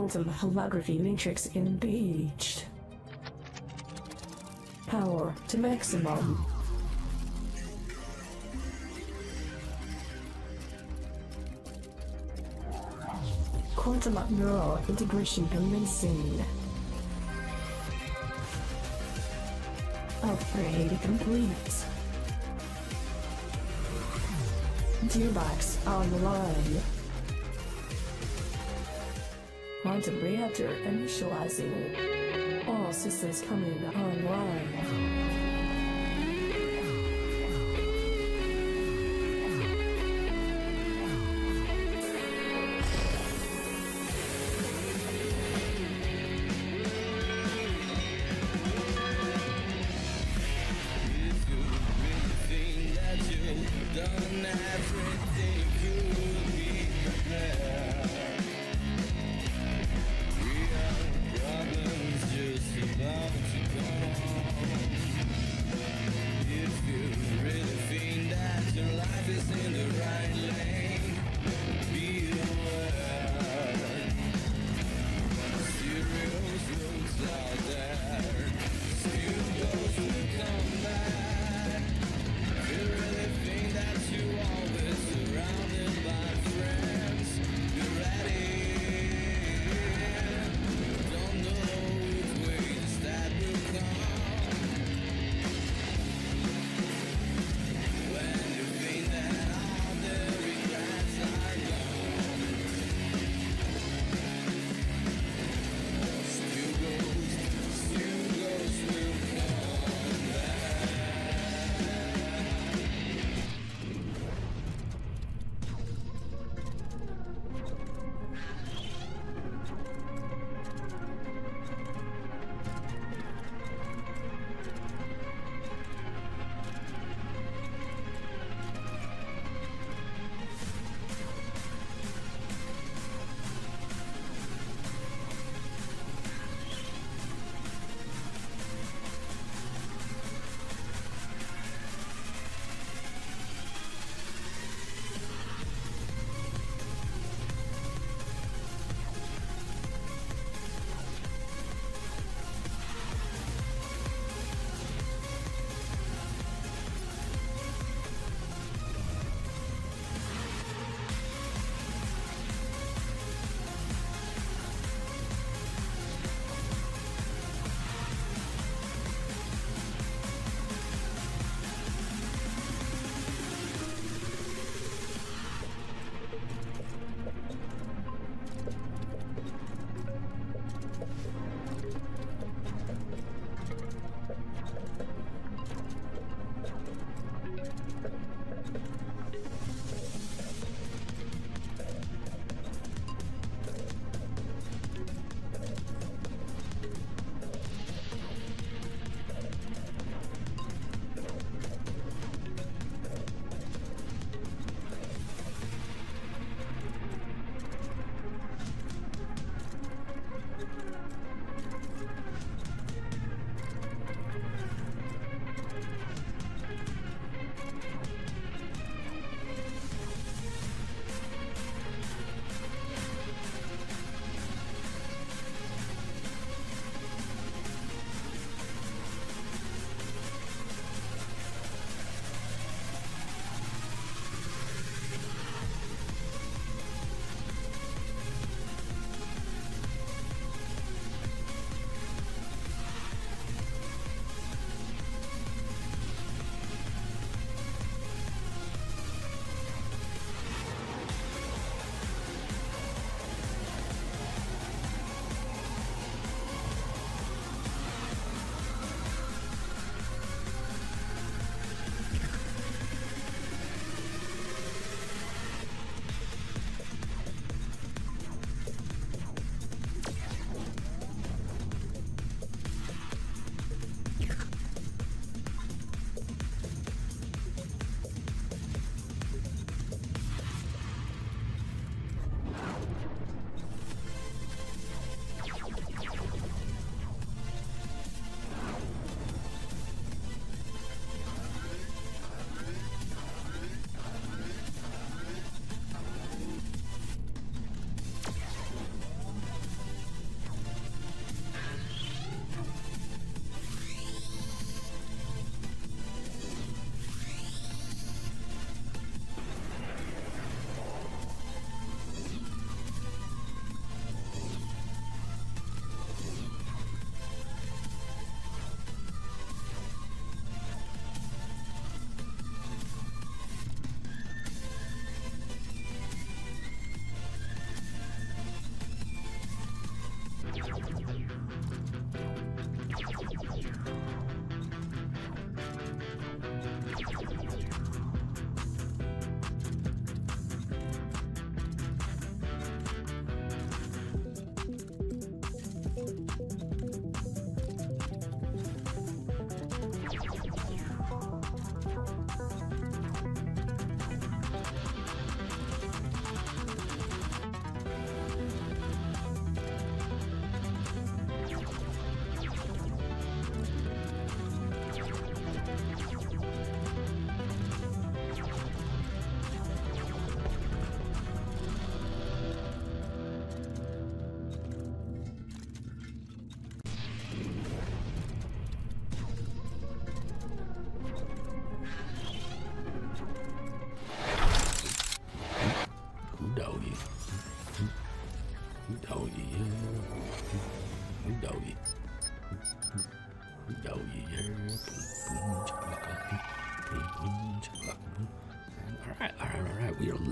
Quantum holography matrix engaged. Power to maximum. Quantum neural integration commencing. Upgrade complete. Gearbox online. Quantum reactor initializing. All systems coming online. Done everything could be prepared. We have problems just about to come.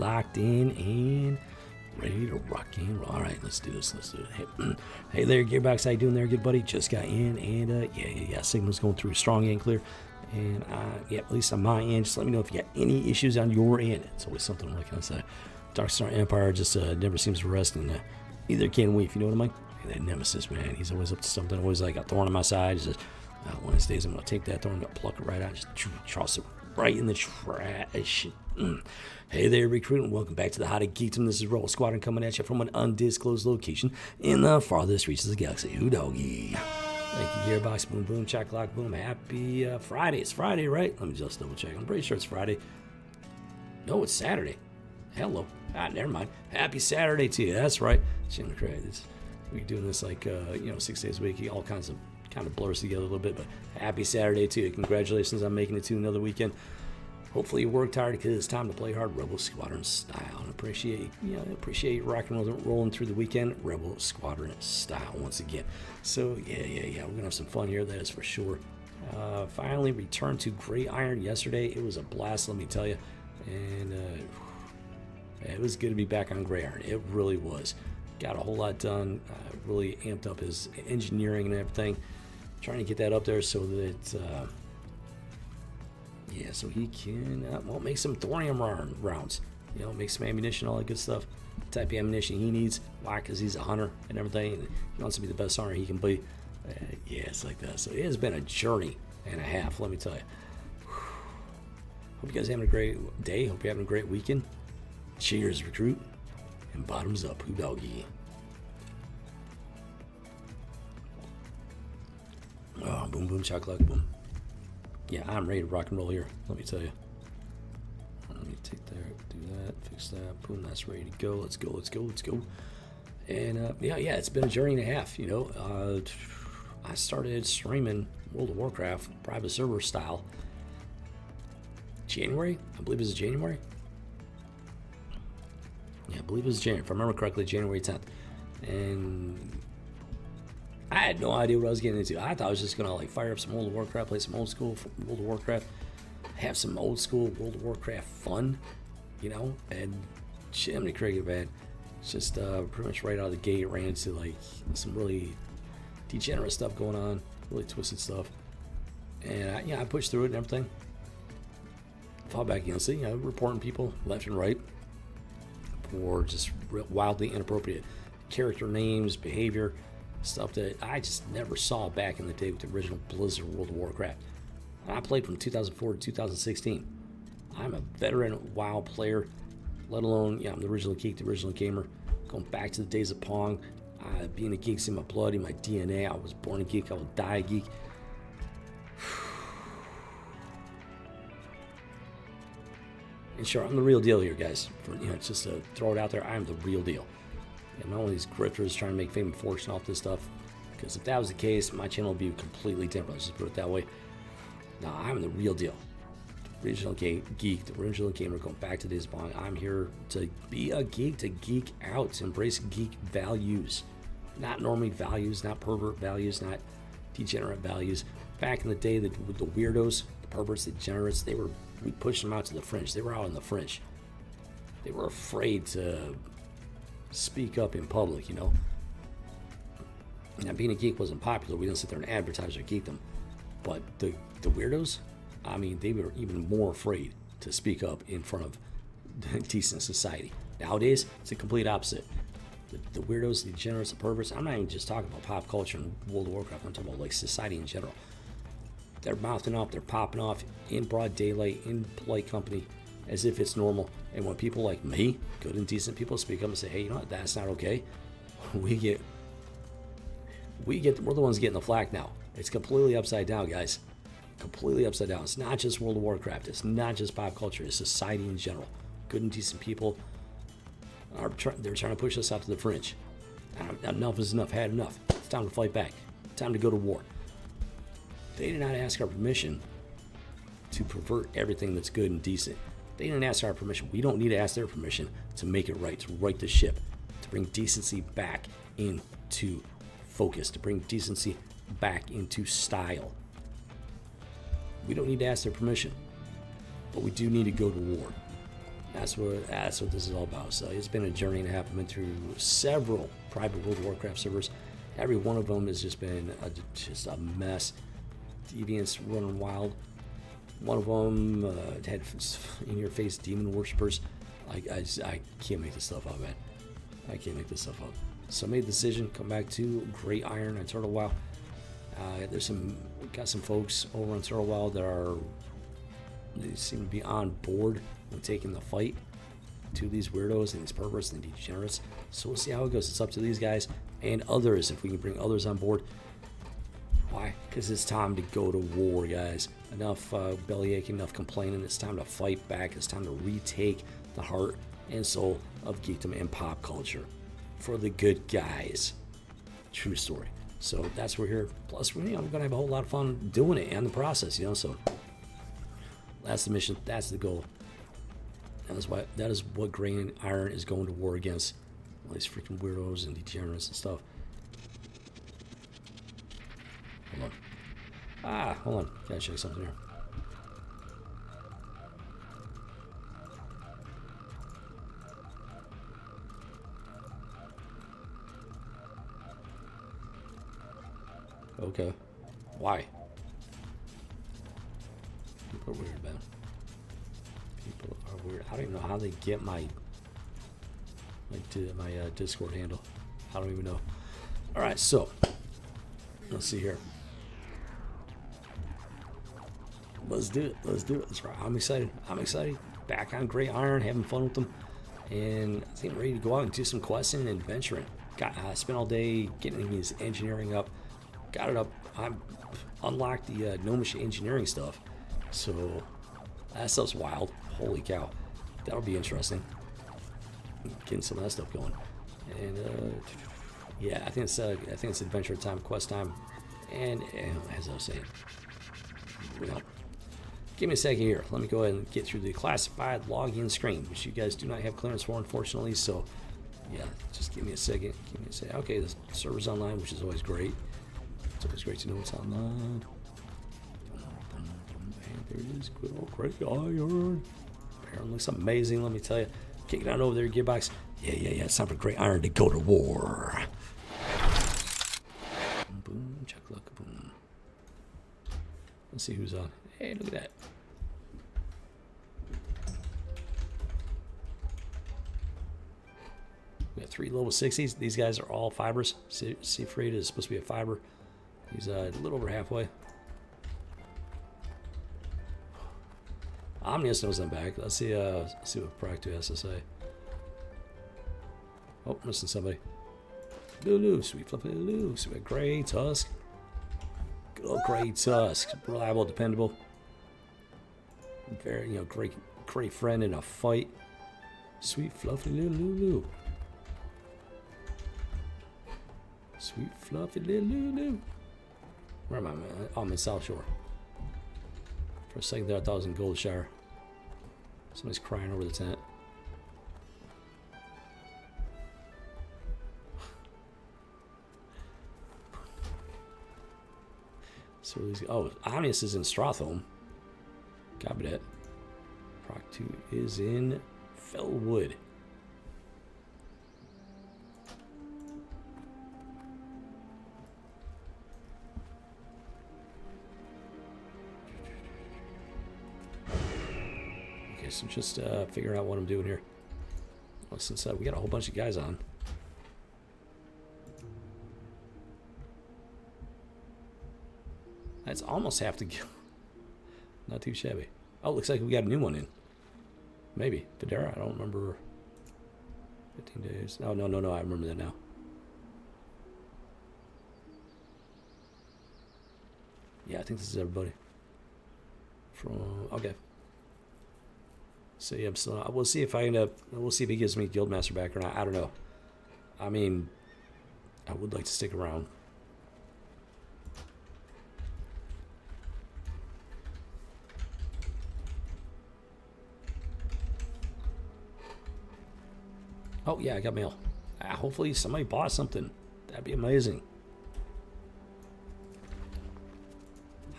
locked in and ready to rock and roll. All right, let's do this. Hey there, Gearbox. How you doing there, good buddy? Just got in, and yeah. Signal's going through strong and clear. And yeah, at least on my end, just let me know if you got any issues on your end. It's always something like I said. Darkstar Empire just never seems to rest, and neither can we, if you know what I mean. And that Nemesis, man, he's always up to something. Always like a thorn on my side. He's just one of these days I'm gonna take that thorn, I'm gonna pluck it right out, just toss it right in the trash. Hey there, recruit, and welcome back to the How to Geekdom. This is Roll Squadron coming at you from an undisclosed location in the farthest reaches of the galaxy. Who doggy? Thank you, Gearbox. Boom, boom, check, lock, boom. Happy Friday. It's Friday, right? Let me just double check. I'm pretty sure it's Friday. No, it's Saturday. Hello. Never mind. Happy Saturday to you. That's right. We're doing this like 6 days a week. All kinds of blurs together a little bit, but happy Saturday to you. Congratulations on making it to another weekend. Hopefully you worked hard because it's time to play hard Rebel Squadron style. And appreciate you rocking and rolling through the weekend Rebel Squadron style once again. So yeah, we're gonna have some fun here. That is for sure. Finally returned to Gray Iron yesterday. It was a blast, let me tell you. And it was good to be back on Gray Iron. It really was. Got a whole lot done. Really amped up his engineering and everything. Trying to get that up there so that so he can make some thorium rounds. Make some ammunition, all that good stuff. The type of ammunition he needs. Why? Because he's a hunter and everything. And he wants to be the best hunter he can be. It's like that. So it has been a journey and a half, let me tell you. Hope you guys are having a great day. Hope you're having a great weekend. Cheers, recruit. And bottoms up, who doggy. Oh, boom, boom, chocolate, boom. Yeah, I'm ready to rock and roll here, let me tell you. Let me take that, do that, fix that, boom, that's ready to go. Let's go. And it's been a journey and a half, I started streaming World of Warcraft, private server style, January? I believe it was January. Yeah, I believe it was January, if I remember correctly, January 10th. And I had no idea what I was getting into. I thought I was just going to fire up some World of Warcraft, play some old school World of Warcraft, have some old school World of Warcraft fun, and shit, I'm going to crazy bad. It's just pretty much right out of the gate, ran into some really degenerate stuff going on, really twisted stuff. And I pushed through it and everything. Fought back against it, reporting people left and right for just wildly inappropriate character names, behavior, stuff that I just never saw back in the day with the original Blizzard World of Warcraft. I played from 2004 to 2016. I'm a veteran WoW player, let alone, I'm the original geek, the original gamer, going back to the days of Pong. Being a geek's in my blood, in my DNA. I was born a geek, I will die a geek. And sure, I'm the real deal here, guys. Just to throw it out there, I'm the real deal. And not only these grifters trying to make fame and fortune off this stuff, because if that was the case, my channel would be completely different. Let's just put it that way. No, I'm the real deal. The original geek, the original gamer, going back to this bong. I'm here to be a geek, to geek out, to embrace geek values. Not normie values, not pervert values, not degenerate values. Back in the day, the weirdos, the perverts, the degenerates, we pushed them out to the fringe. They were out on the fringe. They were afraid to speak up in public, Now, being a geek wasn't popular. We didn't sit there and advertise our geekdom. But the weirdos, they were even more afraid to speak up in front of decent society. Nowadays, it's the complete opposite. The weirdos, the degenerates, the perverts, I'm not even just talking about pop culture and World of Warcraft. I'm talking about society in general. They're mouthing up, they're popping off in broad daylight, in polite company, as if it's normal. And when people like me, good and decent people, speak up and say, hey, you know what, that's not okay, we're the ones getting the flack now. It's completely upside down, guys. Completely upside down. It's not just World of Warcraft. It's not just pop culture. It's society in general. Good and decent people they're trying to push us out to the fringe. Enough is enough. Had enough. It's time to fight back. Time to go to war. They did not ask our permission to pervert everything that's good and decent. They didn't ask our permission. We don't need to ask their permission to make it right, to right the ship, to bring decency back into focus, to bring decency back into style. We don't need to ask their permission, but we do need to go to war. That's what this is all about. So it's been a journey and a half. I've been through several private World of Warcraft servers. Every one of them has just been just a mess. Deviants running wild. One of them had in-your-face demon worshippers. I can't make this stuff up, man. I can't make this stuff up. So I made the decision, come back to Great Iron and Turtle WoW. Got some folks over on Turtle WoW that they seem to be on board with taking the fight to these weirdos and these perverts and degenerates. So we'll see how it goes. It's up to these guys and others, if we can bring others on board. Why? Because it's time to go to war, guys. Enough bellyaching, enough complaining. It's time to fight back. It's time to retake the heart and soul of geekdom and pop culture for the good guys. True story. So that's what we're here. Plus, I'm going to have a whole lot of fun doing it and the process, So that's the mission. That's the goal. That is what Grey Iron is going to war against. All these freaking weirdos and degenerates and stuff. Hold on. Hold on. Gotta check something here. Okay. Why? People are weird, man. People are weird. I don't even know how they get my Discord handle. I don't even know. All right, so let's see here. Let's do it. Let's do it. That's right. I'm excited. Back on Grey Iron, having fun with them, and I think I'm ready to go out and do some questing and adventuring. Spent all day getting his engineering up. Got it up. I unlocked the gnomish engineering stuff. So that stuff's wild. Holy cow. That'll be interesting. Getting some of that stuff going. And yeah, I think it's adventure time, quest time. And as I was saying, give me a second here. Let me go ahead and get through the classified login screen, which you guys do not have clearance for, unfortunately. So yeah, just give me a second. Okay, the server's online, which is always great. It's always great to know it's online. And there it is. Good old Grey Iron. Apparently looks amazing, let me tell you. Kicking out over there, Gearbox. Yeah. It's time for Grey Iron to go to war. Boom, chakalaka, boom. Let's see who's on. Hey, look at that. We got 3 level 60s. These guys are all fibers. Seafried is supposed to be a fiber. He's a little over halfway. Omnius knows I'm back. Let's see what Proctor has to say. Oh, missing somebody. Lulu, sweet fluffy Lulu. Sweet Grey Tusk. Good old Grey Tusk. Reliable, dependable. Very, great friend in a fight. Sweet fluffy little Lulu. Sweet fluffy little Lulu. Where am I, man? Oh, I'm in South Shore. For a second there, I thought I was in Goldshire. Somebody's crying over the tent. So Omnius is in Stratholme. Copy that. Proc 2 is in Fellwood. Okay, so just figuring out what I'm doing here. Well, since we got a whole bunch of guys on. That's almost half the guild. Not too shabby. Oh, looks like we got a new one in. Maybe. Federa, I don't remember. 15 days. Oh, no, I remember that now. Yeah, I think this is everybody. Okay. So yeah, I'm still. We'll see if I end up. We'll see if he gives me Guildmaster back or not. I don't know. I mean, I would like to stick around. Oh yeah, I got mail. Hopefully somebody bought something. That'd be amazing.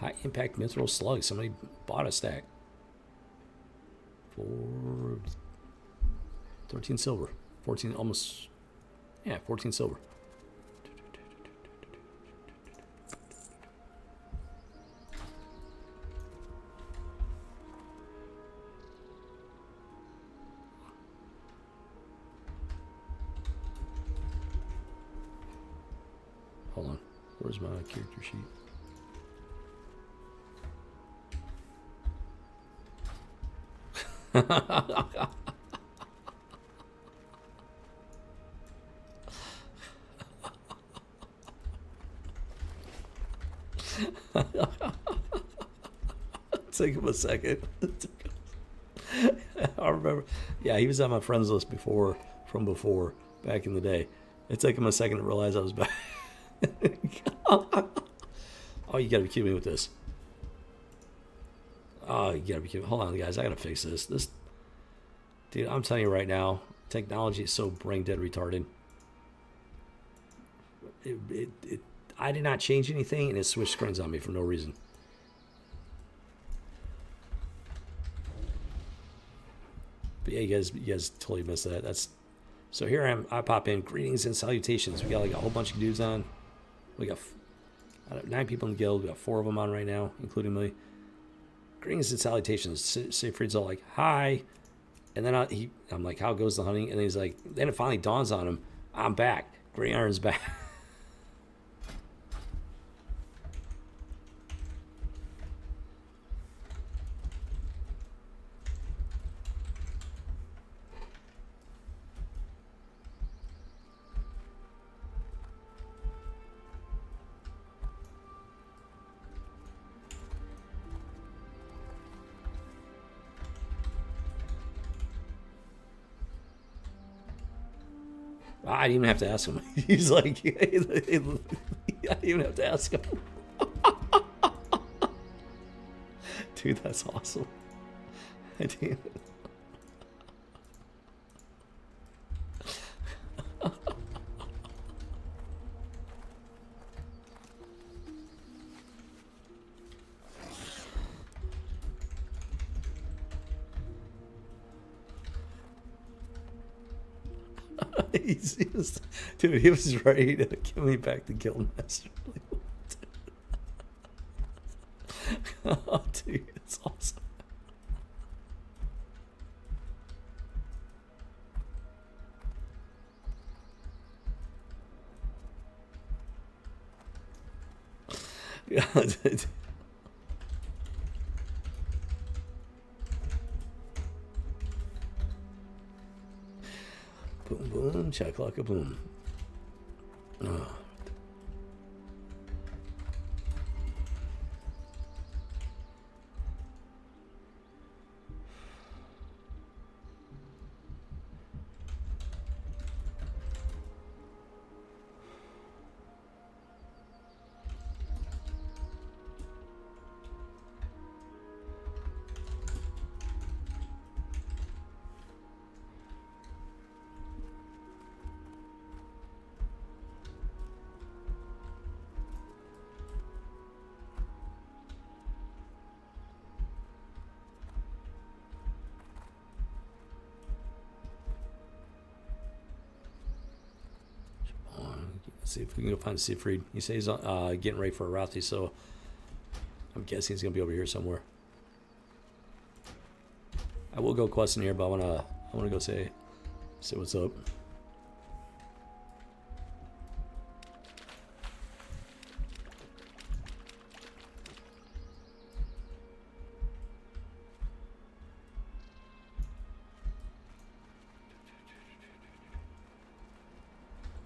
High impact mithril slug. Somebody bought a stack. For 13 silver. 14, almost, yeah, 14 silver. Hold on. Where's my character sheet? Take him a second. I remember. Yeah, he was on my friends list before, back in the day. It took him a second to realize I was back. Oh, you gotta be kidding me with this. Oh, you gotta be kidding. Hold on, guys. I gotta fix this. Dude, I'm telling you right now, technology is so brain dead retarded. I did not change anything, and it switched screens on me for no reason. But yeah, you guys totally missed that. That's so here I am. I pop in. Greetings and salutations. We got like a whole bunch of dudes on. We got 9 people in the guild. We got 4 of them on right now, including me. Greetings and salutations. Siegfried's all like, hi. And then I'm like, how goes the hunting? And then he's like, then it finally dawns on him. I'm back. Green Iron's back. I didn't even have to ask him. He's like, I didn't even have to ask him. Dude, that's awesome. I didn't. Dude, he was ready to give me back the Guildmaster. Oh, dude, it's awesome. Yeah, boom, boom, check like a boom. Oh. See if we can go find Siegfried. He says he's getting ready for a Rothy, so I'm guessing he's gonna be over here somewhere. I will go questing here, but I wanna go say what's up.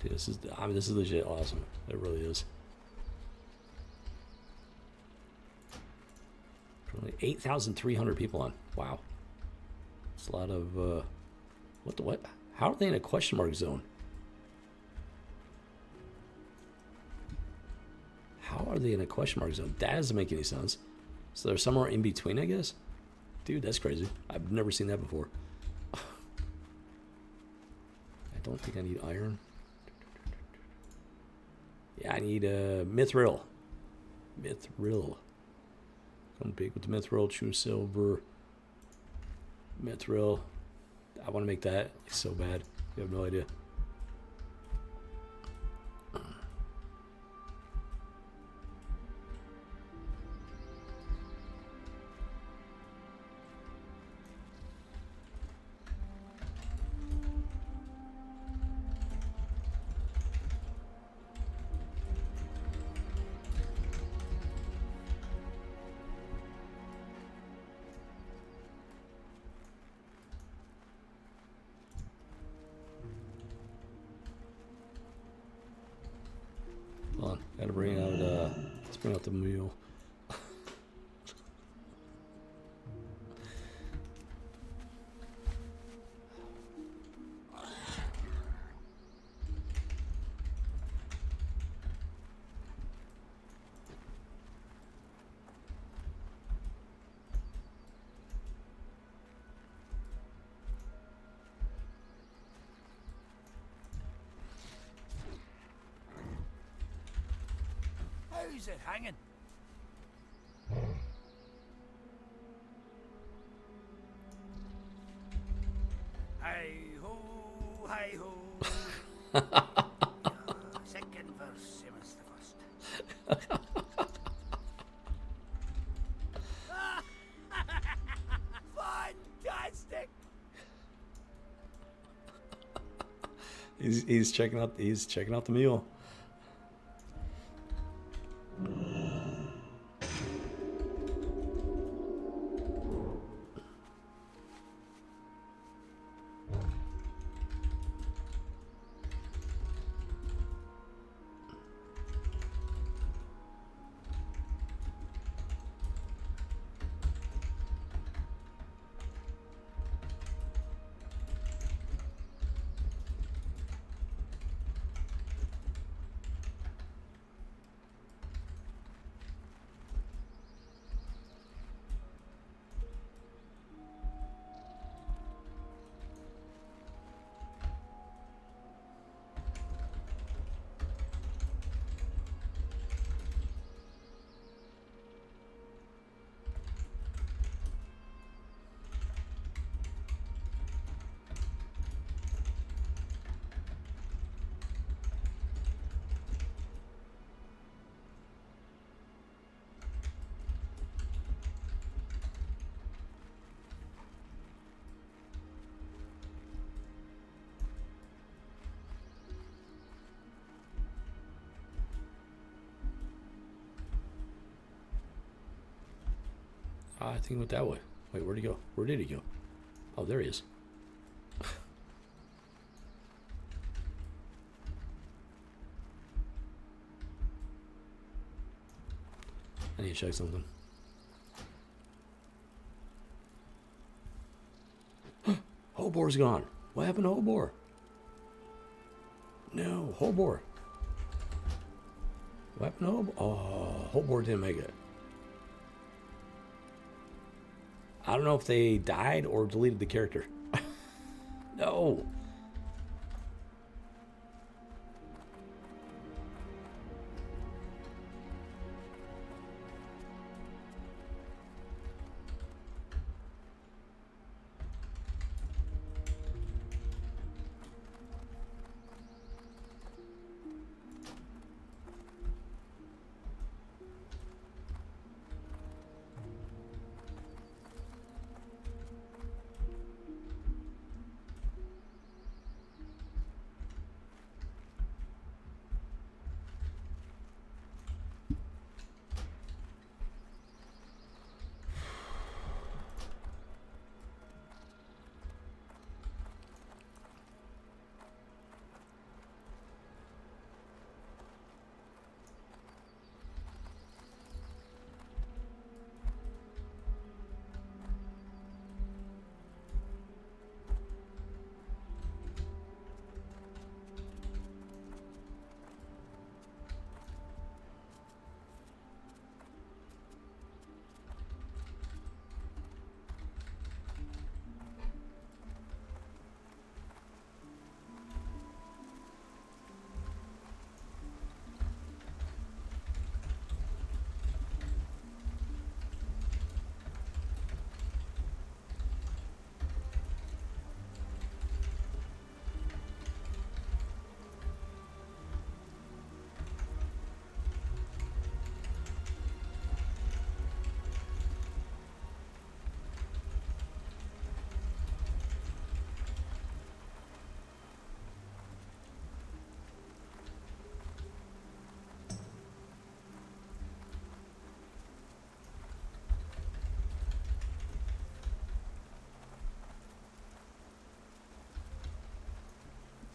Dude, this is legit awesome. It really is. Only 8,300 people on. Wow. It's a lot of what? How are they in a question mark zone? How are they in a question mark zone? That doesn't make any sense. So they're somewhere in between, I guess. Dude, that's crazy. I've never seen that before. I don't think I need iron. Yeah, I need mithril. Mithril. Come big with the mithril, true silver. Mithril. I want to make that so bad. You have no idea. Hold on, gotta bring out, let's bring out the mule. How's it hanging? Hi ho, hi ho. Second verse, same as the first. Fantastic! He's checking out the mule. I think he went that way. Wait, where'd he go? Where did he go? Oh, there he is. I need to check something. Hobor's gone. What happened to Hobor? No, Hobor. What happened to Hobor? Oh, Hobor didn't make it. I don't know if they died or deleted the character. No.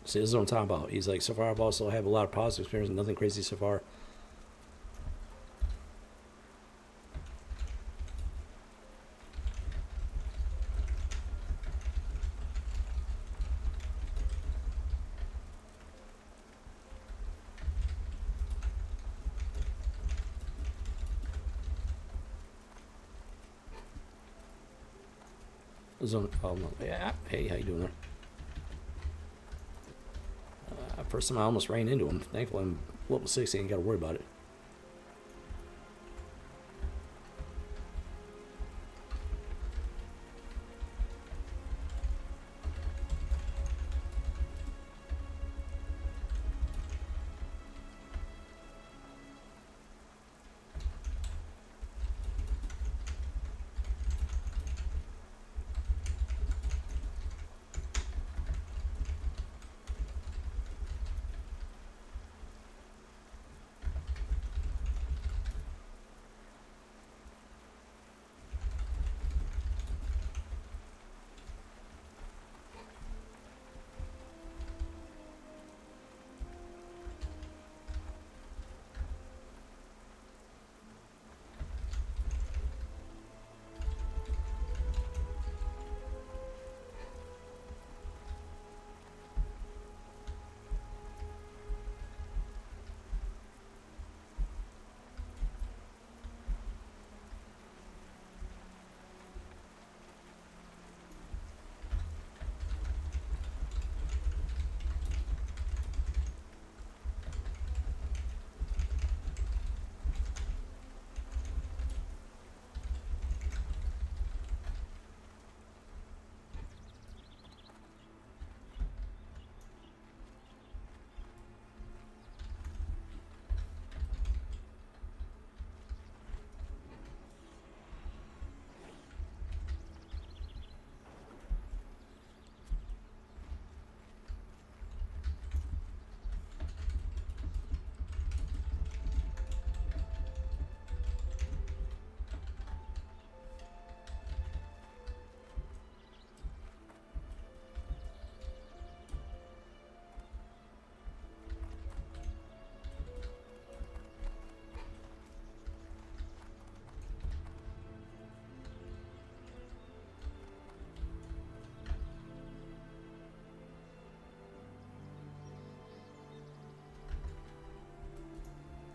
See, this is what I'm talking about. He's like, so far I've also had a lot of positive experiences, nothing crazy so far. Zone. Oh no. Yeah. Hey, how you doing there? First time I almost ran into him. Thankfully, I'm level 60. Ain't got to worry about it.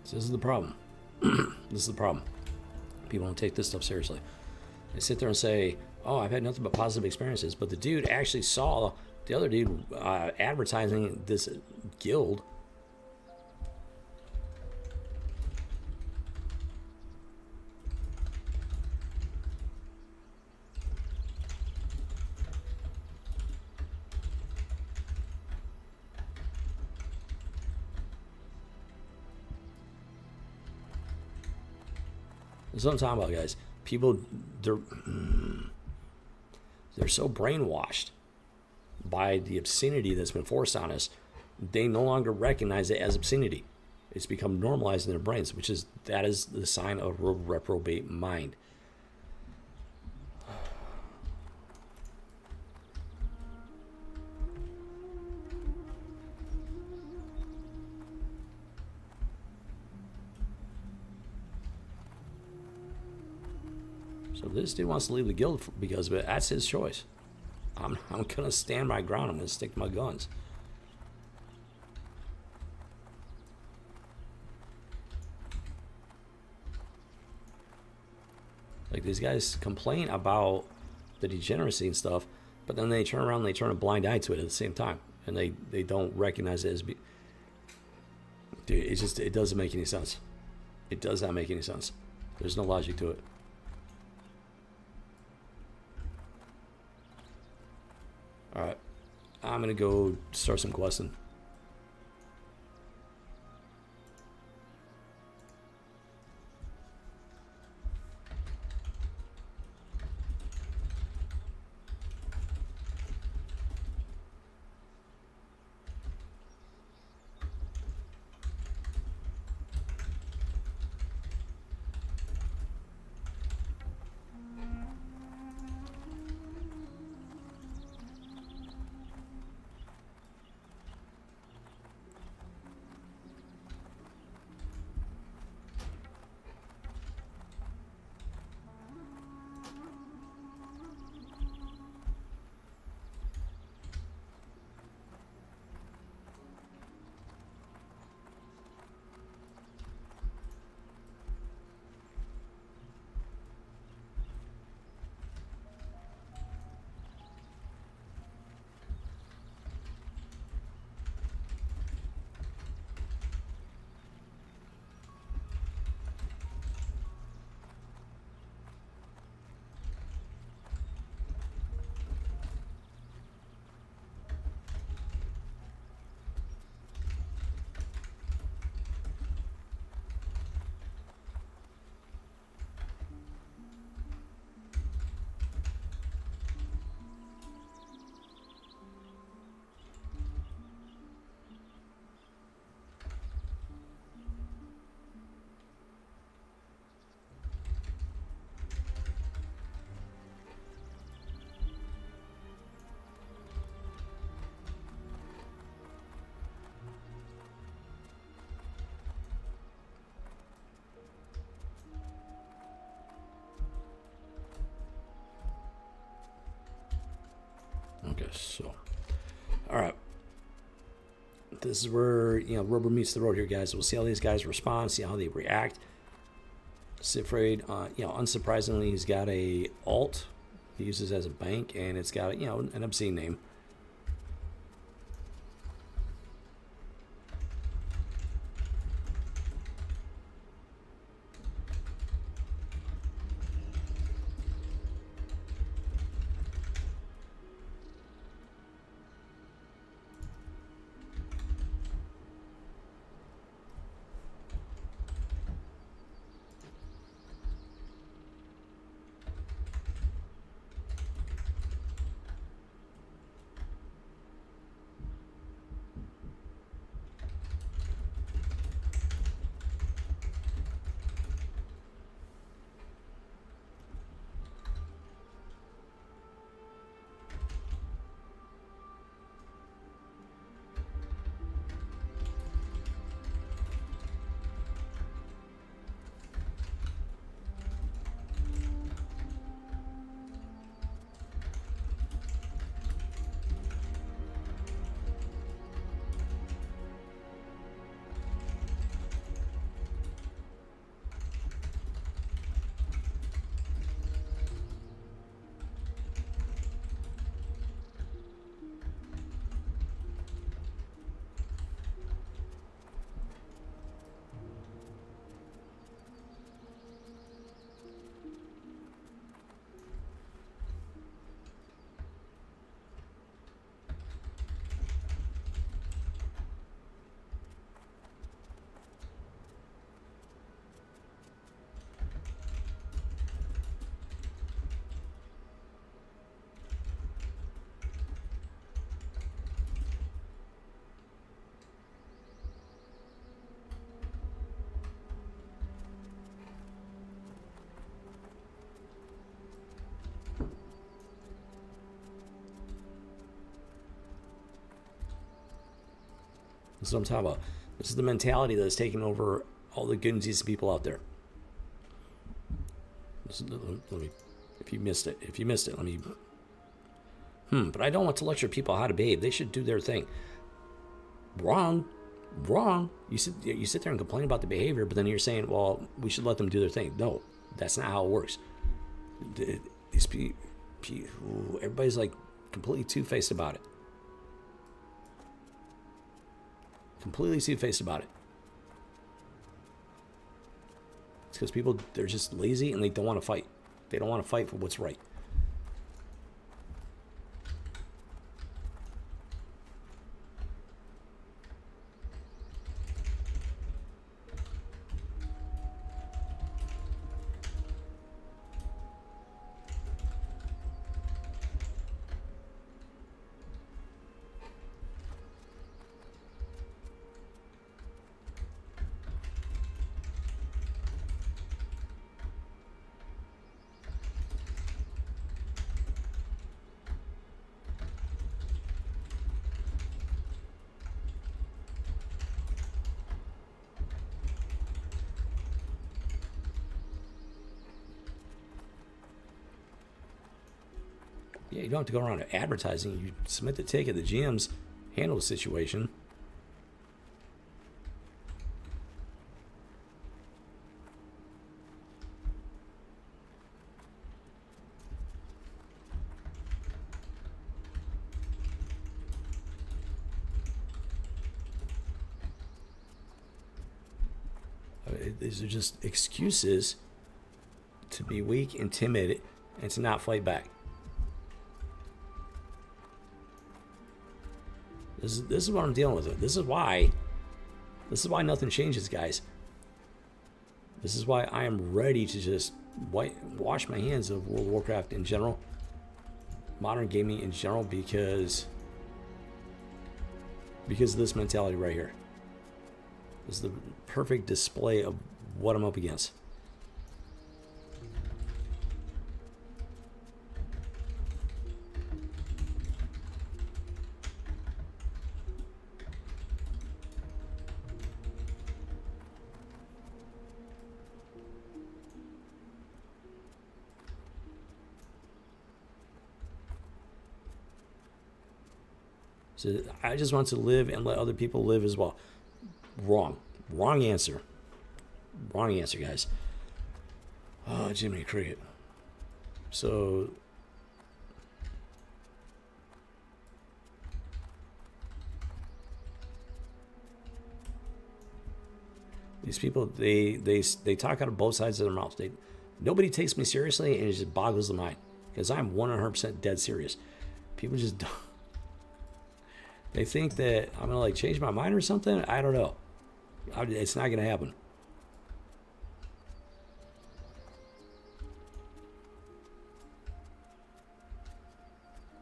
So this is the problem. This is the problem. People don't take this stuff seriously. They sit there and say, oh, I've had nothing but positive experiences. But the dude actually saw the other dude advertising this guild. That's what I'm talking about, guys. People, they're so brainwashed by the obscenity that's been forced on us, they no longer recognize it as obscenity. It's become normalized in their brains, that is the sign of a reprobate mind. So if this dude wants to leave the guild because of it, that's his choice. I'm gonna stand my ground. I'm gonna stick to my guns. Like, these guys complain about the degeneracy and stuff, but then they turn around and they turn a blind eye to it at the same time, and they don't recognize it as dude, it doesn't make any sense. It does not make any sense. There's no logic to it. Alright, I'm gonna go start some questing. So, all right. This is where, you know, rubber meets the road here, guys. We'll see how these guys respond, see how they react. Sifraid, you know, unsurprisingly, he's got a alt he uses as a bank, and it's got, you know, an obscene name. This is what I'm talking about. This is the mentality that is taking over all the good and decent people out there. Let me, if you missed it, let me. But I don't want to lecture people how to behave. They should do their thing. Wrong. You sit there and complain about the behavior, but then you're saying, well, we should let them do their thing. No, that's not how it works. These people, everybody's like completely two-faced about it. Completely two-faced about it. It's because people, they're just lazy and they don't want to fight. They don't want to fight for what's right. Yeah, you don't have to go around advertising. You submit the ticket, the GMs handle the situation. These are just excuses to be weak and timid and to not fight back. This is what I'm dealing with. This is why nothing changes, guys. This is why I am ready to just wash my hands of World of Warcraft in general, modern gaming in general, because of this mentality right here. This is the perfect display of what I'm up against. So I just want to live and let other people live as well. Wrong. Wrong answer. Wrong answer, guys. Oh, Jiminy Cricket. So these people, they talk out of both sides of their mouths. Nobody takes me seriously, and it just boggles the mind because I'm 100% dead serious. People just don't. They think that I'm gonna like change my mind or something. I don't know. It's not gonna happen.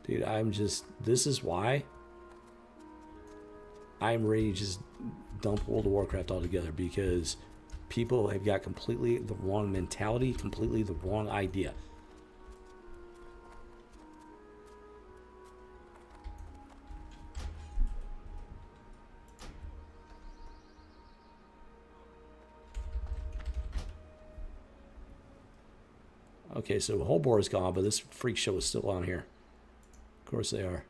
Dude, this is why I'm ready to just dump World of Warcraft altogether, because people have got completely the wrong mentality, completely the wrong idea. Okay, so Holbor is gone, but this freak show is still on here. Of course they are.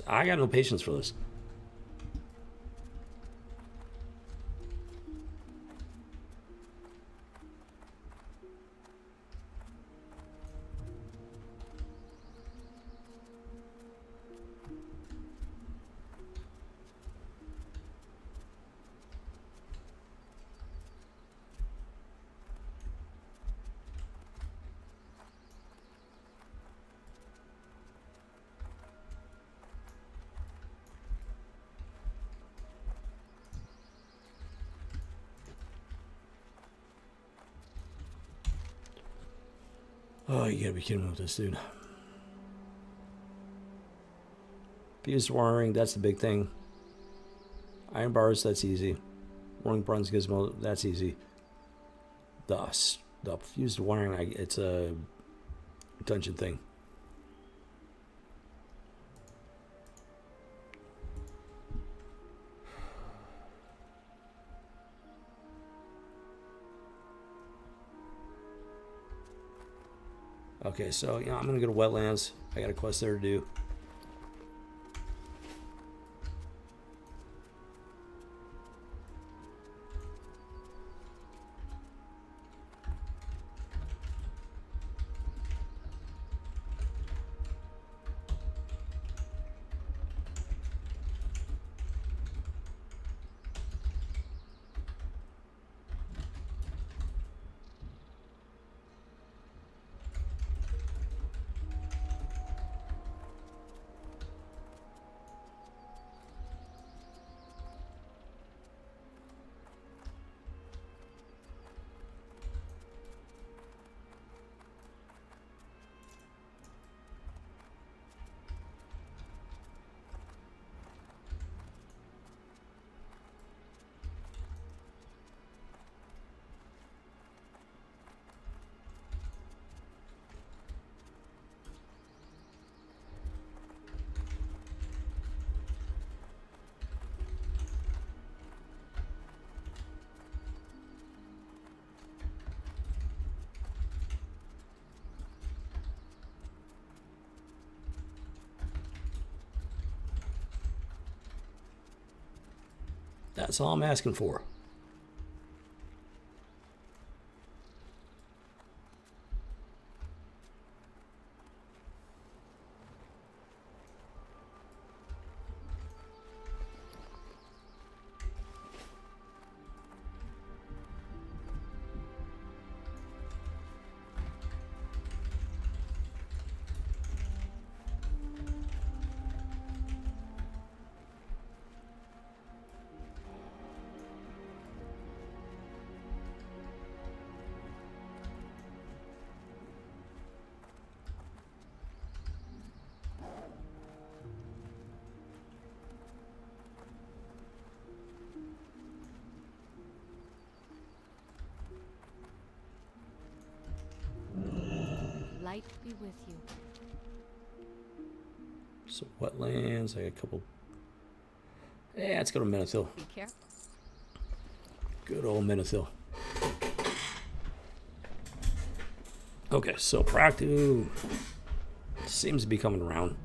I got no patience for this. Oh, you gotta be kidding me with this, dude. Fused wiring, that's the big thing. Iron bars, that's easy. Rolling bronze gizmo, that's easy. The fused wiring, it's a dungeon thing. Okay, so I'm gonna go to wetlands. I got a quest there to do. That's all I'm asking for. Light be with you. So wetlands, I got a couple. Yeah, let's go to Menethil. Be careful. Good old Menethil. Okay, so Praktu seems to be coming around.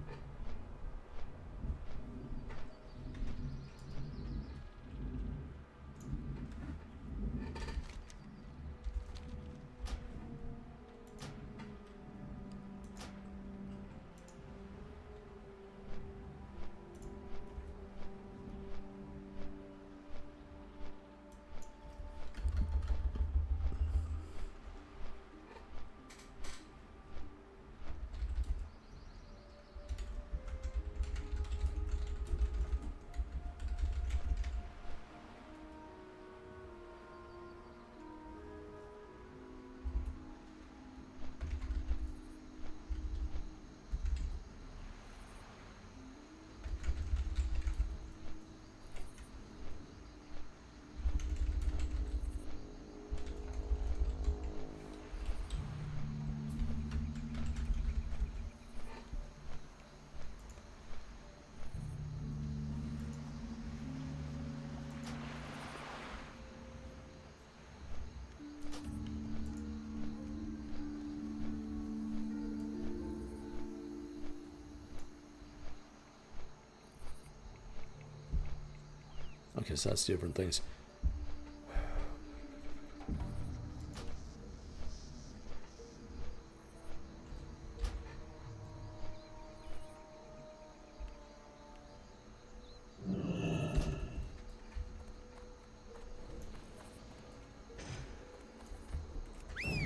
Okay, so that's different things.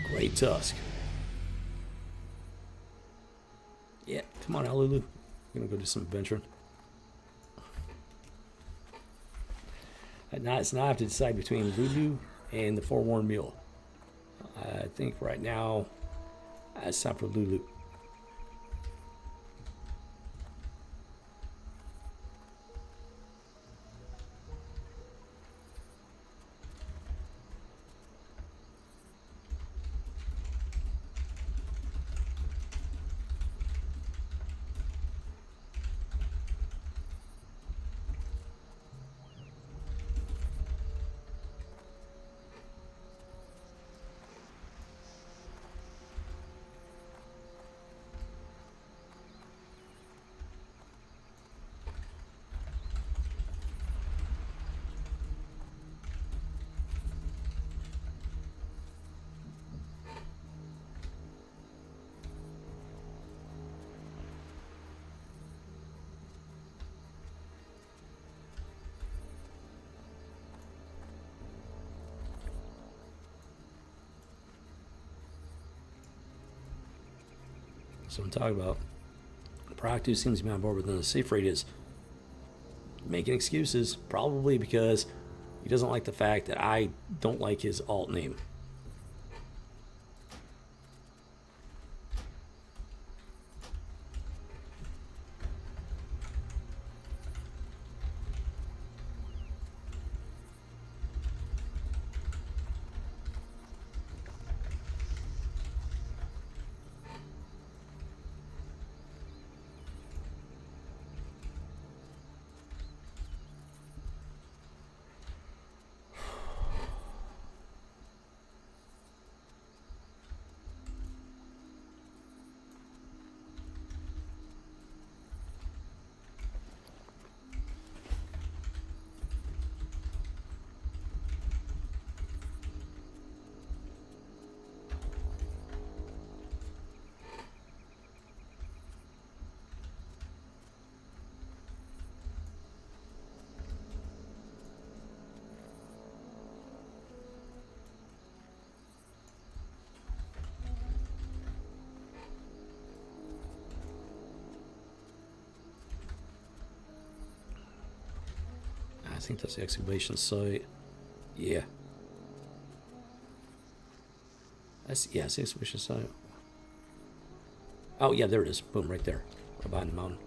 Great tusk. Yeah, come on, Alulu. I'm gonna go do some adventuring. Now I have to decide between Lulu and the Forewarned Mule. I think right now it's time for Lulu. So I'm talking about. Praktu seems to be on board with the safe rate is making excuses, probably because he doesn't like the fact that I don't like his alt name. think that's the excavation site. Yeah. It's the excavation site. Oh, yeah, there it is. Boom, right there. Right behind the mountain.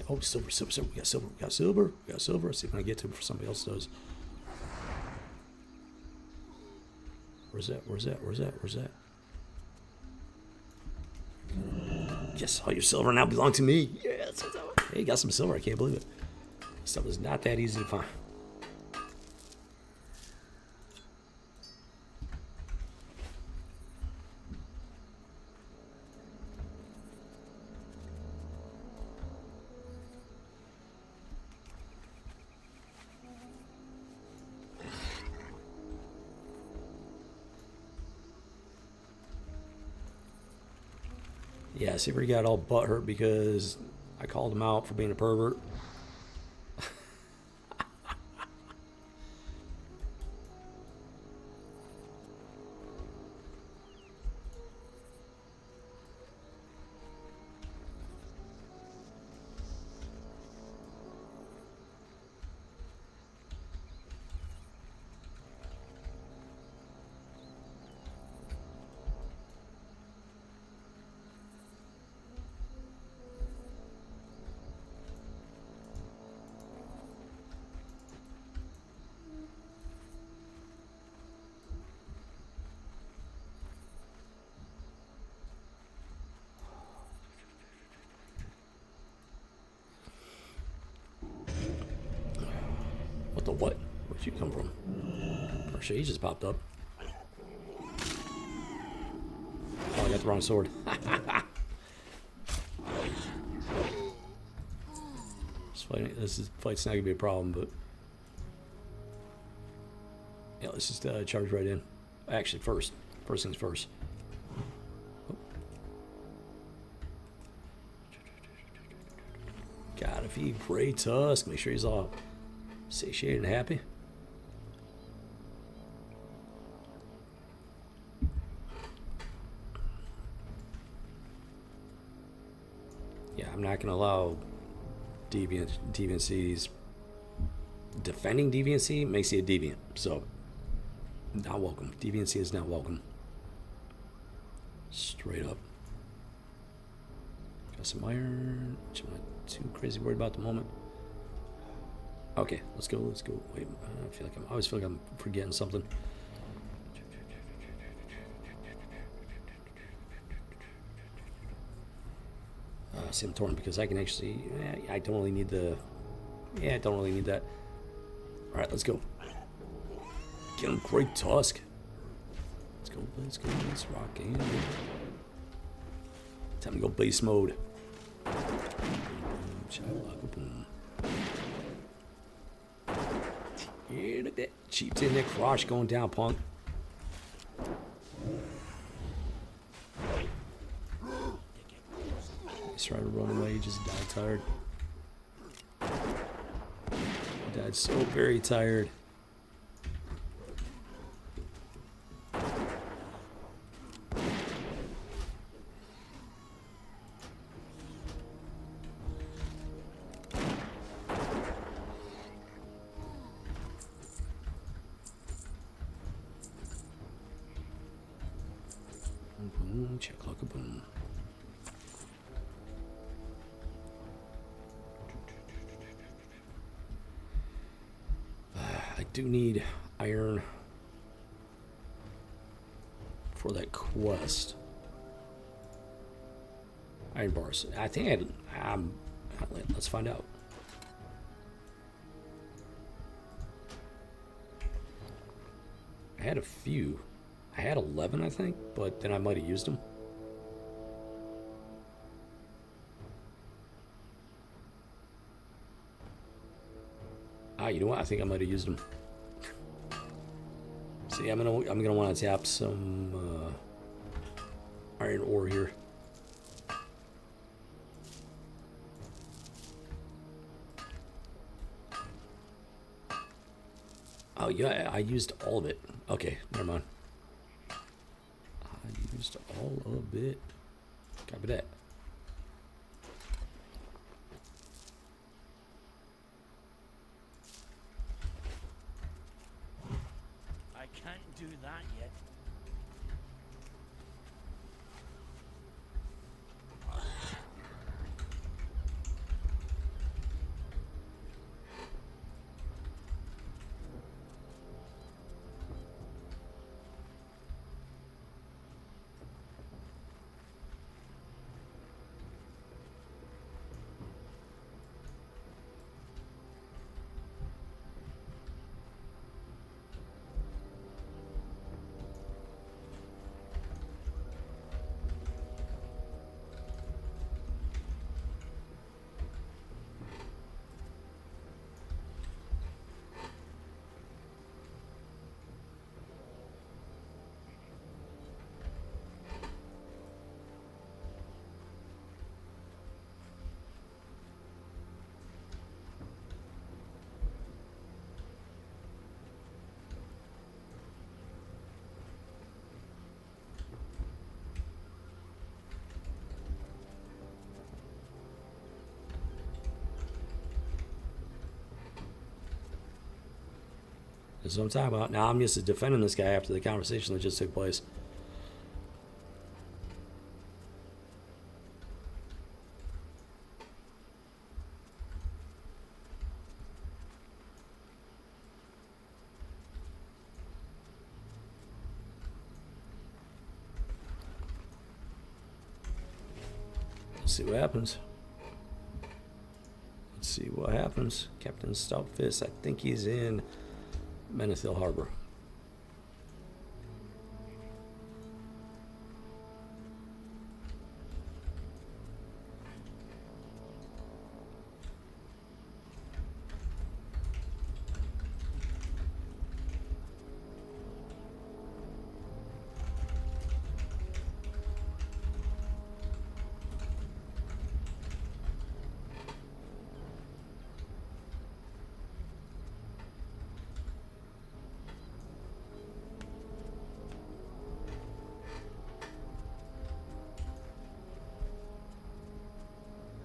Oh, silver. We got silver. Let's see if I can get to it before somebody else does. Where's that? Yes, all your silver now belong to me. Yes. Hey, got some silver. I can't believe it. Stuff is not that easy to find. Yeah, see where he got all butthurt because I called him out for being a pervert. What the what? Where'd you come from? Oh shit, he just popped up. Oh, I got the wrong sword. This fight's not gonna be a problem, but yeah, let's just charge right in. Actually, first things first. Gotta feed Grey Tusk. Make sure he's all satiated and happy. Yeah, I'm not gonna allow deviancies. Defending deviancy makes you a deviant, so not welcome. Deviancy is not welcome. Straight up. Got some iron, which I'm not too crazy worried about at the moment. Okay, let's go. Wait, I always feel like I'm forgetting something. See, I'm torn because I can actually. I don't really need the. Yeah, I don't really need that. All right, let's go. Get him, Great Tusk. Let's go. Let's go. Let's rock and roll. Time to go base mode. Boom. Yeah, look at that. Cheap's in there. Crush going down, punk. He's trying to run away. He just died tired. He died so very tired. Boom, check like a boom. I do need iron for that quest. Iron bars. I think I had. Let's find out. I had a few. I had 11, I think, but then I might have used them. You know what? I think I might have used them. See, I'm gonna want to tap some iron ore here. Oh yeah, I used all of it. Okay, never mind. I used all of it. Copy that. I can't do that yet. That's what I'm talking about. Now I'm used to defending this guy after the conversation that just took place. Let's see what happens. Let's see what happens. Captain Stoutfist, I think he's in Menethil Harbor.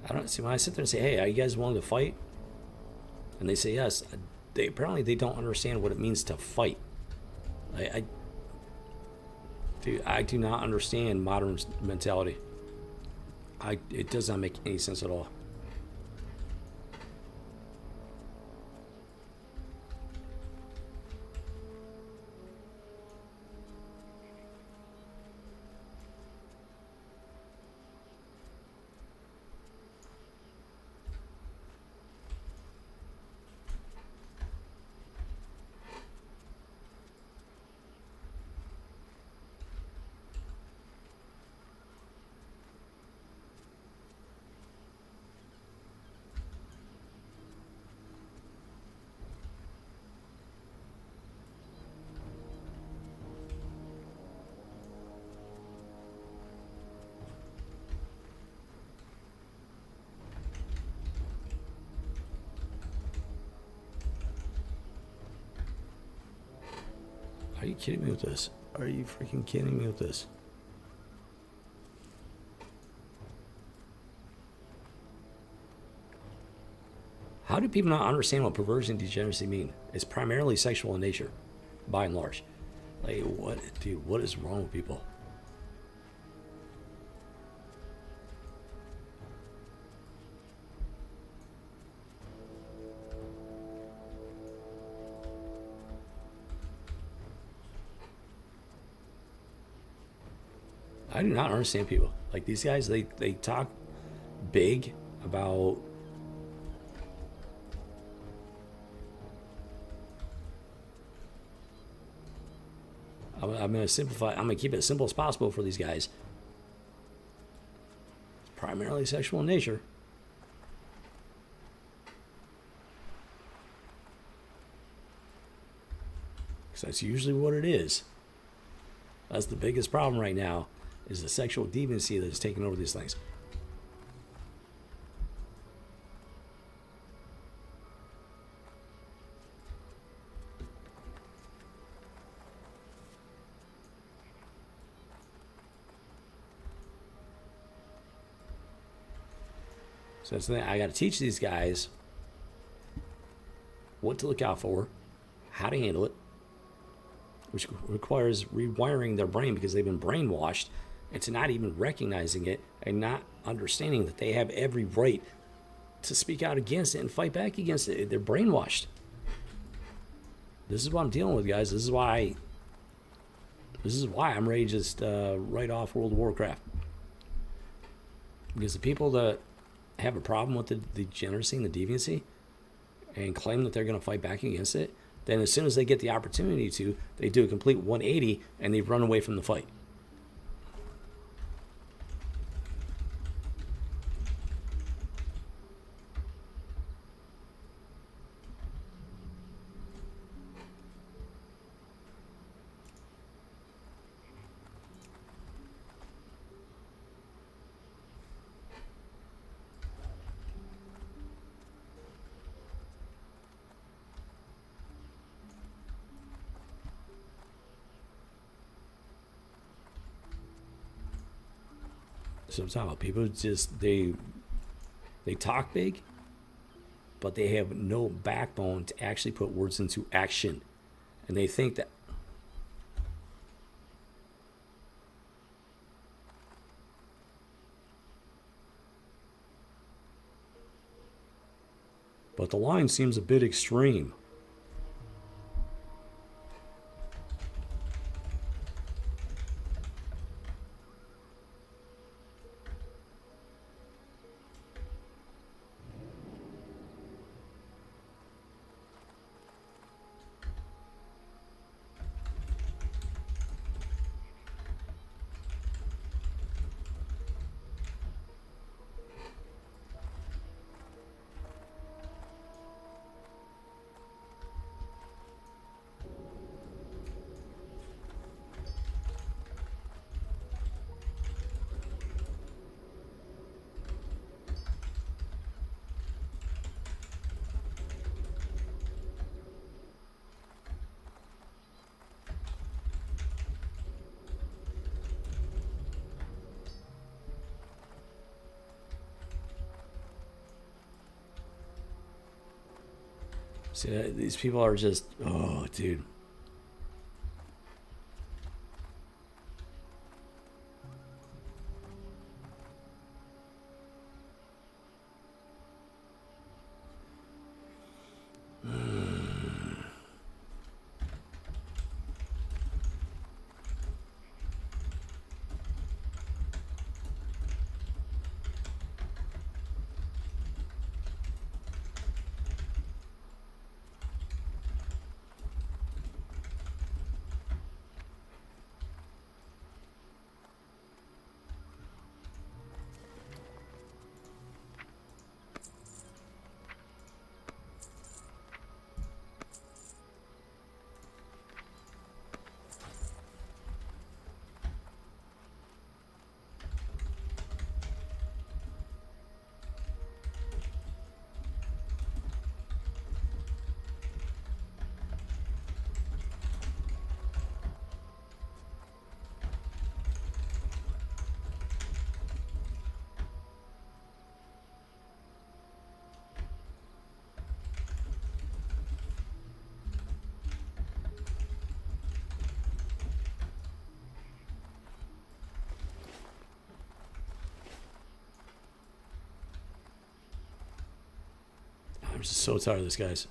I don't see when I sit there and say, "Hey, are you guys willing to fight?" And they say yes. They apparently they don't understand what it means to fight. I do not understand modern mentality. It does not make any sense at all. Are you kidding me with this? Are you freaking kidding me with this? How do people not understand what perversion and degeneracy mean? It's primarily sexual in nature, by and large. Like, what, dude, what is wrong with people? I do not understand people. Like, these guys, they talk big about I'm going to simplify. I'm going to keep it as simple as possible for these guys. It's primarily sexual in nature. Because that's usually what it is. That's the biggest problem right now, is the sexual deviancy that is taking over these things. So that's the thing. I got to teach these guys what to look out for, how to handle it, which requires rewiring their brain because they've been brainwashed into not even recognizing it and not understanding that they have every right to speak out against it and fight back against it. They're brainwashed. This is what I'm dealing with, guys. This is why I'm ready to just write off World of Warcraft. Because the people that have a problem with the degeneracy and the deviancy and claim that they're going to fight back against it, then as soon as they get the opportunity to, they do a complete 180 and they run away from the fight. So I'm talking about people just they talk big, but they have no backbone to actually put words into action, and they think that. But the line seems a bit extreme. See, these people are just, oh, dude. I'm just so tired of this, guys.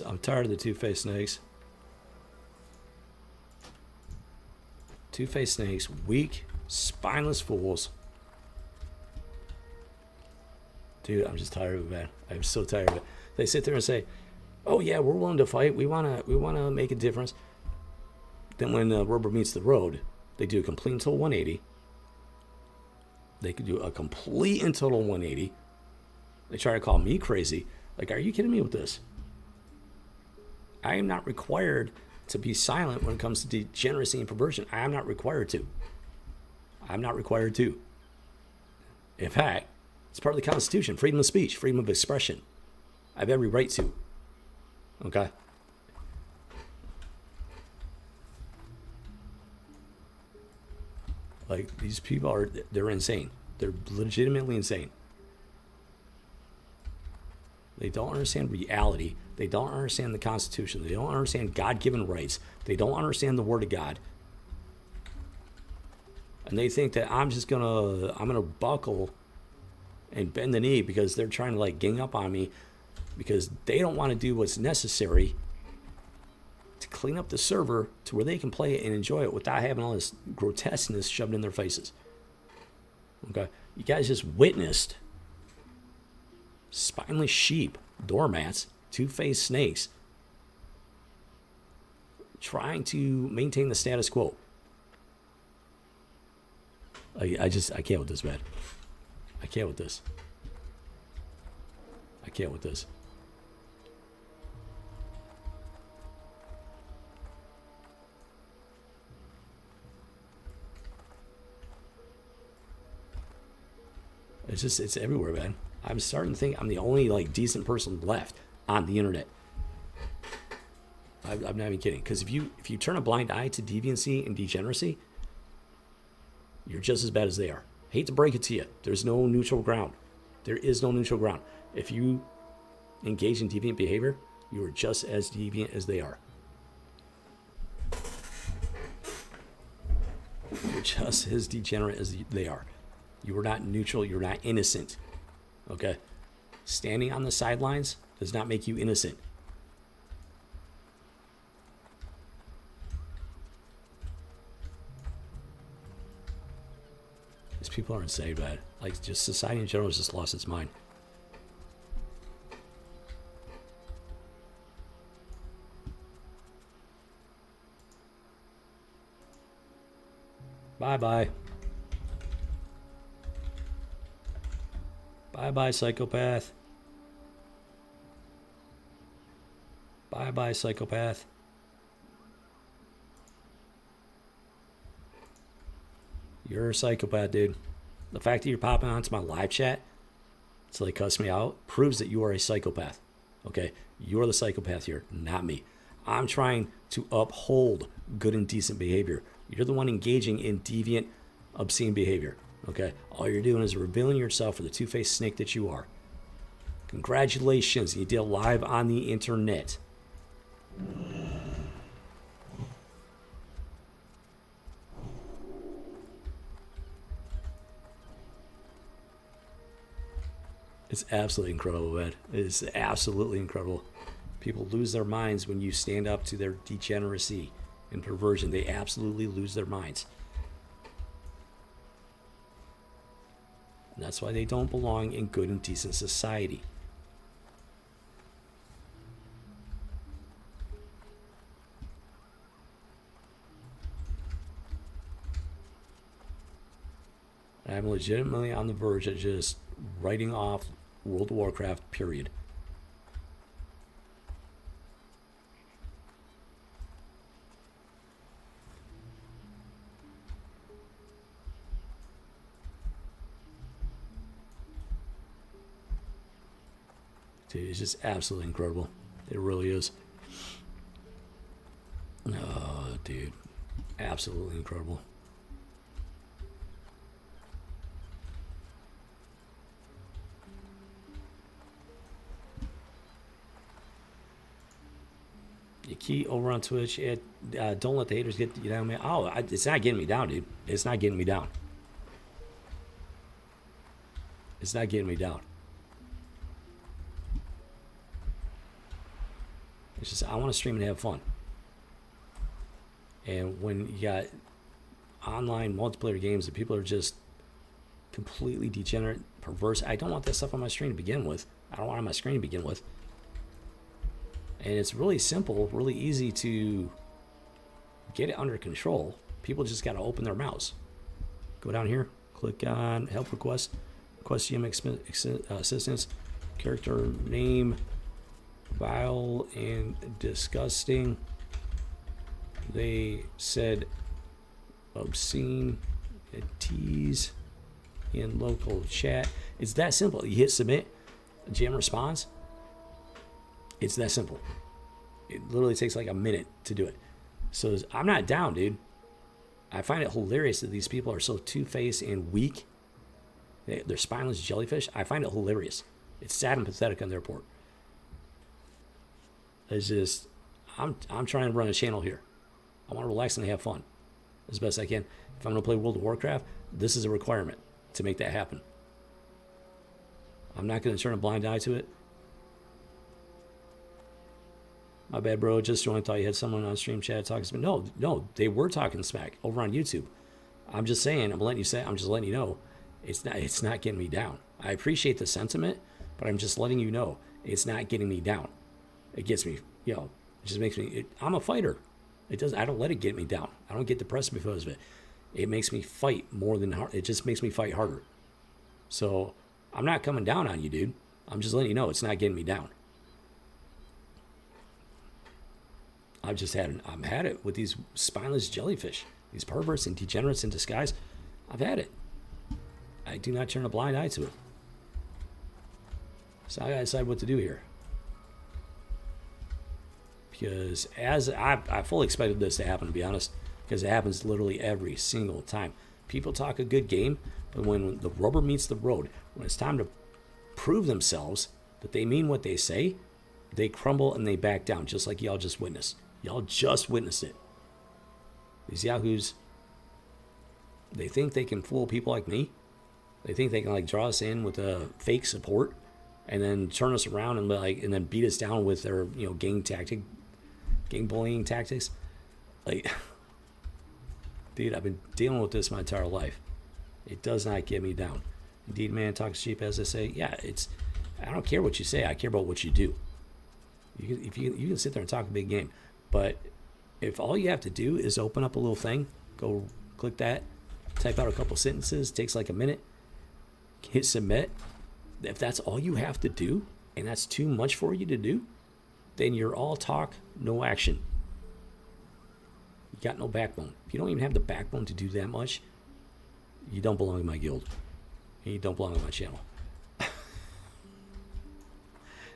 I'm tired of the two-faced snakes. Two-faced snakes, weak, spineless fools. Dude, I'm just tired of it, man. I'm so tired of it. They sit there and say, "Oh yeah, we're willing to fight. We wanna make a difference." Then when the rubber meets the road, they do a complete and total 180. They could do a complete and total 180. They try to call me crazy. Like, are you kidding me with this? I am not required to be silent when it comes to degeneracy and perversion. I am not required to. I'm not required to. In fact, it's part of the Constitution. Freedom of speech, freedom of expression. I have every right to. Okay? Like, these people they're insane. They're legitimately insane. They don't understand reality. They don't understand the Constitution. They don't understand God-given rights. They don't understand the Word of God. And they think that I'm gonna buckle and bend the knee because they're trying to like gang up on me because they don't want to do what's necessary to clean up the server to where they can play it and enjoy it without having all this grotesqueness shoved in their faces. Okay? You guys just witnessed spineless sheep, doormats, two-faced snakes trying to maintain the status quo. I can't with this, man. I can't with this. I can't with this. It's everywhere, man. I'm starting to think I'm the only like decent person left on the internet. I'm not even kidding. Because if you turn a blind eye to deviancy and degeneracy, you're just as bad as they are. Hate to break it to you. There's no neutral ground. There is no neutral ground. If you engage in deviant behavior, you are just as deviant as they are. You're just as degenerate as they are. You are not neutral. You're not innocent. Okay? Standing on the sidelines does not make you innocent. These people are insane, man. Like, just society in general has just lost its mind. Bye-bye. Bye-bye, psychopath. Bye-bye, psychopath. You're a psychopath, dude. The fact that you're popping onto my live chat to like cuss me out proves that you are a psychopath. Okay? You're the psychopath here, not me. I'm trying to uphold good and decent behavior. You're the one engaging in deviant, obscene behavior. Okay? All you're doing is revealing yourself for the two-faced snake that you are. Congratulations, you did live on the internet. It's absolutely incredible, man. It's absolutely incredible. People lose their minds when you stand up to their degeneracy and perversion. They absolutely lose their minds. And that's why they don't belong in good and decent society. I'm legitimately on the verge of just writing off World of Warcraft, period. Dude, it's just absolutely incredible. It really is. Oh, dude. Absolutely incredible. You key over on Twitch. Don't let the haters get you down, man. Oh, it's not getting me down, dude. It's not getting me down. It's not getting me down. It's just I want to stream and have fun. And when you got online multiplayer games that people are just completely degenerate, perverse, I don't want that stuff on my screen to begin with. I don't want it on my screen to begin with. And it's really simple, really easy to get it under control. People just got to open their mouths. Go down here, click on help request, request GM assistance, character name, vile and disgusting. They said obscene, tease in local chat. It's that simple. You hit submit, GM responds. It's that simple. It literally takes like a minute to do it. So I'm not down, dude. I find it hilarious that these people are so two-faced and weak. They're spineless jellyfish. I find it hilarious. It's sad and pathetic on their part. It's just, I'm trying to run a channel here. I want to relax and have fun as best I can. If I'm going to play World of Warcraft, this is a requirement to make that happen. I'm not going to turn a blind eye to it. My bad, bro. Just joined. Thought you had someone on stream chat talking smack. No, they were talking smack over on YouTube. I'm just saying. I'm just letting you know. It's not getting me down. I appreciate the sentiment, but I'm just letting you know it's not getting me down. It gets me, it just makes me. I'm a fighter. I don't let it get me down. I don't get depressed because of it. It makes me fight more than hard. It just makes me fight harder. So I'm not coming down on you, dude. I'm just letting you know it's not getting me down. I've had it with these spineless jellyfish, these perverts and degenerates in disguise. I've had it. I do not turn a blind eye to it. So I gotta decide what to do here. Because as I fully expected this to happen, to be honest, because it happens literally every single time. People talk a good game, but when the rubber meets the road, when it's time to prove themselves that they mean what they say, they crumble and they back down, just like y'all just witnessed. Y'all just witnessed it. These yahoos, they think they can fool people like me. They think they can like draw us in with a fake support and then turn us around and then beat us down with their gang bullying tactics. Like, dude, I've been dealing with this my entire life. It does not get me down. Indeed, man talks cheap, as I say. Yeah, I don't care what you say. I care about what you do. You can sit there and talk a big game, but if all you have to do is open up a little thing, go click that, type out a couple sentences, takes like a minute, hit submit. If that's all you have to do, and that's too much for you to do, then you're all talk, no action. You got no backbone. If you don't even have the backbone to do that much, you don't belong in my guild. And you don't belong on my channel.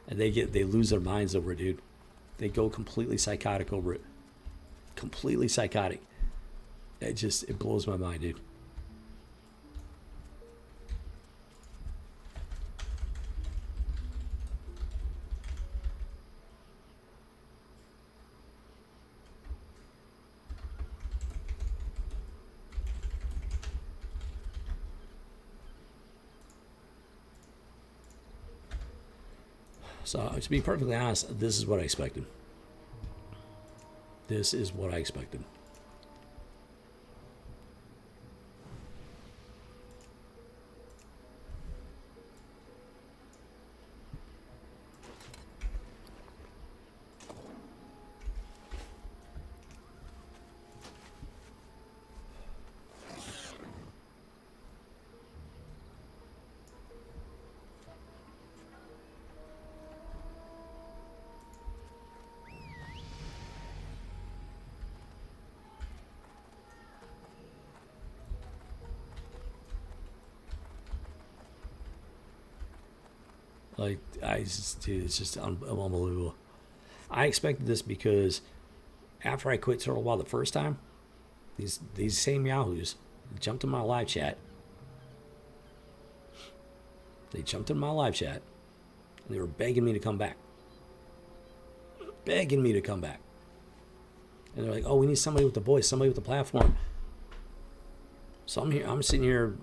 And they lose their minds over it, dude. They go completely psychotic over it. Completely psychotic. It blows my mind, dude. So, to be perfectly honest, this is what I expected. This is what I expected. Like, dude, it's just unbelievable. I expected this because after I quit Turtle WoW the first time, these same yahoos jumped in my live chat. They jumped in my live chat, and they were begging me to come back. Begging me to come back. And they're like, oh, we need somebody with the voice, somebody with the platform. So I'm sitting here.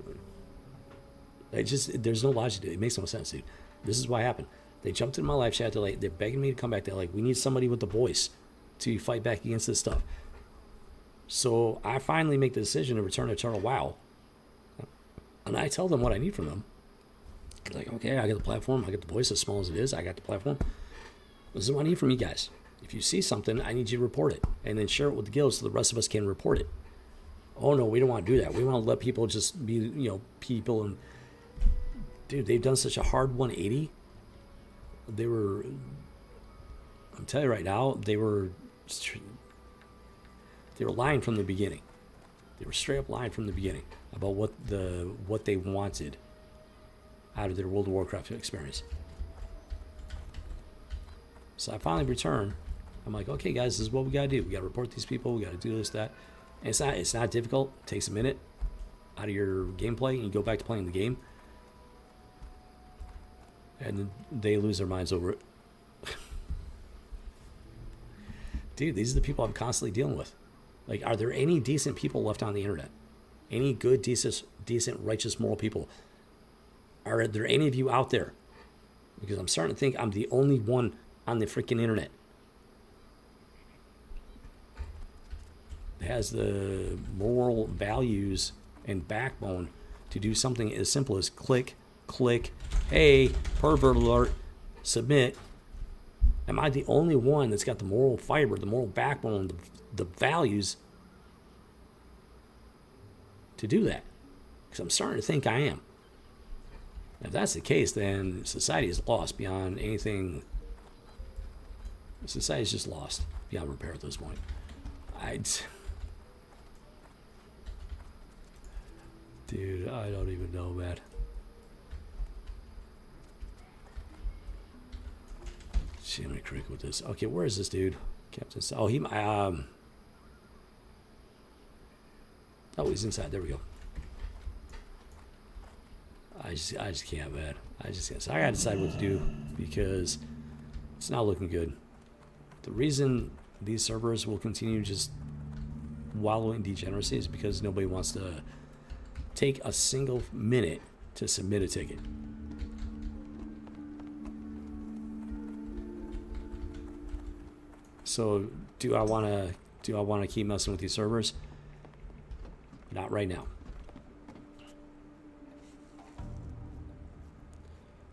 There's no logic to it. It makes no sense, dude. This is what happened. They jumped in my live chat. They're begging me to come back. They're like, we need somebody with the voice to fight back against this stuff. So I finally make the decision to return to Turtle WoW. And I tell them what I need from them. Like, okay, I got the platform. I got the voice as small as it is. I got the platform. This is what I need from you guys. If you see something, I need you to report it. And then share it with the guild so the rest of us can report it. Oh, no, we don't want to do that. We want to let people just be, people and... Dude, they've done such a hard 180. I'm telling you right now, they were lying from the beginning. They were straight up lying from the beginning about what they wanted out of their World of Warcraft experience. So I finally returned. I'm like, okay, guys, this is what we gotta do. We gotta report these people. We gotta do this, that. And it's not difficult. It takes a minute out of your gameplay, and you go back to playing the game. And they lose their minds over it. Dude, these are the people I'm constantly dealing with. Like, are there any decent people left on the internet? Any good, decent, righteous, moral people? Are there any of you out there? Because I'm starting to think I'm the only one on the freaking internet that has the moral values and backbone to do something as simple as click, hey, pervert alert, submit. Am I the only one that's got the moral fiber, the moral backbone, the values to do that? Because I'm starting to think I am. If that's the case, then society is lost beyond anything. Society is just lost beyond repair at this point. Dude, I don't even know, man. See, I'm gonna crick with this. Okay, where is this dude? Captain. Oh, oh, he's inside. There we go. I just can't, man. I just can't. So I gotta decide what to do because it's not looking good. The reason these servers will continue just wallowing in degeneracy is because nobody wants to take a single minute to submit a ticket. So do I want to keep messing with these servers? Not right now.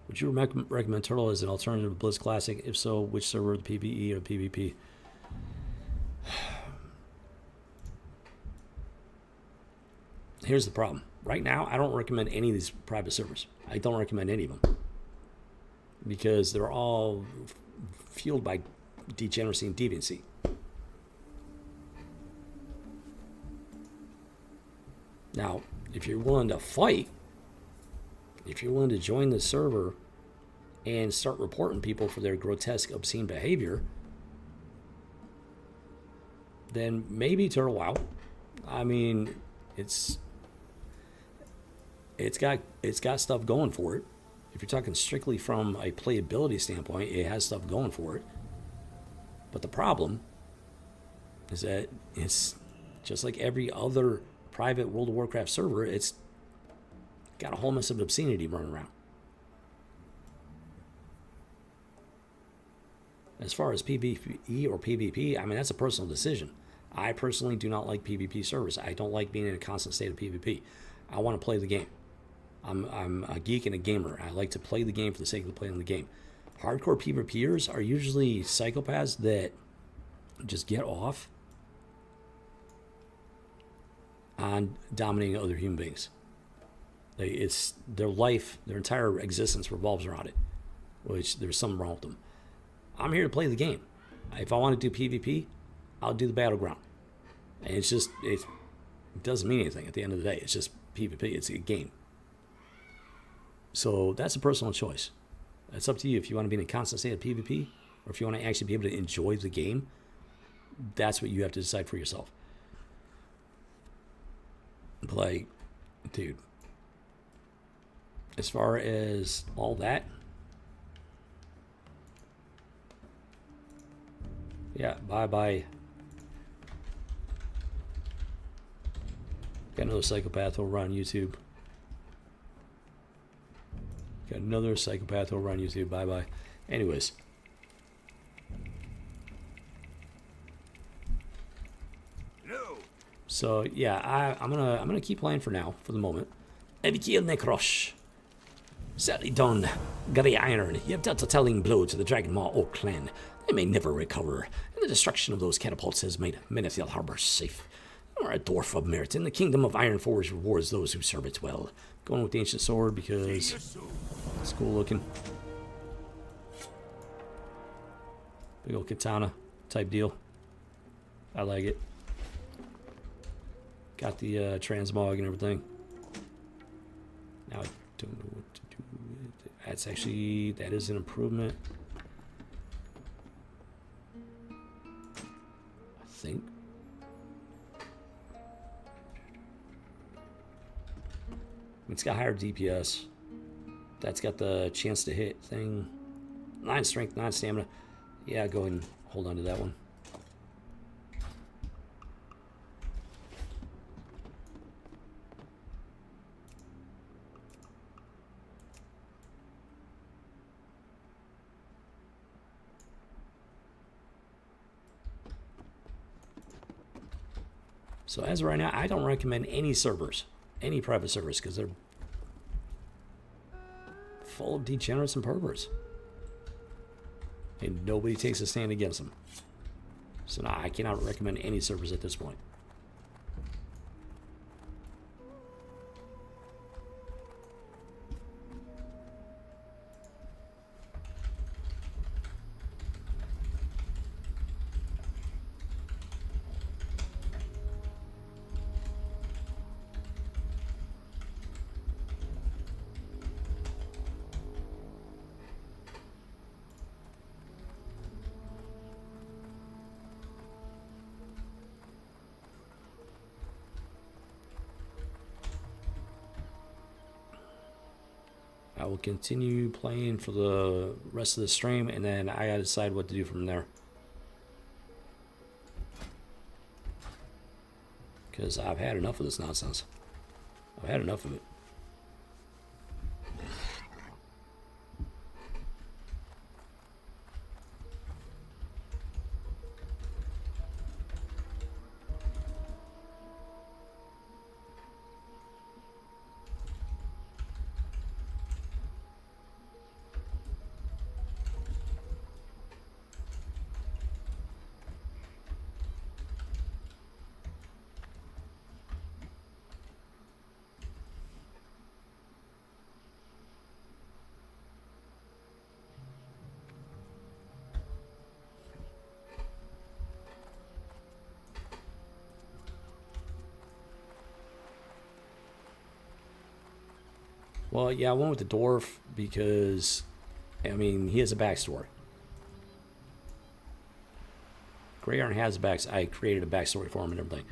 Would you recommend Turtle as an alternative to Blitz Classic? If so, which server, the PvE or PvP? here's the problem. Right now, I don't recommend any of these private servers. I don't recommend any of them because they're all fueled by degeneracy and deviancy. Now, if you're willing to fight, if you're willing to join the server and start reporting people for their grotesque, obscene behavior, then maybe Turtle WoW. I mean, it's got stuff going for it. If you're talking strictly from a playability standpoint, it has stuff going for it. But the problem is that it's just like every other private World of Warcraft server, it's got a whole mess of obscenity running around. As far as PvE or PvP, I mean, that's a personal decision. I personally do not like PvP servers. I don't like being in a constant state of PvP. I want to play the game. I'm a geek and a gamer. I like to play the game for the sake of playing the game. Hardcore PvPers are usually psychopaths that just get off on dominating other human beings. It's their life, their entire existence revolves around it, which there's something wrong with them. I'm here to play the game. If I want to do PvP, I'll do the battleground. And it doesn't mean anything at the end of the day. It's just PvP. It's a game. So that's a personal choice. It's up to you if you want to be in a constant state of PvP or if you want to actually be able to enjoy the game. That's what you have to decide for yourself. But like, dude, as far as all that, yeah, bye-bye. Got another psychopath over on YouTube. Got another psychopath over on YouTube. Bye-bye. Anyways. No. So, yeah, I'm gonna keep playing for now, for the moment. Evikiel Nekrosh. Sadly done. Gary Iron, you have dealt a telling blow to the Dragon Maw Oak clan. They may never recover, and the destruction of those catapults has made Menethil Harbor safe. You are a dwarf of merit, and the kingdom of Ironforge rewards those who serve it well. Going with the ancient sword because it's cool looking. Big old katana type deal. I like it. Got the transmog and everything. Now I don't know what to do with it. That is an improvement. I think. It's got higher DPS. That's got the chance to hit thing. 9 strength, 9 stamina. Yeah, go ahead and hold on to that one. So as of right now, I don't recommend any servers, any private servers, because they're full of degenerates and perverts. And nobody takes a stand against them. So no, I cannot recommend any servers at this point. I will continue playing for the rest of the stream, and then I gotta decide what to do from there. Because I've had enough of this nonsense. I've had enough of it. Well, yeah, I went with the dwarf because, I mean, he has a backstory. Grey Iron has a backstory. I created a backstory for him and everything.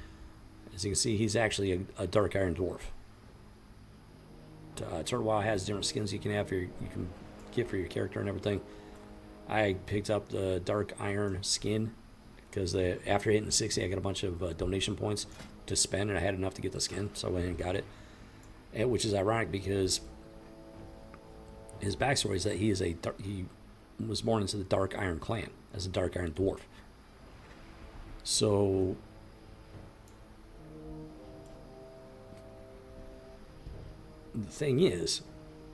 As you can see, he's actually a Dark Iron dwarf. Turtle WoW has different skins you can have for you can get for your character and everything. I picked up the Dark Iron skin because after hitting 60, I got a bunch of donation points to spend, and I had enough to get the skin, so I went and got it. And, which is ironic because his backstory is that he was born into the Dark Iron clan as a Dark Iron dwarf. So the thing is,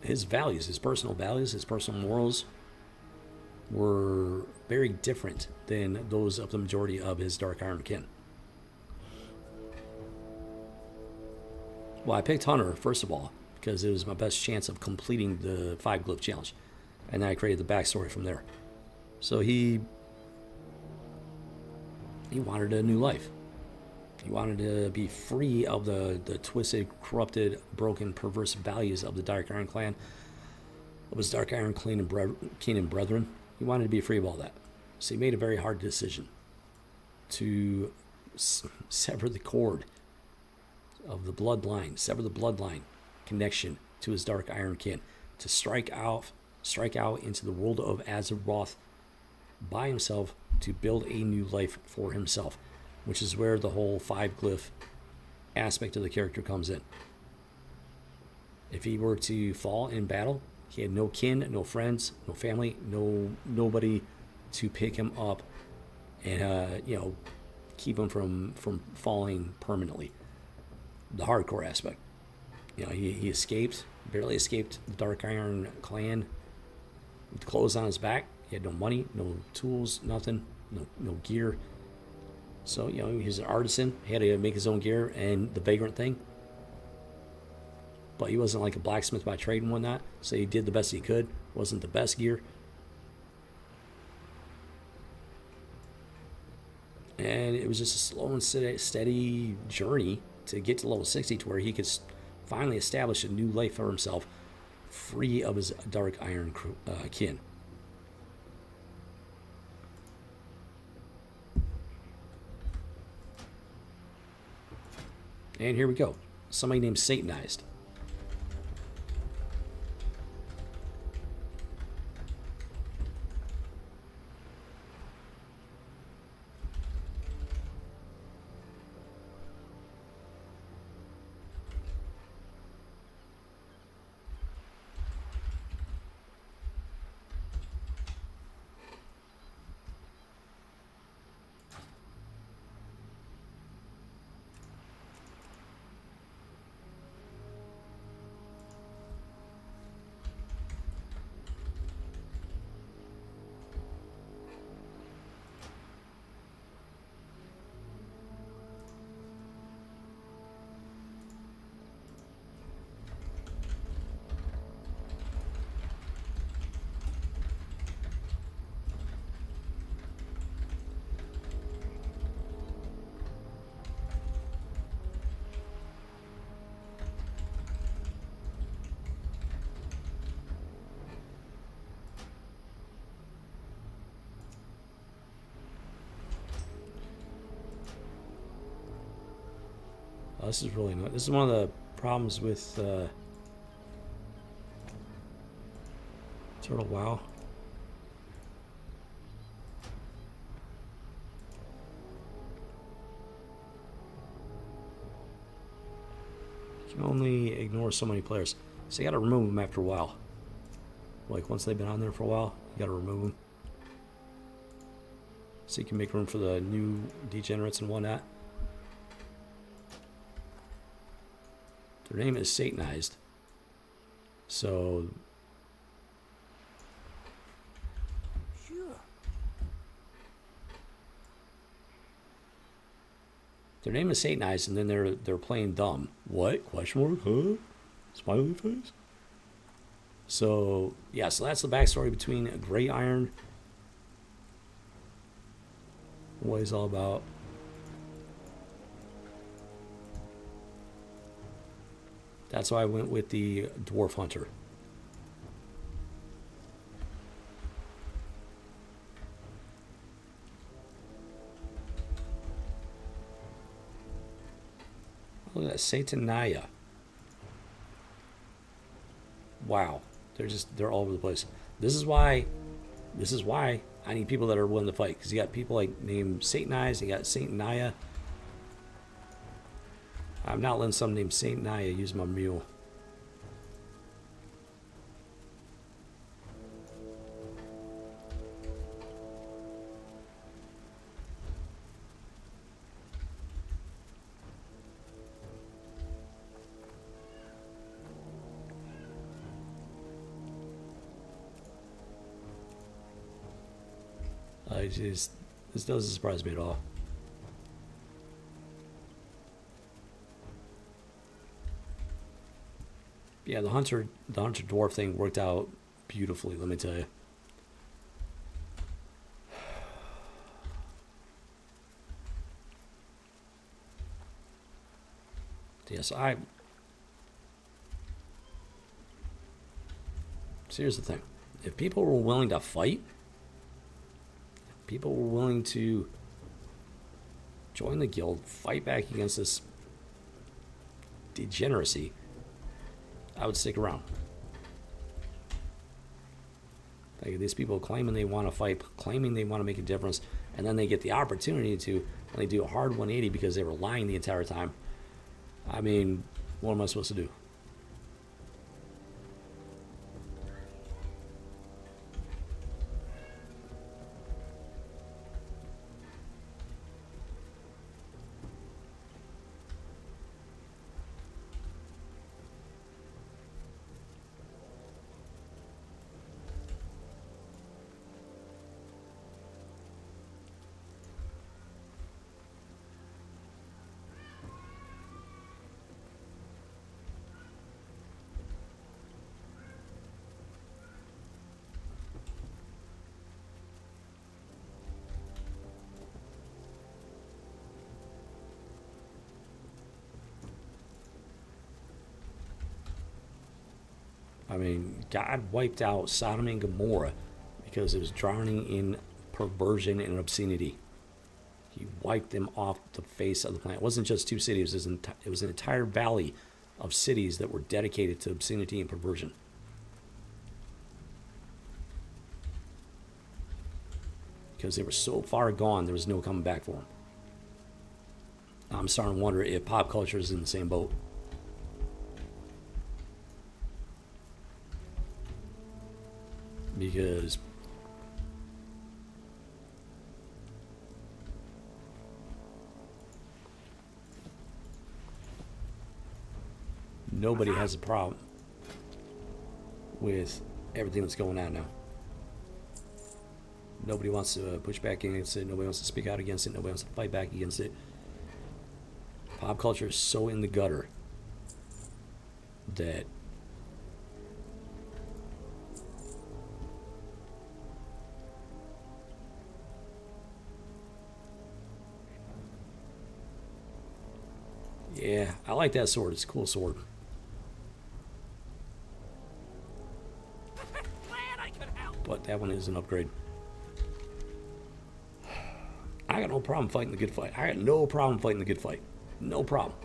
his values, his personal values, his personal morals were very different than those of the majority of his Dark Iron kin. Well, I picked Hunter, first of all, because it was my best chance of completing the 5 glyph challenge. And then I created the backstory from there. So he wanted a new life. He wanted to be free of the twisted, corrupted, broken, perverse values of the Dark Iron clan, of his Dark Iron kin and brethren. He wanted to be free of all that. So he made a very hard decision to sever the cord of the bloodline, sever the bloodline connection to his Dark Iron kin, to strike out into the world of Azeroth by himself to build a new life for himself, which is where the whole 5 glyph aspect of the character comes in. If he were to fall in battle, he had no kin, no friends, no family, nobody to pick him up and keep him from falling permanently. The hardcore aspect. He escaped, barely escaped the Dark Iron clan with clothes on his back. He had no money, no tools, nothing, no gear. So, he was an artisan. He had to make his own gear and the vagrant thing. But he wasn't like a blacksmith by trade and whatnot. So he did the best he could. Wasn't the best gear. And it was just a slow and steady journey to get to level 60 to where he could finally establish a new life for himself, free of his Dark Iron kin. And here we go. Somebody named Satanized. Oh, this is really annoying. This is one of the problems with Turtle WoW. You can only ignore so many players. So you gotta remove them after a while. Like once they've been on there for a while, you gotta remove them. So you can make room for the new degenerates and whatnot. Their name is Satanized. So Sure. their name is Satanized, and then they're playing dumb. What? Question mark? Huh? Smiley face? So yeah, so that's the backstory between Grey Iron. What he's all about. That's why I went with the dwarf hunter. Look at that, Satanaya. Wow, they're all over the place. This is why I need people that are willing to fight, because you got people like named Satanize, you got Satanaya. I'm not letting some named Satanaya use my mule. This doesn't surprise me at all. Yeah, the hunter dwarf thing worked out beautifully, let me tell you. Yes, so here's the thing. If people were willing to fight, people were willing to join the guild, fight back against this degeneracy, I would stick around. Like these people claiming they want to fight, claiming they want to make a difference, and then they get the opportunity to, and they do a hard 180 because they were lying the entire time. I mean, what am I supposed to do? I mean, God wiped out Sodom and Gomorrah because it was drowning in perversion and obscenity. He wiped them off the face of the planet. It wasn't just two cities. It was an entire valley of cities that were dedicated to obscenity and perversion. Because they were so far gone, there was no coming back for them. I'm starting to wonder if pop culture is in the same boat. Because nobody has a problem with everything that's going on now. Nobody wants to push back against it. Nobody wants to speak out against it. Nobody wants to fight back against it. Pop culture is so in the gutter that yeah, I like that sword. It's a cool sword. But that one is an upgrade. I got no problem fighting the good fight. I got no problem fighting the good fight. No problem.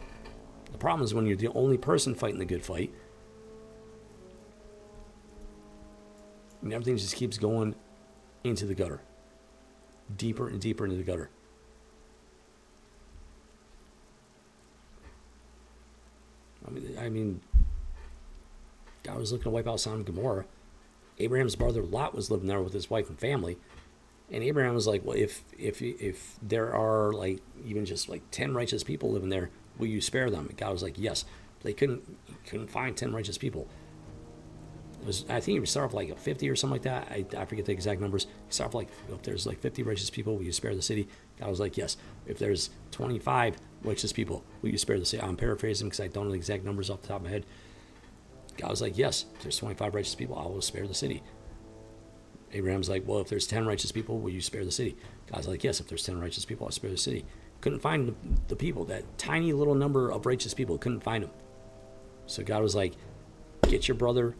The problem is when you're the only person fighting the good fight, and everything just keeps going into the gutter. Deeper and deeper into the gutter. I mean, God was looking to wipe out Sodom and Gomorrah. Abraham's brother Lot was living there with his wife and family. And Abraham was like, well, if there are like even just like 10 righteous people living there, will you spare them? And God was like, yes. They couldn't find 10 righteous people. It was, I think he started off like 50 or something like that. I forget the exact numbers. He started off like, if there's like 50 righteous people, will you spare the city? God was like, yes. If there's 25 righteous people, will you spare the city? I'm paraphrasing because I don't know the exact numbers off the top of my head. God was like, yes. If there's 25 righteous people, I will spare the city. Abraham's like, well, if there's 10 righteous people, will you spare the city? God's like, yes, if there's 10 righteous people, I'll spare the city. Couldn't find the people. That tiny little number of righteous people, couldn't find them. So God was like, get your brother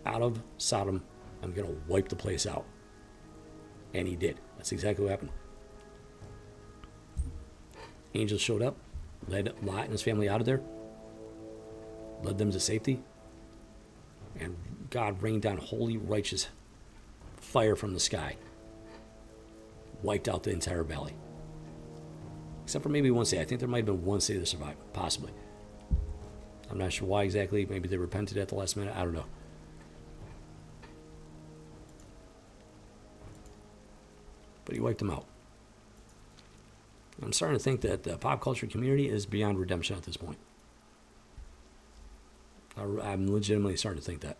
out of Sodom. I'm going to wipe the place out. And he did. That's exactly what happened. Angels showed up, led Lot and his family out of there, led them to safety, and God rained down holy, righteous fire from the sky. Wiped out the entire valley. Except for maybe one city. I think there might have been one city that survived, possibly. I'm not sure why exactly. Maybe they repented at the last minute. I don't know. But he wiped them out. I'm starting to think that the pop culture community is beyond redemption at this point. I'm legitimately starting to think that.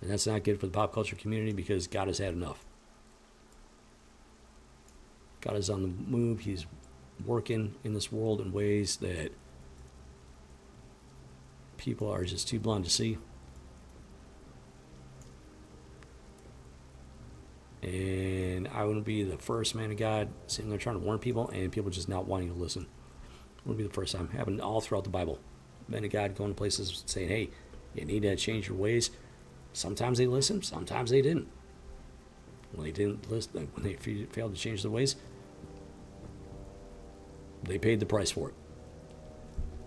And that's not good for the pop culture community because God has had enough. God is on the move. He's working in this world in ways that people are just too blind to see. And I wouldn't be the first man of God sitting there trying to warn people and people just not wanting to listen. It wouldn't be the first time. Happened all throughout the Bible. Men of God going to places saying, hey, you need to change your ways. Sometimes they listened, sometimes they didn't. When they didn't listen, when they failed to change their ways, they paid the price for it.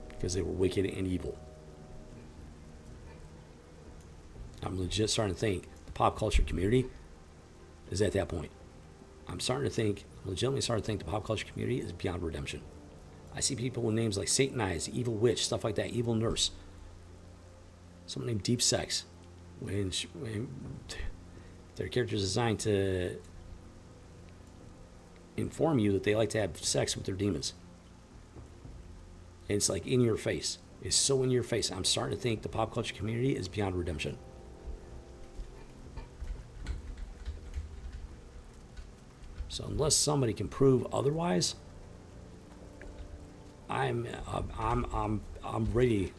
Because they were wicked and evil. I'm legit starting to think the pop culture community is at that point. I'm legitimately starting to think the pop culture community is beyond redemption. I see people with names like Satan Eyes, Evil Witch, stuff like that, Evil Nurse. Someone named Deep Sex. When their character is designed to inform you that they like to have sex with their demons. And it's like in your face. It's so in your face. I'm starting to think the pop culture community is beyond redemption. So unless somebody can prove otherwise, I'm ready.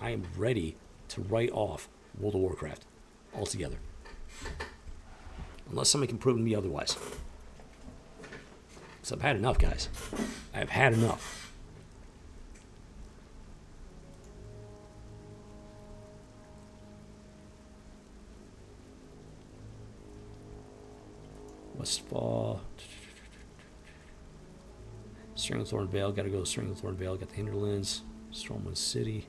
I am ready to write off World of Warcraft altogether. Unless somebody can prove to me otherwise. So I've had enough, guys. I've had enough. Westfall. Stranglethorn Vale. Gotta go to Stranglethorn Vale. Got the Hinterlands. Stormwind City.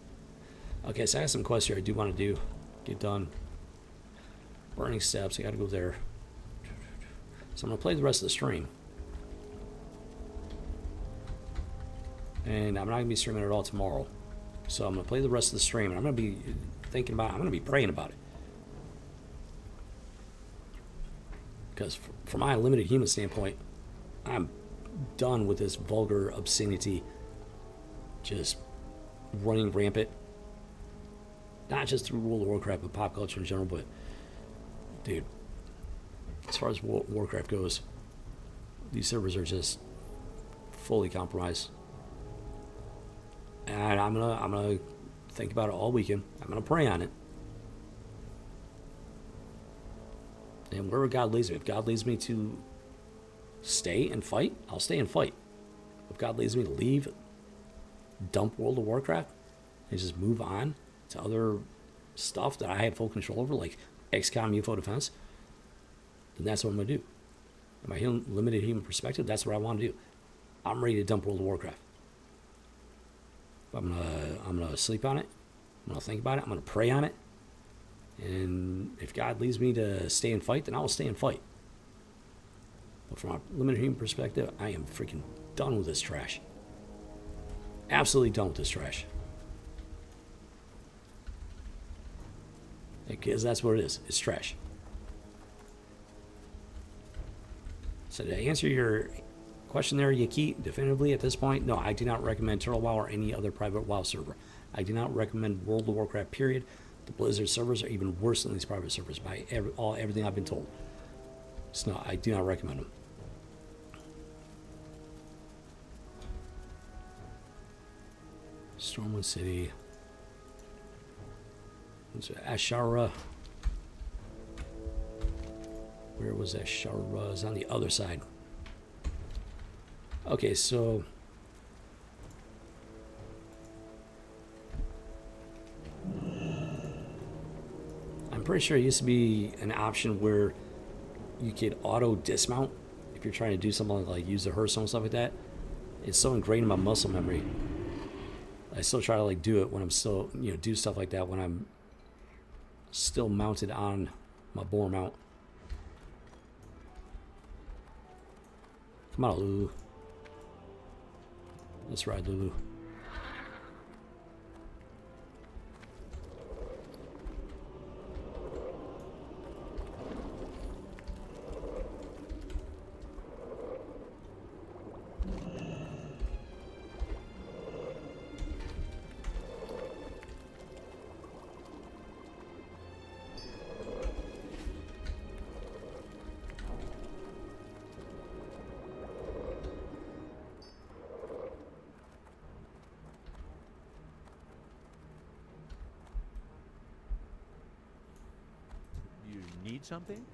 Okay, so I have some quests here I do want to get done. Burning Steps. I gotta go there. So I'm gonna play the rest of the stream. And I'm not gonna be streaming at all tomorrow. So I'm gonna play the rest of the stream and I'm gonna be thinking about it. I'm gonna be praying about it. Because from my limited human standpoint, I'm done with this vulgar obscenity just running rampant. Not just through World of Warcraft, but pop culture in general. But, dude, as far as Warcraft goes, these servers are just fully compromised. And I'm gonna think about it all weekend. I'm gonna pray on it. And wherever God leads me, if God leads me to stay and fight, I'll stay and fight. If God leads me to leave, dump World of Warcraft, and just move on to other stuff that I have full control over, like XCOM, UFO Defense, then that's what I'm going to do. In my limited human perspective, that's what I want to do. I'm ready to dump World of Warcraft. I'm gonna sleep on it. I'm going to think about it. I'm going to pray on it. And if God leads me to stay and fight, then I will stay and fight. But from a limited human perspective, I am freaking done with this trash. Absolutely done with this trash. Because that's what it is. It's trash. So to answer your question there, Yaki, definitively at this point, no, I do not recommend Turtle WoW or any other private WoW server. I do not recommend World of Warcraft, period. The Blizzard servers are even worse than these private servers by everything I've been told. So no, I do not recommend them. Stormwind City. Ashara. Where was Ashara? It's on the other side. Okay, so pretty sure it used to be an option where you could auto dismount if you're trying to do something like use the hearse and stuff like that. It's so ingrained in my muscle memory. I still try to like do it when I'm still, do stuff like that when I'm still mounted on my boar mount. Come on, Lulu. Let's ride, Lulu. You need something?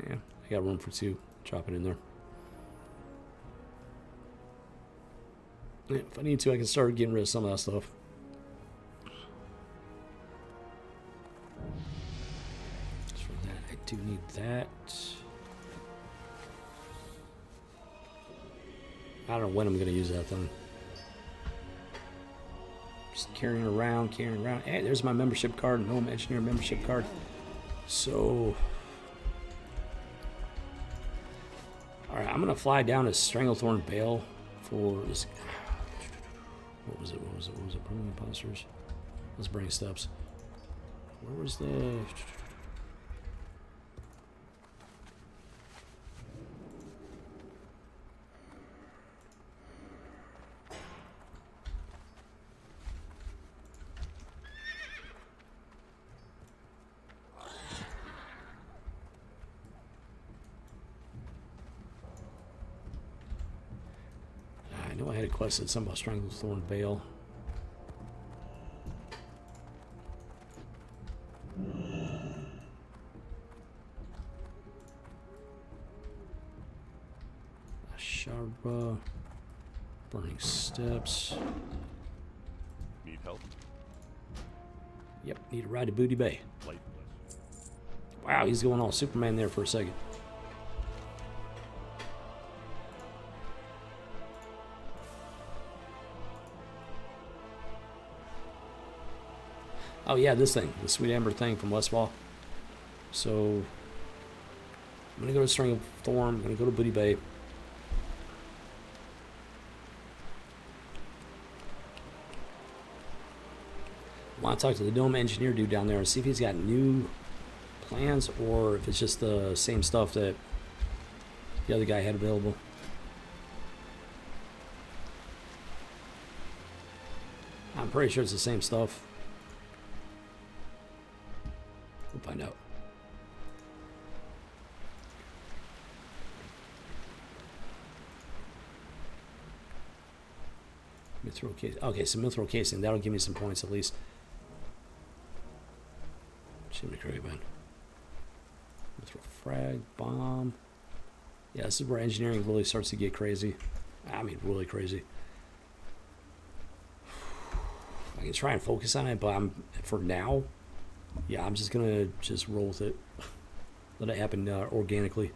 Yeah, I got room for 2. Drop it in there. Yeah, if I need to, I can start getting rid of some of that stuff. Just for that, I do need that. I don't know when I'm going to use that thing. Just carrying around. Hey, there's my membership card, Gnome Engineer membership card. So, alright, I'm gonna fly down to Stranglethorn Vale for this. What was it? Bringing imposters? Let's bring steps. Where was the. I know I had a quest that something about Stranglethorn Vale. Sharba. Burning Steps. Need help? Yep, need to ride to Booty Bay. Light. Wow, he's going all Superman there for a second. Oh yeah, this thing, the Sweet Amber thing from Westfall. So I'm gonna go to Stranglethorn. I'm gonna go to Booty Bay. I want to talk to the Gnome Engineer dude down there and see if he's got new plans or if it's just the same stuff that the other guy had available. I'm pretty sure it's the same stuff. We'll find out. Mithril case. Okay, so mithril casing. That'll give me some points at least. Shimmy Craven. Mithril frag, bomb. Yeah, this is where engineering really starts to get crazy. I mean, really crazy. I can try and focus on it, but for now, yeah, I'm just gonna roll with it. Let it happen organically.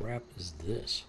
crap is this?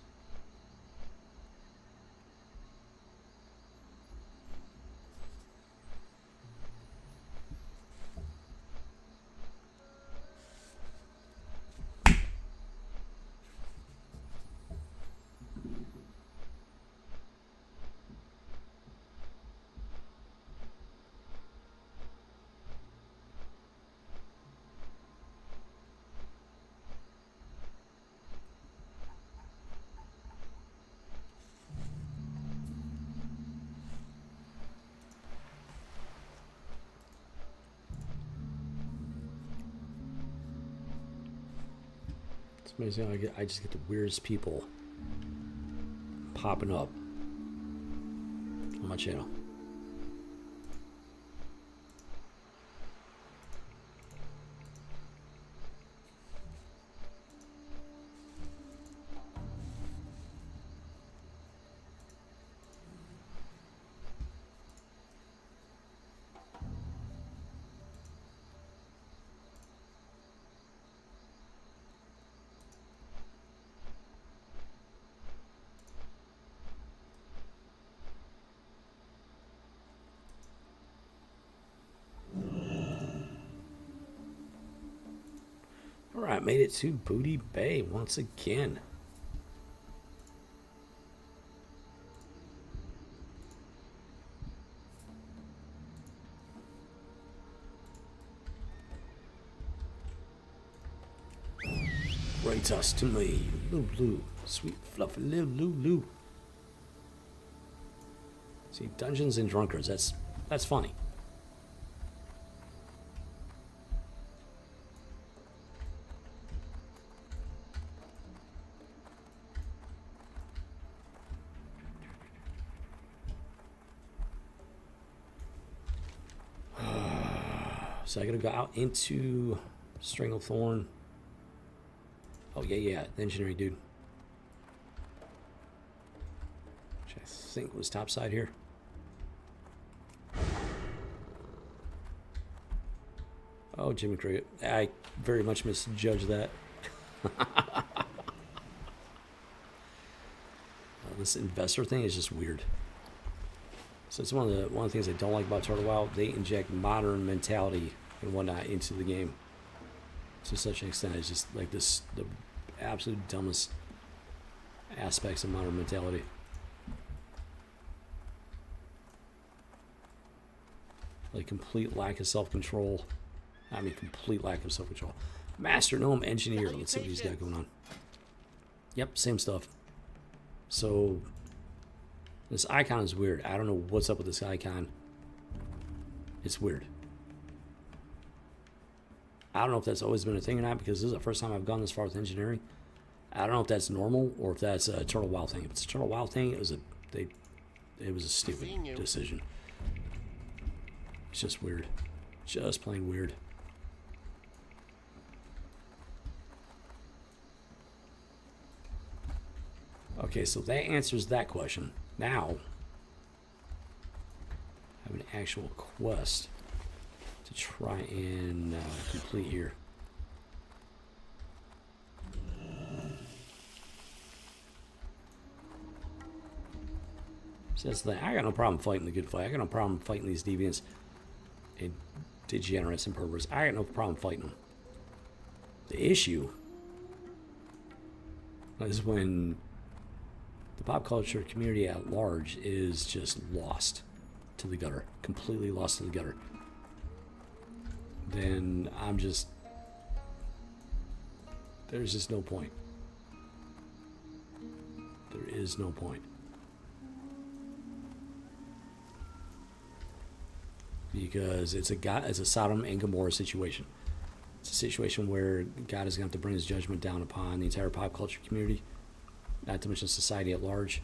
It's amazing how I just get the weirdest people popping up on my channel. Alright, made it to Booty Bay once again. Right us to me, Lulu, sweet fluffy little Lulu. See, Dungeons and Drunkards, that's funny. So I gotta go out into Stranglethorn. Oh yeah, the engineering dude. Which I think was topside here. Oh, Jimmy Cricket. I very much misjudged that. This investor thing is just weird. So it's one of the things I don't like about Turtle WoW. They inject modern mentality and whatnot into the game to such an extent. It's just like the absolute dumbest aspects of modern mentality. Like complete lack of self-control. I mean, complete lack of self-control. Master Gnome Engineer. Let's see what he's got going on. Yep, same stuff. So this icon is weird. I don't know what's up with this icon. It's weird. I don't know if that's always been a thing or not, because this is the first time I've gone this far with engineering. I don't know if that's normal or if that's a Turtle WoW thing. If it's a Turtle WoW thing, it was a stupid decision. It's just weird. Just plain weird. Okay, so that answers that question. Now, I have an actual quest to try and complete here. Says that I got no problem fighting the good fight. I got no problem fighting these deviants and degenerates and perverts. I got no problem fighting them. The issue is when the pop culture community at large is just lost to the gutter, completely lost to the gutter. Then there's just no point. There is no point. Because it's a Sodom and Gomorrah situation. It's a situation where God is going to have to bring his judgment down upon the entire pop culture community, not to mention society at large.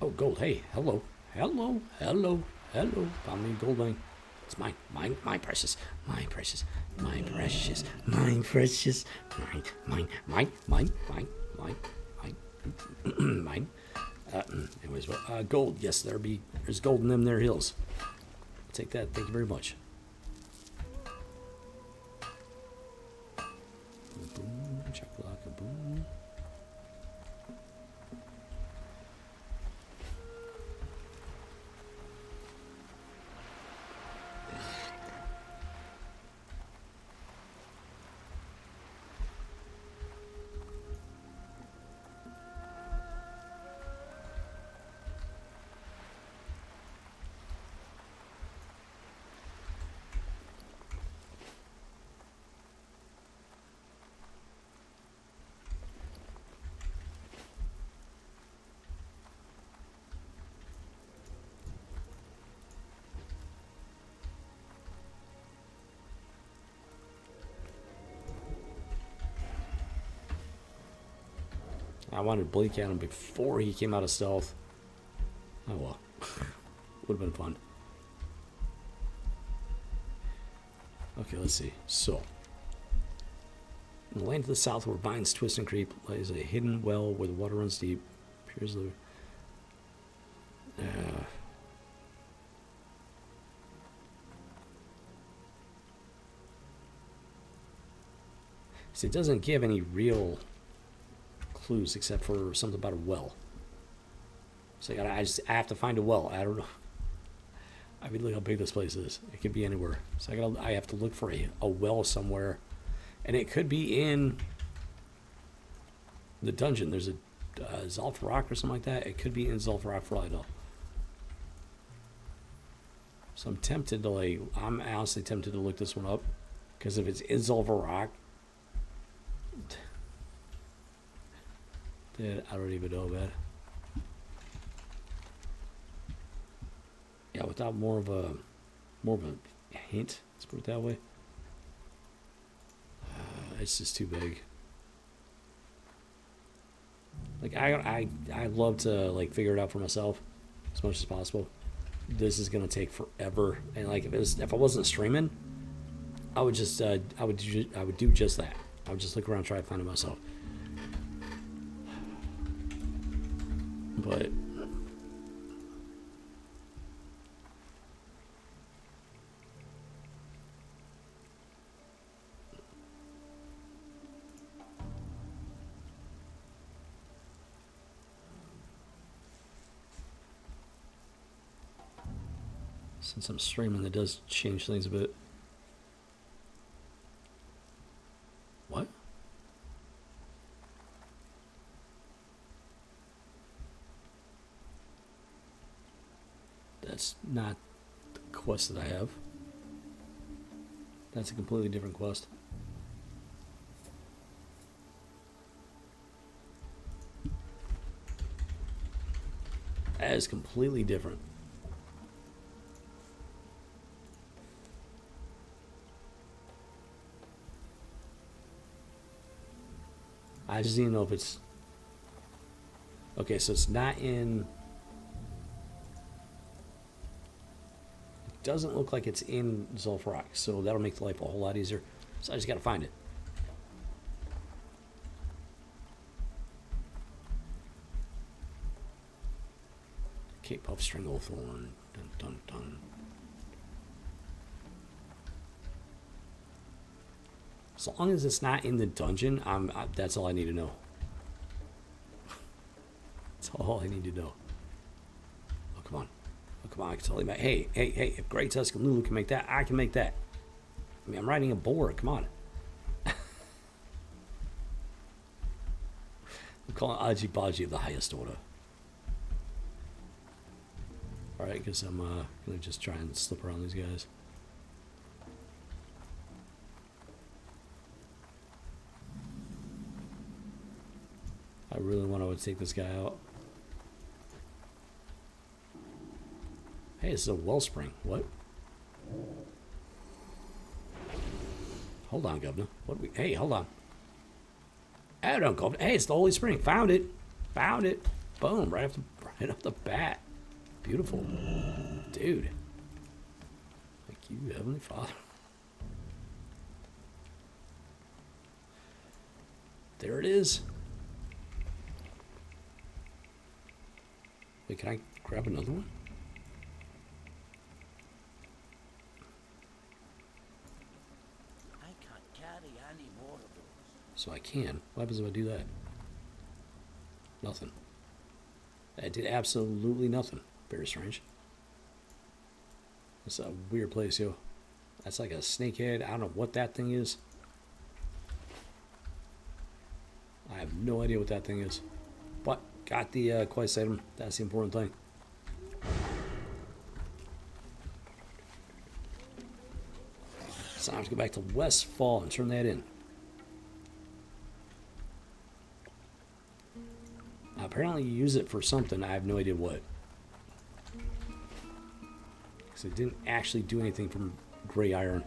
Oh, gold. Hey, hello. Hello. Hello. Hello. Found me a gold mine. It's mine. My precious. My precious. My precious. My precious. Mine. Mine. Anyways, gold. Yes, there's gold in them there hills. I'll take that. Thank you very much. Kaboom. I wanted to blink at him before he came out of stealth. Oh well. Would have been fun. Okay, let's see. So, in the land to the south where vines twist and creep lies a hidden well where the water runs deep. Appears the... See, it doesn't give any real clues except for something about a well. So I have to find a well. I don't know. I mean, look how big this place is. It could be anywhere. So I have to look for a well somewhere, and it could be in the dungeon. There's a Zulf Rock or something like that. It could be in Zulf Rock for all I know. So I'm tempted to I'm honestly tempted to look this one up, because if it's in Zulf Rock, dude, I don't even know, man. Yeah, without more of a hint, let's put it that way. It's just too big. Like I love to figure it out for myself as much as possible. This is gonna take forever, and if I wasn't streaming, I would just I would do just that. I would just look around, try to find it myself. But since I'm streaming, that does change things a bit. What? That's not the quest that I have. That's a completely different quest. That is completely different. I just need to know if it's... Okay, so it's not in... It doesn't look like it's in Zulf Rock, so that'll make the life a whole lot easier. So I just gotta find it. Cape of Stranglethorn. Dun dun dun. As long as it's not in the dungeon, that's all I need to know. That's all I need to know. Oh, come on. Oh, come on. I can tell you, hey, if Grey Tusk and Lulu can make that, I can make that. I mean, I'm riding a boar. Come on. I'm calling Aji Baji of the highest order. Alright, because I'm going to just try and slip around these guys. I really want to take this guy out. Hey, this is a wellspring. What? Hold on, Governor. What? Hey, hold on. I don't go. Hey, it's the Holy Spring. Found it. Found it. Boom! Right off the bat. Beautiful, dude. Thank you, Heavenly Father. There it is. Wait, can I grab another one? I can't carry any more of those. So I can. What happens if I do that? Nothing. That did absolutely nothing. Very strange. It's a weird place, yo. That's like a snakehead. I don't know what that thing is. I have no idea what that thing is. But got the quest item. That's the important thing. So I have to go back to Westfall and turn that in. Apparently you use it for something. I have no idea what. Because it didn't actually do anything from gray iron.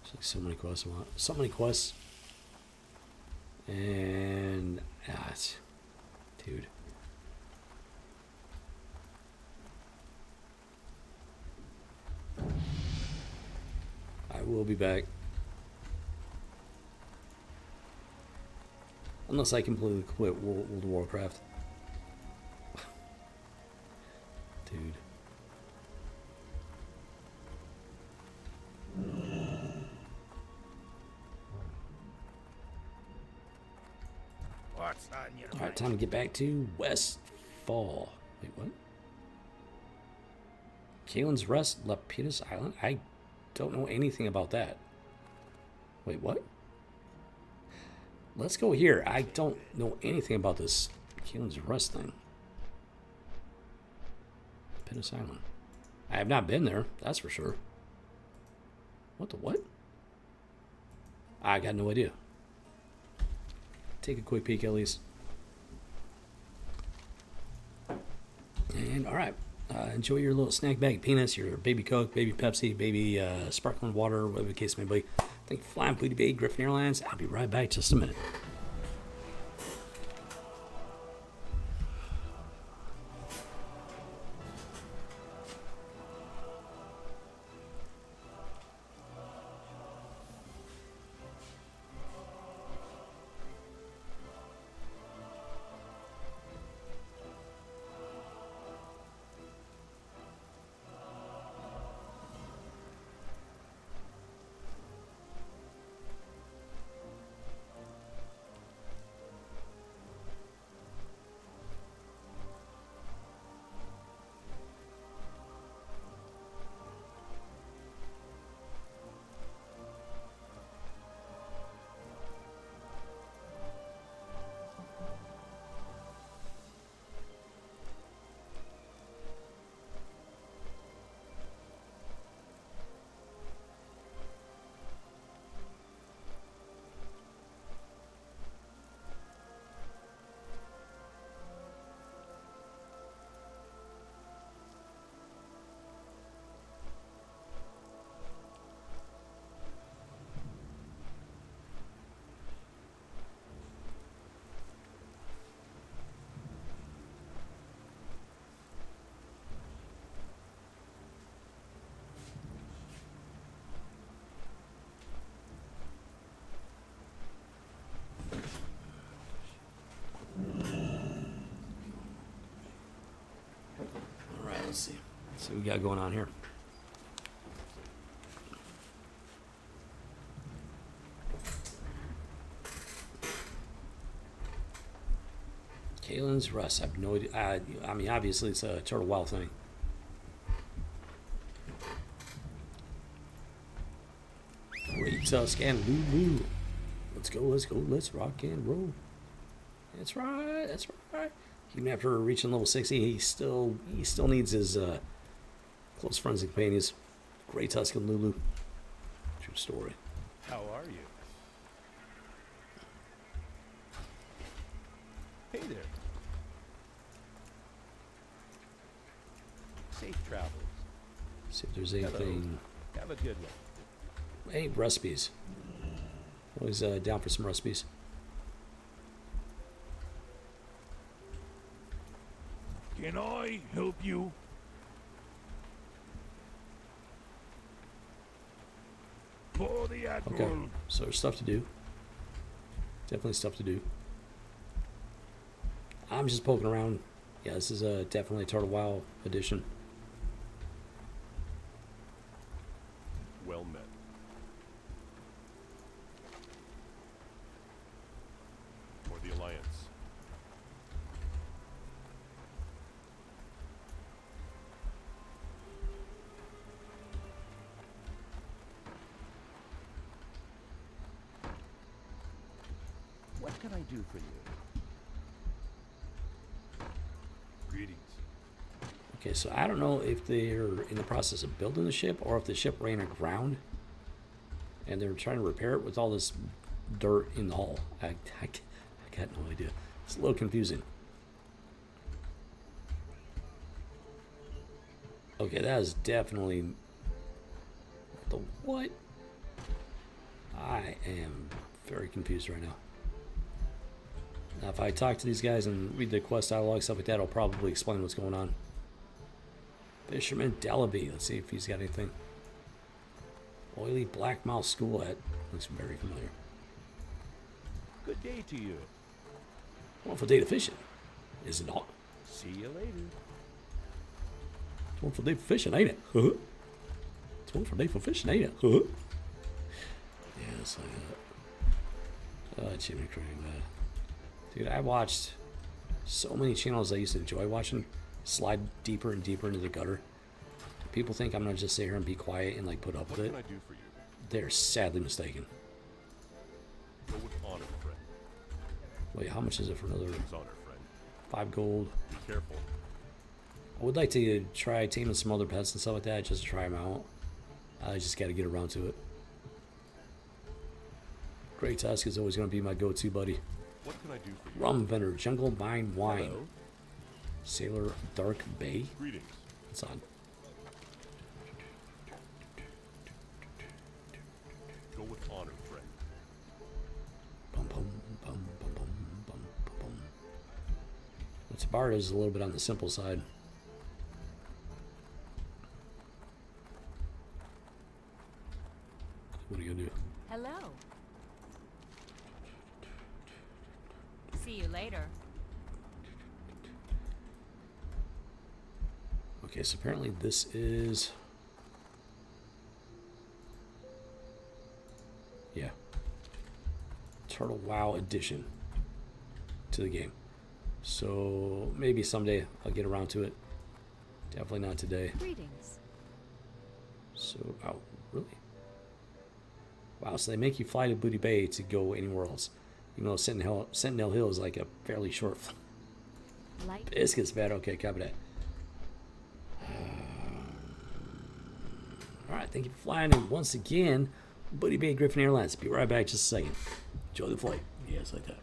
There's like so many quests. So many quests. And dude. I will be back. Unless I completely quit World of Warcraft. Dude. What's on your Alright, time to get back to Westfall. Wait, what? Kalen's Rest, Lapidus Island? I don't know anything about that. Wait, what? Let's go here. I don't know anything about this Kalen's Rest thing. Lapidus Island. I have not been there, that's for sure. What the what? I got no idea. Take a quick peek at least. And alright. Enjoy your little snack bag peanuts, your baby Coke, baby Pepsi, baby sparkling water, whatever the case may be. Thank you for flying Booty Bay, Griffin Airlines. I'll be right back just a minute. Let's see. See what we got going on here. Kalen's Rust. I have no idea. I mean, obviously it's a Turtle WoW thing. Great Tusk and Lulu. Let's go, let's rock and roll. That's right. Even after reaching level 60, he still needs his close friends and companions. Great Tusk and Lulu. True story. How are you? Hey there. Safe travels. See if there's anything. Have a good one. Hey, recipes. Always down for some recipes. Can I help you? For the Admiral. Okay, so there's stuff to do. Definitely stuff to do. I'm just poking around. Yeah, this is definitely a Turtle WoW edition. Well met. For the Alliance. What can I do for you? Greetings. Okay, so I don't know if they're in the process of building the ship or if the ship ran aground and they're trying to repair it with all this dirt in the hull. I got no idea. It's a little confusing. Okay, that is definitely the what? I am very confused right now. Now, if I talk to these guys and read the quest dialogue, stuff like that, I'll probably explain what's going on. Fisherman Delaby. Let's see if he's got anything. Oily black mouse school hat. Looks very familiar. Good day to you. Wonderful day to fishing. Is it not? See you later. It's wonderful day for fishing, ain't it? It's wonderful day for fishing, ain't it? Yeah, it's like that. Jimmy Craig, man. Dude, I watched so many channels I used to enjoy watching slide deeper and deeper into the gutter. People think I'm gonna just sit here and be quiet and like put up with What it. can I do for you? They're sadly mistaken. Go with honor, friend. Wait, how much is it for another Things honor, friend. 5 gold? Be careful. I would like to try taming some other pets and stuff like that just to try them out. I just got to get around to it. Great Tusk is always going to be my go-to buddy. What can I do for you? Rum vendor, jungle vine wine, Hello. sailor dark bay. Greetings. It's on. Go with honor, friend. Bum bum bum bum bum bum bum bum. Its bard is a little bit on the simple side. What are you gonna do? Hello. See you later. Okay, so apparently this is... Yeah. Turtle WoW edition to the game. So maybe someday I'll get around to it. Definitely not today. Greetings. So, oh, really? Wow, so they make you fly to Booty Bay to go anywhere else. Even though Sentinel Hill is like a fairly short... Light. Biscuit's bad. Okay, copy that. Alright, thank you for flying in once again. Booty Bay Griffin Airlines. Be right back just a second. Enjoy the flight. Yes, like that.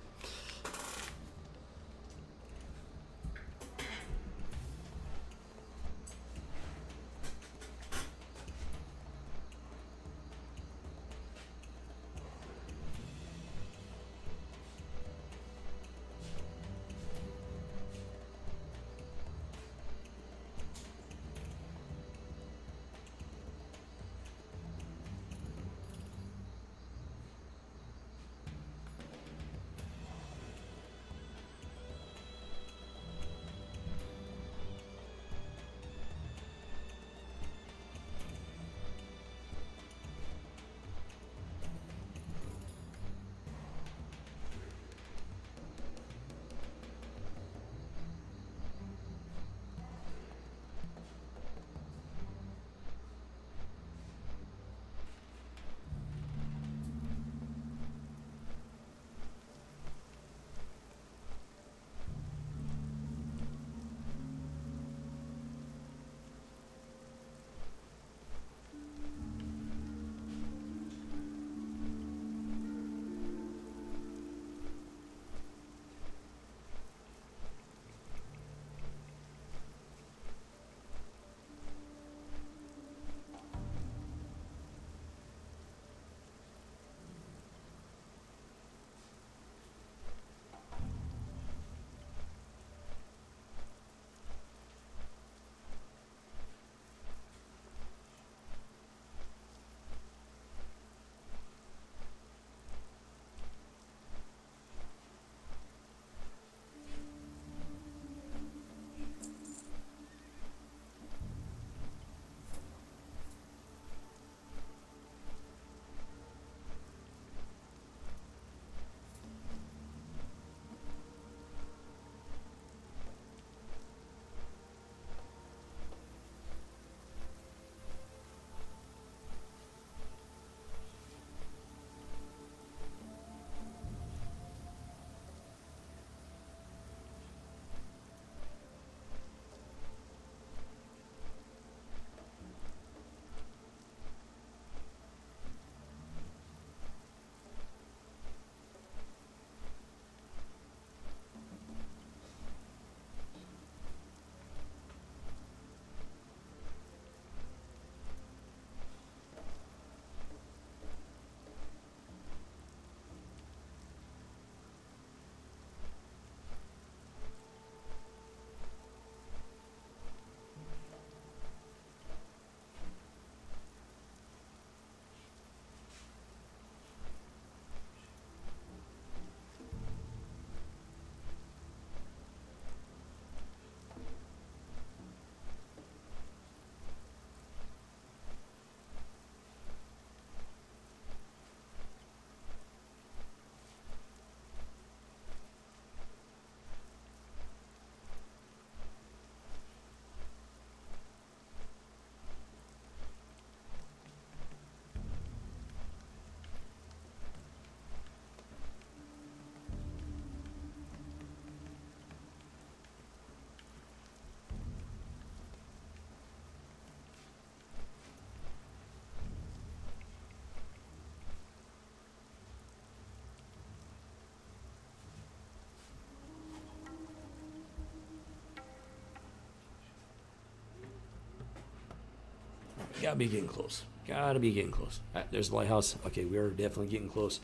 Gotta be getting close. Gotta be getting close. Ah, there's the lighthouse. Okay, we are definitely getting close.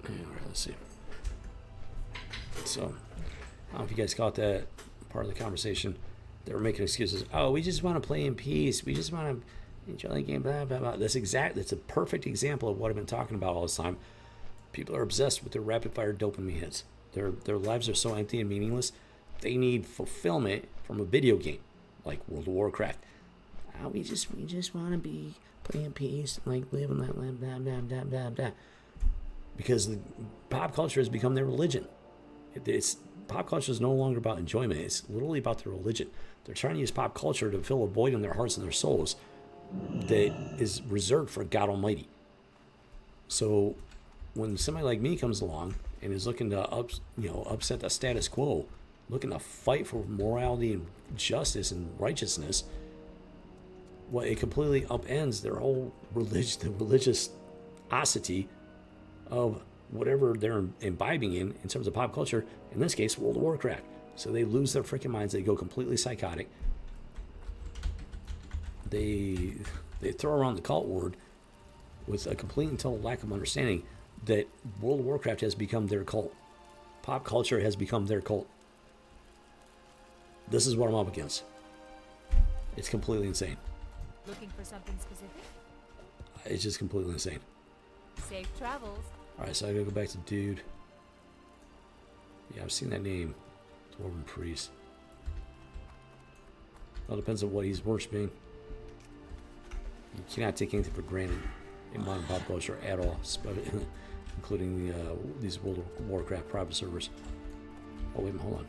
All right, let's see. So, I don't know if you guys caught that part of the conversation. They were making excuses. Oh, we just want to play in peace. We just want to enjoy the game. Blah blah blah. That's a perfect example of what I've been talking about all this time. People are obsessed with their rapid fire dopamine hits. Their lives are so empty and meaningless. They need fulfillment from a video game like World of Warcraft. Oh, we just want to be playing peace, like living that blah blah blah blah blah blah. Because the pop culture has become their religion. It's pop culture is no longer about enjoyment. It's literally about their religion. They're trying to use pop culture to fill a void in their hearts and their souls that is reserved for God Almighty. So when somebody like me comes along and is looking to upset the status quo, looking to fight for morality and justice and righteousness, well, it completely upends their whole religion, the religiosity of whatever they're imbibing in terms of pop culture, in this case, World of Warcraft. So they lose their freaking minds. They go completely psychotic. They throw around the cult word with a complete and total lack of understanding that World of Warcraft has become their cult. Pop culture has become their cult. This is what I'm up against. It's completely insane. Looking for something specific? It's just completely insane. Safe travels. Alright, so I gotta go back to Dude. Yeah, I've seen that name. Dwarven Priest. Well, it depends on what he's worshiping. You cannot take anything for granted in modern pop culture at all, including these World of Warcraft private servers. Oh, wait a minute, hold on.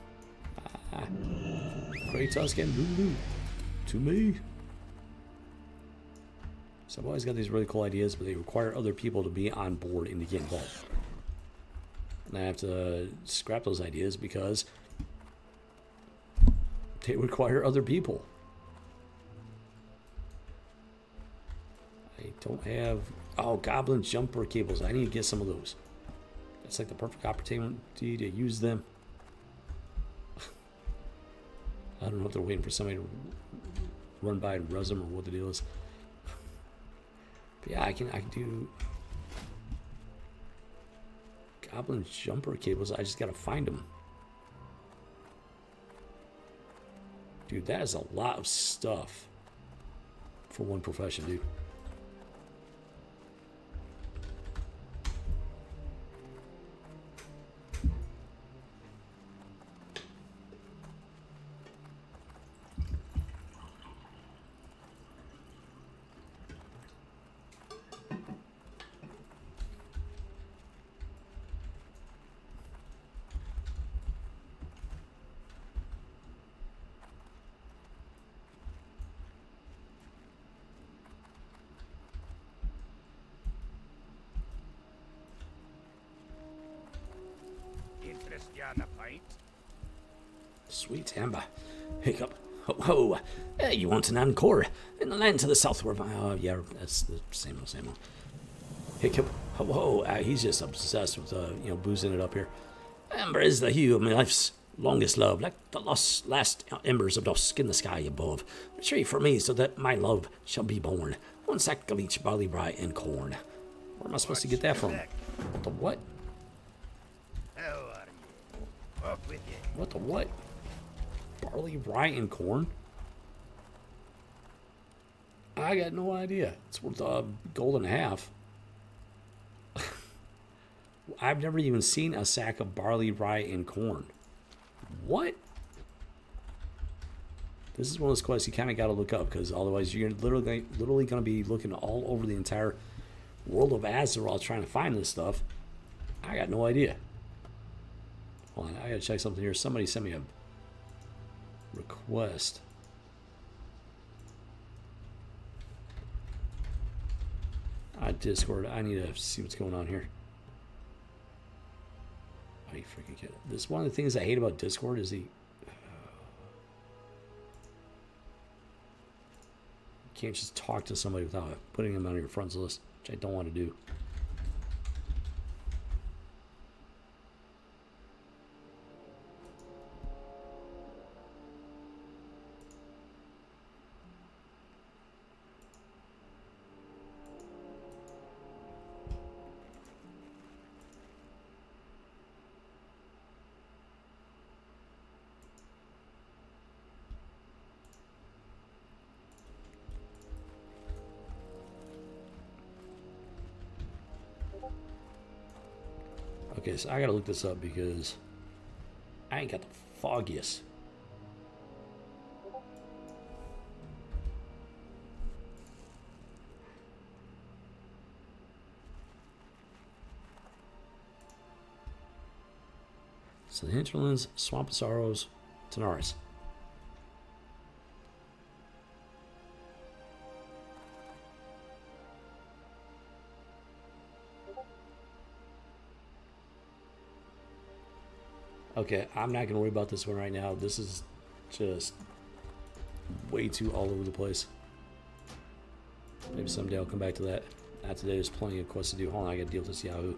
Kratos and Lulu. To me. So I've always got these really cool ideas, but they require other people to be on board and to get involved. And I have to scrap those ideas because they require other people. I don't have... Oh, goblin jumper cables. I need to get some of those. That's like the perfect opportunity to use them. I don't know if they're waiting for somebody to run by and res them or what the deal is. But yeah, I can do goblin jumper cables. I just gotta find them. Dude, that is a lot of stuff for one profession, dude. Interest you on a pint? Sweet amber. Hiccup. Ho ho. You want an encore? In the land to the southward. Oh, yeah, that's the same old. Hiccup. Ho ho. He's just obsessed with, boozing it up here. Amber is the hue of my life's longest love, like the last embers of dusk in the sky above. Retrieve for me so that my love shall be born. One sack of each barley, rye, and corn. Where am I supposed to get that from? What the what? How are you? Up with you. What the what? Barley, rye, and corn? I got no idea. It's worth a gold and a half. I've never even seen a sack of barley, rye, and corn. What? This is one of those quests you kind of got to look up, because otherwise you're literally going to be looking all over the entire world of Azeroth trying to find this stuff. I got no idea. Hold on, I got to check something here. Somebody sent me a request. Discord. I need to see what's going on here. Oh, you freaking kid. This is one of the things I hate about Discord is you can't just talk to somebody without putting them on your friends list, which I don't want to do. Okay, so I gotta look this up because I ain't got the foggiest. So the hinterlands, Swamp of Sorrows, Tanaris. Okay, I'm not gonna worry about this one right now. This is just way too all over the place. Maybe someday I'll come back to that. Not today, there's plenty of quests to do. Hold on, I gotta deal with this Yahoo.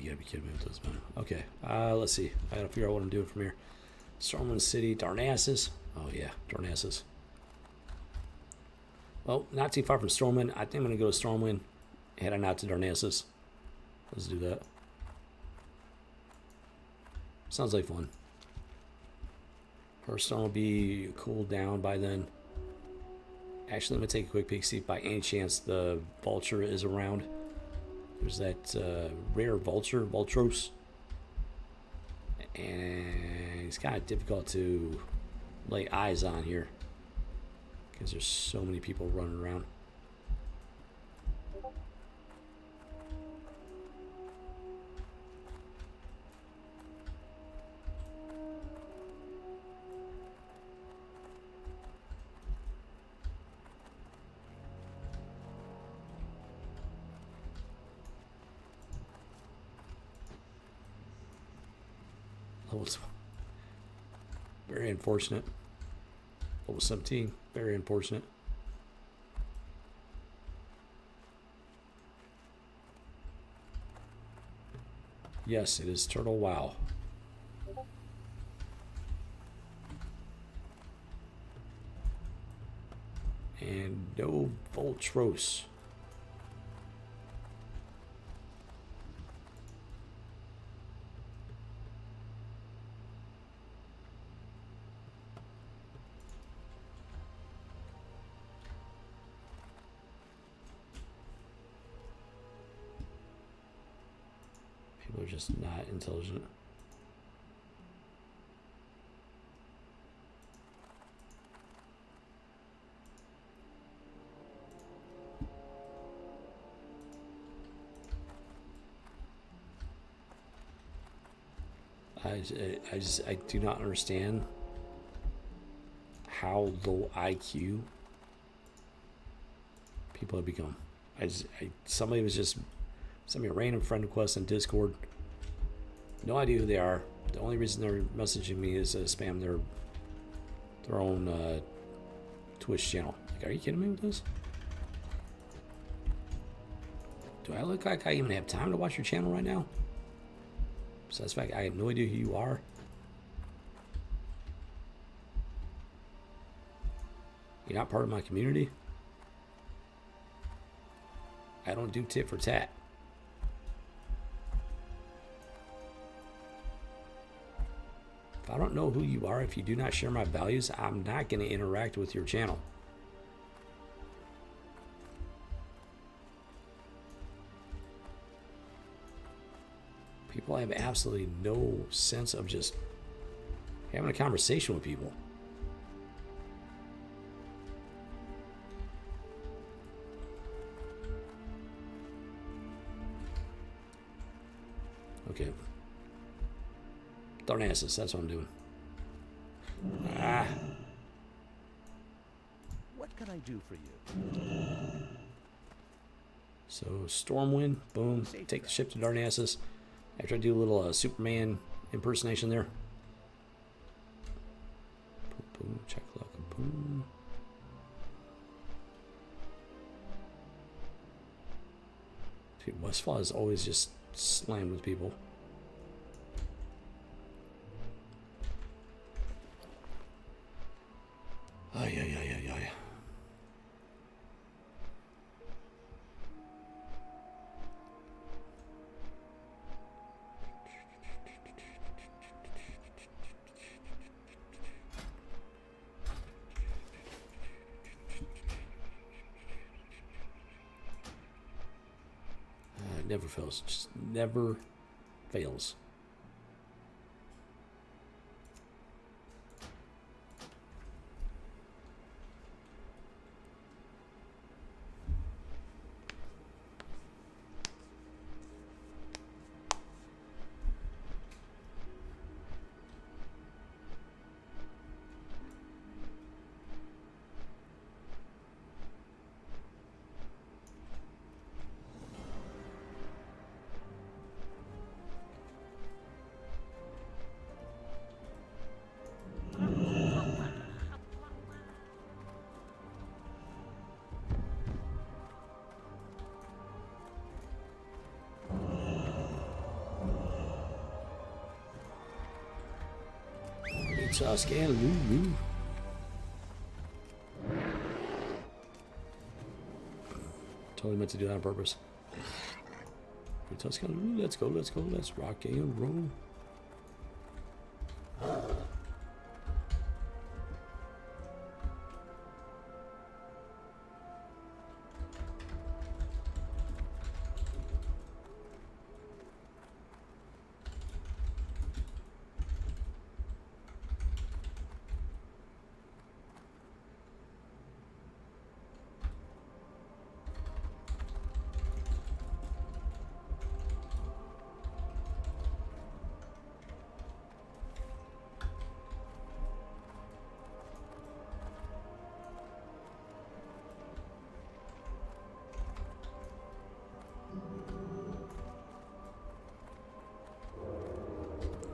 You gotta be kidding me with this, man. Okay, let's see. I gotta figure out what I'm doing from here. Stormwind City, Darnassus. Oh yeah, Darnassus. Well, not too far from Stormwind. I think I'm gonna go to Stormwind, heading out to Darnassus. Let's do that. Sounds like fun. Hearthstone will be cooled down by then. Actually, let me take a quick peek, see if by any chance the vulture is around. There's that rare vulture, Vultros. And it's kind of difficult to lay eyes on here because there's so many people running around. Very unfortunate. Level 17, very unfortunate. Yes, it is Turtle WoW. And no Voltros. People are just not intelligent. I do not understand how low IQ people have become. Somebody was just sent me a random friend request on Discord. No idea who they are. The only reason they're messaging me is to spam their own Twitch channel. Like, are you kidding me with this? Do I look like I even have time to watch your channel right now? Besides the fact I have no idea who you are. You're not part of my community. I don't do tit for tat. If I don't know who you are, if you do not share my values, I'm not going to interact with your channel. People have absolutely no sense of just Having a conversation with people. Okay. Darnassus, that's what I'm doing. Ah. What can I do for you? So, Stormwind, boom. Take the ship to Darnassus. After I do a little Superman impersonation there. Boom, boom, check luck, boom. Dude, Westfall is always just slammed with people. Ay, ay, ay, ay, ay. It never fails. Just never fails. Tuscan Lulu. Totally meant to do that on purpose. Tuscan Lulu, let's go, let's go, let's rock and roll.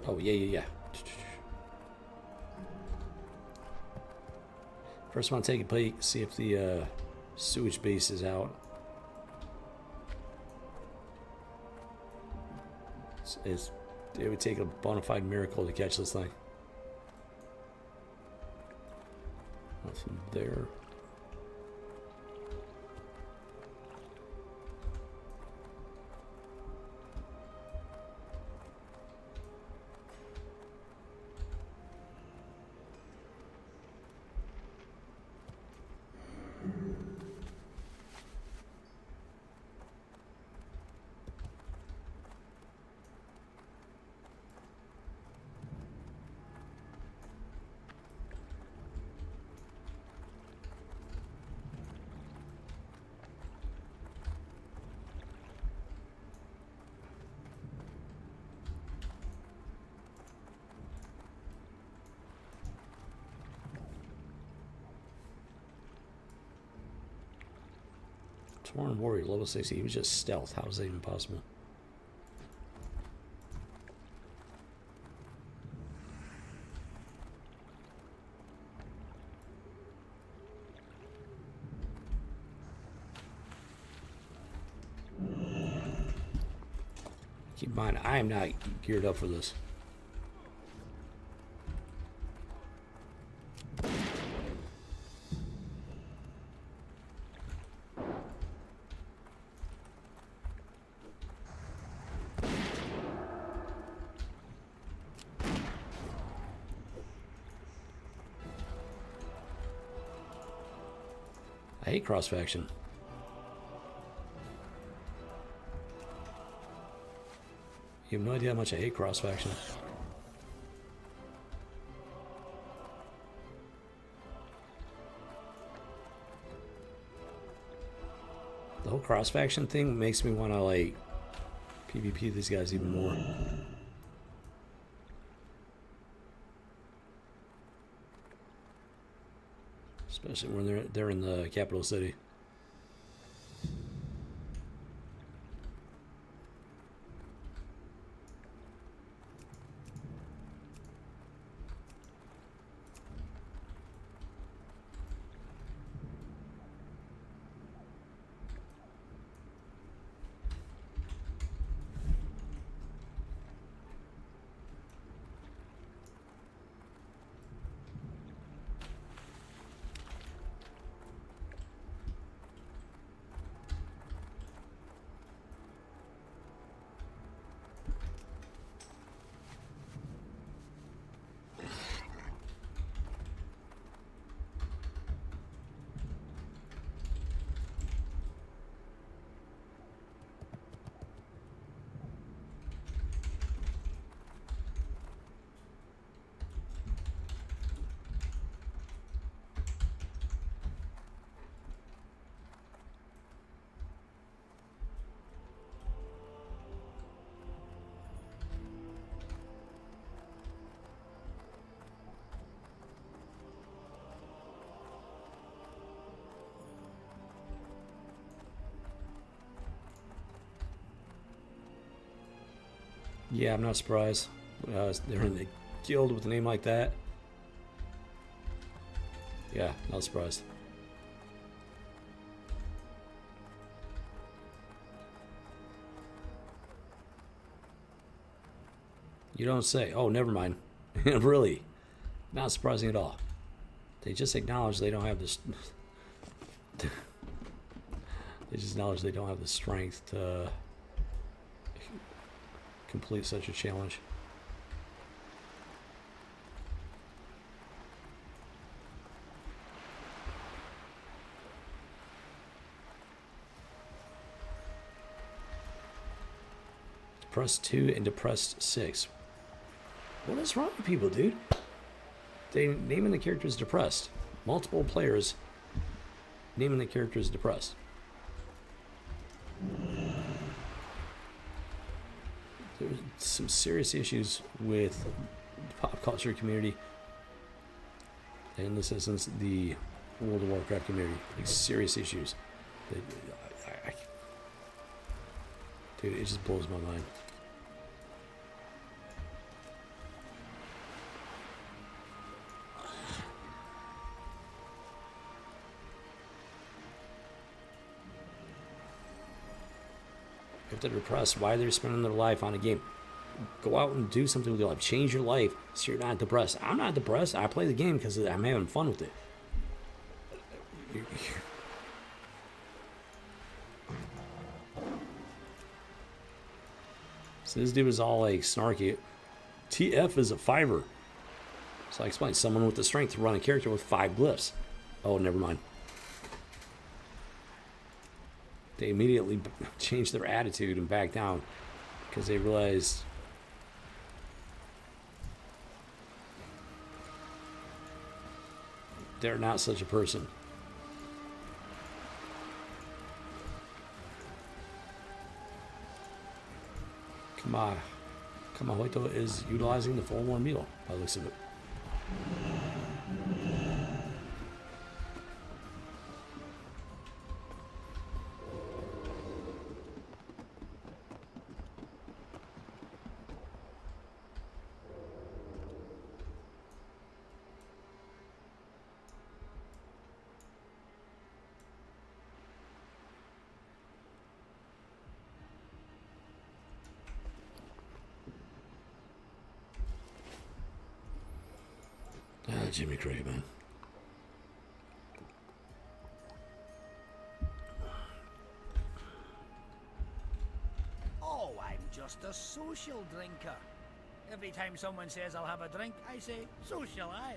Oh, yeah. First, I want to take a peek, see if the sewage base is out. It would take a bona fide miracle to catch this thing. Nothing there. Sworn Warrior, level 60. He was just stealth. How is that even possible? Keep in mind, I am not geared up for this. I hate cross-faction. You have no idea how much I hate cross-faction. The whole cross faction thing makes me want to like PvP these guys even more. Especially when they're in the capital city. Yeah, I'm not surprised. They're in the guild with a name like that. Yeah, not surprised. You don't say. Oh, never mind. Really, not surprising at all. They just acknowledge they don't have this. They just acknowledge they don't have the strength to complete such a challenge. Depressed 2 and depressed 6. What is wrong with people, dude? They naming the characters depressed. Multiple players naming the characters depressed. There's some serious issues with the pop culture community, and in this instance, the World of Warcraft community. Like serious issues. Dude, it just blows my mind. If they're depressed, why they're spending their life on a game? Go out and do something with your life. Change your life so you're not depressed. I'm not depressed. I play the game because I'm having fun with it. So this dude was all like snarky. TF is a 5er. So I explained someone with the strength to run a character with 5 glyphs. Oh, never mind. They immediately changed their attitude and backed down because they realized they're not such a person. Kamahoito is utilizing the full-worn meal by the looks of it. Jimmy Craig, man. Oh, I'm just a social drinker. Every time someone says I'll have a drink, I say, so shall I.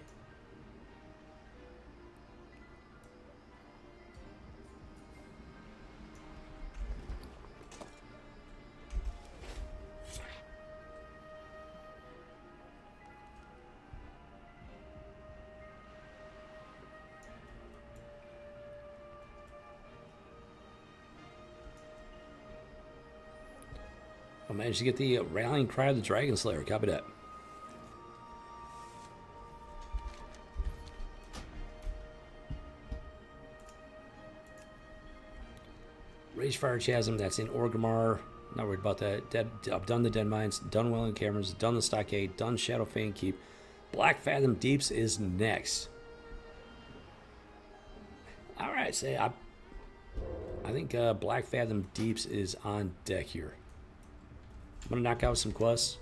managed to get the rallying cry of the Dragon Slayer. Copy that. Ragefire Chasm, that's in Orgrimmar. Not worried about that. I've done the Dead Mines, done Welling Caverns, done the Stockade, done Shadowfang Keep. Black Fathom Deeps is next. Alright, I think Black Fathom Deeps is on deck here. I'm going to knock out some quests.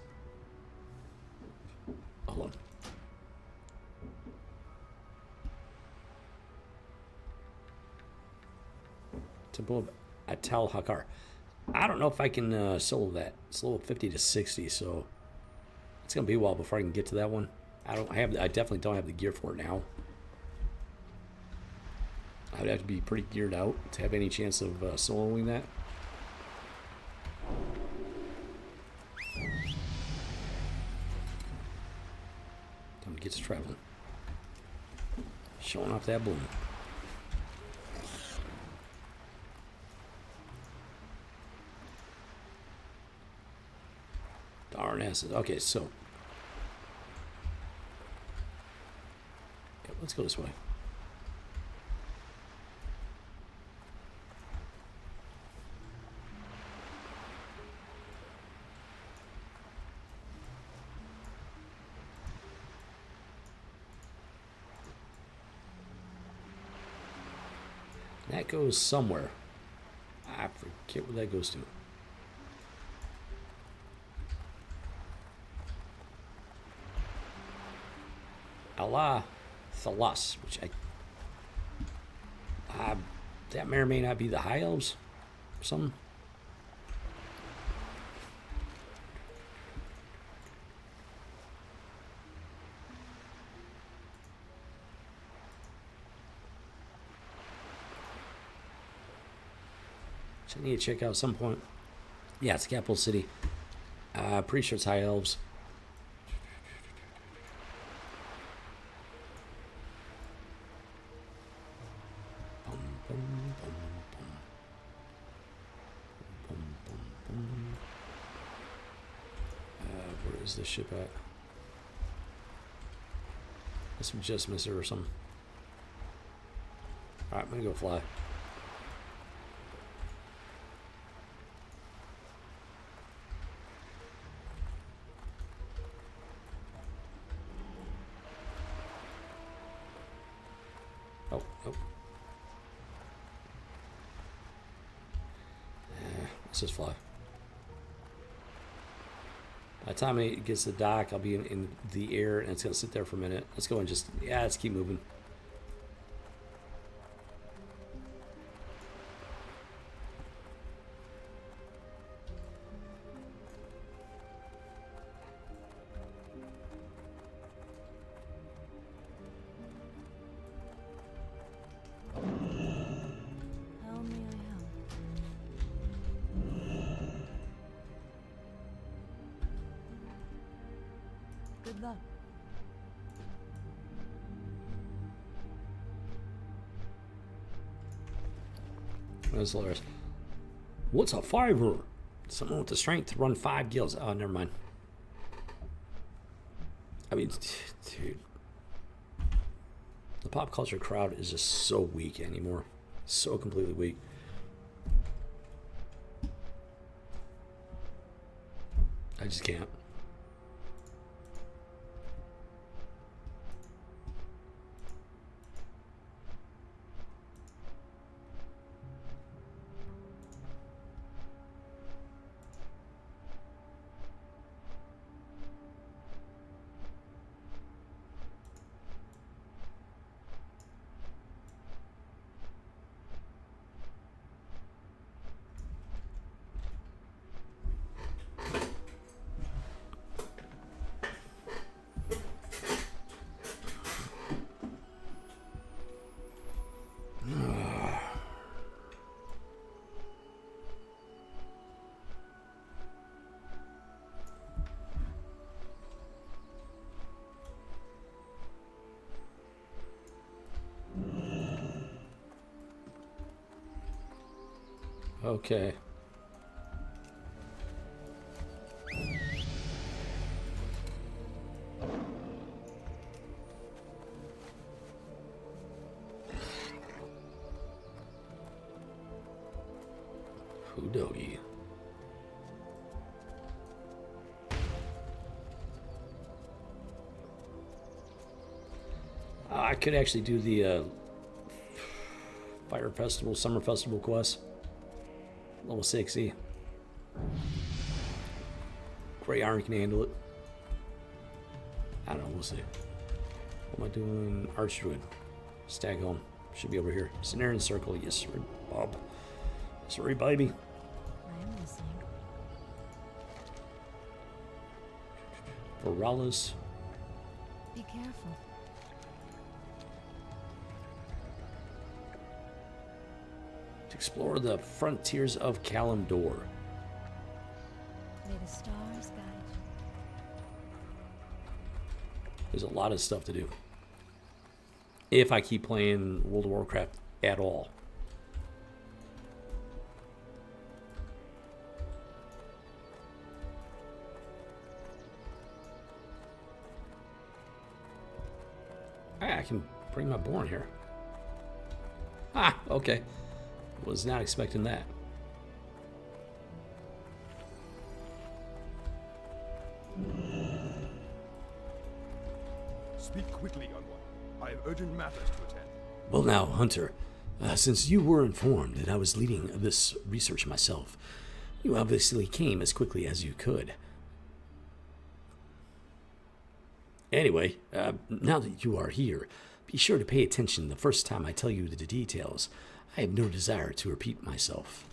Hold on. Temple of Atal Hakar. I don't know if I can solo that. It's level 50 to 60, so it's gonna be a while before I can get to that one. I definitely don't have the gear for it now. I would have to be pretty geared out to have any chance of soloing that. Time to get to traveling. Showing off that bloom. Darn asses. Okay, so okay, let's go this way. That goes somewhere. I forget where that goes to. Allah Thalas, which that may or may not be the High Elves. Something. Which I need to check out at some point. Yeah, it's the capital city. Pretty sure it's High Elves. Where is this ship at? This was just miss her or something. Alright, I'm gonna go fly. Oh. Let's just fly. By the time it gets to the dock, I'll be in the air, and it's going to sit there for a minute. Let's go and let's keep moving. How may I help? Good luck. That's hilarious. What's a fiver? Someone with the strength to run 5 guilds. Oh, never mind. I mean, dude. The pop culture crowd is just so weak anymore. So completely weak. I just can't. Okay. doggy. I could actually do the Fire Festival, Summer Festival quest. Level 60. Gray Iron can handle it. I don't know, we'll see. What am I doing? Archwood. Stag home. Should be over here. Cenarian Circle. Yes, sir, Bob. Sorry, baby. I am listening. Veralis. Be careful. To explore the frontiers of Kalimdor. May the stars guide you. There's a lot of stuff to do. If I keep playing World of Warcraft at all. I can bring my boar in here. Ah, okay. Was not expecting that. Speak quickly, young one. I have urgent matters to attend. Well now, Hunter, since you were informed that I was leading this research myself, you obviously came as quickly as you could. Anyway, now that you are here, be sure to pay attention the first time I tell you the details. I have no desire to repeat myself.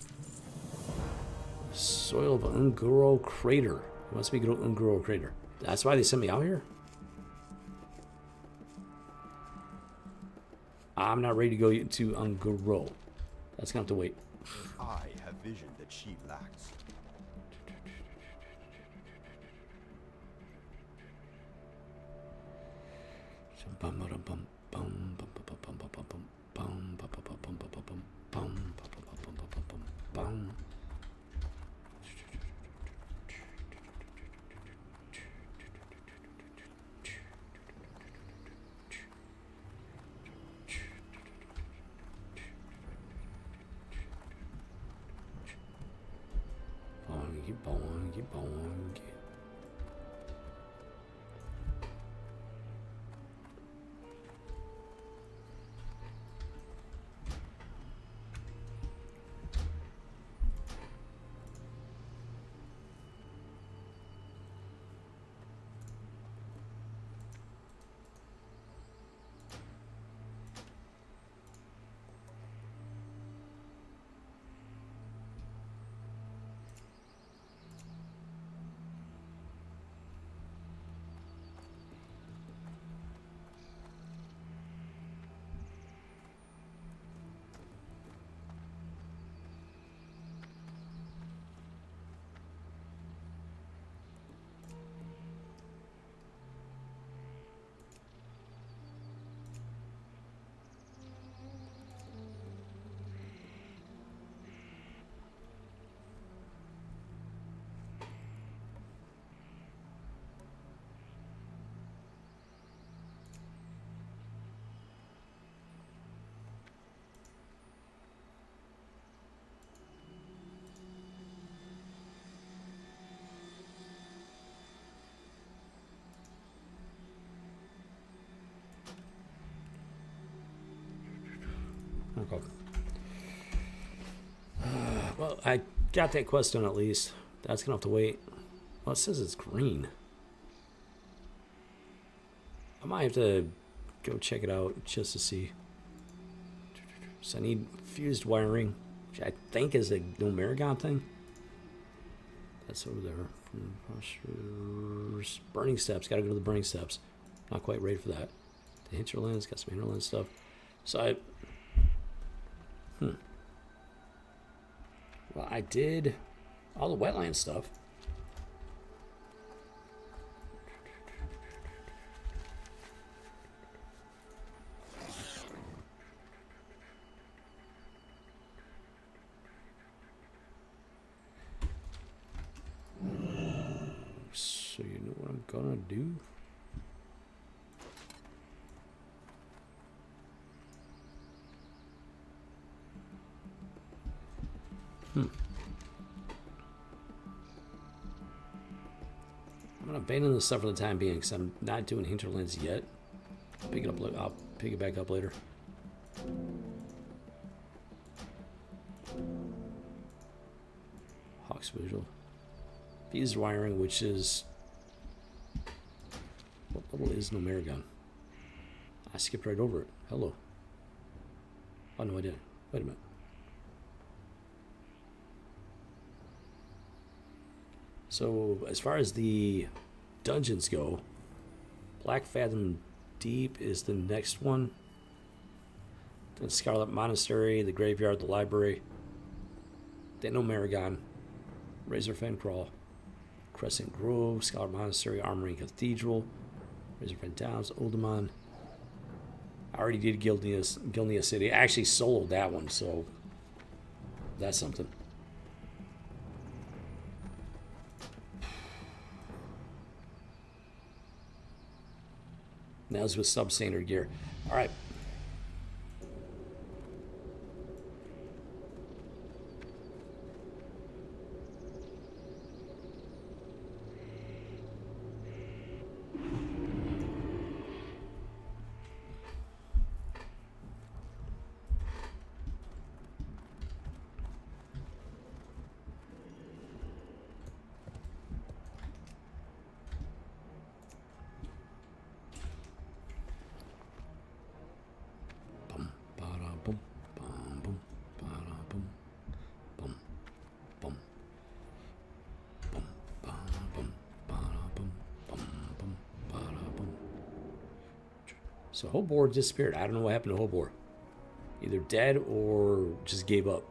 Soil of Unguro Crater. He wants me to go to Unguro Crater. That's why they sent me out here? I'm not ready to go to Unguro. That's gonna have to wait. I have vision that she lacks. Okay. Well, I got that quest done at least. That's gonna have to wait. Well, it says it's green. I might have to go check it out just to see. So I need fused wiring, which I think is a Numerigon thing. That's over there. Postures. Burning steps. Gotta go to the burning steps. Not quite ready for that. The hinterlands. Got some hinterland stuff. So I... Well, I did all the wetland stuff. So you know what I'm gonna do? abandoning this stuff for the time being because I'm not doing hinterlands yet. I'll pick it back up later. Hawk's visual. Bees wiring, which is what level is Nomeragon? I skipped right over it. Hello. Oh no, I didn't. Wait a minute. So as far as the dungeons go, Black Fathom Deep is the next one. Then Scarlet Monastery, the Graveyard, the Library. Then Nomeragon, Razorfen Crawl, Crescent Grove, Scarlet Monastery, Armory Cathedral, Razorfen Downs, Oldemon. I already did Gilnea City. I actually soloed that one, so that's something. That was with substandard gear. All right. So Hobor disappeared. I don't know what happened to Hobor. Either dead or just gave up.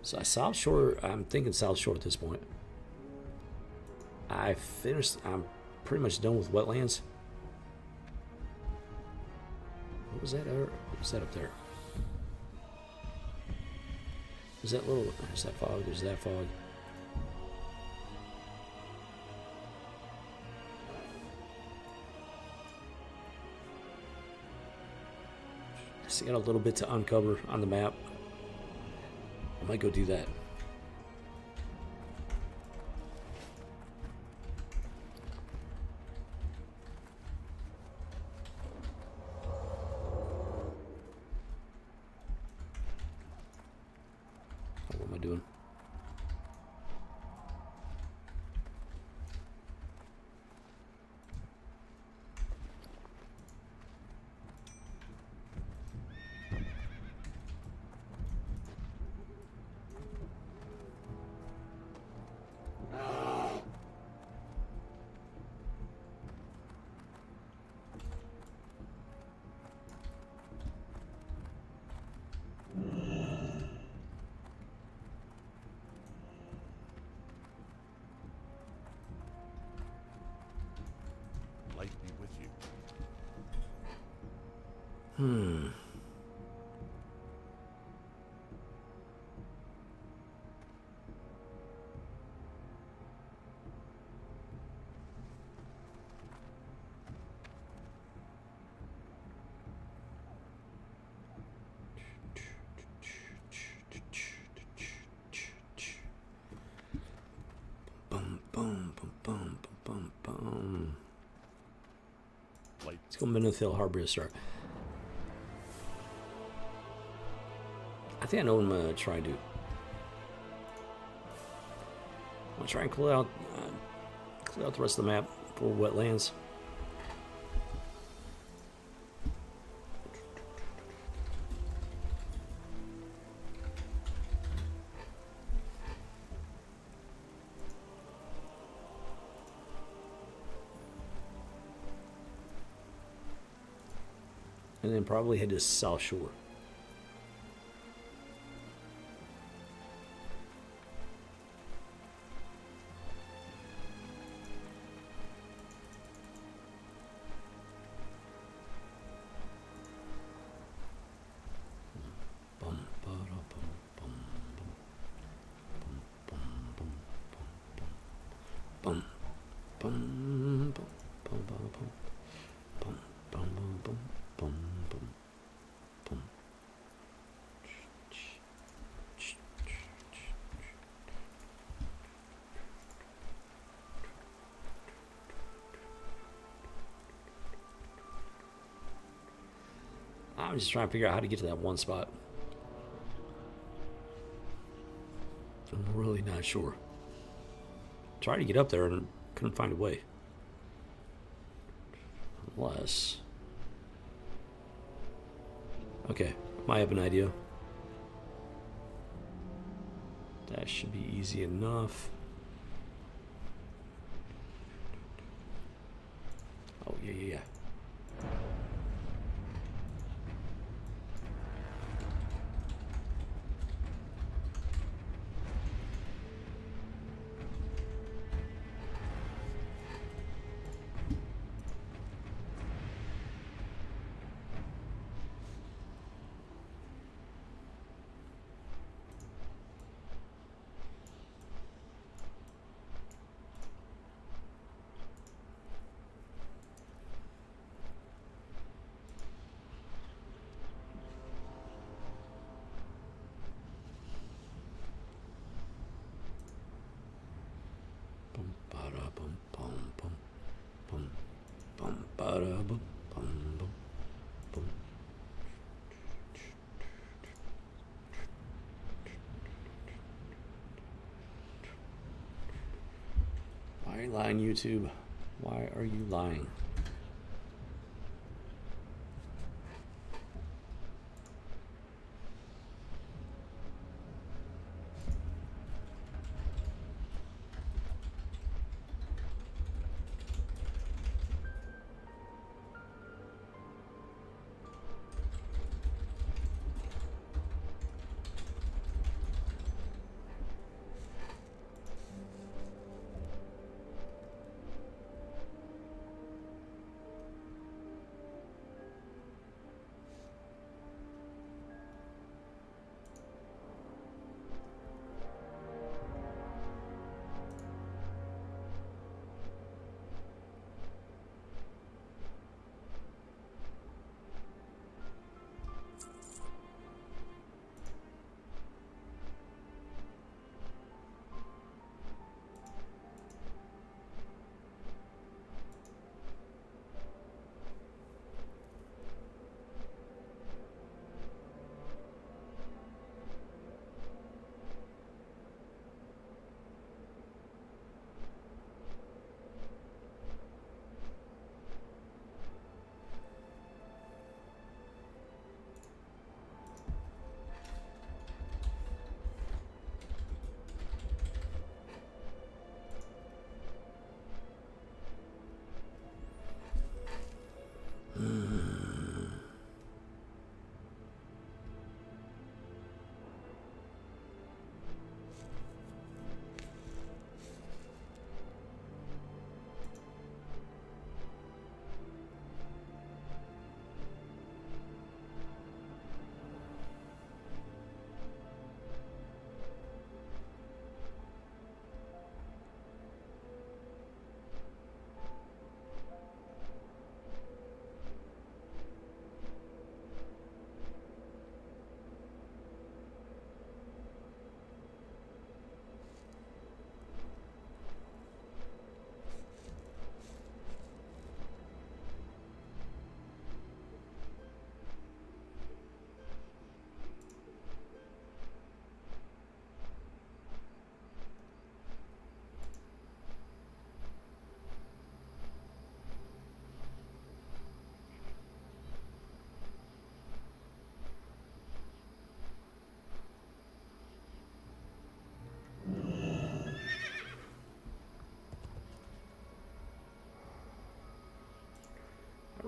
So South Shore, I'm thinking South Shore at this point. I'm pretty much done with wetlands. What was that? What was that up there? Is that little? There's that fog. There's that fog. I still got a little bit to uncover on the map. I might go do that. What am I doing? Light be with you. Boom, boom, boom, boom, boom, boom. Light. Let's go Menethil Harbor to start. I think I know what I'm going to try and do. I'm going to try and clear out the rest of the map for wetlands. And then probably head to South Shore. I'm just trying to figure out how to get to that one spot. I'm really not sure. Tried to get up there and couldn't find a way. Unless... Okay, might have an idea. That should be easy enough. Oh, yeah. Why are you lying, YouTube? Why are you lying?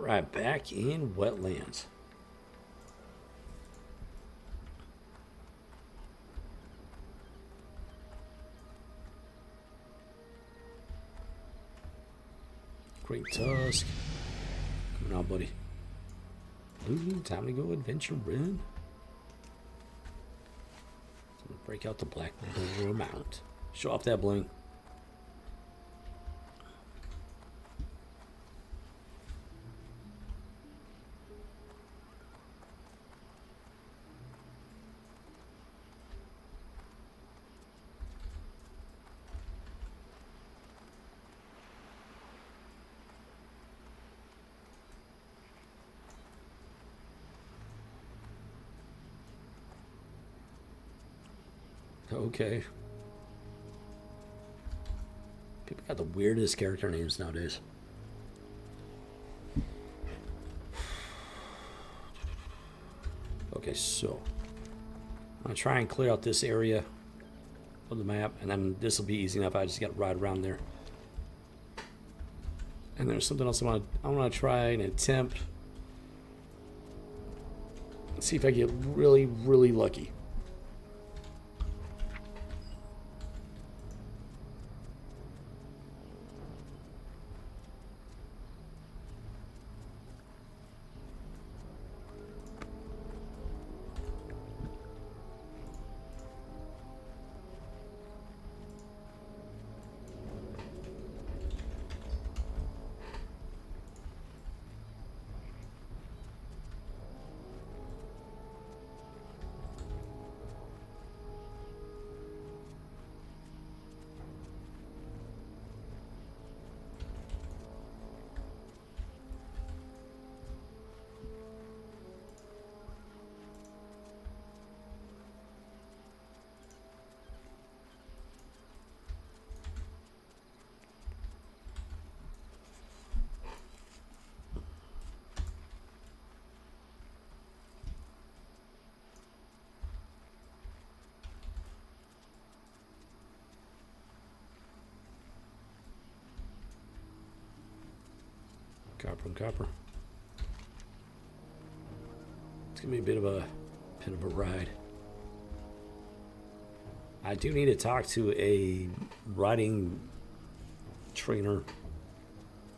Right back in wetlands. Great tusk. Coming on, buddy. Ooh, time to go adventuring. Time to break out the black boar mount. Show off that bling. Okay. People got the weirdest character names nowadays. Okay, so I'm gonna try and clear out this area of the map, and then this will be easy enough. I just got to ride around there. And there's something else I want to try and attempt. See if I get really, really lucky. Copper and copper. It's gonna be a bit of a ride. I do need to talk to a riding trainer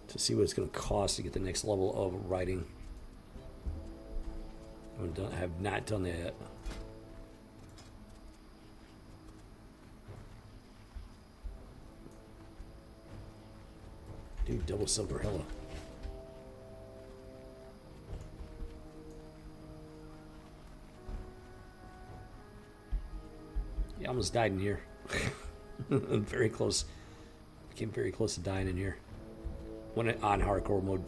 to see what it's gonna cost to get the next level of riding. I have not done that yet. Dude, double silver, hello. Yeah, I almost died in here. Very close. Became very close to dying in here. When on hardcore mode.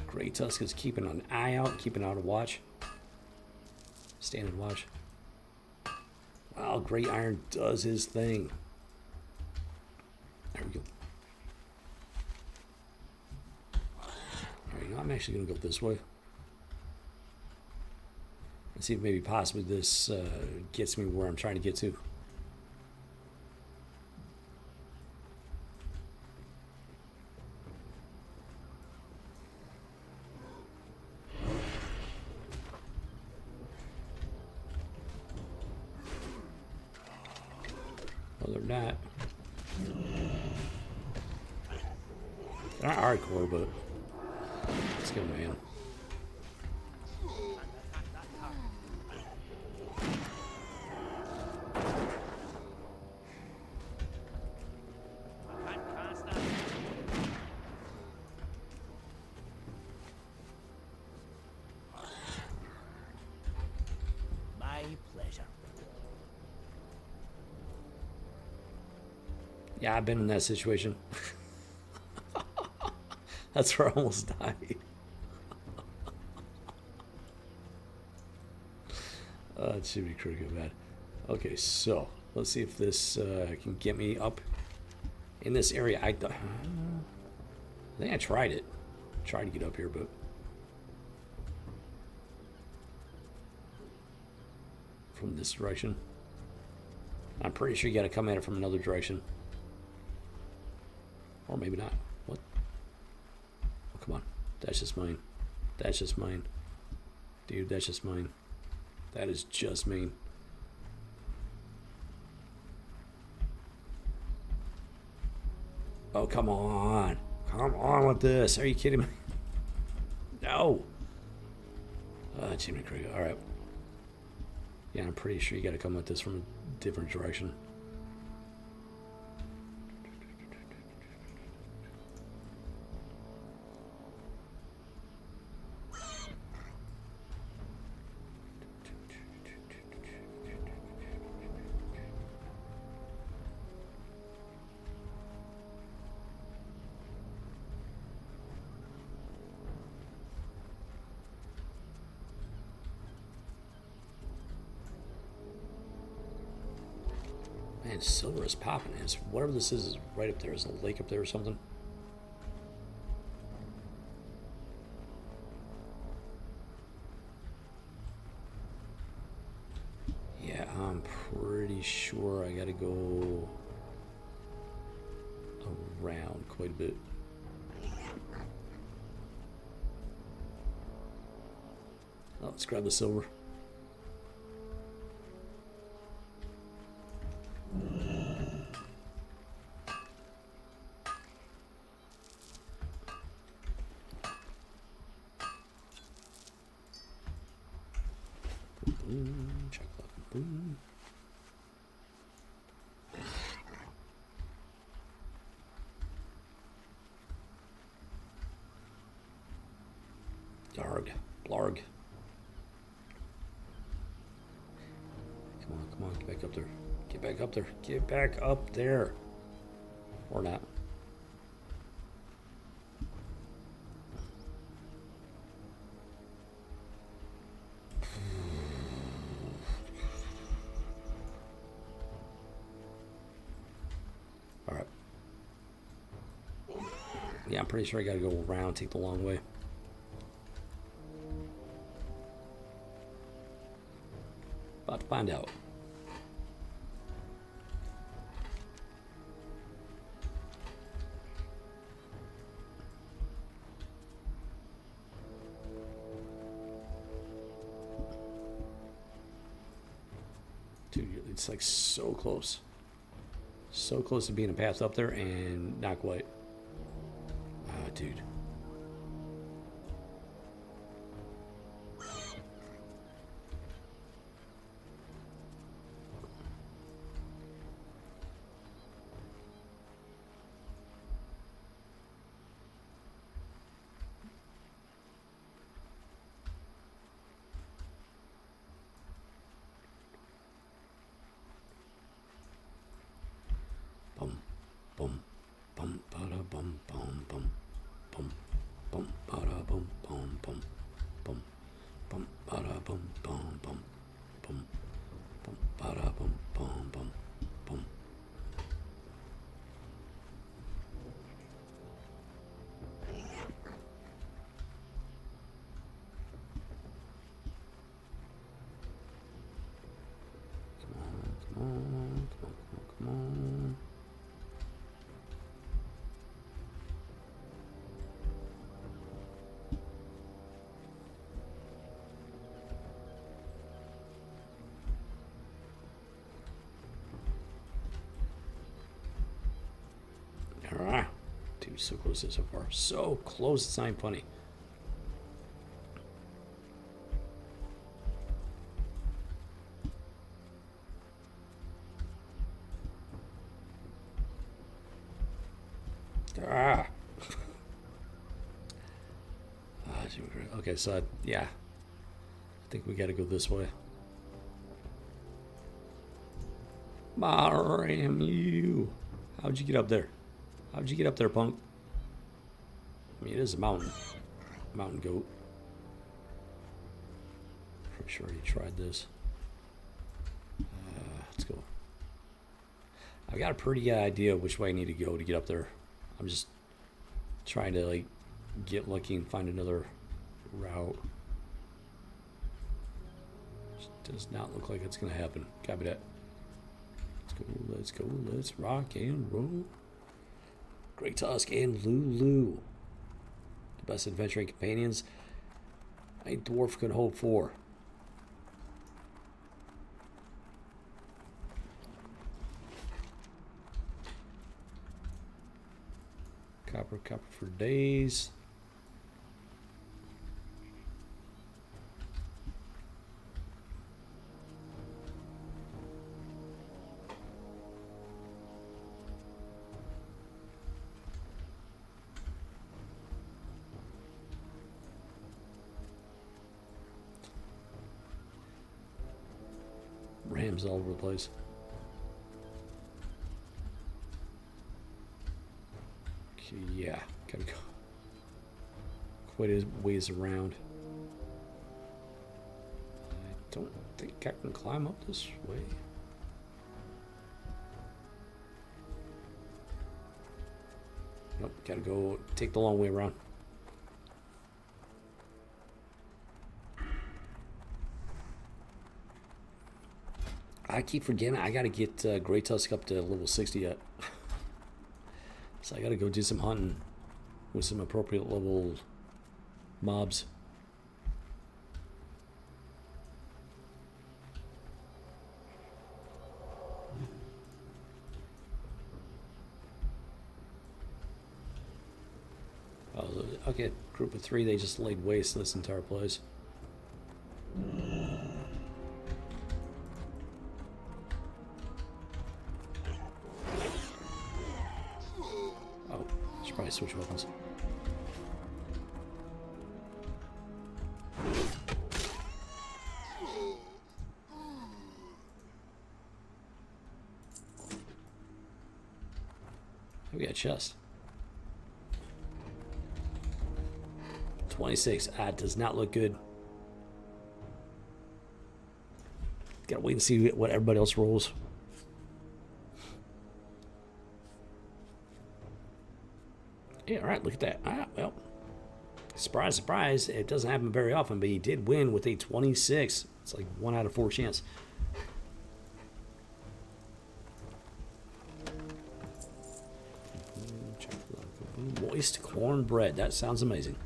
Grey Tusk is keeping an eye out, keeping out a watch. Standing watch. Wow, Great Iron does his thing. There we go. Alright, I'm actually going to go this way. And see if maybe possibly this gets me where I'm trying to get to. Other than that, they're not hardcore, but let's go, man. My pleasure. Yeah, I've been in that situation. That's where I almost died. It should be pretty good, bad. Okay, so let's see if this can get me up in this area. I think I tried it. Tried to get up here, but from this direction. I'm pretty sure you got to come at it from another direction. Or maybe not. What? Oh, come on. That's just mine. That's just mine. Dude, that's just mine. That is just mine. Oh, come on. Come on with this. Are you kidding me? No. Jimmy Craig. All right. Yeah, I'm pretty sure you got to come at this from a different direction. Man, silver is popping. It's whatever this is right up there. Is a lake up there or something? Yeah, I'm pretty sure I gotta go around quite a bit. Oh, let's grab the silver. Boom, chocolate, boom. Darg, blarg. Come on, get back up there. Get back up there. Get back up there. Or not. Alright. Yeah, I'm pretty sure I gotta go around, take the long way. About to find out. Dude, it's like so close. So close to being a path up there and not quite. Ah, dude. Bum, bum, bum, bada, bum, bum, bum, bum, bum, bada, bum, bum, bum, bum, bum, bada, bum, bum, bum, bum, bum, bada, bum, bum, bum, bum. Come on, come on, come on, come on. Alright. Dude, so close so far. So close, it's not even funny. Ah. Okay, so yeah. I think we gotta go this way. Maram you. How'd you get up there? How'd you get up there, punk? I mean, it is a mountain. Mountain goat. Pretty sure he tried this. Let's go. I've got a pretty good idea which way I need to go to get up there. I'm just trying to, like, get lucky and find another route. Just does not look like it's going to happen. Copy that. Let's go, let's rock and roll. Great Tusk and Lulu. The best adventuring companions a dwarf could hope for. Copper for days. Rams all over the place. Okay, yeah, gotta go quite a ways around. I don't think I can climb up this way. Nope, gotta go take the long way around. I keep forgetting I gotta get Grey Tusk up to level 60 yet. So I gotta go do some hunting with some appropriate level mobs. Oh, okay, group of 3, they just laid waste to this entire place. Oh, should probably switch weapons. We got a chest. 26. Ah, does not look good. Gotta wait and see what everybody else rolls. Yeah, alright, look at that. Ah, well. Surprise, surprise. It doesn't happen very often, but he did win with a 26. It's like 1 out of 4 chance. Moist cornbread. That sounds amazing.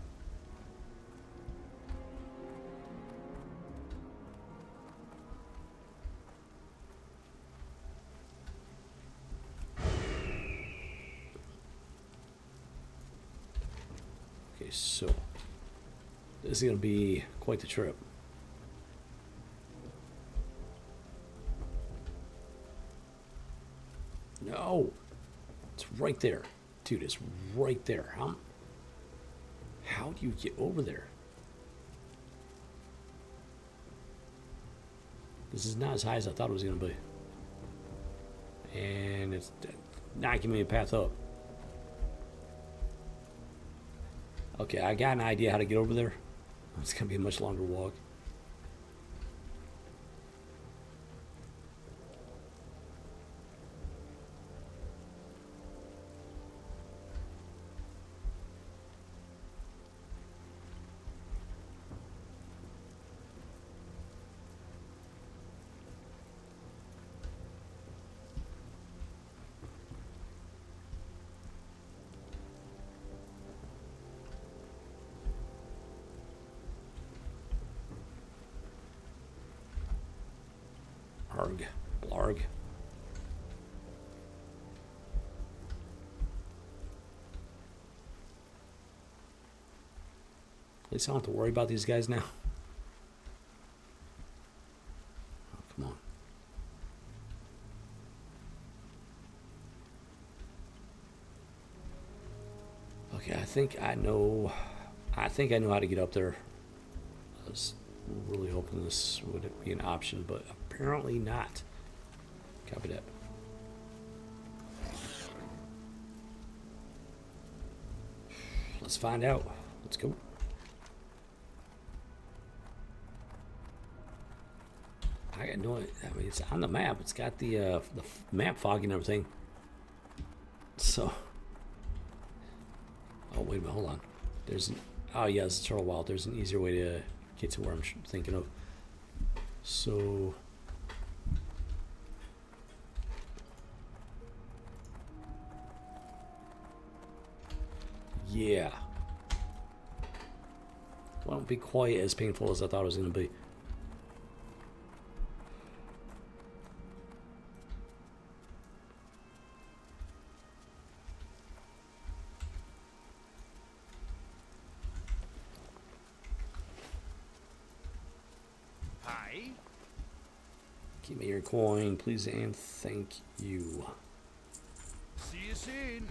Okay, so this is going to be quite the trip. No, it's right there. Dude, it's right there. How do you get over there? This is not as high as I thought it was going to be. And it's not giving me a path up. Okay, I got an idea how to get over there. It's going to be a much longer walk. Arg, blarg. At least I don't have to worry about these guys now. Oh, come on. Okay, I think I know how to get up there. I was really hoping this would be an option, but apparently not. Copy that. Let's find out. Let's go. I got no. I mean, it's on the map. It's got the map fog and everything. So. Oh wait a minute. Hold on. There's. Oh yeah, it's Turtle Wild. There's an easier way to get to where I'm thinking of. So. Yeah. Won't be quite as painful as I thought it was going to be. Hi. Give me your coin, please, and thank you. See you soon.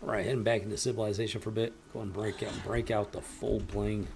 Alright, heading back into civilization for a bit. Go and break out the full bling.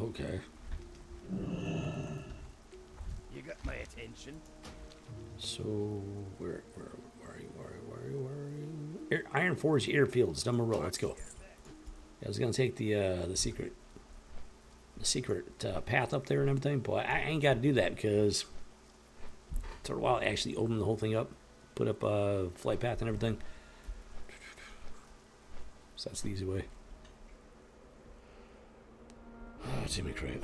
Okay. You got my attention. So where are you? Iron Forge Airfields, number roll. Let's go. I was gonna take the secret path up there and everything, but I ain't got to do that because it took a while to actually open the whole thing up, put up a flight path and everything. So that's the easy way. Oh, Jimmy Crate.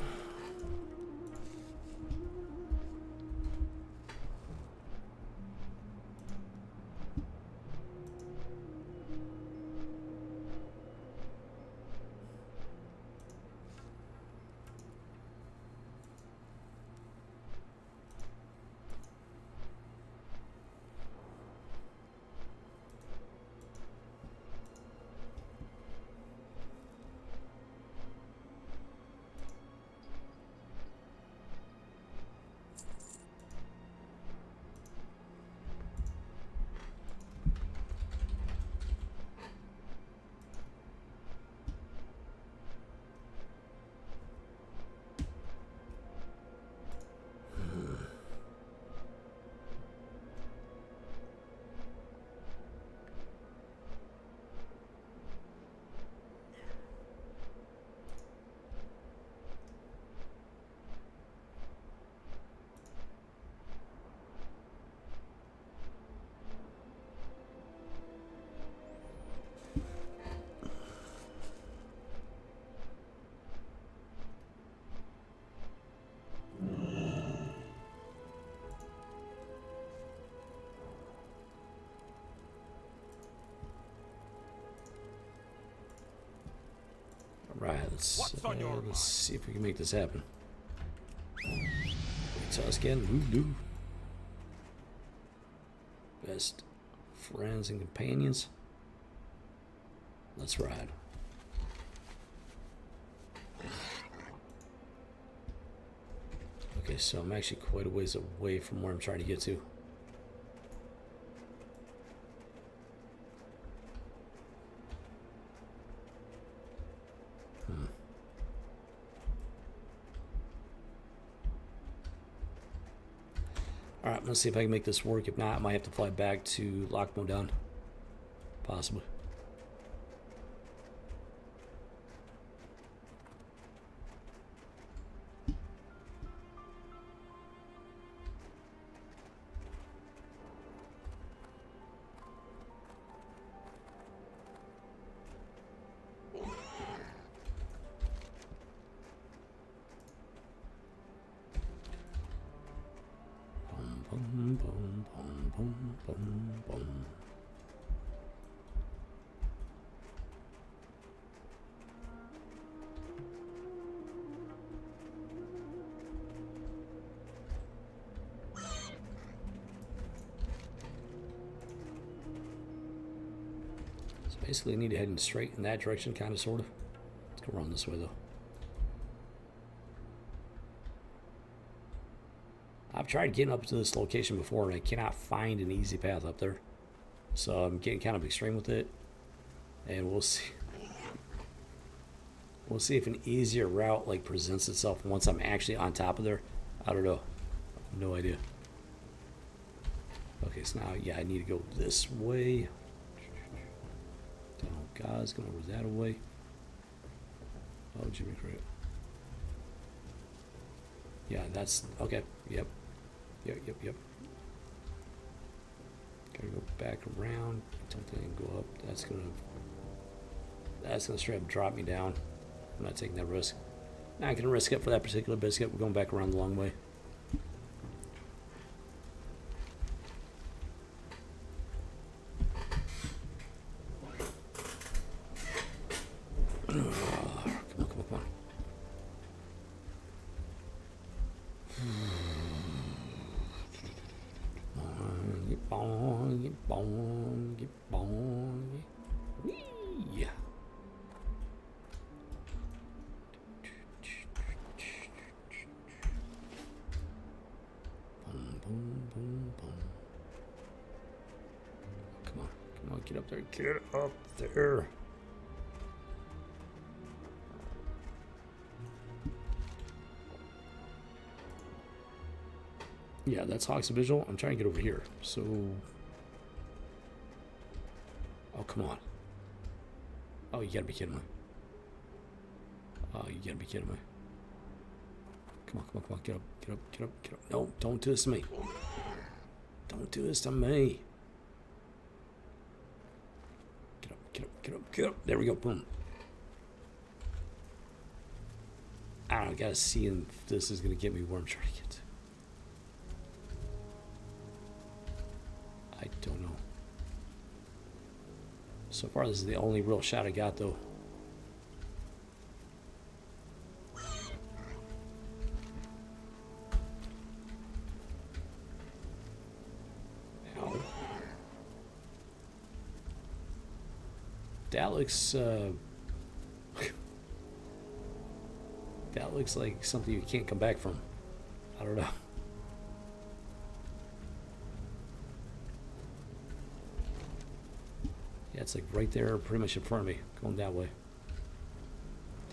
Right, let's see if we can make this happen. Tuscan, best friends and companions. Let's ride. Okay, so I'm actually quite a ways away from where I'm trying to get to. Alright, let's see if I can make this work. If not, I might have to fly back to Lockmo down. Possibly. Boom, boom, boom, boom, boom, boom. So basically I need to head straight in that direction, kind of, sort of. Let's go around this way, though. I've tried getting up to this location before, and I cannot find an easy path up there. So I'm getting kind of extreme with it. And we'll see. We'll see if an easier route like presents itself once I'm actually on top of there. I don't know. No idea. Okay, so now, yeah, I need to go this way. Oh, God, it's going over that way. Oh, Jimmy Crate. Yeah, that's... Okay, yep. Yep. Gotta go back around. Don't think go up. That's gonna straight up drop me down. I'm not taking that risk. Not gonna risk it for that particular biscuit. We're going back around the long way. Come on. Get bon. Whee! Boom. Come on, get up there. Get up there. Yeah, that's Hawk's Vigil. I'm trying to get over here. So... Oh, come on. Oh, you gotta be kidding me. Oh, you gotta be kidding me. Come on, come on, come on. Get up, get up, get up, get up. No, don't do this to me. Don't do this to me. Get up, get up, get up, get up. There we go, boom. I don't know, I gotta see if this is gonna get me where I'm trying to get to. I don't know. So far, this is the only real shot I got, though. Ow. That looks, that looks like something you can't come back from. I don't know. Yeah, it's like right there, pretty much in front of me, going that way.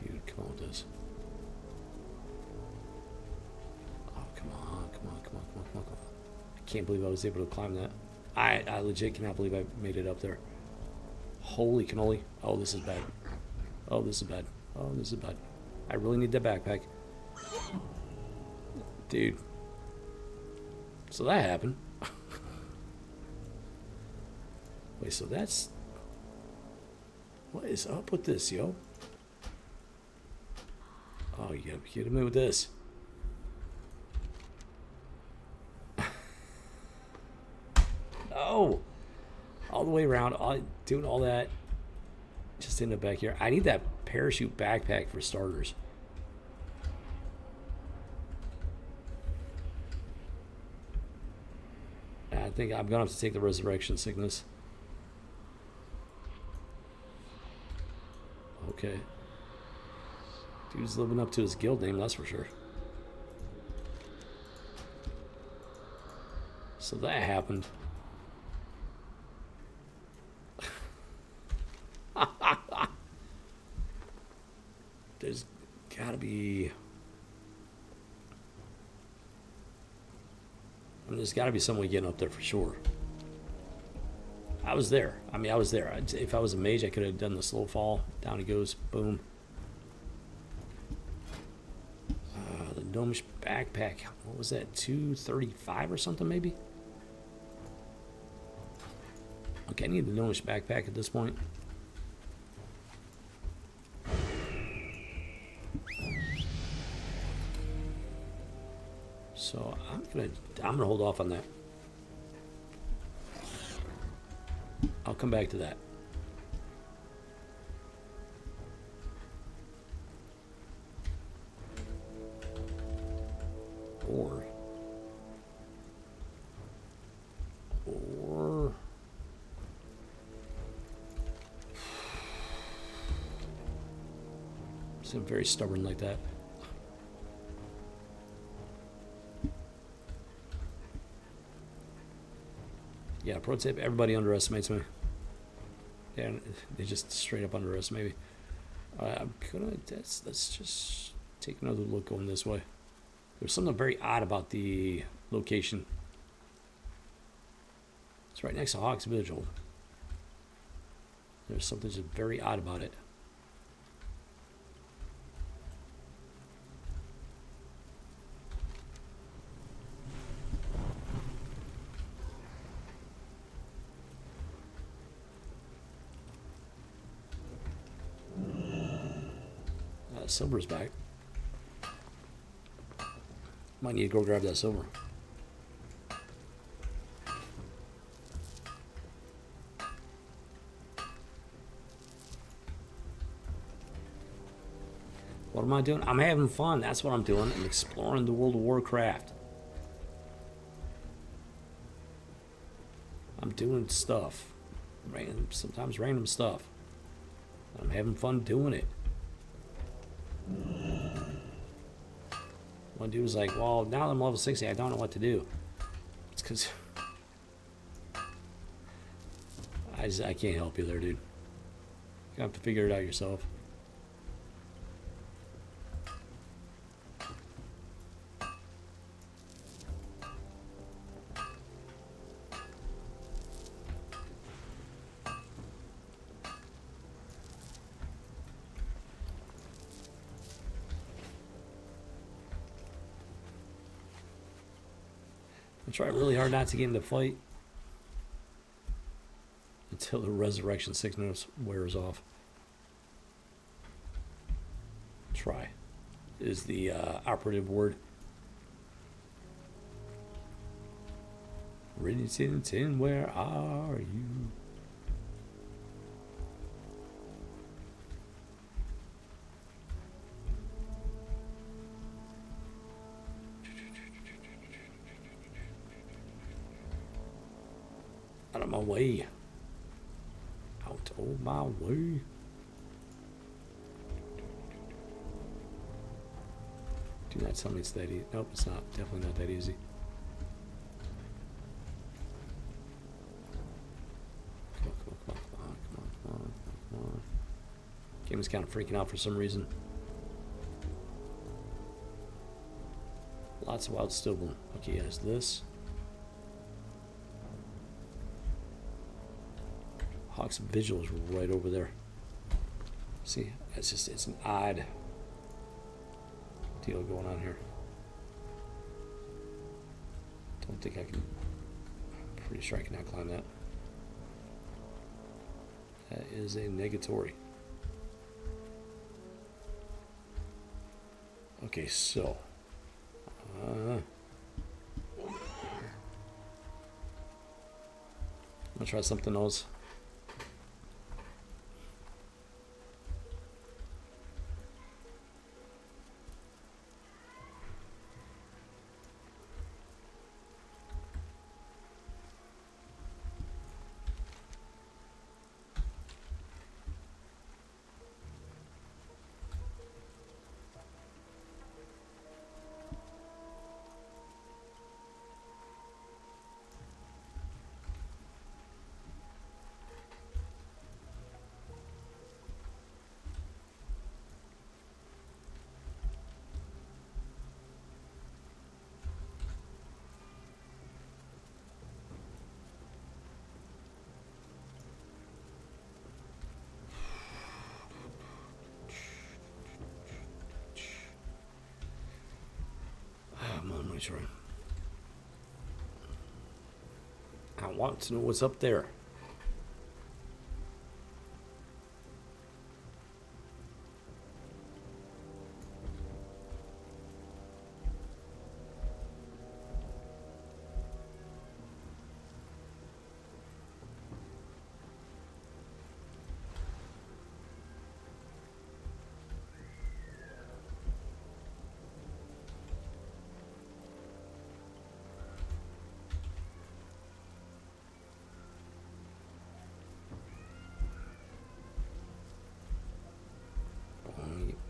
Dude, come on with this. Oh, come on, come on, come on, come on, come on, come on. I can't believe I was able to climb that. I legit cannot believe I made it up there. Holy cannoli. Oh, this is bad. Oh, this is bad. Oh, this is bad. I really need that backpack. Dude. So that happened. Wait, so that's... What is up with this, yo? Oh, you gotta be kidding me with this. No! All the way around, doing all that. Just end up back here. I need that parachute backpack for starters. I think I'm gonna have to take the resurrection sickness. Okay. Dude's living up to his guild name, that's for sure. So that happened. There's gotta be... I mean, there's gotta be some way getting up there for sure. I was there. I mean, I was there. If I was a mage, I could have done the slow fall. Down he goes. Boom. The gnomish backpack. What was that? 235 or something, maybe? Okay, I need the gnomish backpack at this point. So I'm gonna hold off on that. I'll come back to that. Or I'm very stubborn like that. Yeah, pro tip, everybody underestimates me. Yeah, they just straight up underestimate me. I'm gonna, let's just take another look going this way. There's something very odd about the location. It's right next to Hawk's Vigil. There's something just very odd about it. Silver's back. Might need to go grab that silver. What am I doing? I'm having fun. That's what I'm doing. I'm exploring the world of Warcraft. I'm doing stuff. Sometimes random stuff. I'm having fun doing it. One dude was like, well, now that I'm level 60, I don't know what to do. It's because I can't help you there, dude. You have to figure it out yourself. I try really hard not to get into fight until the resurrection sickness wears off. Try is the operative word. Rin-tin-tin, where are you? Out of my way. Out of my way. Do not tell me it's that easy. Nope, it's not. Definitely not that easy. Come on. Game is kind of freaking out for some reason. Lots of wild stillborn. Okay, yes, this. Hawk's Vigil is right over there. See, it's an odd deal going on here. Don't think I can. Pretty sure I cannot climb that. That is a negatory. Okay, so. I'm gonna try something else. Sure. I want to know what's up there.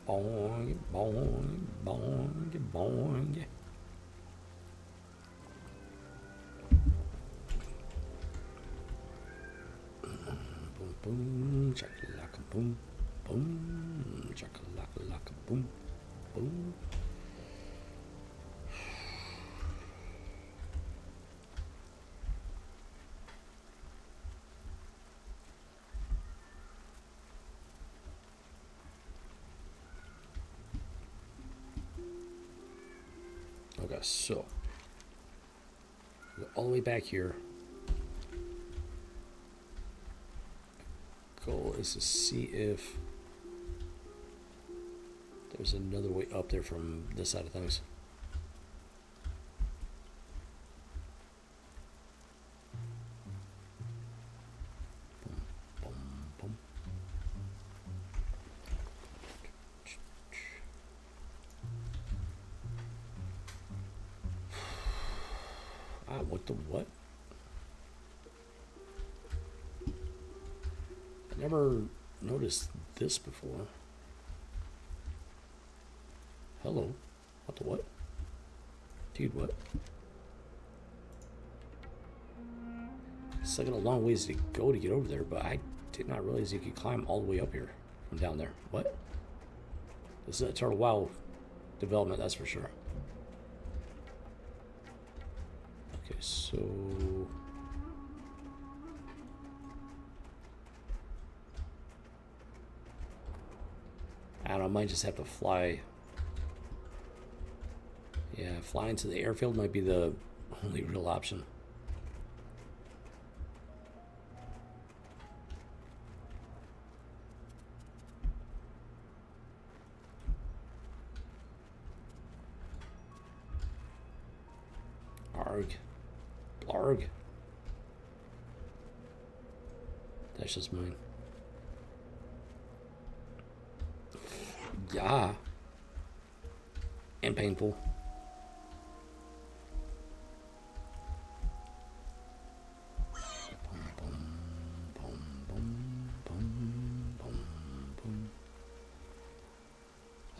Boing, boing, boing, boing. Boom, boom, chakalaka, boom, boom, chakalaka, boom, boom. Okay, so go all the way back here. Goal is to see if there's another way up there from this side of things. Boom, boom, boom. What the what? I never noticed this before. Hello. What the what? Dude, what? It's like a long ways to go to get over there, but I did not realize you could climb all the way up here from down there. What? This is a Turtle WoW development, that's for sure. Okay, so I don't know, I might just have to fly. Yeah, flying to the airfield might be the Only real option. Arg. Blarg. That's just mine. Yeah. And painful.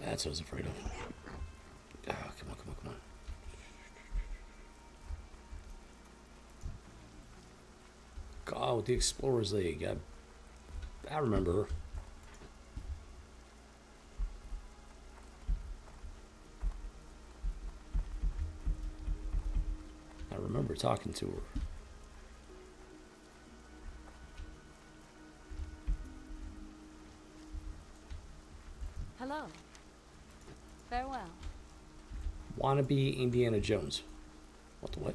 That's what I was afraid of. Oh, come on, come on, come on. God, with the Explorers League. I remember her. I remember talking to her. Hello. Farewell. Wannabe Indiana Jones. What the what?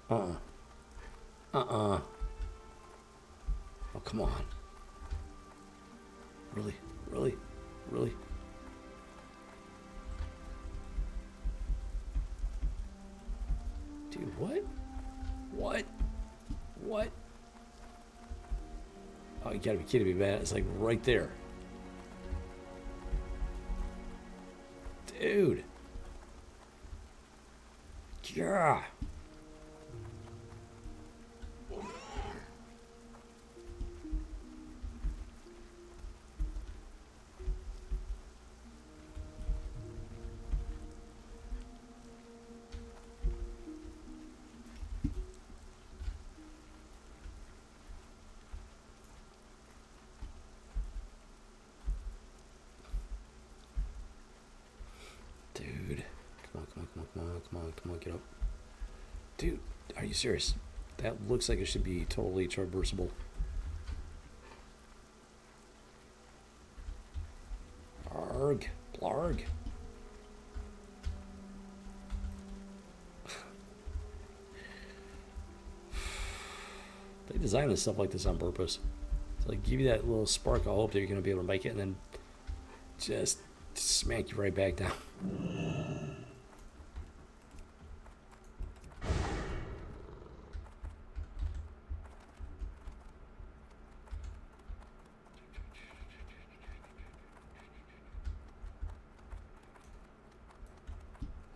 Oh, come on. Really? Really? Really? Dude, what? What? What? Oh, you gotta be kidding me, man. It's like right there. Dude. Yeah. Dude. Come on, get up. Dude, are you serious? That looks like it should be totally traversable. Arg. Blarg. They designed this stuff like this on purpose. To like give you that little spark of hope that you're going to be able to make it, and then just smack you right back down.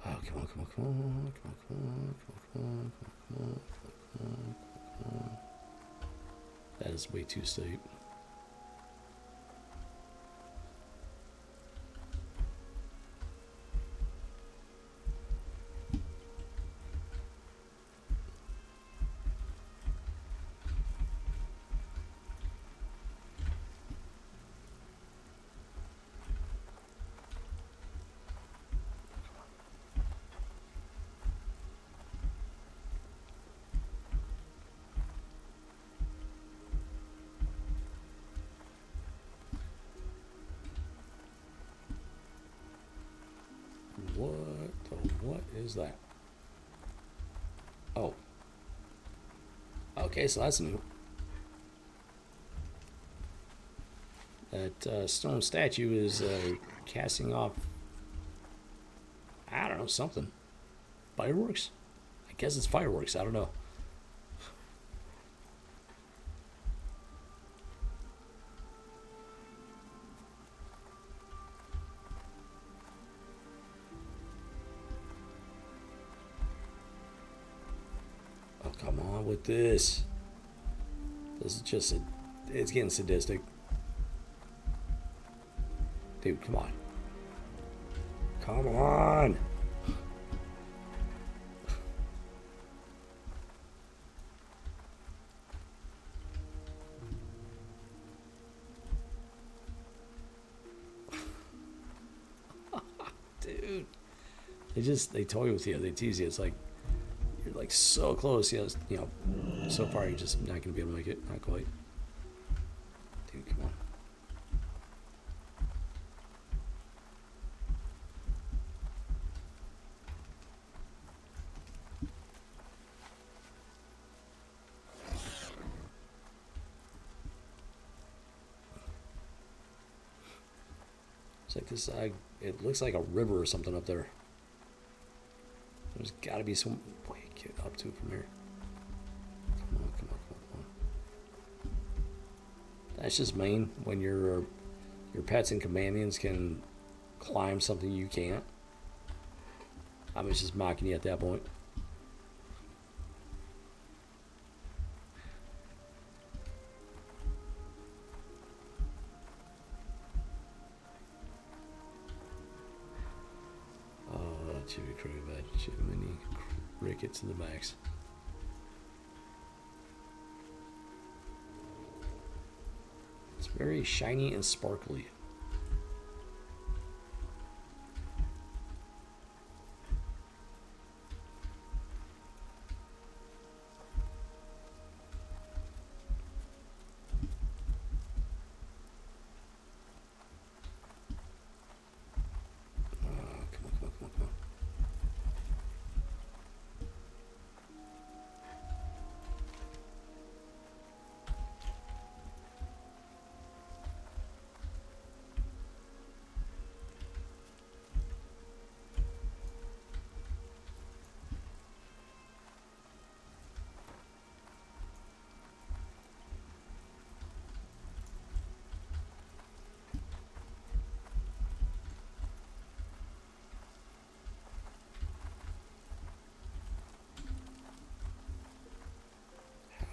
Oh, come on, come on, come on, come on, come on, come on, come on, come on, come on. That is way too steep. What is that? Oh. Okay, so that's new. That stone statue is casting off, I don't know, something. Fireworks? I guess it's fireworks. I don't know. Oh, come on with this. This is just, it's getting sadistic. Dude, come on. Come on. Dude. They toy with you. They tease you. It's like, you're like so close. Yes, you know, so far you're just not gonna be able to make it. Not quite. Dude, come on. It's like this. It looks like a river or something up there. There's got to be some way to get up to from here. Come on, come on, come on, come on. That's just mean when your pets and companions can climb something you can't. I was just mocking you at that point. Chili crowbat, chimney crickets to the max. It's very shiny and sparkly.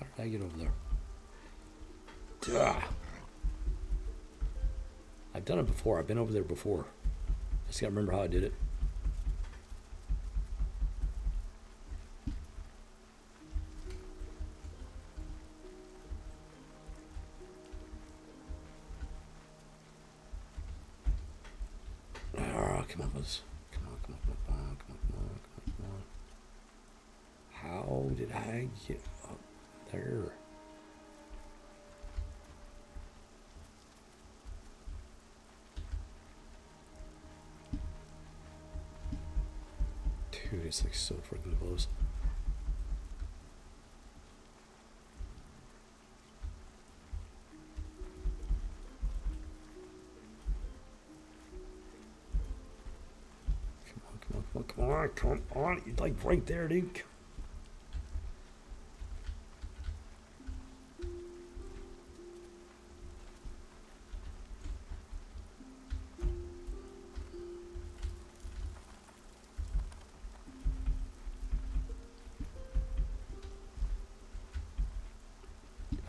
How did I get over there? Duh. I've done it before. I've been over there before. I just gotta remember how I did it. Come on, Buzz. Come on, come on, come on, come on, come on, come on. How did I get up there? Dude, it's like so freaking close. Come on, come on. You're like right there, dude.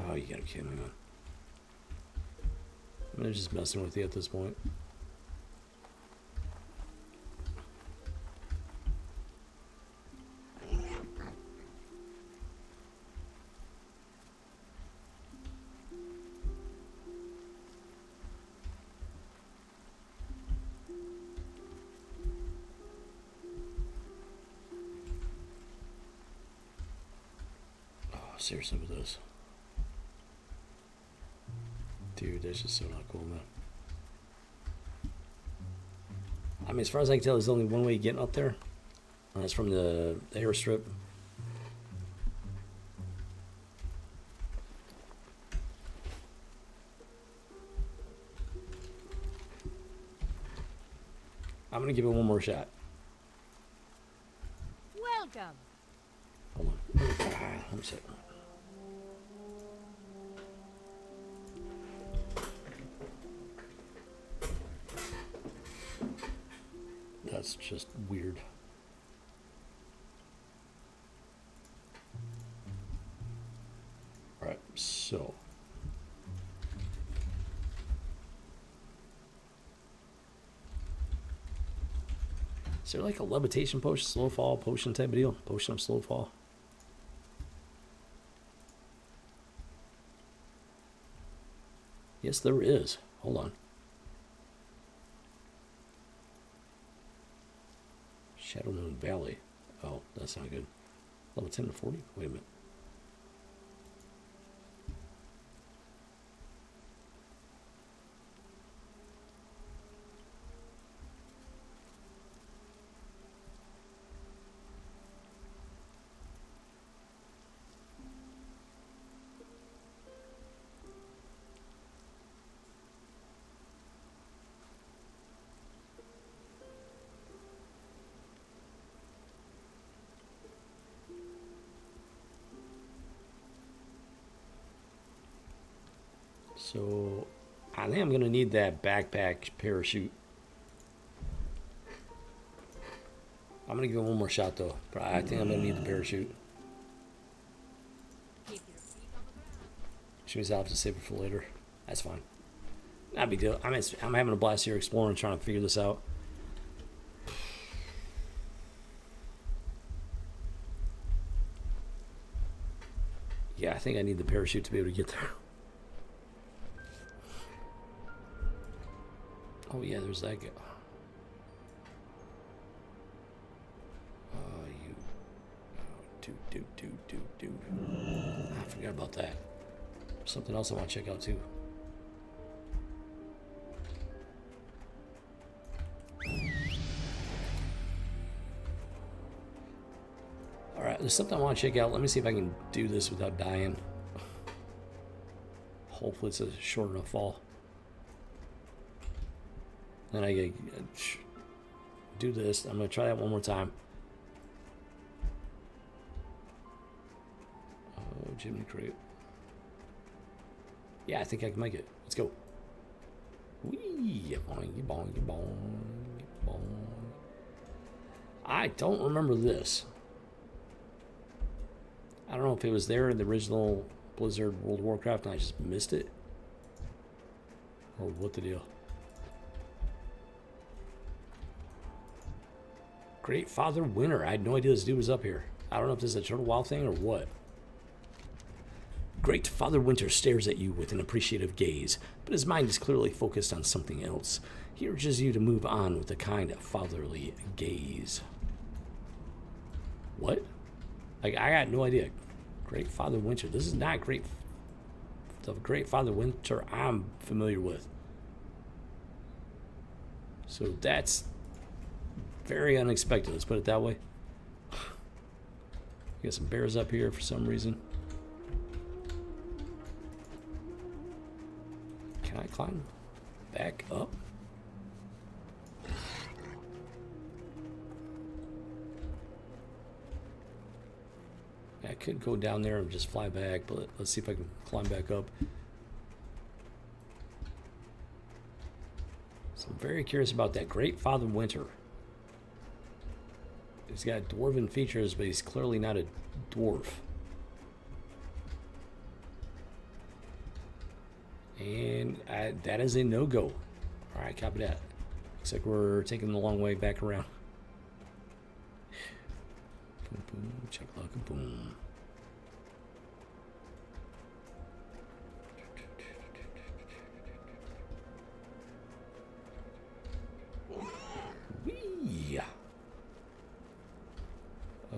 Oh, you gotta be kidding me, man. I'm just messing with you at this point. Seriously with this. Dude, that's just so not cool, man. I mean, as far as I can tell, there's only one way getting up there. And that's from the airstrip. I'm gonna give it one more shot. Welcome. Hold on. Let me see. That's just weird. All right, so. Is there like a levitation potion, slow fall potion type of deal? Potion of slow fall? Yes, there is. Hold on. Shadow Moon Valley. Oh, that's not good. Level 10 to 40? Wait a minute. So I think I'm gonna need that backpack parachute. I'm gonna give it one more shot though. But I think I'm gonna need the parachute. Which means I'll have to save it for later. That's fine. Not a big deal. I'm having a blast here exploring and trying to figure this out. Yeah, I think I need the parachute to be able to get there. Oh yeah, there's that guy. Oh, you. Oh, dude. I forgot about that. Something else I want to check out too. Alright, there's something I want to check out. Let me see if I can do this without dying. Hopefully it's a short enough fall. Then I get do this. I'm gonna try that one more time. Oh, Jimmy Crate. Yeah, I think I can make it. Let's go. Wee, boing, boing, boing, boing. I don't remember this. I don't know if it was there in the original Blizzard World of Warcraft and I just missed it, or what the deal. Great Father Winter. I had no idea this dude was up here. I don't know if this is a Turtle Wild thing or what. Great Father Winter stares at you with an appreciative gaze, but his mind is clearly focused on something else. He urges you to move on with a kind of fatherly gaze. What? Like, I got no idea. Great Father Winter. This is not the Great Father Winter I'm familiar with. So that's very unexpected, let's put it that way. Got some bears up here for some reason. Can I climb back up? I could go down there and just fly back, but let's see if I can climb back up. So I'm very curious about that Great Father Winter. He's got dwarven features, but he's clearly not a dwarf. And that is a no-go. Alright, copy that. Looks like we're taking the long way back around. Boom, boom, chakalaka, boom. Whee!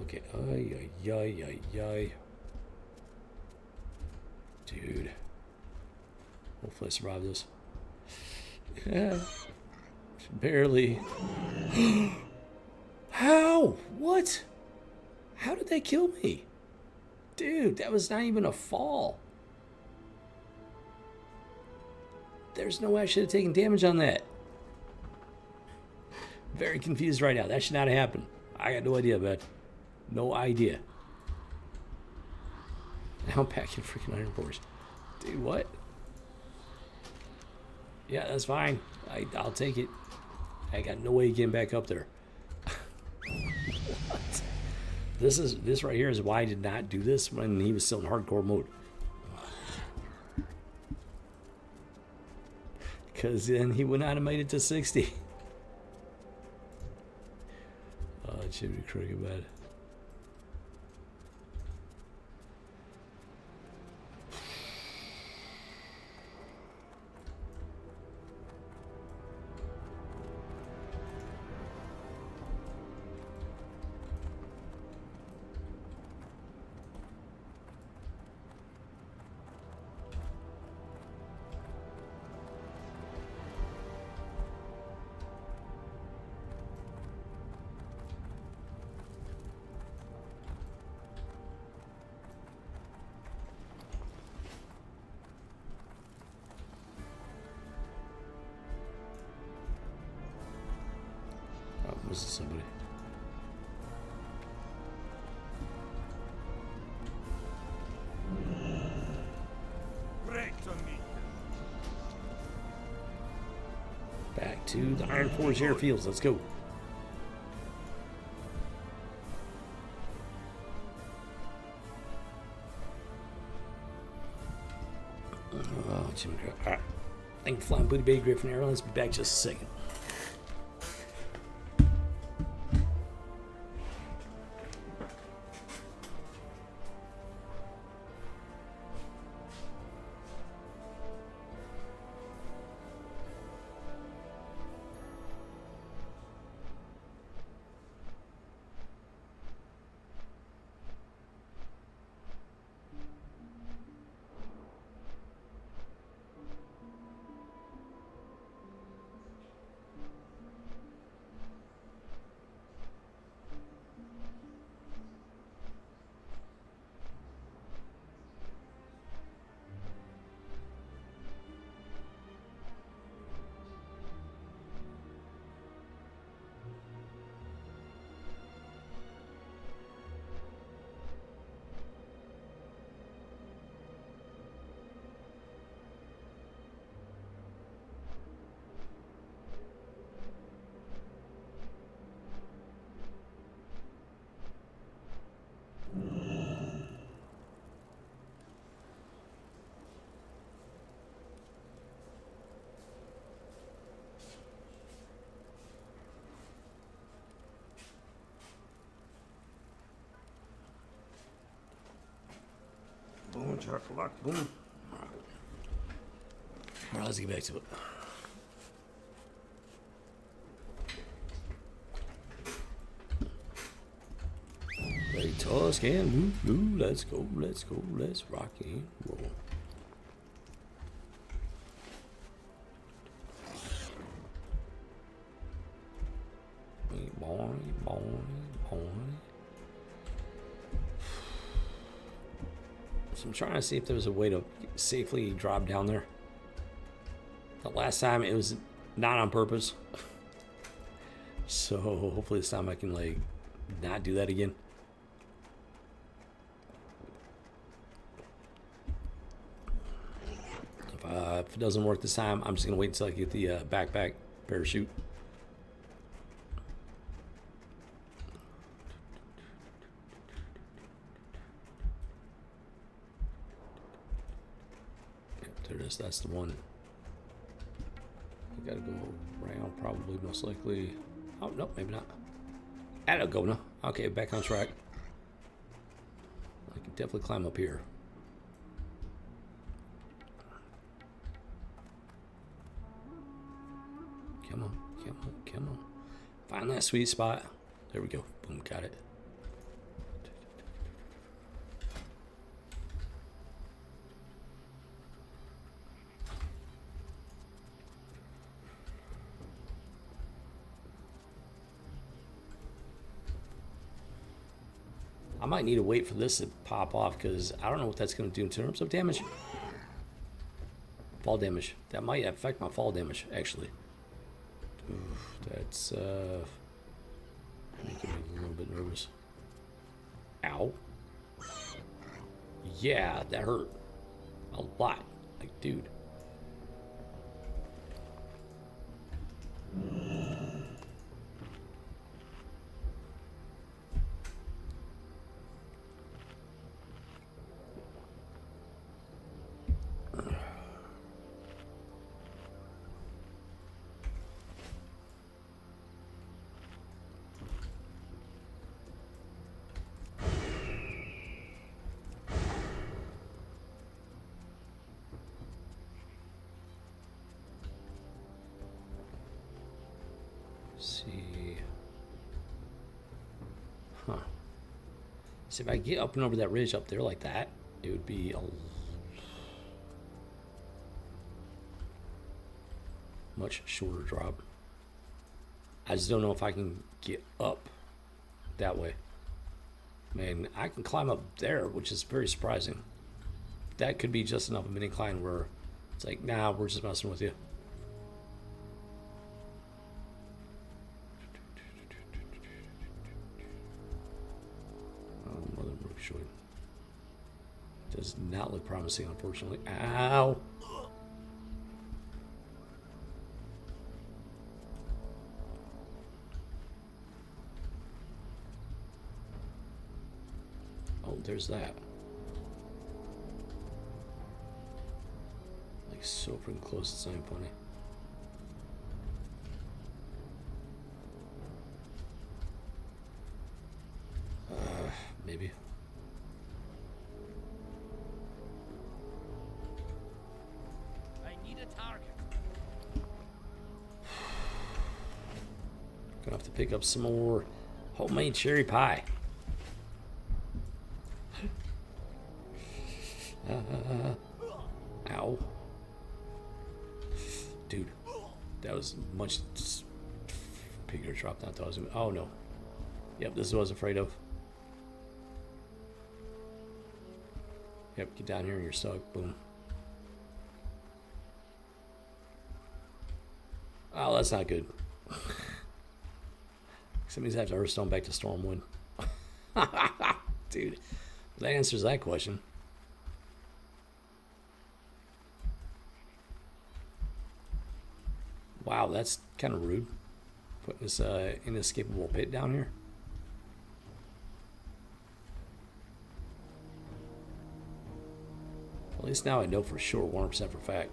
Okay, ay. Dude. Hopefully I survive this. Yeah. Barely. How? What? How did they kill me? Dude, that was not even a fall. There's no way I should have taken damage on that. Very confused right now. That should not have happened. I got no idea, bud. No idea. Now I'm back in freaking Iron Forge. Dude, what? Yeah, that's fine. I'll take it. I got no way of getting back up there. What? This right here is why I did not do this when he was still in hardcore mode. Because then he would not have made it to 60. Oh, it should be crooked bad. close to somebody. Back to the Iron Forge airfields. Let's go. Oh, Jimmy Crab. All right. Thank you for flying Booty Bay Griffin Airlines. Be back just a second. Boom, chocolate, boom. All right, let's get back to it. Ready, toss, can move. Let's go, let's rock and roll. So I'm trying to see if there's a way to safely drop down there. The last time it was not on purpose. So hopefully this time I can like not do that again. If it doesn't work this time, I'm just gonna wait until I get the backpack parachute. There it is. That's the one. I gotta go around, probably, most likely. Oh, no, maybe not. That'll go now. Okay, back on track. I can definitely climb up here. Come on, come on, come on. Find that sweet spot. There we go. Boom, got it. I might need to wait for this to pop off because I don't know what that's going to do in terms of damage. Fall damage. That might affect my fall damage, actually. Oof, that's making me a little bit nervous. Ow. Yeah, that hurt a lot. Like, dude. See. Huh. See, if I get up and over that ridge up there like that, it would be a much shorter drop. I just don't know if I can get up that way. Man, I can climb up there, which is very surprising. That could be just enough of an incline where it's like, nah, we're just messing with you. destroyed. Does not look promising, unfortunately. Ow! Oh, there's that. Like so freaking close, it's not even funny. Maybe. I need a target. Gonna have to pick up some more homemade cherry pie. Ow. Dude, that was much bigger drop than I thought I was gonna. Oh no. Yep, this is what I was afraid of. Yep, get down here and you're stuck. Boom. Oh, that's not good. Somebody's have to Hearthstone back to Stormwind. Dude, that answers that question. Wow, that's kind of rude. Putting this inescapable pit down here. At least now I know for sure, 100% for fact.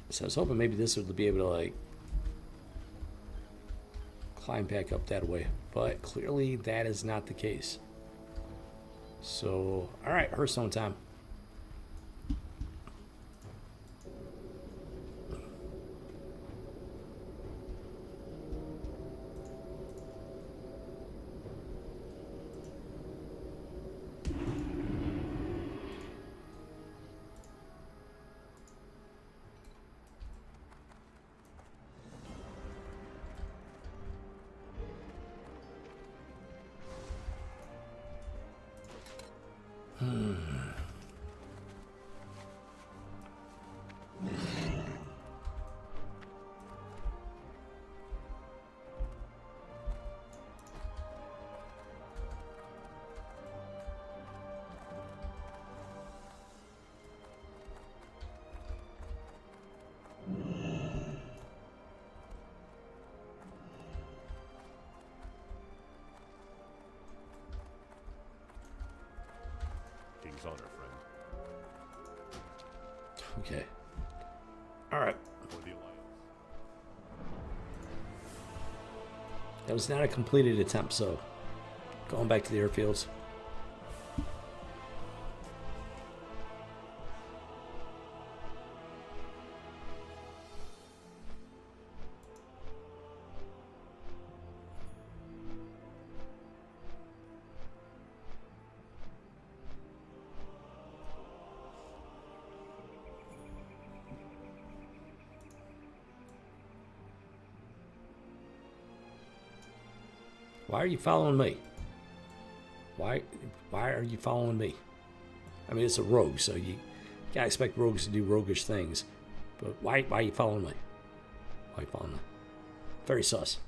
So I was hoping maybe this would be able to like climb back up that way, but clearly that is not the case. So, all right, Hearthstone time. King's honor, friend. Okay. All right. For the Alliance. That was not a completed attempt, so going back to the airfields. Why are you following me? Why are you following me? I mean, it's a rogue, so you gotta expect rogues to do roguish things. But why are you following me? Why are you following me? Very sus.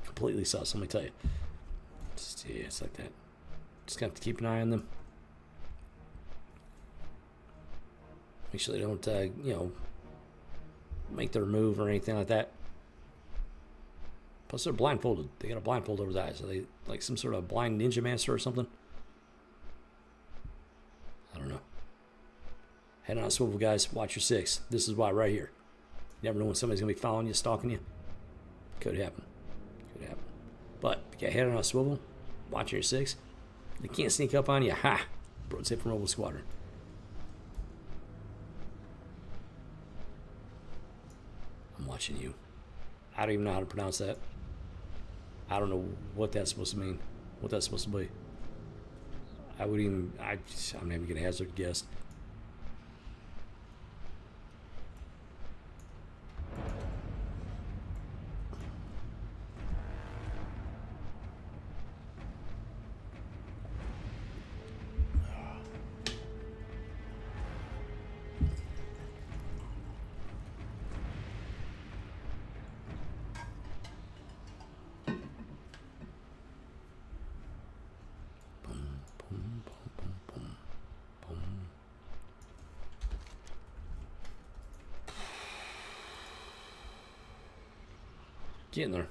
Completely sus, let me tell you. Yeah, it's like that. Just gonna have to keep an eye on them. Make sure they don't, make their move or anything like that. Plus, they're blindfolded. They got a blindfold over the eyes. Are they like some sort of blind ninja master or something? I don't know. Head on a swivel, guys. Watch your six. This is why right here. You never know when somebody's going to be following you, stalking you. Could happen. Could happen. But if you got head on a swivel, watching your six, they can't sneak up on you. Ha! Broad's hit from Mobile Squadron. I'm watching you. I don't even know how to pronounce that. I don't know what that's supposed to mean. What that's supposed to be. I'm not even going to hazard a guess. Getting there.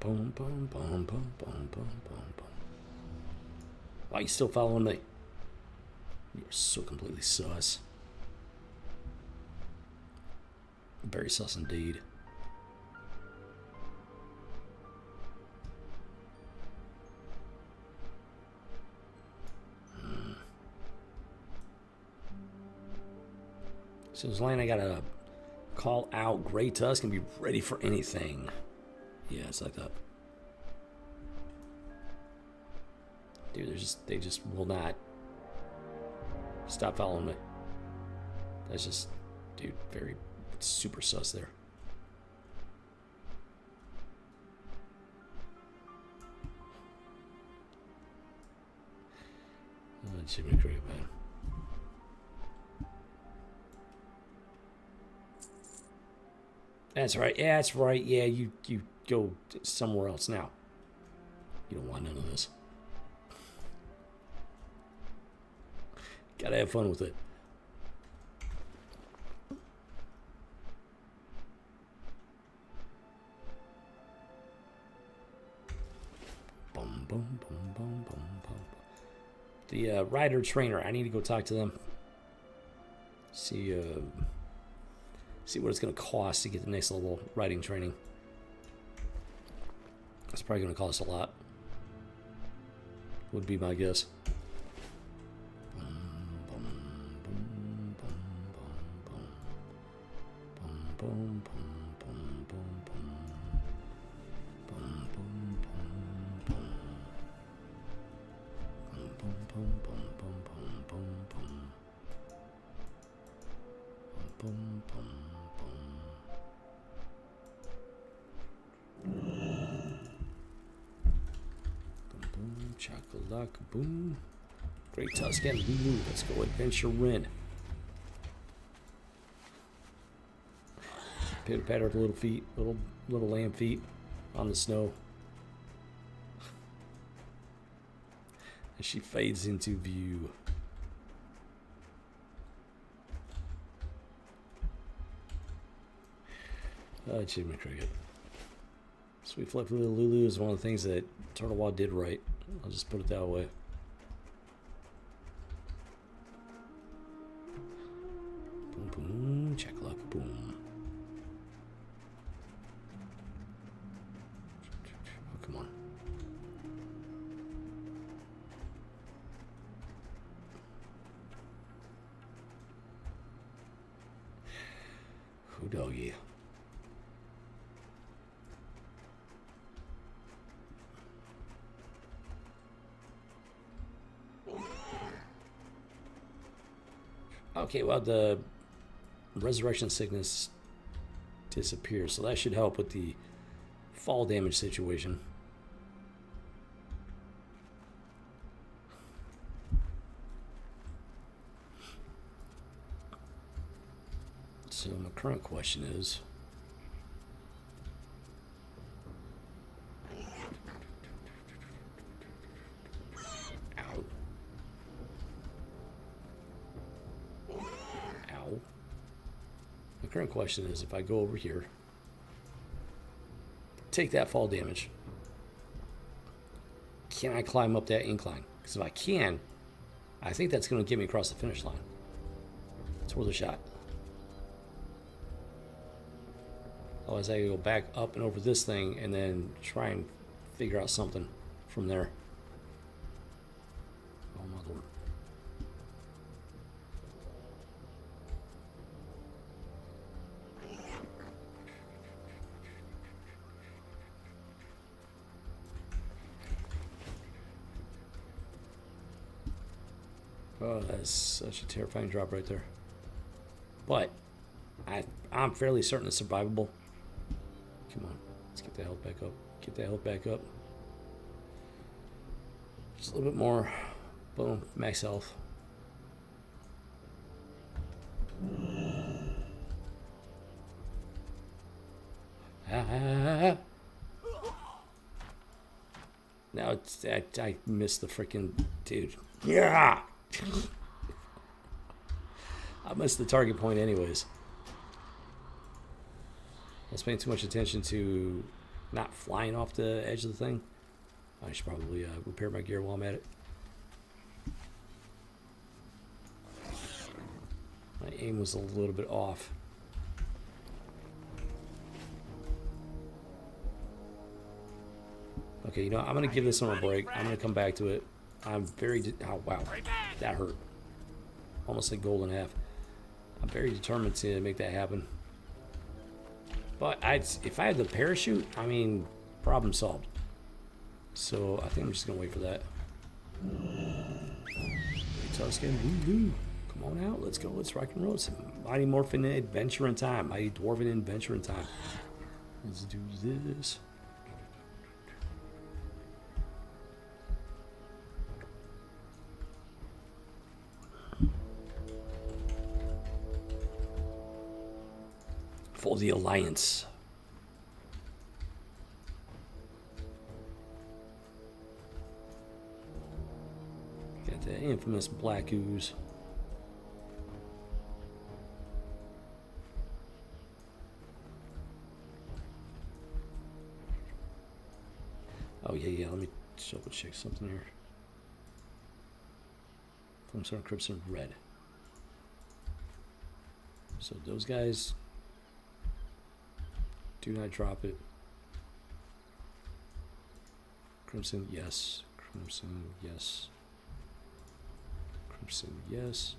Boom, boom, boom, boom, boom, boom, boom, boom. Why are you still following me? You're so completely sus. Very sus indeed. So as Lane, I gotta call out Grey Tusk and be ready for anything. Yeah, it's like that. Dude, they just will not stop following me. That's just, dude, very super sus there. Oh, Jimmy Creek, man. That's right. Yeah, that's right. Yeah, you go somewhere else now. You don't want none of this. Gotta have fun with it. Boom, boom, boom, boom, boom, boom. The rider trainer. I need to go talk to them. See what it's going to cost to get the next level riding training. It's probably going to cost a lot. Would be my guess. Chocolate boom. Great Tusk and Lulu. Let's go adventure in. Pitter patter with little feet, little lamb feet on the snow. As she fades into view. Achievement cricket. Sweet Fluffy Little Lulu is one of the things that Turtle Wad did right. I'll just put it that way. Boom, boom, check luck, boom. Oh, come on. Who doggy? Okay, well, the resurrection sickness disappears, so that should help with the fall damage situation. So my current question is, current question is, if I go over here, take that fall damage, can I climb up that incline? Because if I can, I think that's going to get me across the finish line. It's worth a shot. Otherwise, I go back up and over this thing and then try and figure out something from there. Oh my lord. Oh, that's such a terrifying drop right there. But I'm fairly certain it's survivable. Come on, let's get the health back up. Get that health back up. Just a little bit more. Boom. Max health. Now it's I missed the freaking dude. Yeah. I missed the target point anyways. I was paying too much attention to not flying off the edge of the thing. I should probably repair my gear while I'm at it. My aim was a little bit off. Okay, you know, I'm going to give this one a break. I'm going to come back to it. I'm very... oh, wow. That hurt. Almost like golden half. I'm very determined to make that happen. But if I had the parachute, I mean, problem solved. So I think I'm just going to wait for that. Tuscan, woo-hoo. Come on out. Let's go. Let's rock and roll. Some Mighty Morphin Adventure in Time. Mighty Dwarven Adventure in Time. Let's do this. For the Alliance. Got the infamous black ooze. Oh yeah, let me double check something here. Flamestorm, Crimson, Red. So those guys do not drop it. Crimson, yes. Crimson, yes. Crimson, yes.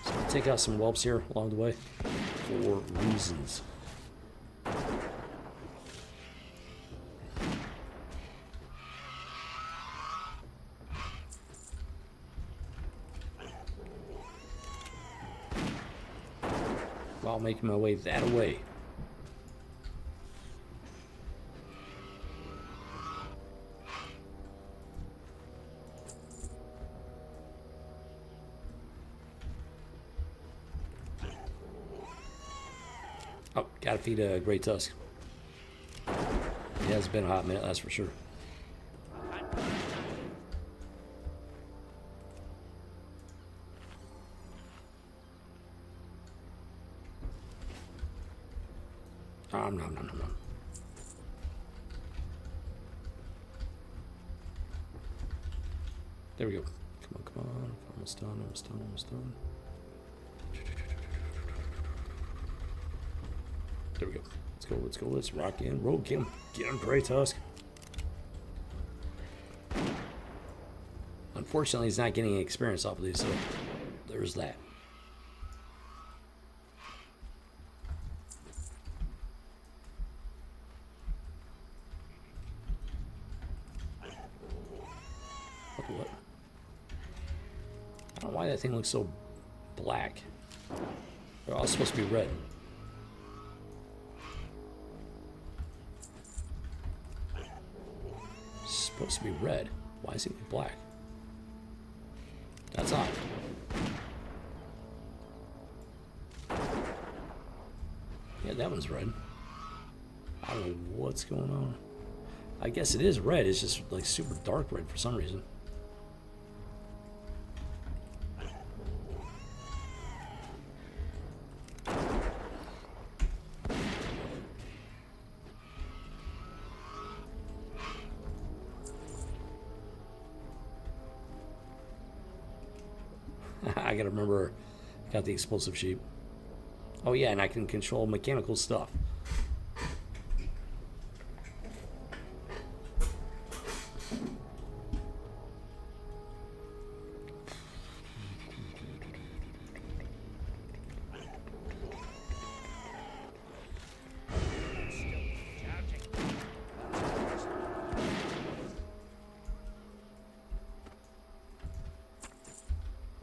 So I'll take out some whelps here along the way for reasons. While making my way that way. Oh, gotta feed a Great Tusk. It has been a hot minute, that's for sure. No. There we go. Come on. Almost done. There we go. Let's go. Let's rock and roll. Get him, Grey Tusk. Unfortunately, he's not getting any experience off of these, so there's that. What? I don't know why that thing looks so black. They're all supposed to be red. Supposed to be red. Why is it black? That's odd. Yeah, that one's red. I don't know what's going on. I guess it is red. It's just like super dark red for some reason. I gotta remember, I got the explosive sheep. Oh yeah, and I can control mechanical stuff.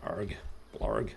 Arg, blarg.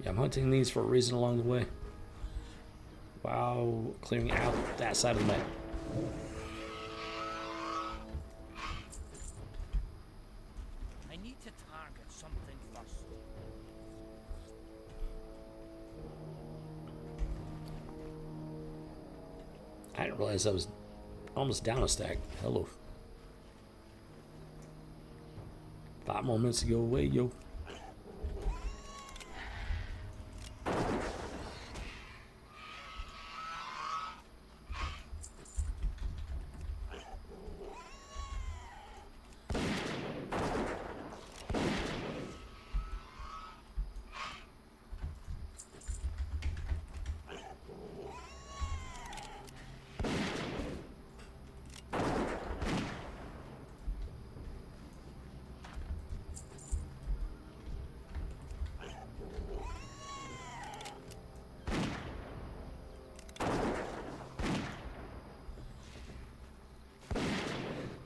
Yeah, I'm hunting these for a reason along the way. Wow, clearing out that side of the map. I need to target something first. I didn't realize I was almost down a stack. Hello. 5 more minutes to go away, yo.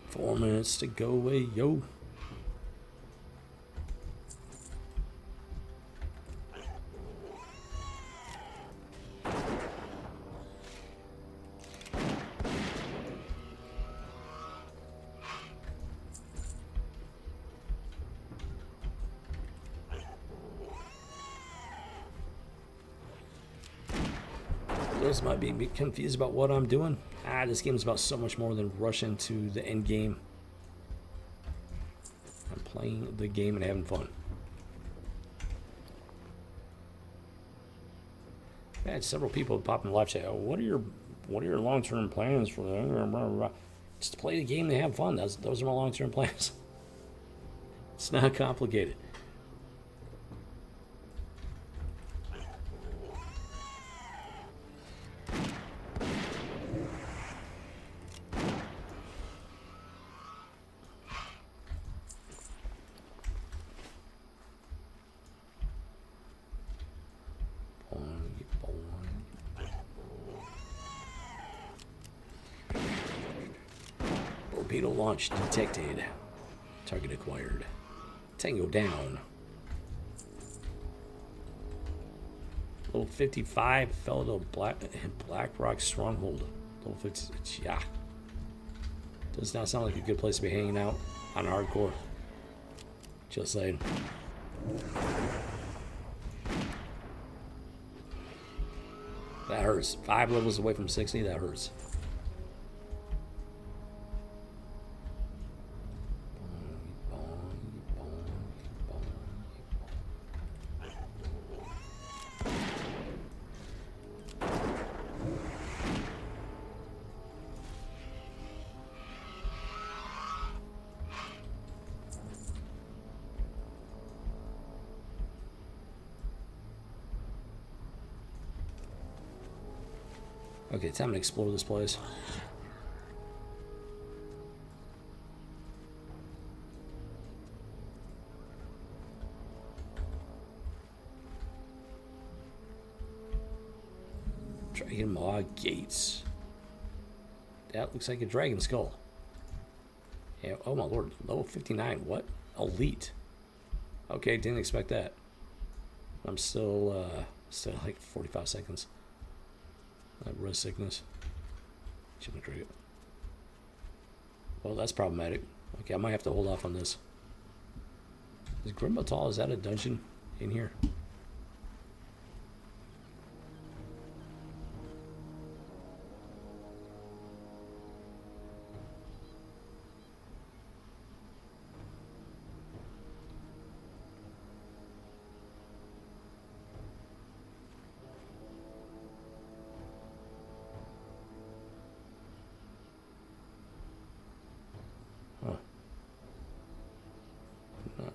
Four minutes to go away, yo. Those might be confused about what I'm doing. This game is about so much more than rushing to the end game. I'm playing the game and having fun. I had several people pop in the live chat. Oh, what are your long-term plans for that? Just to play the game and have fun. Those are my long-term plans. It's not complicated. Torpedo launch detected. Target acquired. Tango down. Level 55 fell to Black Rock Stronghold. Level 50. Yeah. Does not sound like a good place to be hanging out on hardcore. Just saying. That hurts. 5 levels away from 60. That hurts. Okay, time to explore this place. Dragon Maw Gates. That looks like a dragon skull. Yeah, oh my lord, level 59. What? Elite. Okay, didn't expect that. I'm still like 45 seconds. That rest sickness. Shouldn't drink it. Well, that's problematic. Okay, I might have to hold off on this. Is Grimbatal, is that a dungeon in here?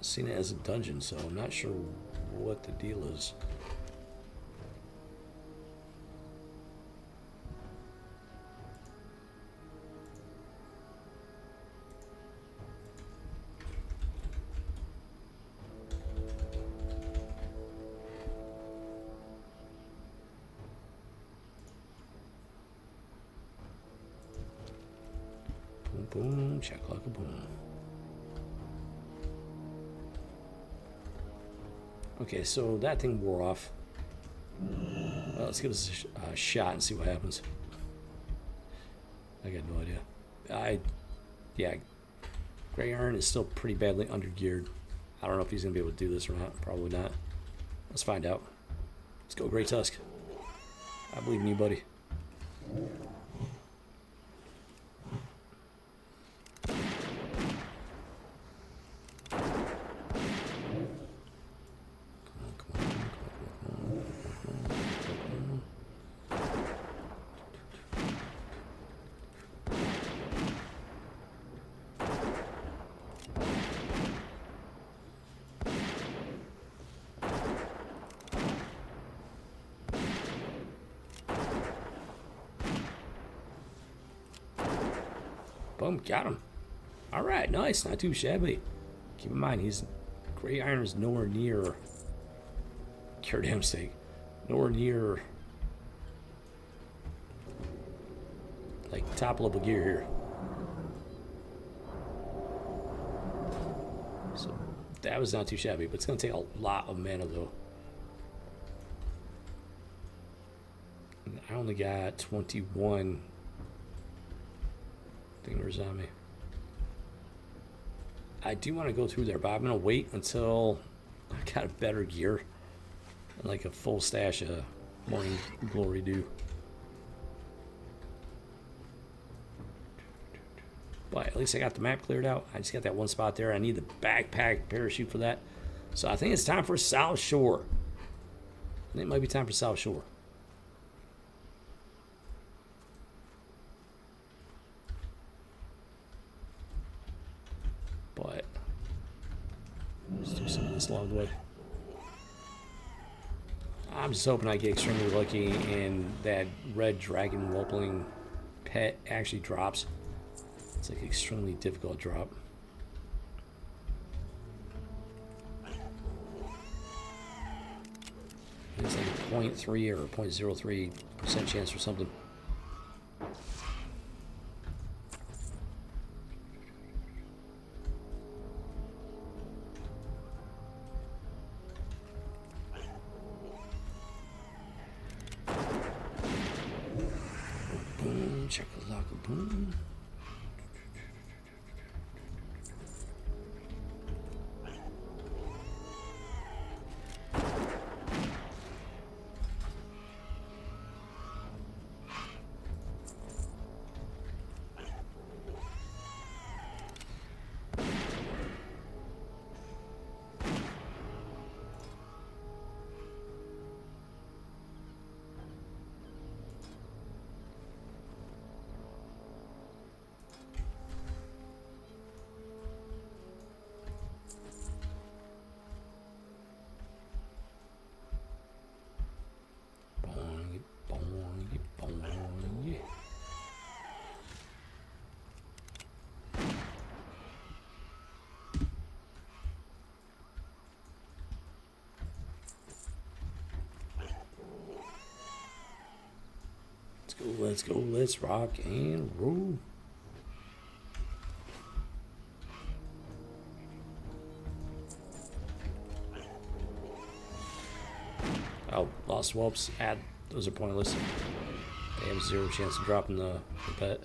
Seen it as a dungeon, so I'm not sure what the deal is. Boom, boom, check like a boom. Okay, so that thing wore off. Well, let's give this a shot and see what happens. I got no idea. Yeah, Gray Iron is still pretty badly under-geared. I don't know if he's going to be able to do this or not. Probably not. Let's find out. Let's go, Grey Tusk. I believe in you, buddy. Boom, got him. All right, nice, not too shabby. Keep in mind, Gray Iron is nowhere near, for damn sake, nowhere near, like, top level gear here. So, that was not too shabby, but it's going to take a lot of mana, though. And I only got 21 fingers on me. I do want to go through there, but I'm going to wait until I got a better gear and like a full stash of Morning Glory dew. But at least I got the map cleared out. I just got that one spot there. I need the backpack parachute for that. So I think it's time for South Shore. I think it might be time for South Shore. But let's do some of this logwood. I'm just hoping I get extremely lucky and that red dragon whelpling pet actually drops. It's like extremely difficult drop. It's like a 0.3 or 0.03% chance or something. Boom, chakalaka boom. Let's go, let's rock and roll. Oh, lost whelps. Those are pointless. They have 0 chance of dropping the pet.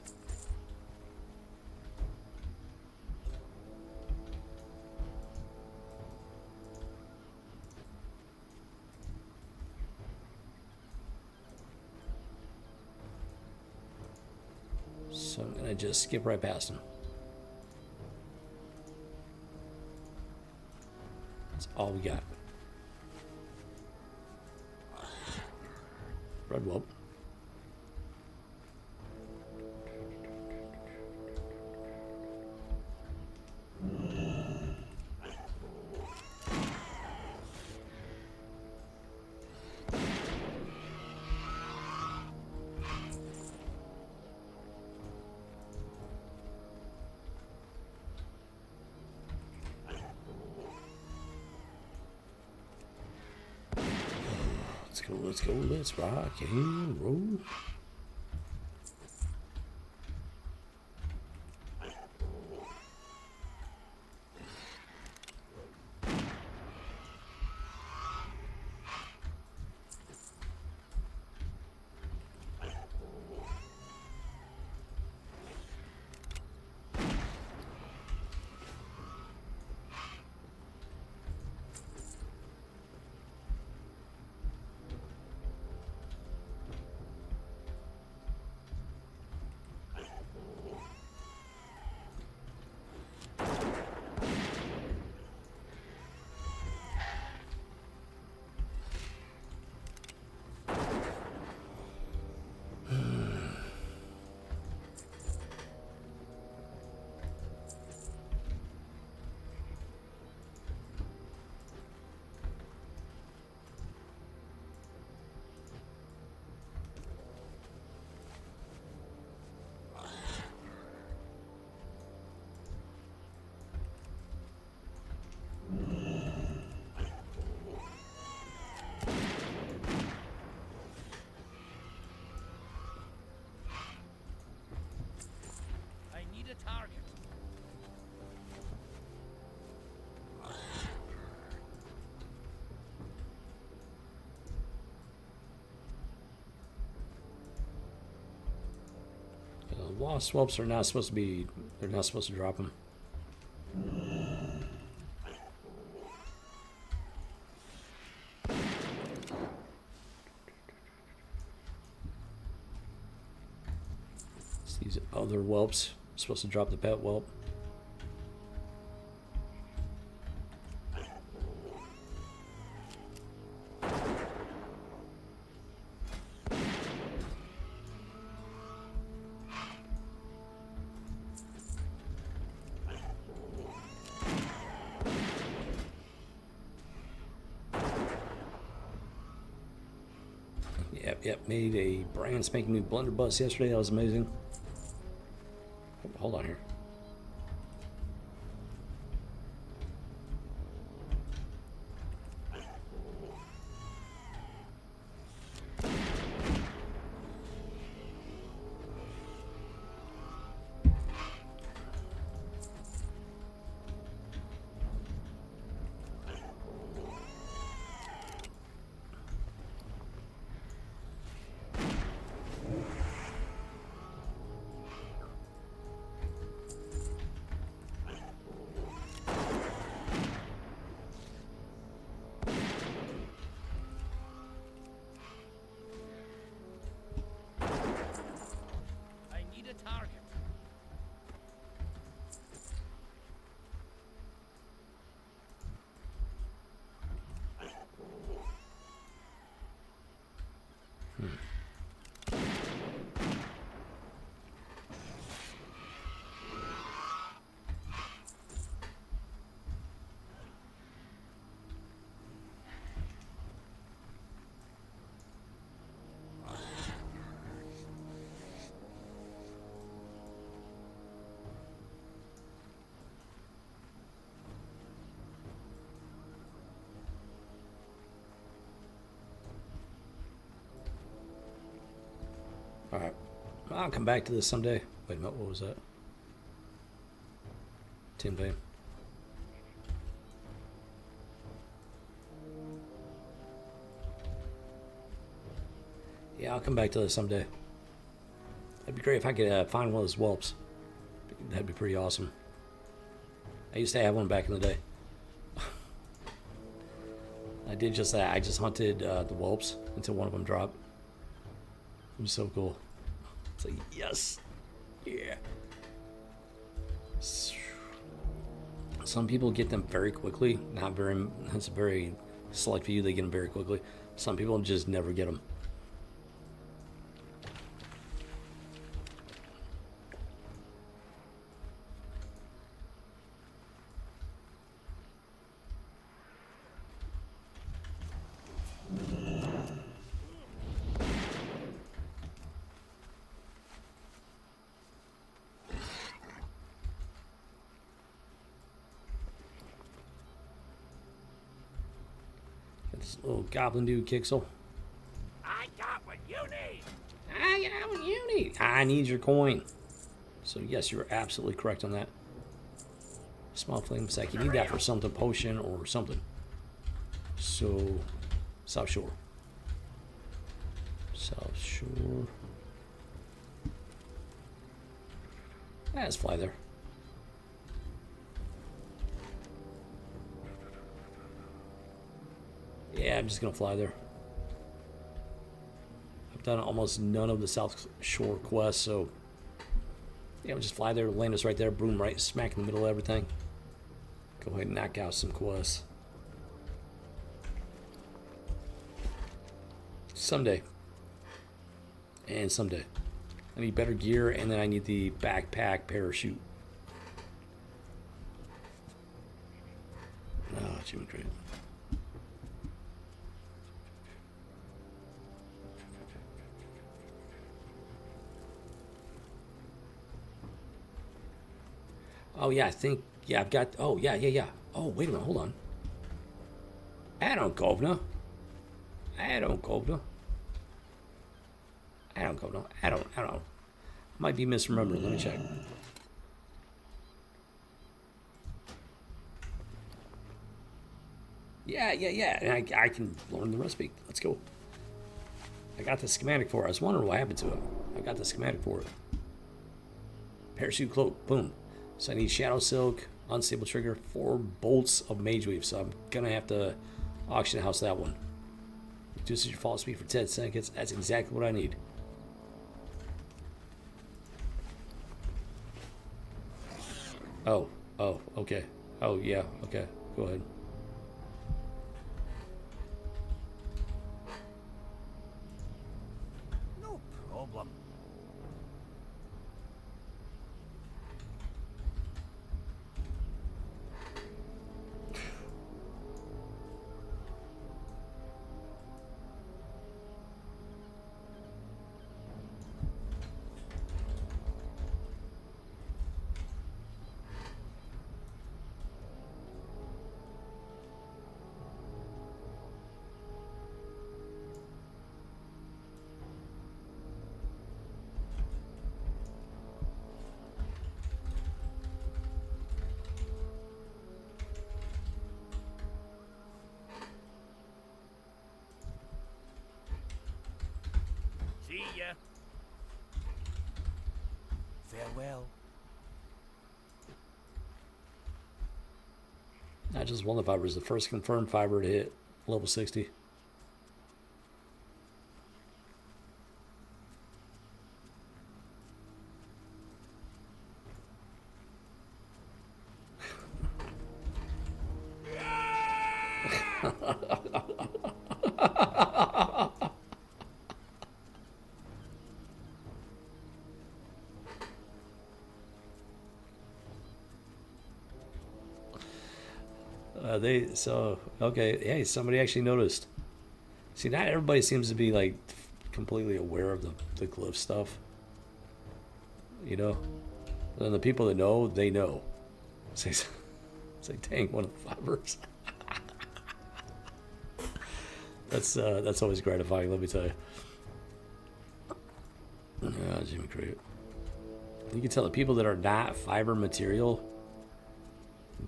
So I'm gonna just skip right past him. That's all we got. Red whelp. Let's go, let's rock and roll. lost whelps are not supposed to be. They're not supposed to drop them. It's these other whelps supposed to drop the pet whelp. Yep, made a brand spanking new blunderbuss yesterday. That was amazing. Oh, hold on here. I need a target. Alright. I'll come back to this someday. Wait a minute, what was that? Tim Vein. Yeah, I'll come back to this someday. That'd be great if I could find one of those whelps. That'd be pretty awesome. I used to have one back in the day. I did just that. I just hunted the whelps until one of them dropped. It was so cool. It's like, yes. Yeah. Some people get them very quickly. Not very, that's a very select few. They get them very quickly. Some people just never get them. This little goblin dude, Kixel. I got what you need. I got what you need. I need your coin. So yes, you're absolutely correct on that. Small flame sack. You need that for something, potion or something. So, South Shore. South Shore. Let's fly there. Yeah, I'm just gonna fly there. I've done almost none of the South Shore quests, so yeah, we'll just fly there, land us right there, boom, right smack in the middle of everything. Go ahead and knock out some quests. Someday. And someday. I need better gear, and then I need the backpack parachute. Oh, achievement crate. Oh, yeah, I think, yeah, I've got, oh, yeah. Oh, wait a minute, hold on. I don't governor. Might be misremembered, let me check. Yeah, and I can learn the recipe. Let's go. I got the schematic for it. I was wondering what happened to it. I got the schematic for it. Parachute cloak, boom. So I need shadow silk, unstable trigger, 4 bolts of mage weave. So I'm gonna have to auction house that one. Reduces your fall speed for 10 seconds. That's exactly what I need. Oh, okay. Oh yeah, okay. Go ahead. No problem. See ya. Farewell. Not just one of the fibers, the first confirmed fiber to hit level 60. Okay, hey, somebody actually noticed. See, not everybody seems to be like completely aware of the glyph stuff, you know. But then the people that know, they know. It's like, dang, one of the fibers. That's always gratifying. Let me tell you. Jimmy Cricket. You can tell the people that are not fiber material,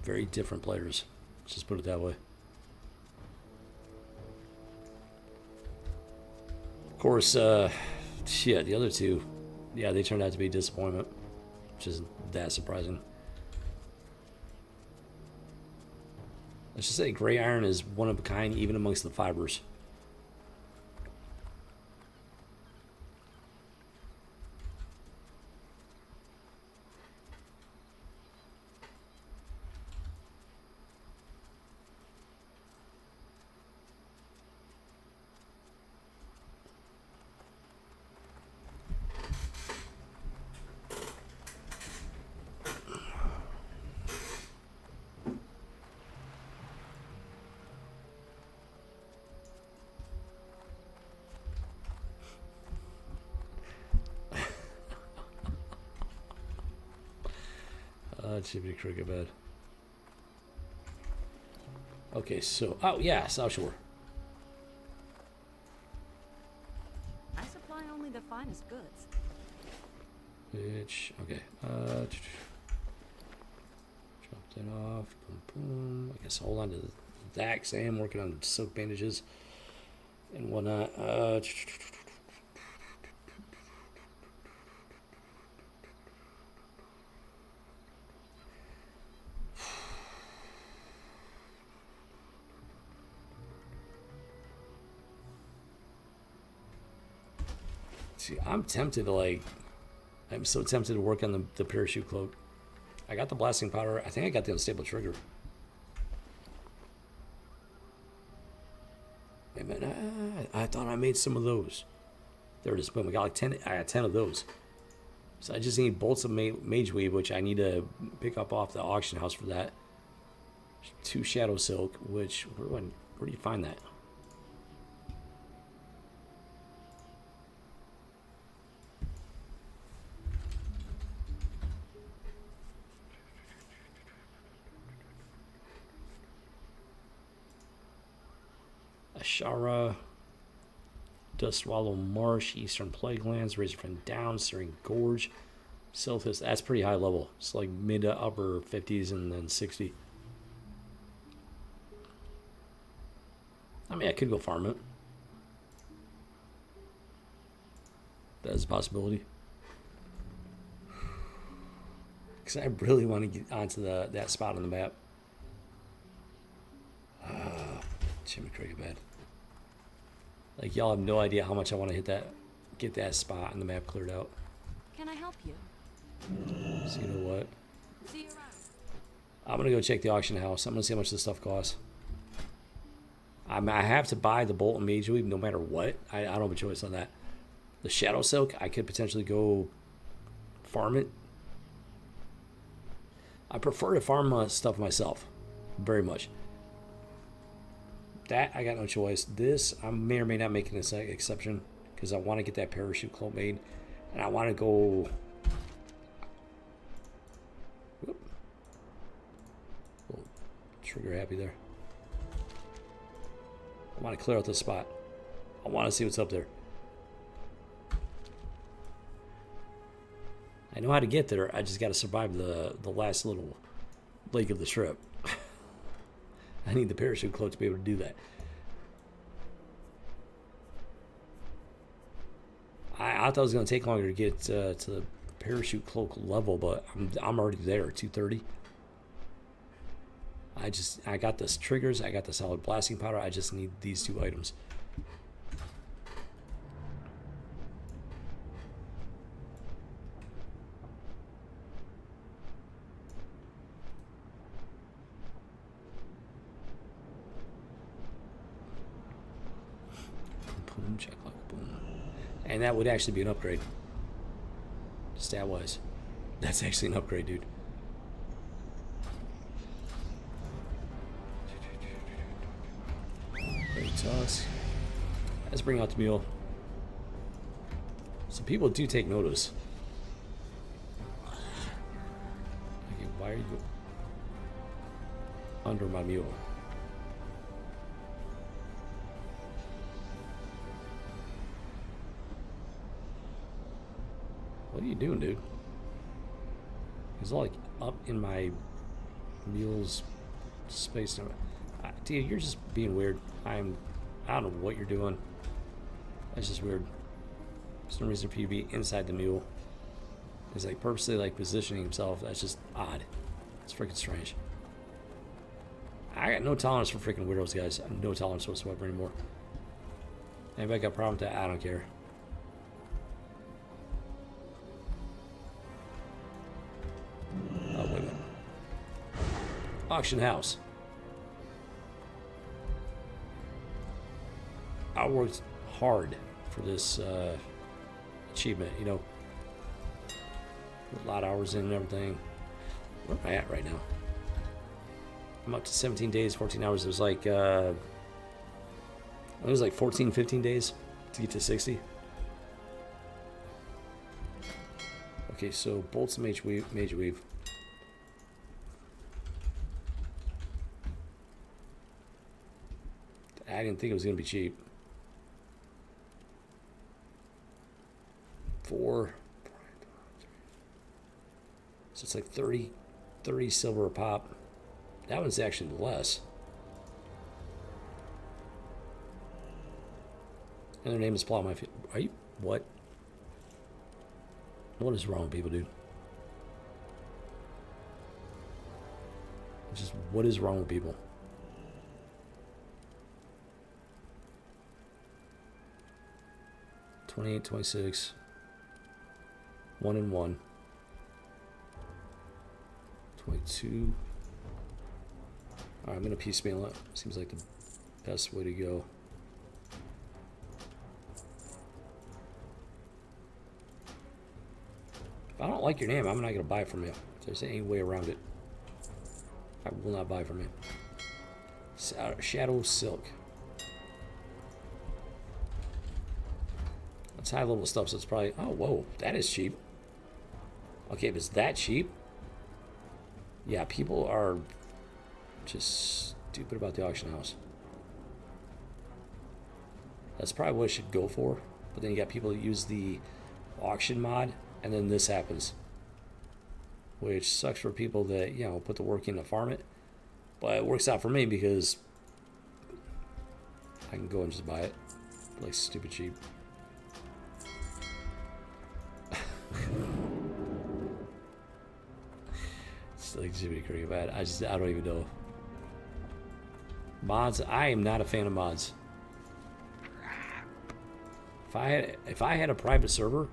very different players. Let's just put it that way. Of course, shit, the other two, yeah, they turned out to be a disappointment, which isn't that surprising. Let's just say gray iron is one of a kind, even amongst the fibers. Chippy Cricket bed. Okay, so oh yeah, South Shore. I supply only the finest goods. Bitch. Okay. Drop that off. Boom, boom. I guess hold on to that. 'Cause I am working on silk bandages and whatnot. See, I'm tempted to I'm so tempted to work on the parachute cloak. I got the blasting powder. I think I got the unstable trigger. Wait a minute. I thought I made some of those. There it is. Boom. I got like 10. I got 10 of those. So I just need bolts of mage weave, which I need to pick up off the auction house for that. 2 shadow silk, which where do you find that? Ashara, Dust Swallow Marsh, Eastern Plaguelands, Razorfen Downs, Searing Gorge, Silthus. That's pretty high level. It's like mid to upper 50s and then 60. I mean, I could go farm it. That is a possibility. Because I really want to get onto that spot on the map. Jimmy Cricket bad. Like, y'all have no idea how much I want to get that spot on the map cleared out. Can I help you? So you know what? See you around. I'm gonna go check the auction house. I'm gonna see how much this stuff costs. I have to buy the Bolt and Mage Weave no matter what. I don't have a choice on that. The Shadow Silk, I could potentially go farm it. I prefer to farm stuff myself, very much. That, I got no choice. This, I may or may not make an exception because I want to get that parachute cloak made. And I want to go... Whoop. Little trigger happy there. I want to clear out this spot. I want to see what's up there. I know how to get there. I just got to survive the last little leg of the trip. I need the parachute cloak to be able to do that. I thought it was going to take longer to get to the parachute cloak level, but I'm already there, 230. I got the triggers, I got the solid blasting powder, I just need these 2 items. Boom, check like boom. And that would actually be an upgrade. Stat wise. That's actually an upgrade, dude. Great toss. Let's bring out the mule. So people do take notice. Okay, why are you under my mule? What are you doing, dude? He's all like up in my mule's space now. Dude, you're just being weird. I don't know what you're doing. That's just weird. There's no reason for you to be inside the mule. He's like purposely like positioning himself. That's just odd. It's freaking strange. I got no tolerance for freaking weirdos, guys. I have no tolerance whatsoever anymore. Anybody got a problem with that? I don't care. Oh, wait a minute. Auction house. I worked hard for this achievement, you know. A lot of hours in and everything. Where am I at right now? I'm up to 17 days, 14 hours. It was like, it was like 14, 15 days to get to 60. Okay, so bolts and mage weave. I didn't think it was going to be cheap. 4. So it's like 30 silver a pop. That one's actually less. And their name is Plow My Feet. Are you... What? What is wrong with people, dude? Just what is wrong with people? $28, $26. 1 and 1. 22. Alright, I'm gonna piecemeal it. Seems like the best way to go. If I don't like your name, I'm not gonna buy from you. If there's any way around it, I will not buy from you. Shadow Silk. That's high level stuff, so it's probably... Oh, whoa, that is cheap. Okay, if it's that cheap... Yeah, people are just stupid about the auction house. That's probably what it should go for. But then you got people that use the auction mod, and then this happens. Which sucks for people that, you know, put the work in to farm it. But it works out for me because I can go and just buy it. Like stupid cheap. Jimmy Cricket, man. I don't even know. Mods, I am not a fan of mods. If I had a private server,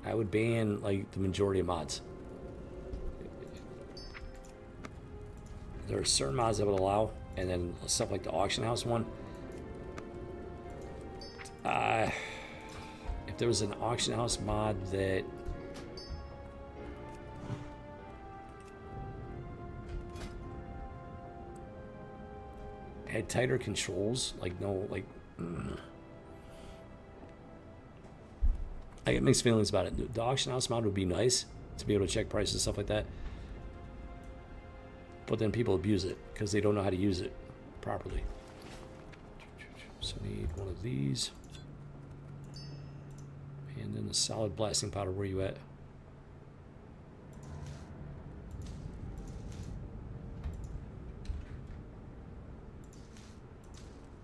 I would ban like the majority of mods. There are certain mods that would allow, and then stuff like the auction house one. If there was an auction house mod that had tighter controls, like no, like I get mixed feelings about it. The auction house mod would be nice to be able to check prices and stuff like that, but then people abuse it because they don't know how to use it properly. So I need one of these, and then the solid blasting powder. Where you at?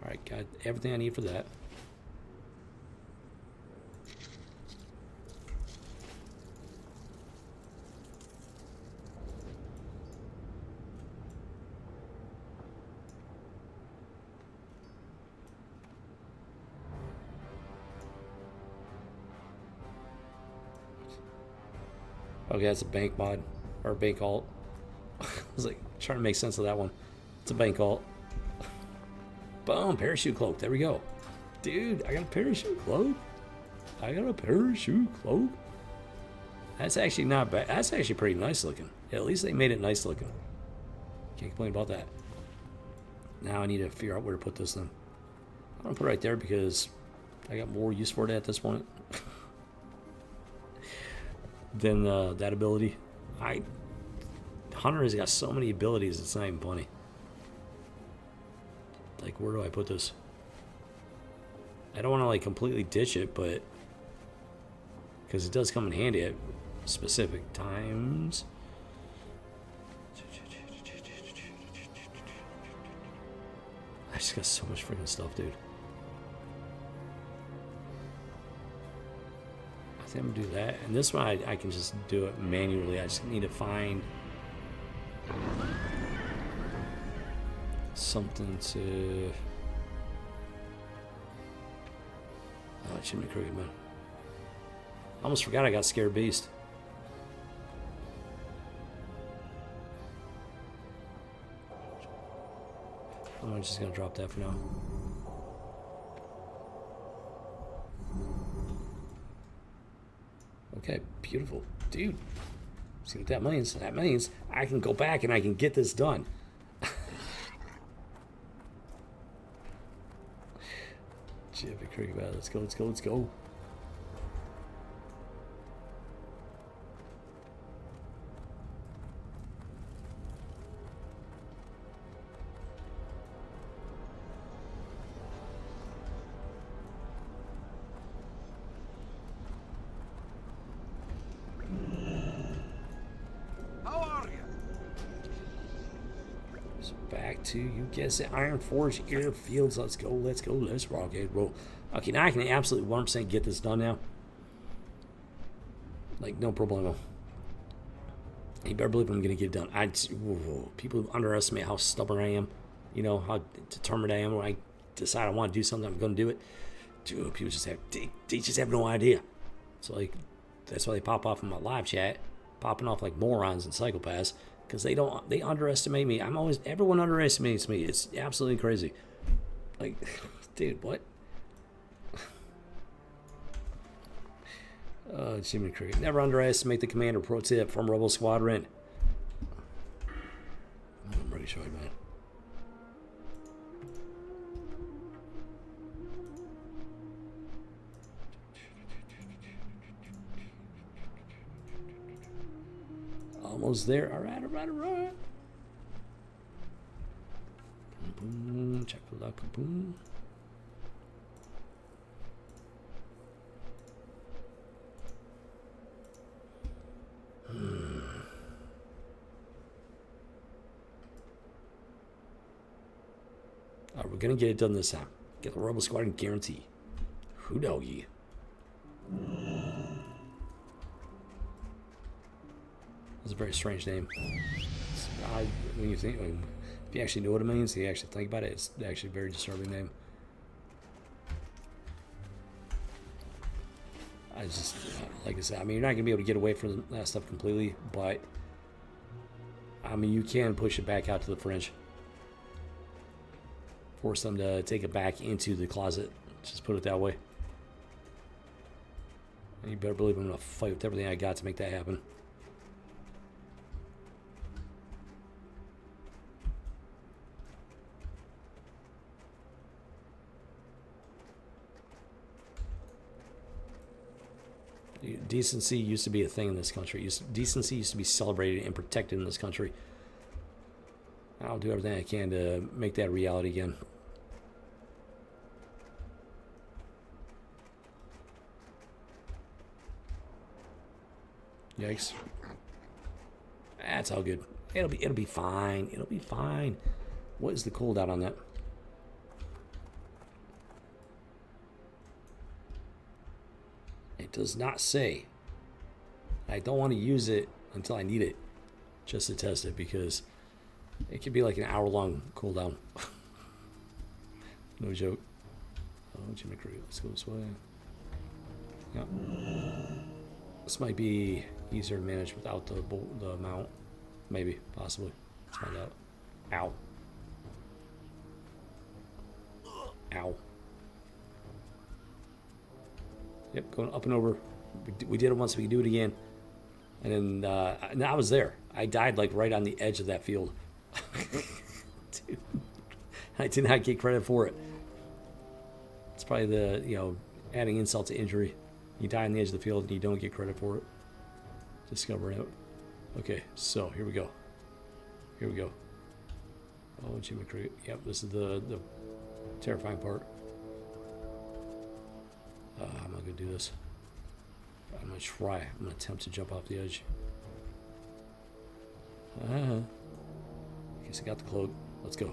All right, got everything I need for that. Okay, that's a bank mod, or bank alt. I was like trying to make sense of that one. It's a bank alt. Boom, parachute cloak. There we go. Dude, I got a parachute cloak. I got a parachute cloak. That's actually not bad. That's actually pretty nice looking. At least they made it nice looking. Can't complain about that. Now I need to figure out where to put this thing. I'm gonna put it right there because I got more use for it at this point than that ability. Hunter has got so many abilities, it's not even funny. Like, where do I put this? I don't want to like completely ditch it, but because it does come in handy at specific times. I just got so much freaking stuff, dude. I think I'm gonna do that, and this one I can just do it manually. I just need to find something to. Oh, Jimmy Cricket, man. I almost forgot I got Scared Beast. I'm just gonna drop that for now. Okay, beautiful. Dude, see what that means? That means I can go back and I can get this done. Jimmy Cricket, man. Let's go, let's go, let's go. To you guess it, Iron Forge Airfields. Let's go, let's go, let's rock and roll. Okay, now I can absolutely 100% get this done now. Like, no problemo. You better believe I'm gonna get it done. People underestimate how stubborn I am, you know, how determined I am. When I decide I want to do something, I'm gonna do it. Dude, people just have no idea. So like, that's why they pop off in my live chat, popping off like morons and psychopaths. Because they underestimate me. Everyone underestimates me. It's absolutely crazy. Like, dude, what? Jimmy Cricket. Never underestimate the commander. Pro tip from Rebel Squadron. I'm pretty sure, man. Almost there. All right, all right, all right. Boom, boom. Check the luck. Boom. All right, we're gonna get it done this time. Get the Rebel Squadron guarantee. Who know ye? a very strange name. When you think, if you actually know what it means, you actually think about it, it's actually a very disturbing name. I just, like I said, I mean, you're not gonna be able to get away from that stuff completely, but I mean, you can push it back out to the fringe. Force them to take it back into the closet. Just put it that way. And you better believe I'm gonna fight with everything I got to make that happen. Decency used to be a thing in this country. Decency used to be celebrated and protected in this country. I'll do everything I can to make that a reality again. Yikes. That's all good. It'll be fine. It'll be fine. What is the cooldown on that? It does not say. I don't want to use it until I need it, just to test it, because it could be like an hour-long cooldown. No joke. Oh, Jimmy Crew. Let's go this way. Yep. This might be easier to manage without the mount. Maybe, possibly. Let's find out. Ow. Ow. Yep, going up and over. We did it once, we can do it again. And then I was there. I died like right on the edge of that field. Dude, I did not get credit for it. It's probably the, you know, adding insult to injury. You die on the edge of the field and you don't get credit for it. Discovering it. Okay, so here we go. Here we go. Oh, Jimmy Creek. Yep, this is the terrifying part. I'm not gonna do this. I'm gonna try. I'm gonna attempt to jump off the edge. Guess I got the cloak. Let's go.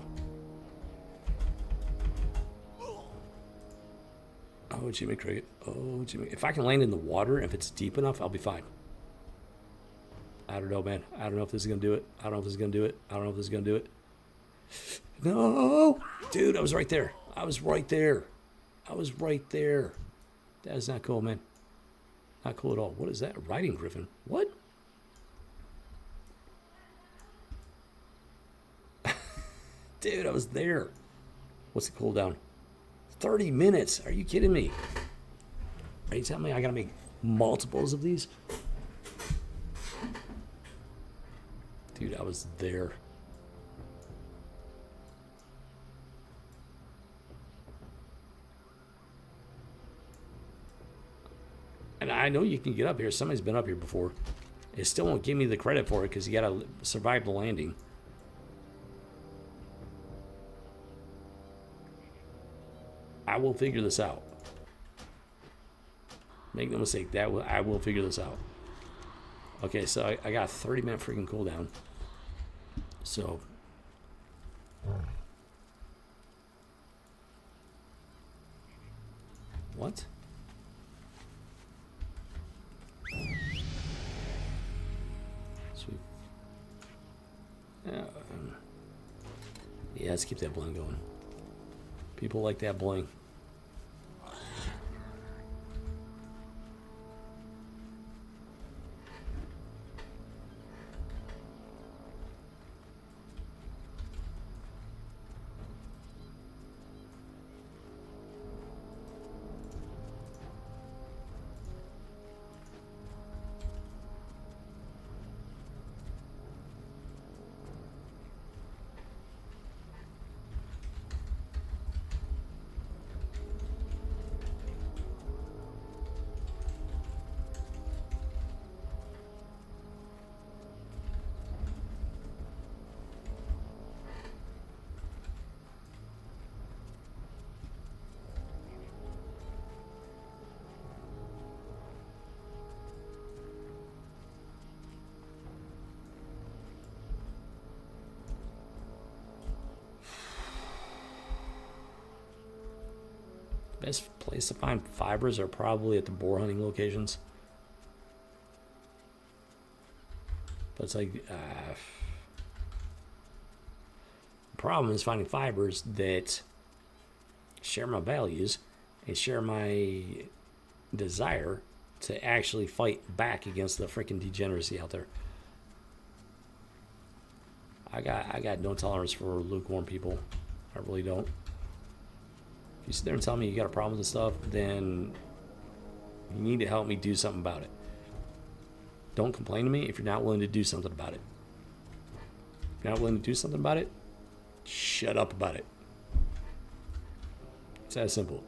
Oh, Jimmy Cricket. Oh, Jimmy. If I can land in the water, if it's deep enough, I'll be fine. I don't know, man. I don't know if this is gonna do it. I don't know if this is gonna do it. I don't know if this is gonna do it. No! Dude, I was right there. I was right there. I was right there. That is not cool, man. Not cool at all. What is that? A riding griffin? What? Dude, I was there. What's the cooldown? 30 minutes. Are you kidding me? Are you telling me I gotta make multiples of these? Dude, I was there. And I know you can get up here. Somebody's been up here before. It still won't give me the credit for it because you gotta survive the landing. I will figure this out. Make no mistake, I will figure this out. Okay, so I got a 30-minute freaking cooldown. So what? Sweet. Yeah, let's keep that bling going. People like that bling. Best place to find fibers are probably at the boar hunting locations. But it's like, the problem is finding fibers that share my values and share my desire to actually fight back against the freaking degeneracy out there. I got no tolerance for lukewarm people. I really don't. If you sit there and tell me you got a problem with stuff, then you need to help me do something about it. Don't complain to me if you're not willing to do something about it. If you're not willing to do something about it, shut up about it. It's that simple.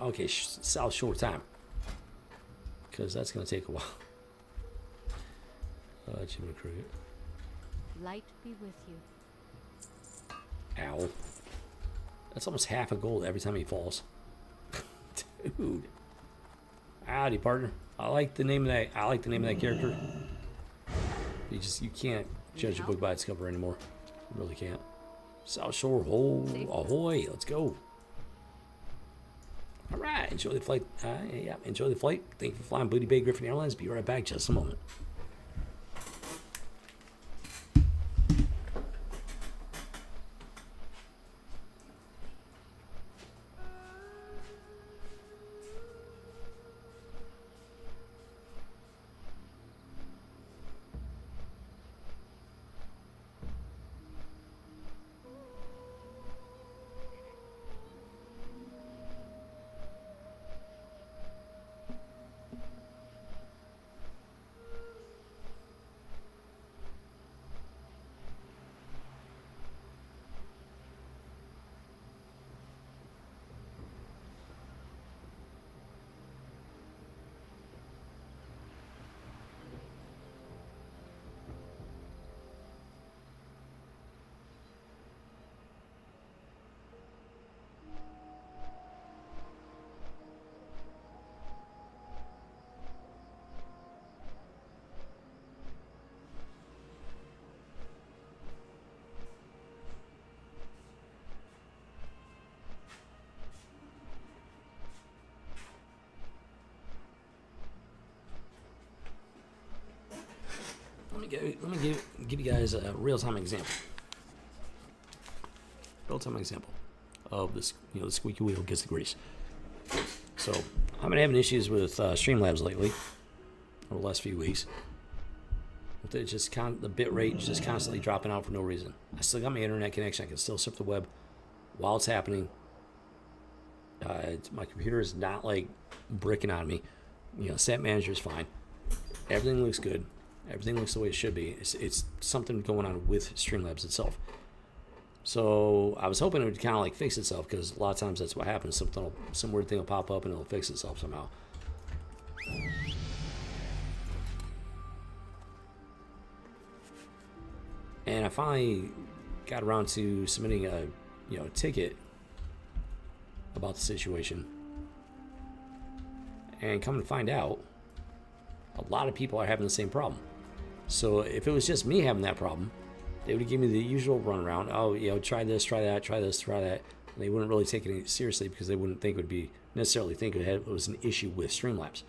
Okay, South Shore time. Because that's going to take a while. Jimmy Cricket. Light be with you. Ow. That's almost half a gold every time he falls. Dude. Howdy, partner. I like the name of that character. You can't judge a book by its cover anymore. You really can't. South Shore, ahoy, let's go. All right, enjoy the flight. Yeah, enjoy the flight. Thank you for flying Booty Bay Griffin Airlines. Be right back just a moment. Let me give you guys a real-time example. Real-time example of this. The squeaky wheel gets the grease. So I've been having issues with Streamlabs lately over the last few weeks. With the bit rate just constantly dropping out for no reason. I still got my internet connection. I can still surf the web while it's happening. My computer is not like bricking on me. Set manager is fine. Everything looks good. Everything looks the way it should be. It's something going on with Streamlabs itself. So I was hoping it would kind of like fix itself, because a lot of times that's what happens. Some weird thing will pop up and it'll fix itself somehow. And I finally got around to submitting a ticket about the situation. And come to find out, a lot of people are having the same problem. So if it was just me having that problem, they would give me the usual runaround. Oh, try this, try that, try this, try that. And they wouldn't really take it seriously, because they wouldn't think it was an issue with Streamlabs.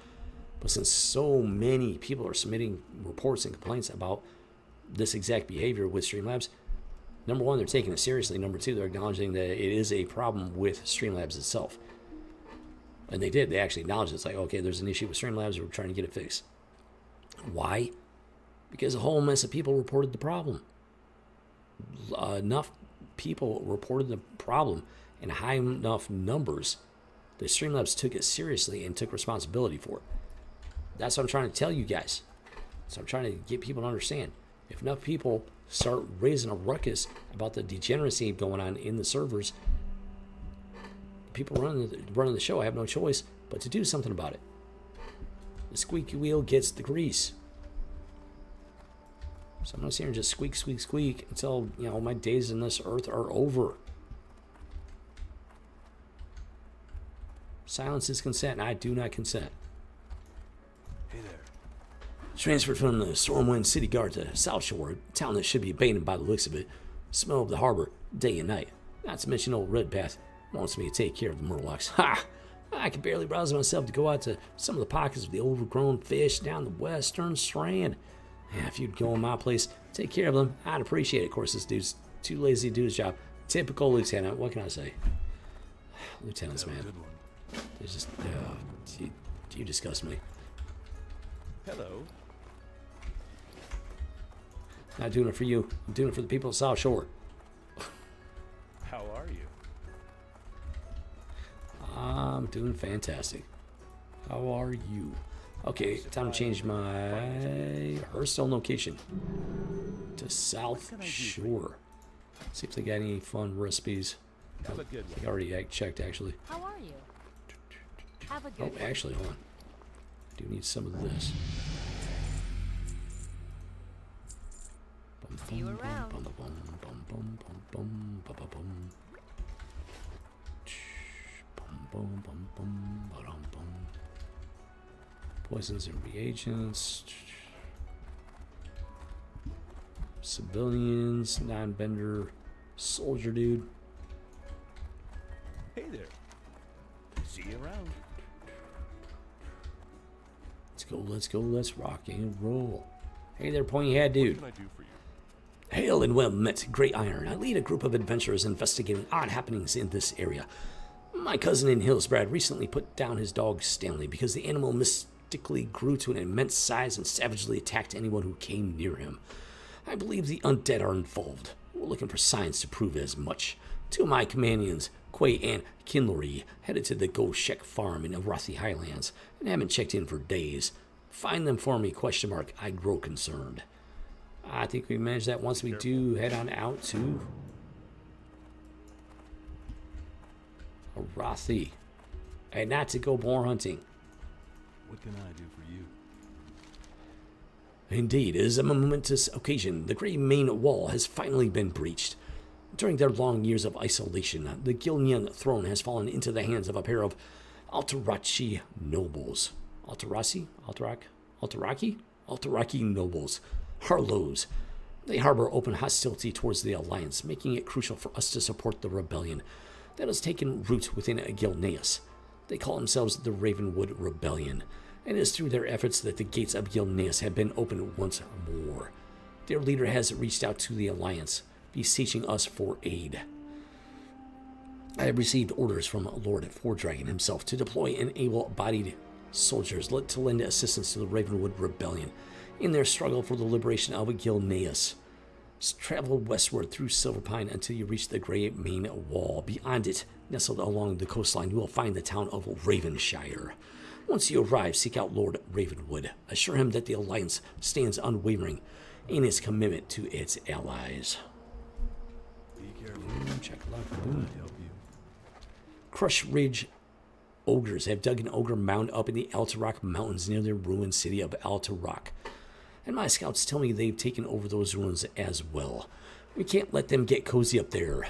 But since so many people are submitting reports and complaints about this exact behavior with Streamlabs, number one, they're taking it seriously. Number two, they're acknowledging that it is a problem with Streamlabs itself. And they did. They actually acknowledged it. It's like, okay, there's an issue with Streamlabs. We're trying to get it fixed. Why? Because a whole mess of people reported the problem. Enough people reported the problem in high enough numbers that Streamlabs took it seriously and took responsibility for it. That's what I'm trying to tell you guys. So I'm trying to get people to understand. If enough people start raising a ruckus about the degeneracy going on in the servers, people running the show have no choice but to do something about it. The squeaky wheel gets the grease. So I'm going to sit here and just squeak, squeak, squeak until, my days in this earth are over. Silence is consent, and I do not consent. Hey there. Transferred from the Stormwind City Guard to South Shore, a town that should be abandoned by the looks of it. Smell of the harbor, day and night. Not to mention old Redpath wants me to take care of the Murlocs. Ha! I can barely rouse myself to go out to some of the pockets of the overgrown fish down the western strand. Yeah, if you'd go in my place, take care of them, I'd appreciate it. Of course, this dude's too lazy to do his job. Typical lieutenant. What can I say? Lieutenants, man. They just, you disgust me. Hello. Not doing it for you. I'm doing it for the people of South Shore. How are you? I'm doing fantastic. How are you? Okay, time to change my Hearthstone location to South Shore. See if they got any fun recipes. Have a good one. I already checked, actually. How are you? Have a Oh, good actually, hold on. I do need some of this. See you around. Poisons and reagents. Civilians, non-bender, soldier dude. Hey there. See you around. Let's go, let's rock and roll. Hey there, pointy head dude. What can I do for you? Hail and well met, Grey Iron. I lead a group of adventurers investigating odd happenings in this area. My cousin in Hillsbrad recently put down his dog Stanley because the animal mystically grew to an immense size and savagely attacked anyone who came near him. I believe the undead are involved. We're looking for signs to prove as much. Two of my companions, Quay and Kinlory, headed to the Goshek farm in Arathi Highlands and haven't checked in for days. Find them for me, ? I grow concerned. I think we managed that once we do head on out to Arathi. And not to go boar hunting. What can I do for you? Indeed, it is a momentous occasion. The Grey Main Wall has finally been breached. During their long years of isolation, the Gilnean throne has fallen into the hands of a pair of Altarachi nobles. Altaraki nobles. Harlows. They harbor open hostility towards the Alliance, making it crucial for us to support the rebellion that has taken root within Gilneas. They call themselves the Ravenwood Rebellion, and it is through their efforts that the gates of Gilneas have been opened once more. Their leader has reached out to the Alliance, beseeching us for aid. I have received orders from Lord Fordragon himself to deploy an able-bodied soldiers to lend assistance to the Ravenwood Rebellion in their struggle for the liberation of Gilneas. Travel westward through Silverpine until you reach the Grey Main Wall. Beyond it, nestled along the coastline, you will find the town of Ravenshire. Once you arrive, seek out Lord Ravenwood. Assure him that the Alliance stands unwavering in its commitment to its allies. Be careful. Check lock, boom. I help you? Crush Ridge ogres have dug an ogre mound up in the Altarok Mountains near the ruined city of Altarok. And my scouts tell me they've taken over those ruins as well. We can't let them get cozy up there.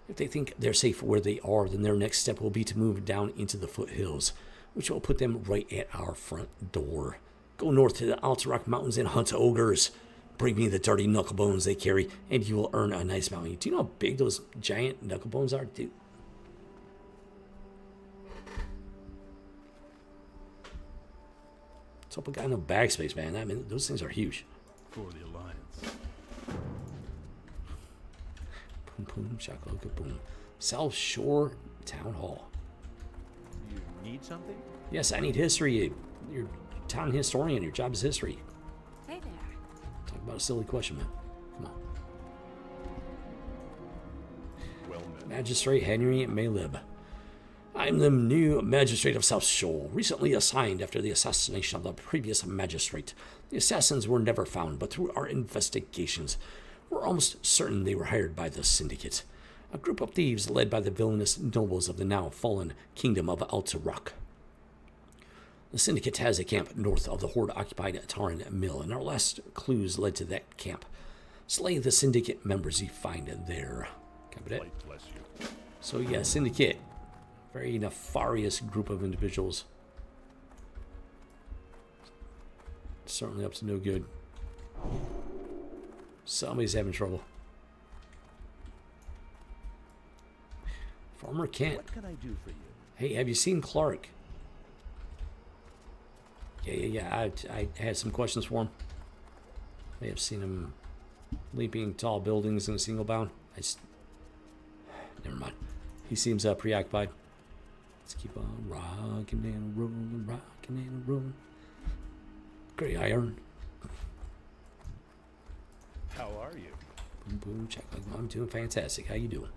If they think they're safe where they are, then their next step will be to move down into the foothills, which will put them right at our front door. Go north to the Altarok Mountains and hunt ogres. Bring me the dirty knucklebones they carry, and you will earn a nice bounty. Do you know how big those giant knucklebones are, dude? Let's hope I got no backspace, man. I mean, those things are huge. For the Alliance. Boom, boom, shakalaka, boom. South Shore Town Hall. You need something? Yes, I need history. You're town historian. Your job is history. Not a silly question, man. Come on. Well met. Magistrate Henry Malib. I'm the new magistrate of South Shore, recently assigned after the assassination of the previous magistrate. The assassins were never found, but through our investigations, we're almost certain they were hired by the Syndicate, a group of thieves led by the villainous nobles of the now fallen kingdom of Altarok. The Syndicate has a camp north of the Horde-occupied Taran Mill, and our last clues led to that camp. Slay the Syndicate members you find there. Copy that. Light bless you. So yeah, Syndicate. Very nefarious group of individuals. Certainly up to no good. Somebody's having trouble. Farmer Kent. What can I do for you? Hey, have you seen Clark? Yeah. I had some questions for him. May have seen him leaping tall buildings in a single bound. Never mind. He seems preoccupied. Let's keep on rocking and rolling, rocking and rolling. Gray iron. How are you? Boom, boom, check. I'm doing fantastic. How you doing?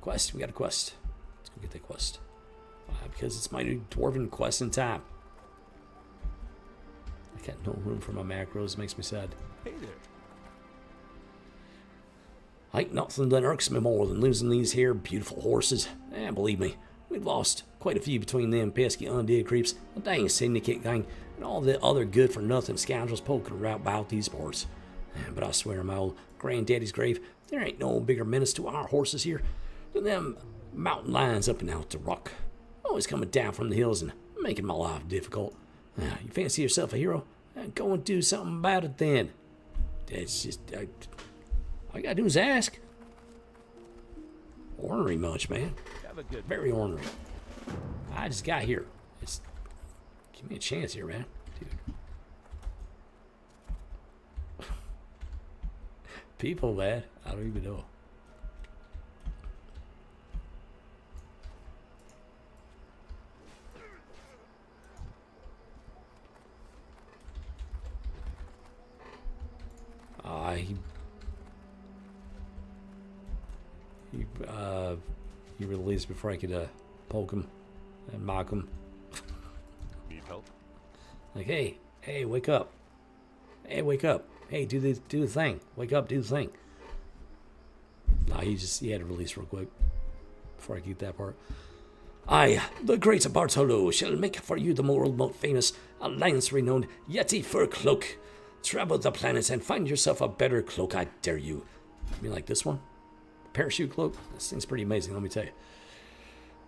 Quest. We got a quest. Let's go get that quest. Because it's my new dwarven quest in time. I got no room for my macros. Makes me sad. Hey there. Ain't nothing that irks me more than losing these here beautiful horses. And believe me, we've lost quite a few between them pesky undead creeps, a dang Syndicate gang, and all the other good-for-nothing scoundrels poking around about these parts. But I swear on my old granddaddy's grave, there ain't no bigger menace to our horses here than them mountain lions up and out the rock. Always coming down from the hills and making my life difficult. You fancy yourself a hero? Go and do something about it then. It's just... all you gotta do is ask. Ornery much, man. Have a good Very ornery. I just got here. Give me a chance here, man. Dude. People, man. I don't even know. He released before I could poke him and mock him. Need help? Like, hey, wake up. Hey, wake up. Hey, do the thing. Wake up, do the thing. Nah, he had to release real quick before I get that part. I, the great Bartolo, shall make for you the world famous, alliance-renowned Yeti fur cloak. Travel the planets and find yourself a better cloak, I dare you. I mean, like this one? Parachute cloak? This thing's pretty amazing, let me tell you.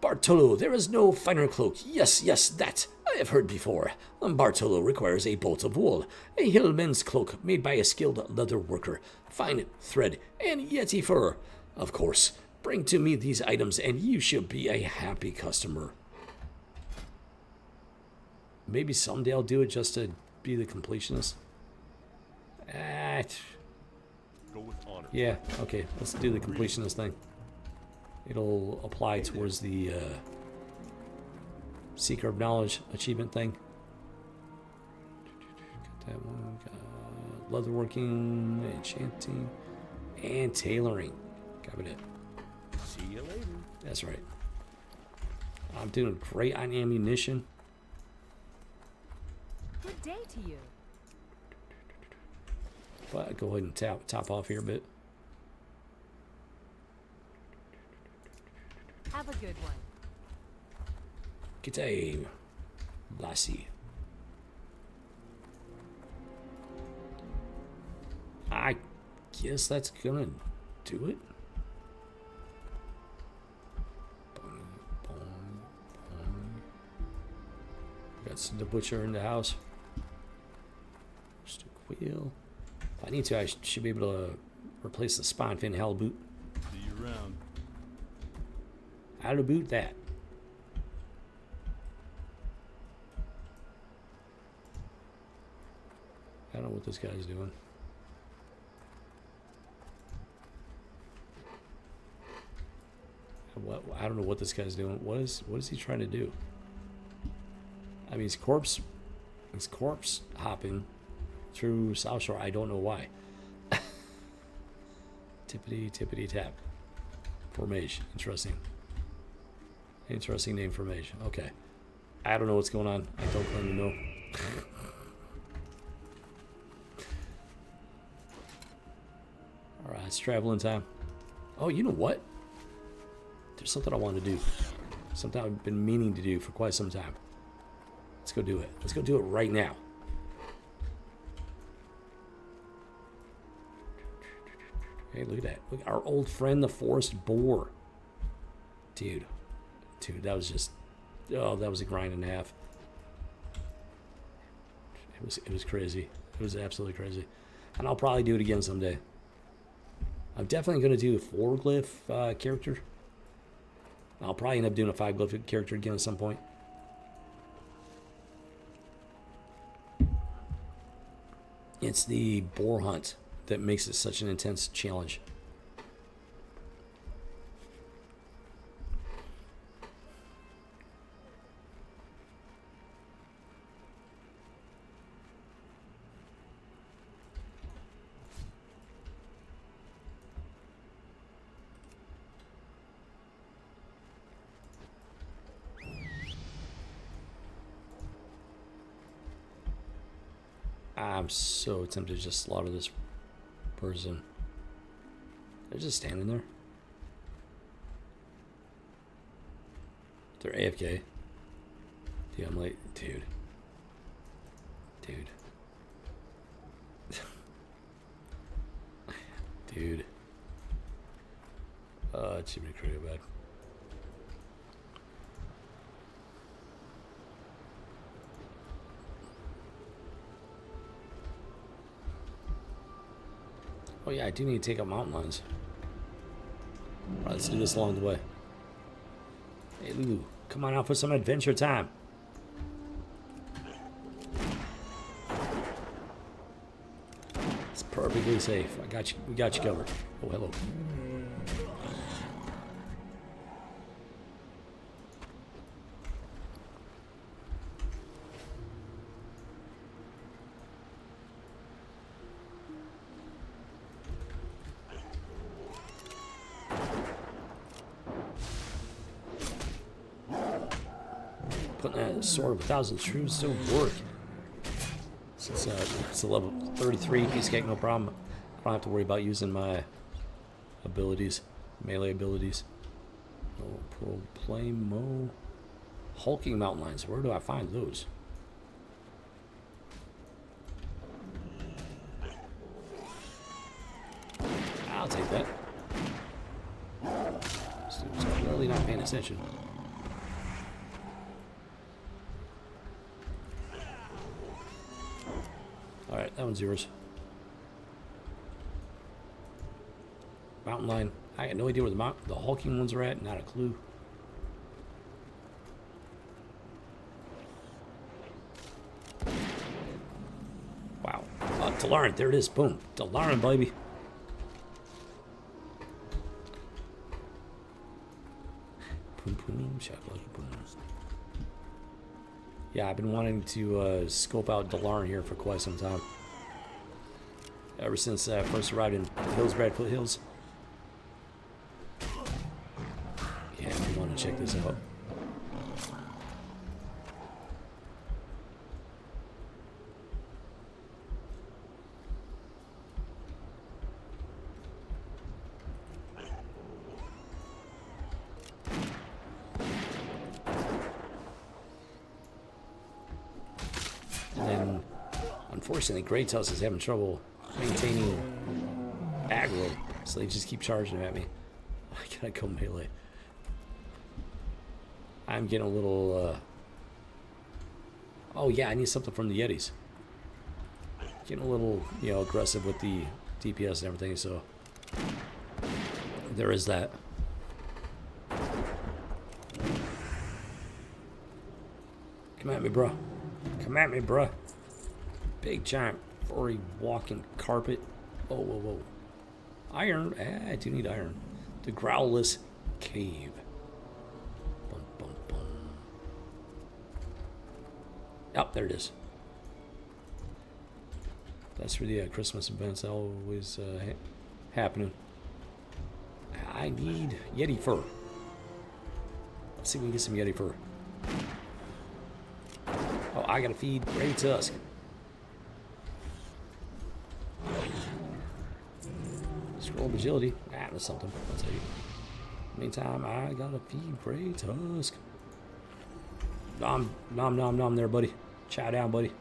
Bartolo, there is no finer cloak. Yes, that I have heard before. Bartolo requires a bolt of wool, a hillman's cloak made by a skilled leather worker, fine thread, and Yeti fur. Of course, bring to me these items and you shall be a happy customer. Maybe someday I'll do it just to be the completionist. Go with honor. Yeah, okay, let's do the completionist thing. It'll apply towards the Seeker of Knowledge achievement thing. Got that one. Got leatherworking, enchanting, and tailoring. Covered it. See you later. That's right. I'm doing great on ammunition. Good day to you. But go ahead and top off here a bit. Have a good one. Good day, Lassie. I guess that's gonna do it. Got the butcher in the house. Just a wheel. If I need to, I should be able to replace the spine fin halibut. See you around. Halibut that. I don't know what this guy's doing. I don't know what this guy's doing. What is he trying to do? I mean, he's corpse hopping. through South Shore. I don't know why. Tippity tap. Formation. Interesting. Interesting name, Formation. Okay. I don't know what's going on. I don't claim to know. Alright, it's traveling time. Oh, you know what? There's something I want to do. Something I've been meaning to do for quite some time. Let's go do it. Let's go do it right now. Hey, look at that. Look, our old friend, the forest boar. Dude, that was just... Oh, that was a grind and a half. It was crazy. It was absolutely crazy. And I'll probably do it again someday. I'm definitely going to do a 4-glyph character. I'll probably end up doing a 5-glyph character again at some point. It's the boar hunt that makes it such an intense challenge. I'm so tempted to just slaughter this person. They're just standing there. They're AFK. Dude, I'm like, dude. Dude. It's too many creative bad. Oh yeah, I do need to take up mountain lions. Alright, let's do this along the way. Hey Lulu, come on out for some adventure time. It's perfectly safe. We got you covered. Oh, hello. Putting that sword of 1,000 shrews still work. Since it's a level 33 piece of cake, no problem. I don't have to worry about using my abilities, melee abilities. No problemo. Hulking mountain lions. Where do I find those? I'll take that. This dude's clearly not paying attention. Alright, that one's yours. Mountain lion. I got no idea where the hulking ones are at. Not a clue. Wow. Delaran. There it is. Boom. Delaran, baby. Boom, boom. Shakalaka, boom. Yeah, I've been wanting to scope out Delaran here for quite some time. Ever since I first arrived in Hillsbrad Foothills. Yeah, I want to check this out. Unfortunately, Greytusk is having trouble maintaining aggro, so they just keep charging at me. I gotta go melee. I'm getting a little, oh yeah, I need something from the Yetis. Getting a little, aggressive with the DPS and everything, so there is that. Come at me, bro. Come at me, bro. Big giant furry walking carpet. Oh, whoa, whoa. Iron. I do need iron. The Growlless Cave. Bum, bum, bum. Oh, there it is. Thanks for the Christmas events. Always happening. I need Yeti fur. Let's see if we can get some Yeti fur. Oh, I gotta feed Gray Tusk. Scroll of agility. Ah, that's something. I'll tell you. Meantime, I gotta feed Gray Tusk. Nom, nom, nom, nom there, buddy. Chow down, buddy.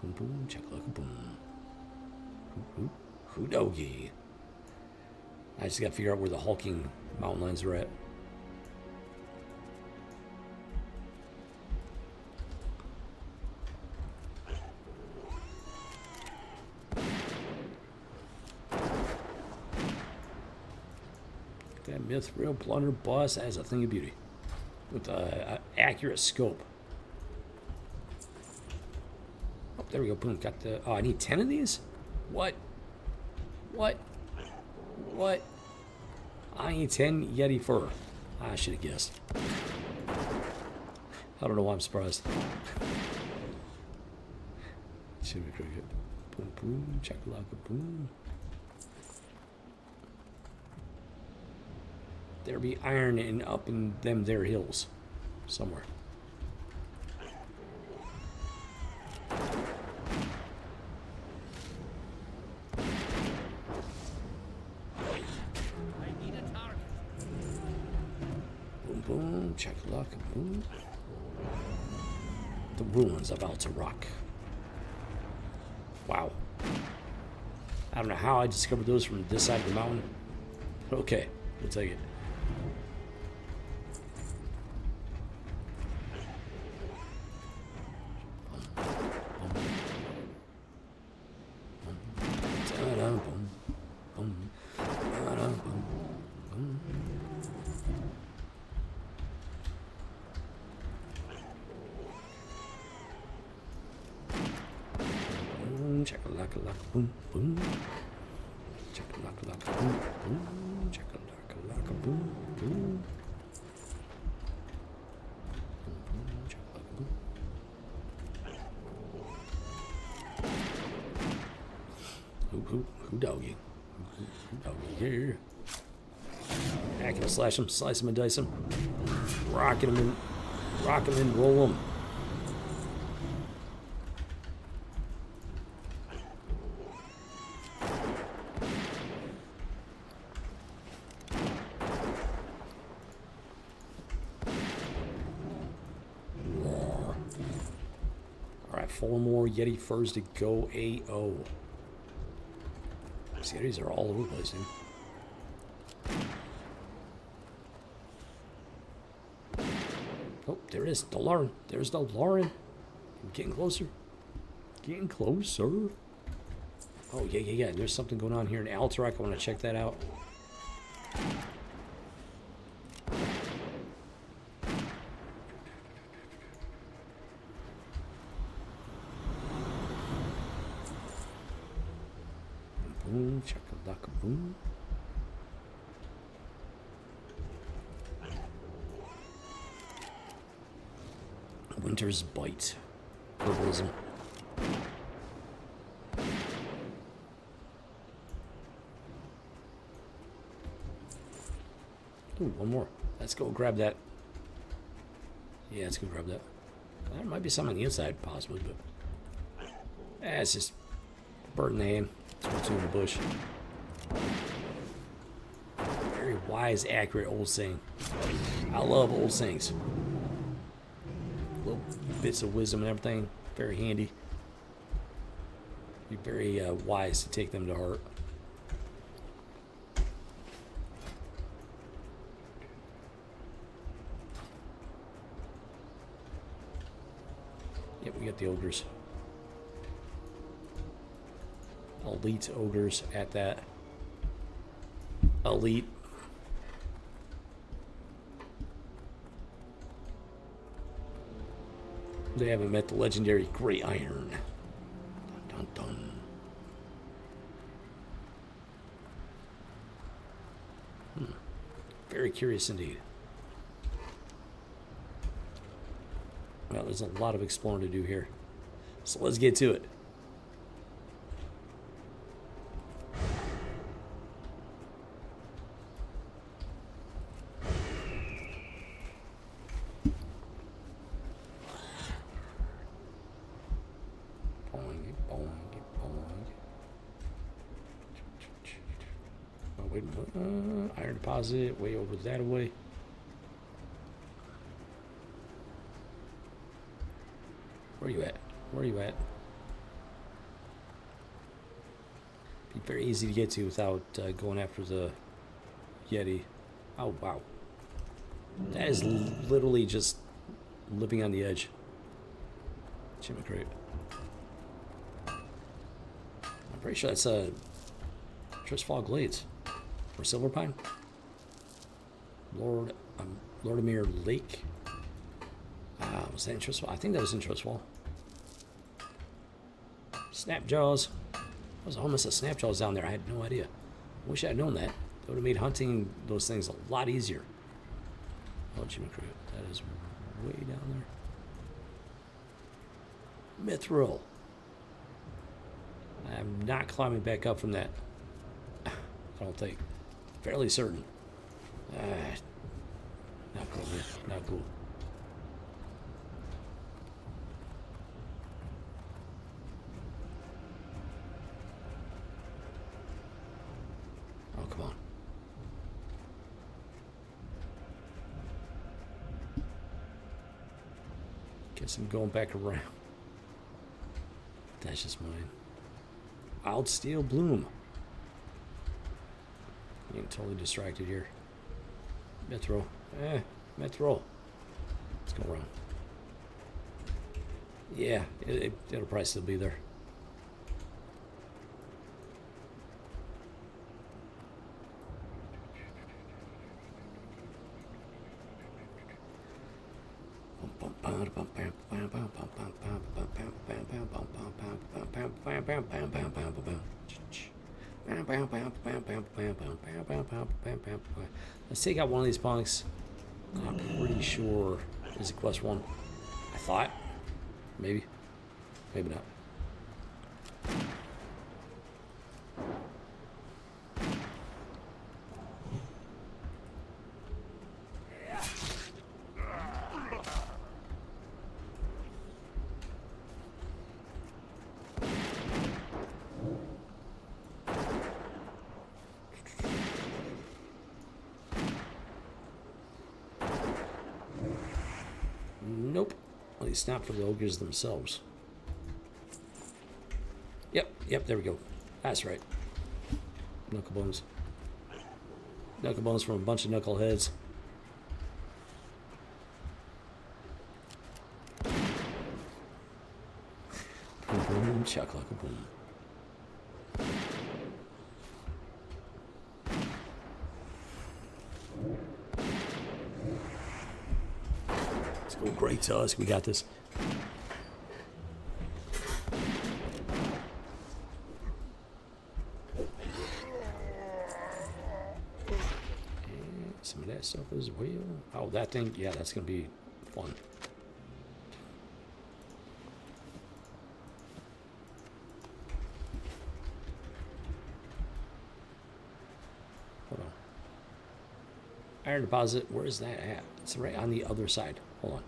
Boom, boom, chakalaka, boom. Hoodogie. I just gotta figure out where the hulking mountain lions are at. That mithril plunder boss, that is a thing of beauty. With an accurate scope. Oh, there we go. Boom. Got the. Oh, I need 10 of these? What? What? What? I need 10 Yeti fur. I should have guessed. I don't know why I'm surprised. Should be pretty good. Boom, boom. Chakalaka, boom. There be iron in up in them there hills somewhere. I need a target. Boom, boom, chakalaka, boom. The ruins of Rock. Wow. I don't know how I discovered those from this side of the mountain. Okay, we'll take it. Chakalaka, boom, boom. Chakalaka, boom, boom. Chakalaka, boom, boom. Chakalaka, boom. Who doggy? Who doggy here? Hack him, slash him, slice him and dice him. Rock him and roll him. Four more Yeti furs to go AO. These Yetis are all over the place, dude. Oh, there it is. The Lauren. There's the Lauren. I'm getting closer. Getting closer. Oh, yeah. There's something going on here in Alterac. I want to check that out. Boom, chakalaka, boom. Winter's Bite. Herbalism. Ooh, one more. Let's go grab that. Yeah, let's go grab that. There might be some on the inside, possibly, but it's just bird in the hand. It's in the bush. Very wise, accurate old saying. I love old sayings. Little bits of wisdom and everything. Very handy. Be very wise to take them to heart. Yep, we got the ogres. Elite ogres at that. Elite. They haven't met the legendary Grey Iron. Dun, dun, dun. Very curious indeed. Well, there's a lot of exploring to do here. So let's get to it. Boing, boing, boing. Oh, wait a minute. Iron deposit, way over that away. Where are you at? Where are you at? Be very easy to get to without going after the Yeti. Oh, wow. That is literally just living on the edge. Achievement crate. I'm pretty sure that's Tristfall Glades. Or Silverpine. Lordamere Lake. Was that in Tristfall? I think that was in Tristfall. Snapjaws. I was almost a Snapjaws down there. I had no idea. Wish I had known that. That would have made hunting those things a lot easier. Oh, achievement crate. That is way down there. Mithril. I'm not climbing back up from that. I don't think. Fairly certain. Not cool, man. Not cool. Oh, come on. Guess I'm going back around. That's just mine. Wild Steel Bloom. Getting totally distracted here. Metro. Metro. Let's go around. Yeah, it'll probably still be there. Let's take out one of these punks. I'm pretty sure is a quest one. I thought. Maybe. Maybe not. Nope. At least not for the ogres themselves. Yep, there we go. That's right. Knuckle bones. Knuckle bones from a bunch of knuckleheads. Boom, boom, chakalaka boom. Let's go, Great Tusk. We got this. Some of that stuff as well. Oh, that thing. Yeah, that's going to be fun. Hold on. Iron deposit. Where is that at? It's right on the other side. Hold on.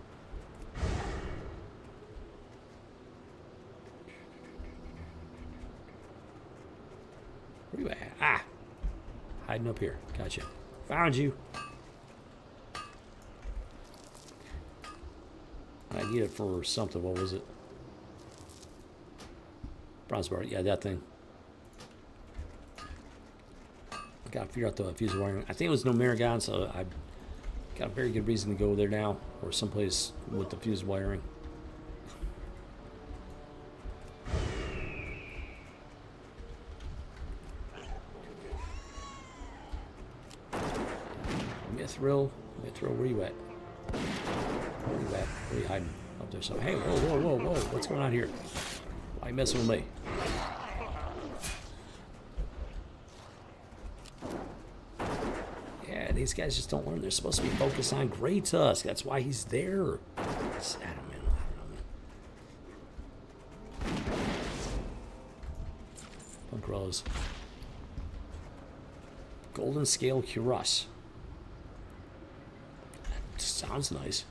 Where you at? Ah! Hiding up here. Gotcha. Found you. I need it for something. What was it? Bronze bar. Yeah, that thing. Gotta figure out the fuse wiring. I think it was no Maragon, so I got a very good reason to go there now, or someplace with the fuse wiring. Mithril, where you at? Where you at? Where you hiding? Up there. So, hey, whoa! What's going on here? Why are you messing with me? Yeah, these guys just don't learn. They're supposed to be focused on Grey Tusk. That's why he's there. I don't know, man. Punk Rose. Golden Scale Cuirass. That sounds nice.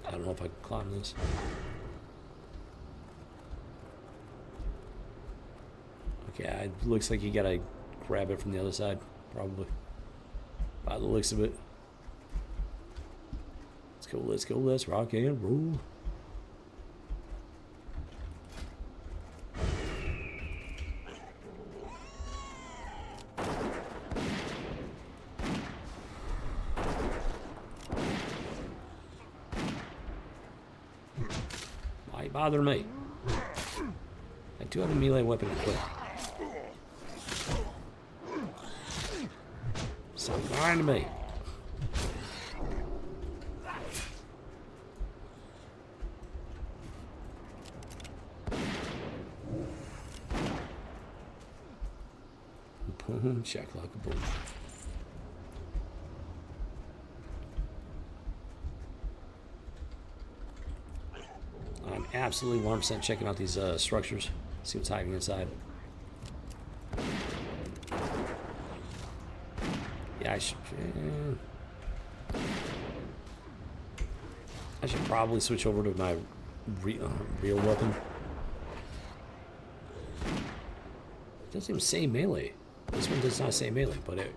I don't know if I can climb this. Okay, it looks like you gotta grab it from the other side, probably. By the looks of it. Let's go, let's rock and roll. Why bother me? I do have a melee weapon equipped. Stop lying to me. Boom, check like a boom. I'm absolutely 100% checking out these structures. See what's hiding inside. Yeah, I should probably switch over to my real weapon. It doesn't even say melee. This one does not say melee, but it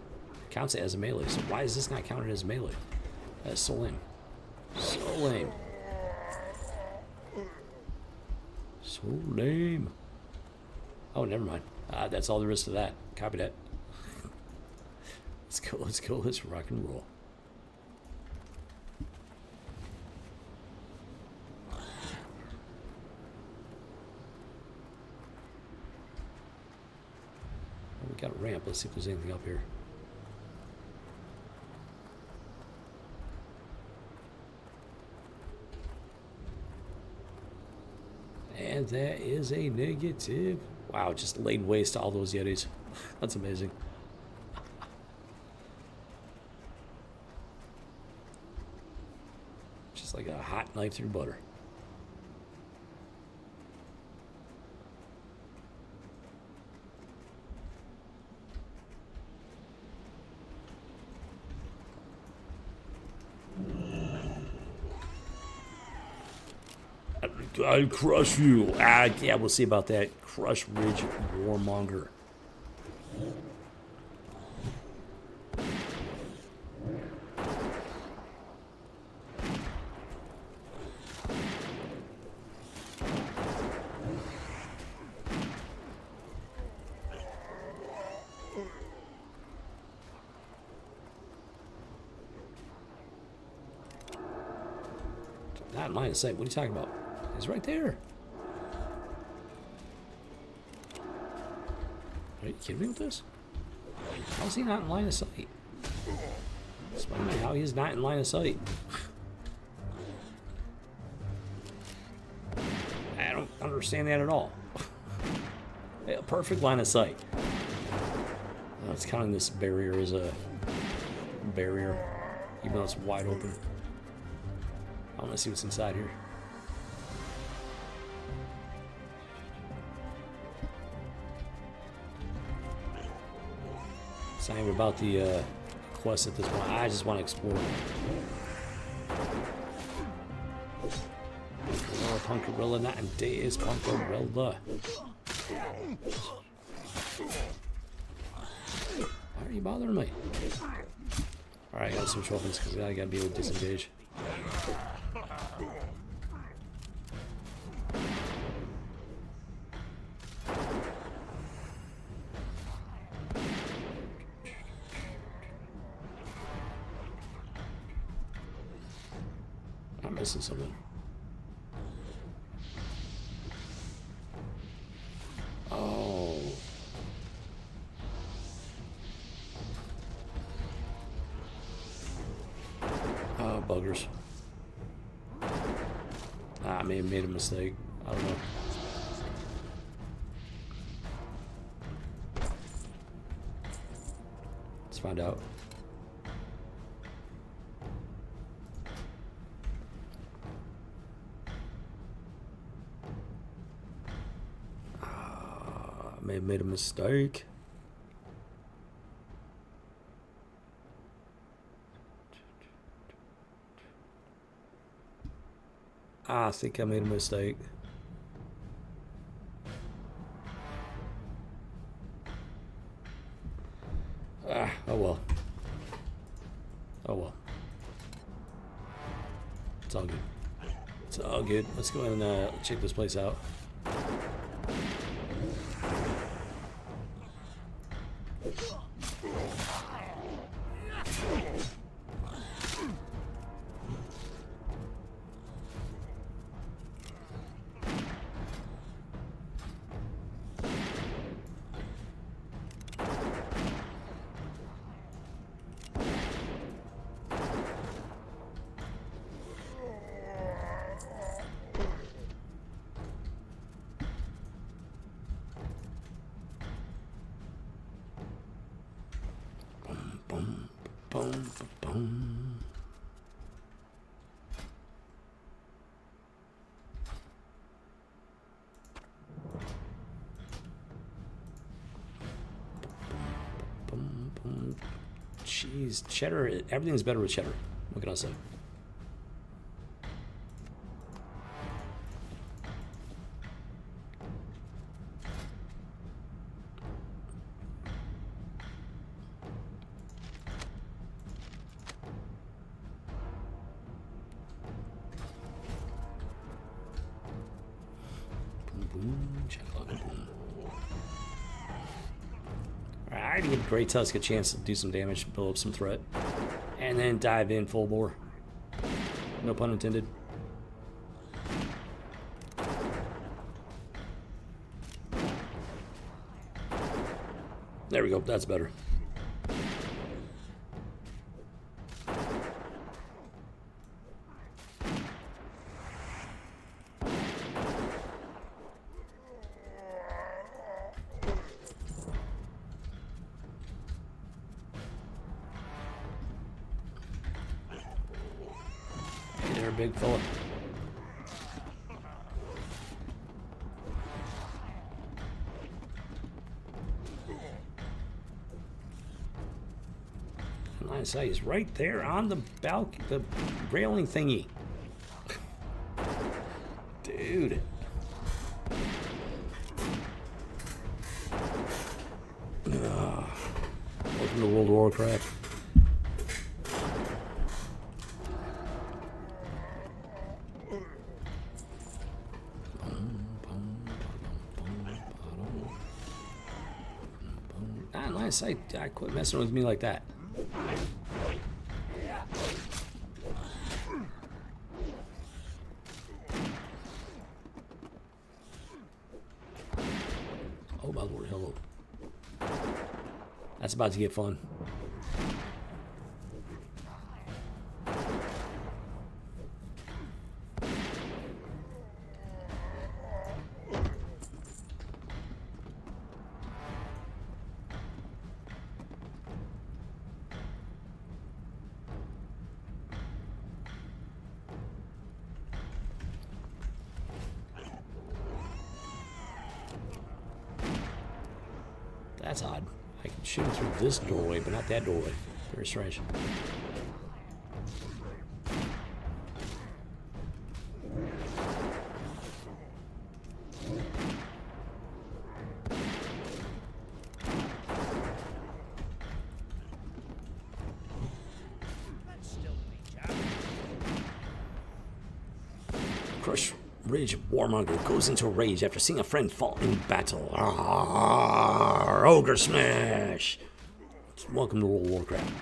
counts it as a melee. So why is this not counted as melee? That's so lame. So lame. So lame. Oh, never mind. That's all there is to that. Copy that. Let's go, let's rock and roll. We got a ramp. Let's see if there's anything up here. And that is a negative. Wow, just laid waste to all those Yetis. That's amazing. Just like a hot knife through butter. I'll crush you. Yeah, we'll see about that. Crush Ridge Warmonger. Not in line of sight. What are you talking about? He's right there. Are you kidding me with this? How is he not in line of sight? Explain to me how he is not in line of sight. I don't understand that at all. Yeah, perfect line of sight. It's counting this barrier as a barrier, even though it's wide open. I want to see what's inside here. It's not even about the quest at this point. I just want to explore. Punkarilla, not in days. Punkarilla. Why are you bothering me? Alright, I gotta switch weapons because I gotta be able to disengage. I'm missing something. Oh. Oh, buggers. I may have made a mistake. I don't know. Let's find out. may have made a mistake. I think I made a mistake. Oh well. Oh well. It's all good. It's all good. Let's go ahead and check this place out. Boom, boom, boom. Boom, boom. Jeez, cheddar. Everything's better with cheddar. What can I say? I already give Grey Tusk a chance to do some damage, build up some threat, and then dive in full bore. No pun intended. There we go, that's better. Big fella. Nice, he's right there on the the railing thingy. Dude. Welcome to World of Warcraft. I quit messing with me like that. Oh my lord, hello. That's about to get fun. That's odd. I can shoot through this doorway, but not that doorway. Very strange. Crush Ridge Warmonger goes into a rage after seeing a friend fall in battle. Arrgh, Ogre Smash! Welcome to World of Warcraft.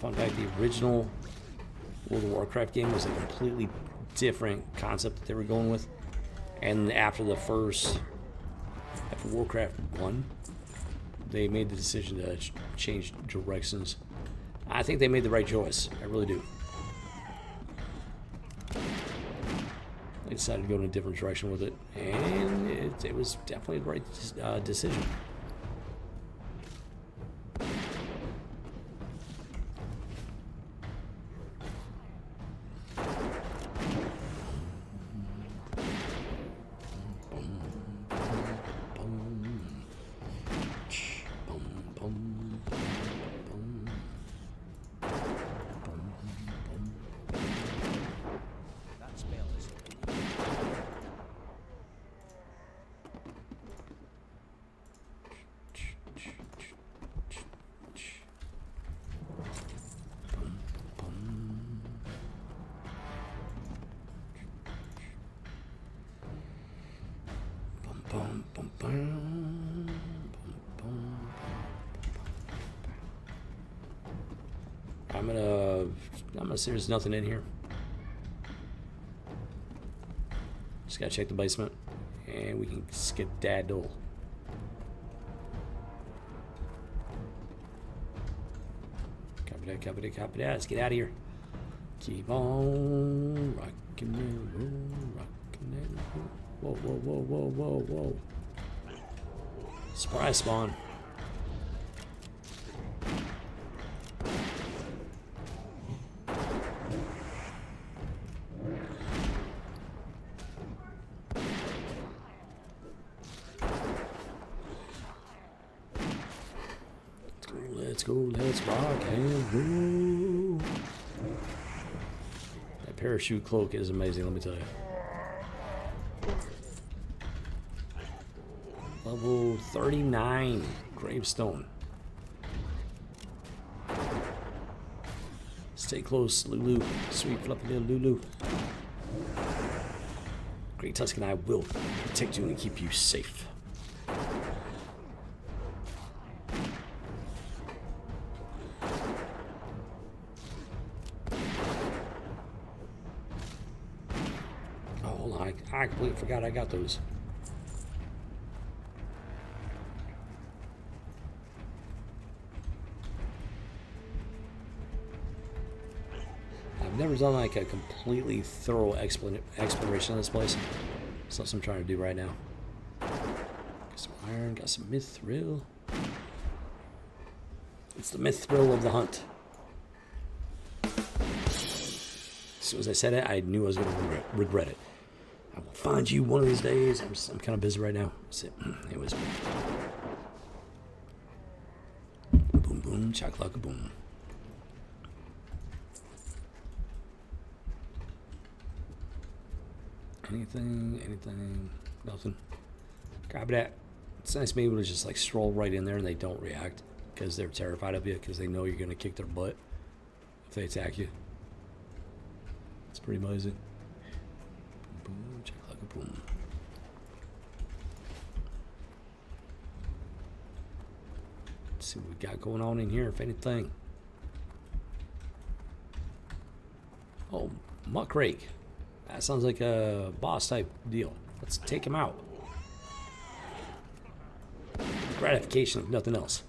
Fun fact, the original World of Warcraft game was a completely different concept that they were going with. And after Warcraft 1, they made the decision to change directions. I think they made the right choice. I really do. They decided to go in a different direction with it, and it was definitely the right decision. I'm gonna say there's nothing in here. Just gotta check the basement, and we can skedaddle. Copy that. Let's get out of here. Keep on rocking and roll, rocking and roll. Whoa. Surprise spawn. Let's rock and roll. That parachute cloak is amazing, let me tell you. Level 39 gravestone. Stay close, Lulu. Sweet fluffy little Lulu. Great Tusk and I will protect you and keep you safe. I completely forgot I got those. I've never done like a completely thorough exploration of this place. So that's what I'm trying to do right now. Got some iron, got some mithril. It's the mithril of the hunt. As soon as I said it, I knew I was going to regret it. I will find you one of these days. I'm kind of busy right now. That's it. Anyways. Boom, boom, chakalaka, boom. Anything, nothing. Grab that. It's nice being able to just like stroll right in there and they don't react because they're terrified of you because they know you're going to kick their butt if they attack you. It's pretty amazing. Boom, chakalaka, boom. Let's see what we got going on in here, if anything. Oh, muckrake. That sounds like a boss type deal. Let's take him out. Gratification if nothing else.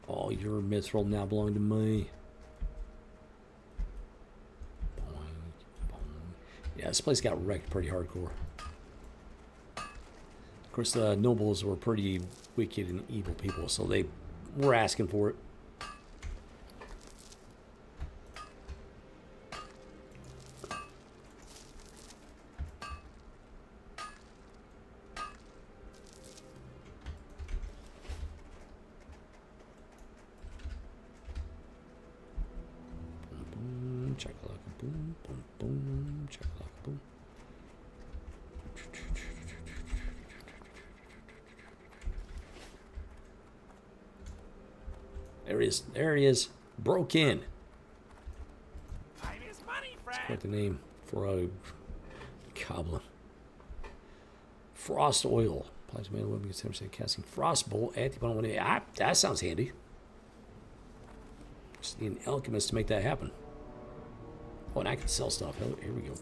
All your mithril now belong to me. Yeah, this place got wrecked pretty hardcore. Of course, the nobles were pretty wicked and evil people, so they were asking for it. Boom, boom, boom, chakalaka, boom. There he is. There he is. Broke in. I'm his money, That's friend. quite the name for a goblin. Frost oil. Apply tomato wood because 10% casting frost bolt. That sounds handy. Just need an alchemist to make that happen. Oh, and I can sell stuff. Here we go.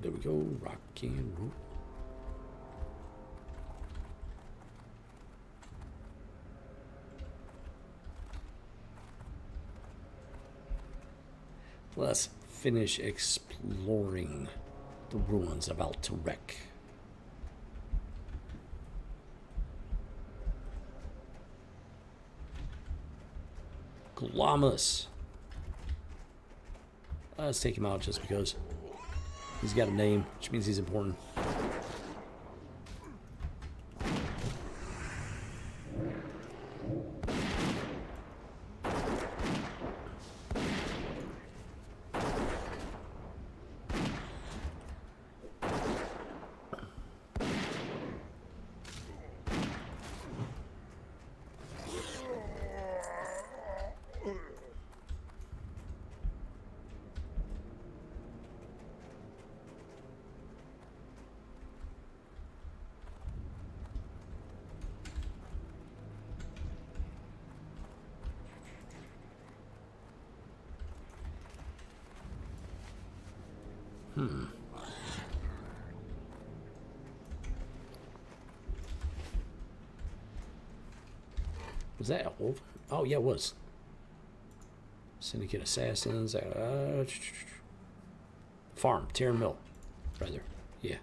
There we go. Rock and roll. Let's finish exploring the ruins of Alterac. Glamis. Let's take him out just because he's got a name, which means he's important. Was that old? Oh, yeah, it was. Syndicate Assassins. Farm. Terran Mill. Rather. Yeah.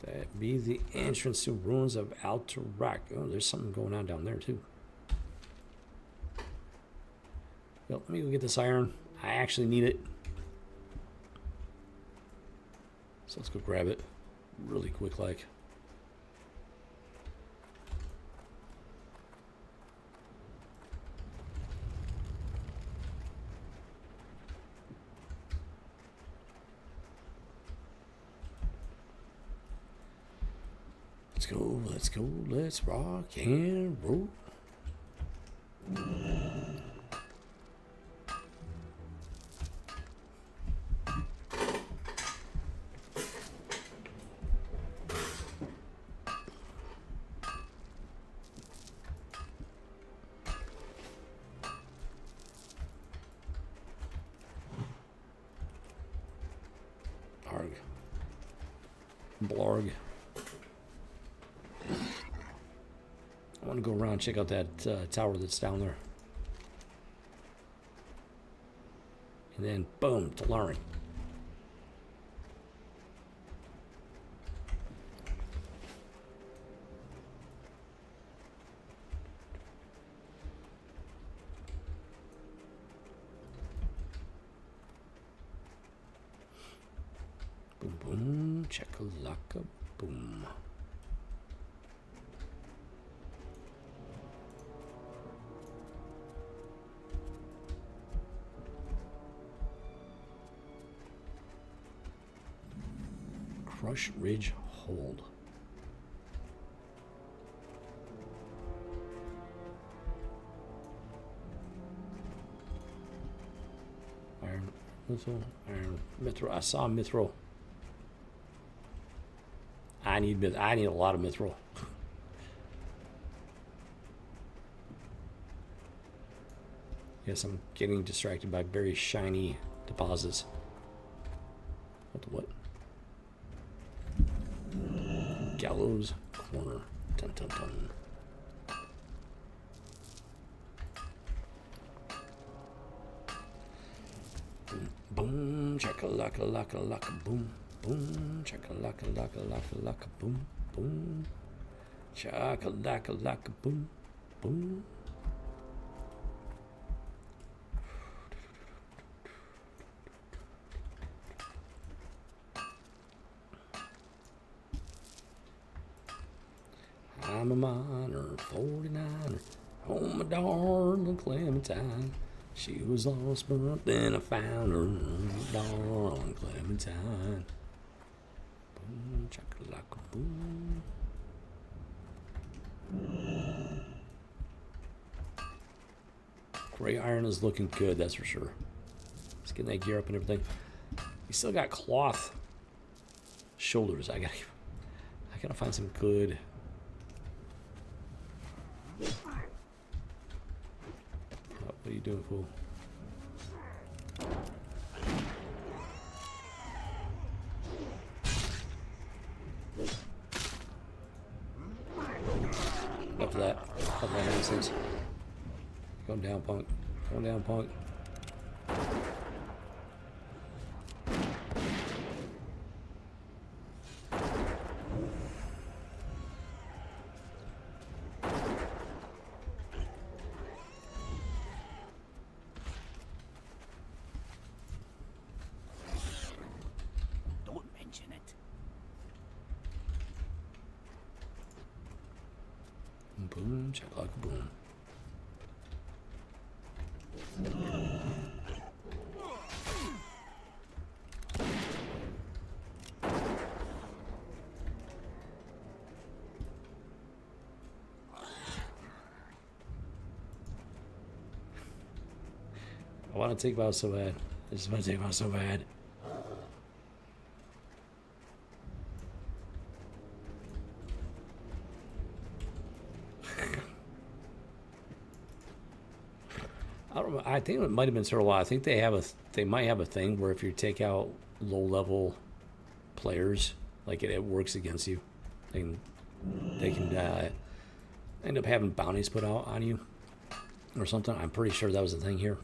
That be the entrance to ruins of Alterac. Oh, there's something going on down there, too. Well, let me go get this iron. I actually need it. So let's go grab it really quick like. Let's go, let's rock and roll. Arg. Blarg. I want to go around and check out that tower that's down there. And then, boom, Talari. Boom, boom, chakalaka, boom. Crush Ridge Hold. Iron Mithril, Iron Mithril. I saw Mithril. I need a lot of Mithril. Yes, I'm getting distracted by very shiny deposits. What the what? Gallows Corner. Dun, dun, dun. Boom, boom, chakalaka laka laka boom, boom, chakalaka laka laka laka boom, boom, chakalaka laka boom, boom. I'm a miner, 49er, oh my darling Clementine. She was lost, but then I found her, darling Clementine. Boom, chakalaka boom. Gray iron is looking good, that's for sure. Let's get that gear up and everything. We still got cloth shoulders. I gotta find some good. What are you doing, fool? Enough of that. Enough of that nonsense. Going down, punk. Going down, punk. Don't mention it. Boom, chakalaka boom. I want to take Bow so bad. I just want to take Bow so bad. I don't know. I think it might have been sort of. I think they have they might have a thing where if you take out low level players, like it works against you. They can end up having bounties put out on you or something. I'm pretty sure that was the thing here.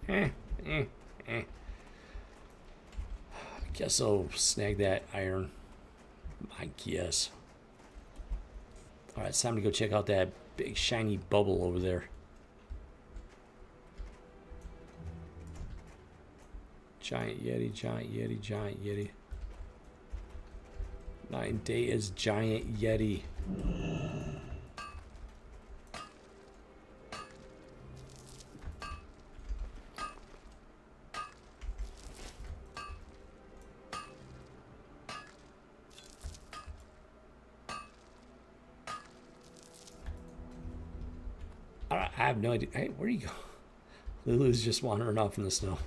I guess I'll snag that iron. I guess. Alright, it's time to go check out that big shiny bubble over there. Giant Yeti, Giant Yeti, Giant Yeti. Night and day is Giant Yeti. I have no idea. Hey, where do you go? Lulu's just wandering off in the snow.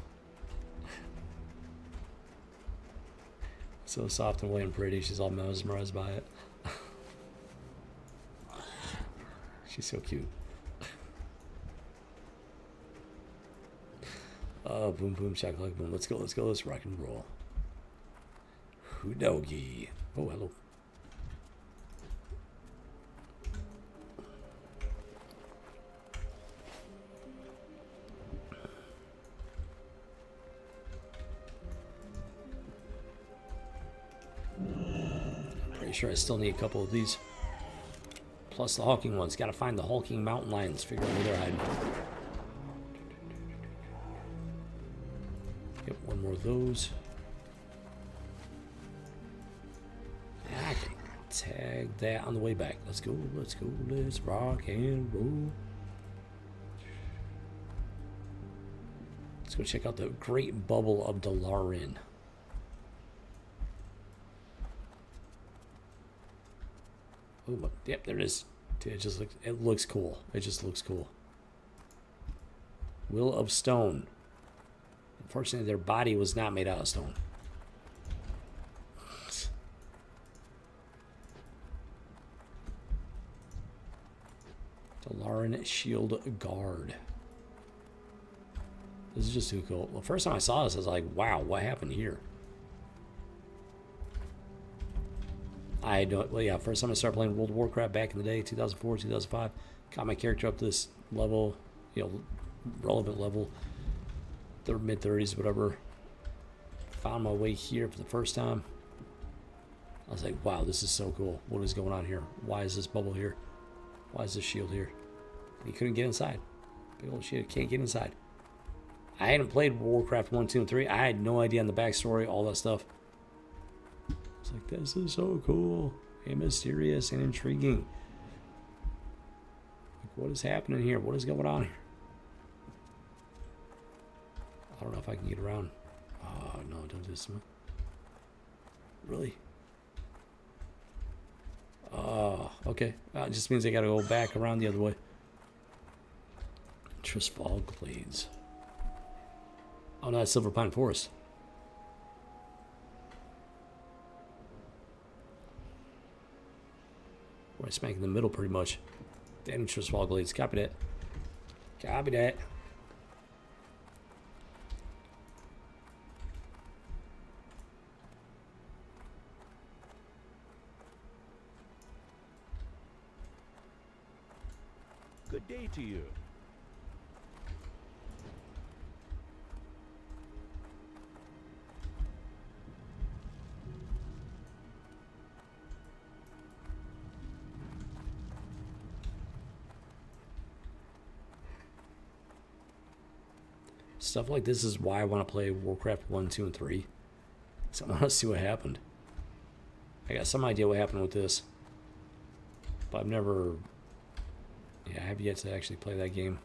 So soft and white and pretty. She's all mesmerized by it. She's so cute. Oh, boom, boom, shakalaka, boom. Let's go, let's go, let's rock and roll. Hoodogie. Oh, hello. Sure, I still need a couple of these. Plus the hulking ones. Gotta find the hulking mountain lions. Figure out where they're hiding. Get one more of those. I can tag that on the way back. Let's go, let's go, let's rock and roll. Let's go check out the great bubble of Dalaran. Oh, yep, there it is. It just looks. It looks cool. It just looks cool. Will of Stone. Unfortunately, their body was not made out of stone. Dalaran Shield Guard. This is just too cool. Well, first time I saw this, I was like, "Wow, what happened here?" I don't. Well, yeah. First time I started playing World of Warcraft back in the day, 2004, 2005. Got my character up to this level, you know, relevant level, mid 30s, whatever. Found my way here for the first time. I was like, wow, this is so cool. What is going on here? Why is this bubble here? Why is this shield here? He couldn't get inside. Big old shit, can't get inside. I hadn't played Warcraft 1, 2, and 3. I had no idea on the backstory, all that stuff. It's like, this is so cool and mysterious and intriguing. Like, what is happening here? What is going on here? I don't know if I can get around. Oh, no, don't do this to me. Really? Oh, okay. It just means I gotta go back around the other way. Tristfall Glades. Oh no, that's Silver Pine Forest. Right smack in the middle, pretty much. Damn, Tristfall Glades. Copy that. Copy that. Good day to you. Stuff like this is why I want to play Warcraft 1, 2, and 3. So I want to see what happened. I got some idea what happened with this. But I've never... Yeah, I have yet to actually play that game.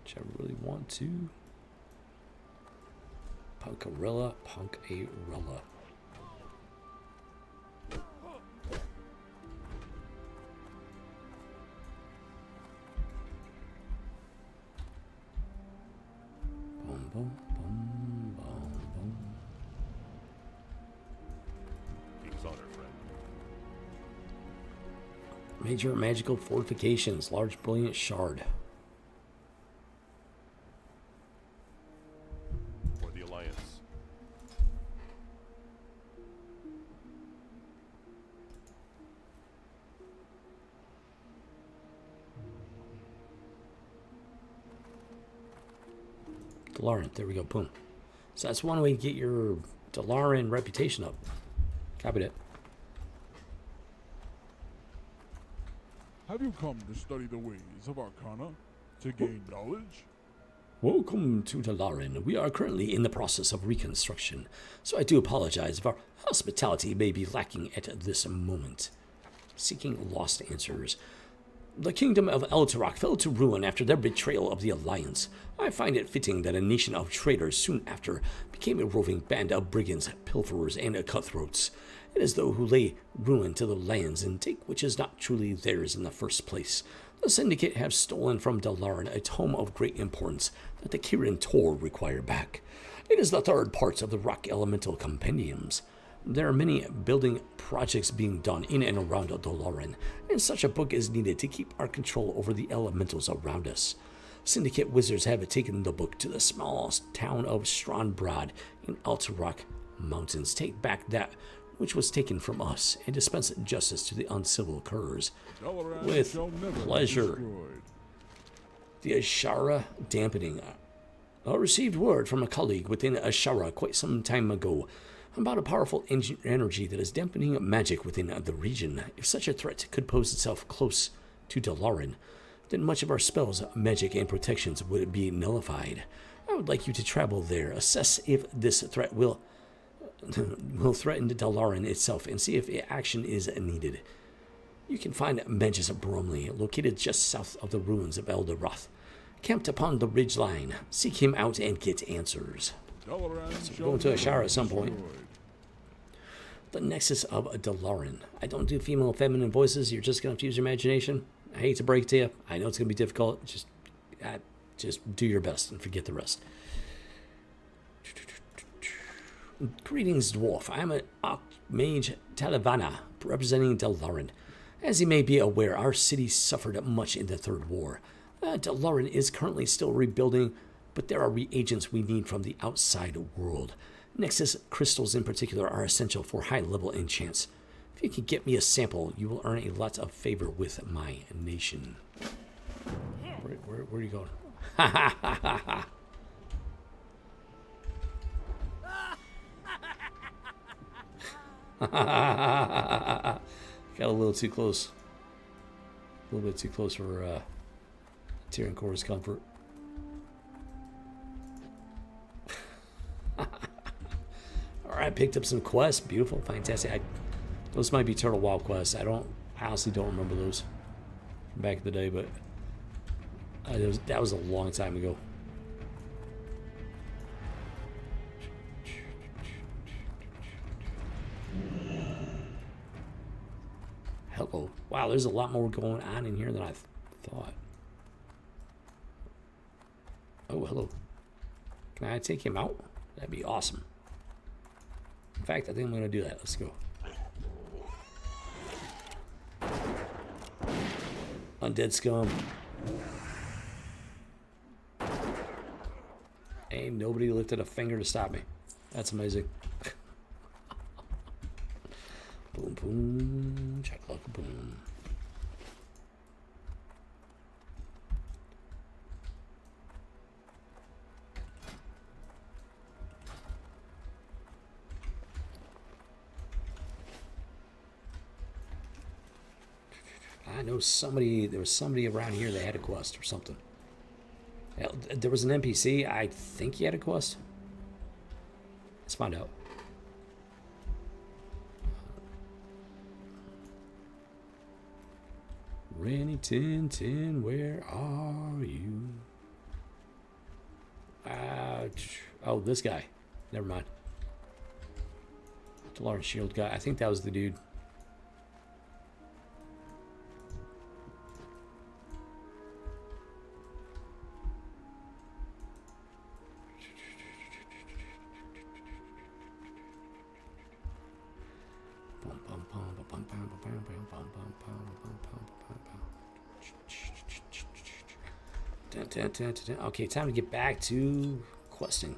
Which I really want to. Punkarilla. Punkarilla. Boom, boom, boom, boom, boom. King's honor, friend. Major magical fortifications. Large brilliant shard. For the Alliance. Dalaran. There we go. Boom. So that's one way to get your Dalaran reputation up. Copied it. Have you come to study the ways of Arcana? To gain knowledge? Welcome to Dalaran. We are currently in the process of reconstruction, so I do apologize if our hospitality may be lacking at this moment. Seeking lost answers. The kingdom of Elturok fell to ruin after their betrayal of the Alliance. I find it fitting that a nation of traitors soon after became a roving band of brigands, pilferers, and cutthroats. It is those who lay ruin to the lands and take which is not truly theirs in the first place. The Syndicate have stolen from Dalaran a tome of great importance that the Kirin Tor require back. It is the third part of the Rock Elemental Compendiums. There are many building projects being done in and around Dalaran, and such a book is needed to keep our control over the elementals around us. Syndicate wizards have taken the book to the smallest town of Strandbrad in Elturok Mountains. Take back that which was taken from us, and dispense justice to the uncivil curs. Dalaran With shall never be pleasure. destroyed. The Ashara dampening. I received word from a colleague within Ashara quite some time ago about a powerful energy that is dampening magic within the region. If such a threat could pose itself close to Dalaran, then much of our spells, magic, and protections would be nullified. I would like you to travel there, assess if this threat will threaten Dalaran itself, and see if action is needed. You can find Magus Bromley, located just south of the ruins of Elderoth, camped upon the ridgeline. Seek him out and get answers. Dalaran So shall going to a never shower be at some point. destroyed. The Nexus of Dalaran. I don't do female feminine voices. You're just going to have to use your imagination. I hate to break it to you. I know it's going to be difficult. Just do your best and forget the rest. Greetings, dwarf. I am an Archmage Talavana, representing Dalaran. As you may be aware, our city suffered much in the Third War. Dalaran is currently still rebuilding, but there are reagents we need from the outside world. Nexus crystals in particular are essential for high-level enchants. If you can get me a sample, you will earn a lot of favor with my nation. Where are you going? Ha ha ha ha ha! Got a little too close. A little bit too close for Tyrion Core's comfort. Alright, picked up some quests. Beautiful, fantastic. Those might be Turtle Wild quests. I honestly don't remember those from back in the day, but that was a long time ago. Hello. Wow, there's a lot more going on in here than I thought. Oh, hello. Can I take him out? That'd be awesome. In fact, I think I'm going to do that. Let's go. Undead scum. Ain't nobody lifted a finger to stop me. That's amazing. Boom, boom. Chakalaka, boom. I know somebody, there was somebody around here that had a quest or something. There was an NPC, I think he had a quest. Let's find out. Rennie Tintin, where are you? Oh, this guy. Never mind. The large shield guy. I think that was the dude. Okay, time to get back to questing.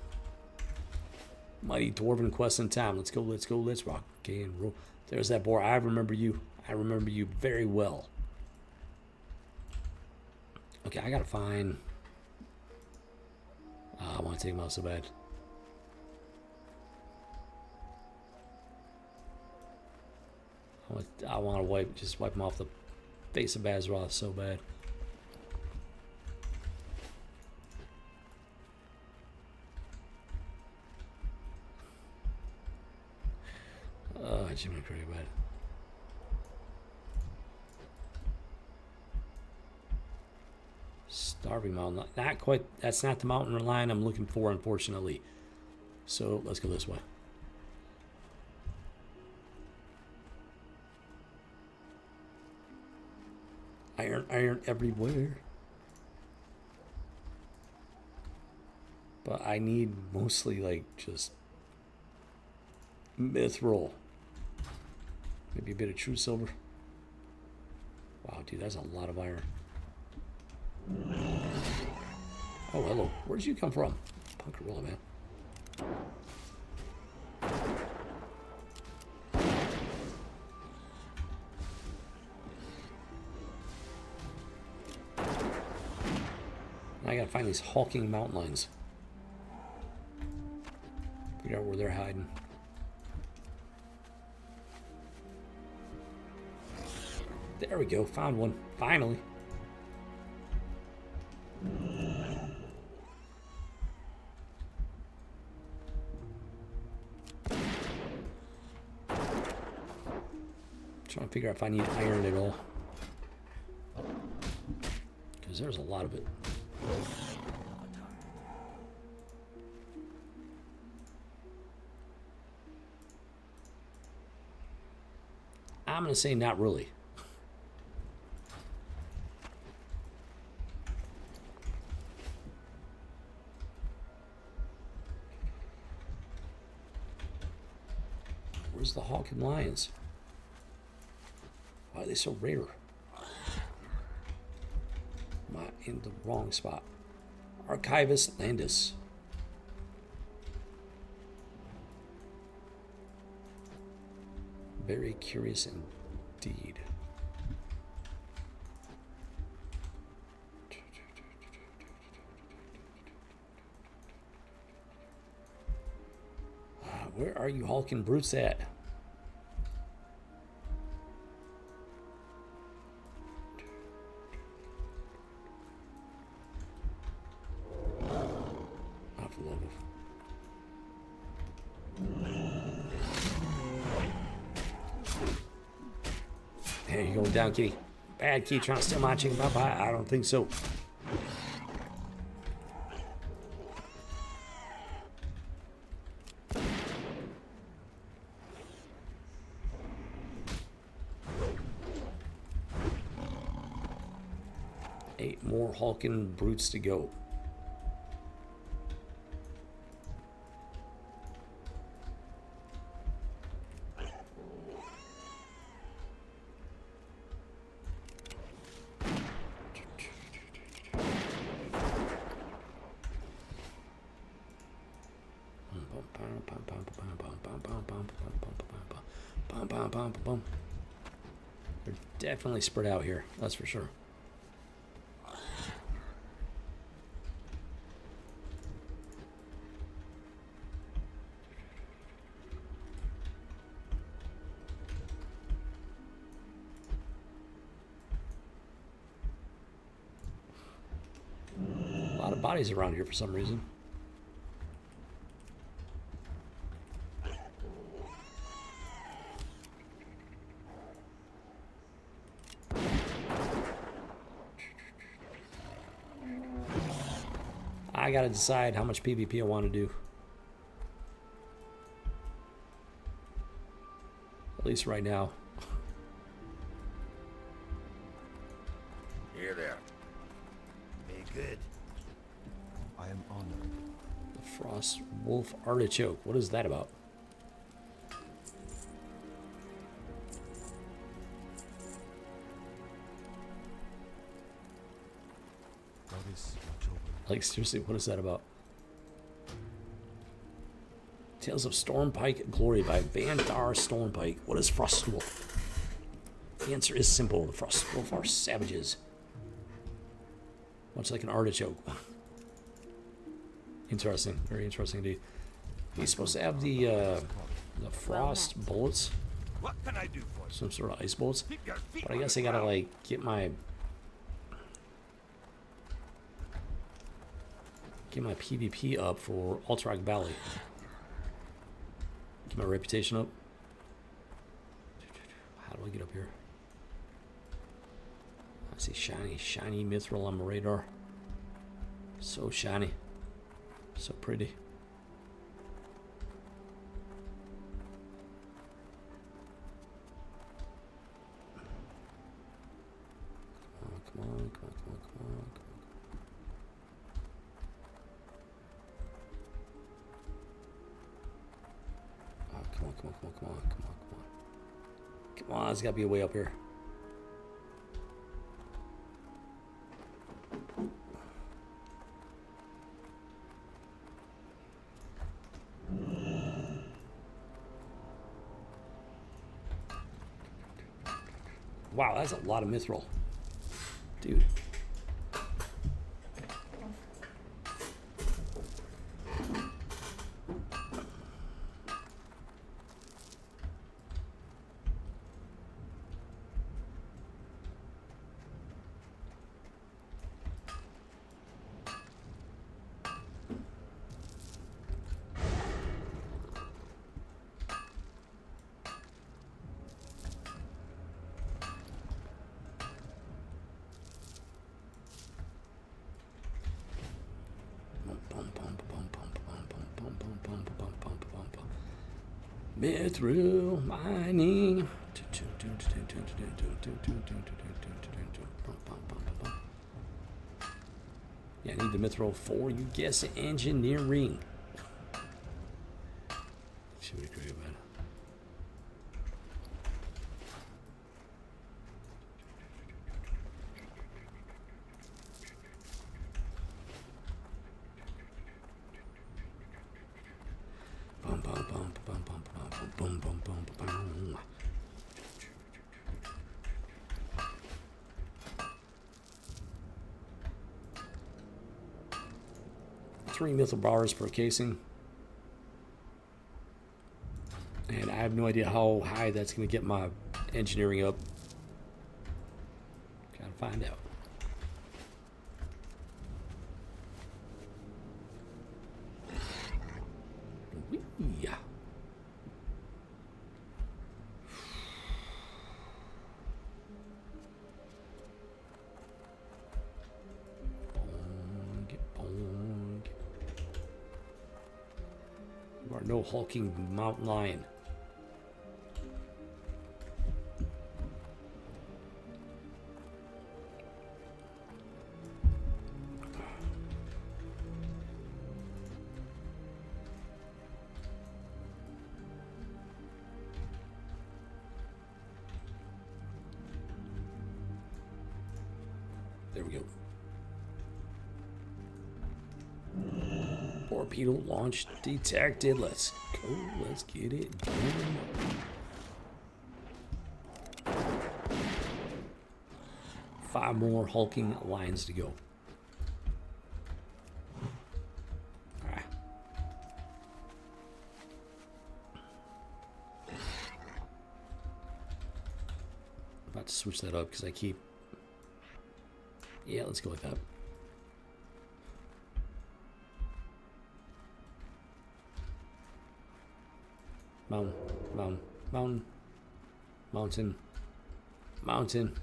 Mighty Dwarven questing time. Let's go, let's go, let's rock. Okay, and roll. There's that boar. I remember you. I remember you very well. Okay, I gotta find... I want to take him out so bad. I want to just wipe him off the face of Bazroth so bad. Jimmy, pretty bad. Starving Mountain. Not quite. That's not the mountain line I'm looking for, unfortunately. So let's go this way. Iron, iron everywhere. But I need mostly like just mithril. Maybe a bit of true silver. Wow, dude, that's a lot of iron. Oh, hello. Where'd you come from? Punkarilla, man. I gotta find these hulking mountain lions. Figure out where they're hiding. There we go, found one, finally. Trying to figure out if I need iron at all. Because there's a lot of it. I'm going to say not really. Where's the hawk and lions? Why are they so rare? Am I in the wrong spot? Archivist Landis. Very curious indeed. Where are you hulking brutes at? There you go, down, kitty. Bad kitty trying to steal my chicken pie. I don't think so. Eight more hulking brutes to go. bum, bum. They're definitely spread out here. That's for sure. A lot of bodies around here for some reason. I gotta decide how much PvP I want to do. At least right now. Here there. Be good. I am honored. The Frost Wolf Artichoke. What is that about? Goddess, watch over. Like, seriously, what is that about? Tales of Stormpike Glory by Vandar Stormpike. What is Frost Wolf? The answer is simple. The Frost Wolf are savages. Much like an artichoke. Interesting. Very interesting indeed. He's supposed to have the frost bullets. What can I do for you? Some sort of ice bullets. Keep your feet But I on guess the I gotta, ground. like, get my PvP up for Alterac Valley. Get my reputation up. How do I get up here? I see shiny mithril on my radar. So shiny. So pretty. Come on. Come on, there's gotta be a way up here. Wow, that's a lot of mithril. Dude. Mithril mining. Yeah, I need the mithril for, you guess, engineering. Should we agree about it? Three mithril bars per casing. And I have no idea how high that's going to get my engineering up. Gotta find out. Yeah. You are no hulking mountain lion. There we go. Torpedo launch detected. Let's go. Let's get it done. 5 more hulking lions to go. Alright. About to switch that up because I keep... Yeah, let's go like that. Mountain, mountain, mountain, mountain, mountain.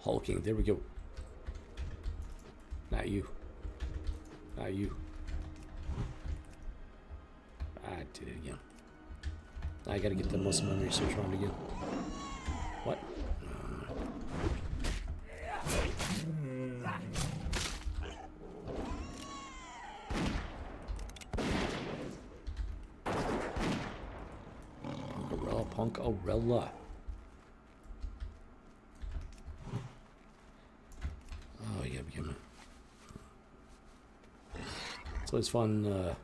Hulking, there we go. Not you. Not you. I did it again. I gotta get the muscle memory search round again. What? Punkarella. Oh, you gotta become it. It's always fun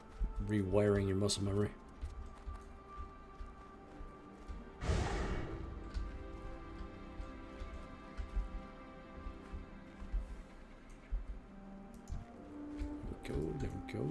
rewiring your muscle memory. There we go, there we go.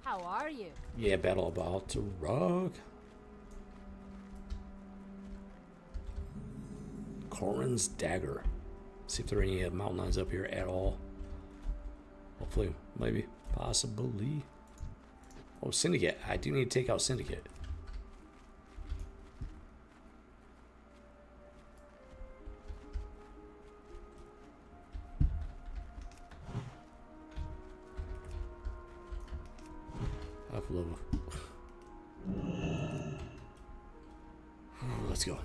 How are you? Yeah, battle about to rock. Corin's Dagger. See if there are any mountain lions up here at all. Hopefully, maybe, possibly. Oh, Syndicate. I do need to take out Syndicate. Half level. Let's go.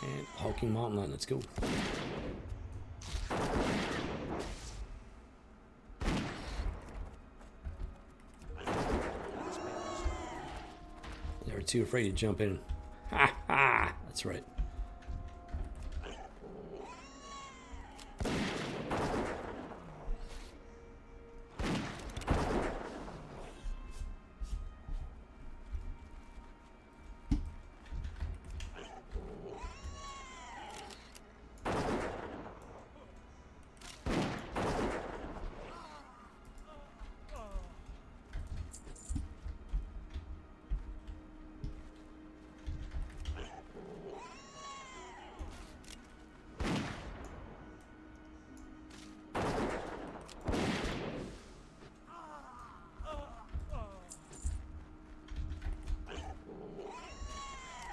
And Hulking Mountain Lion, let's go. They were too afraid to jump in. Ha ha! That's right.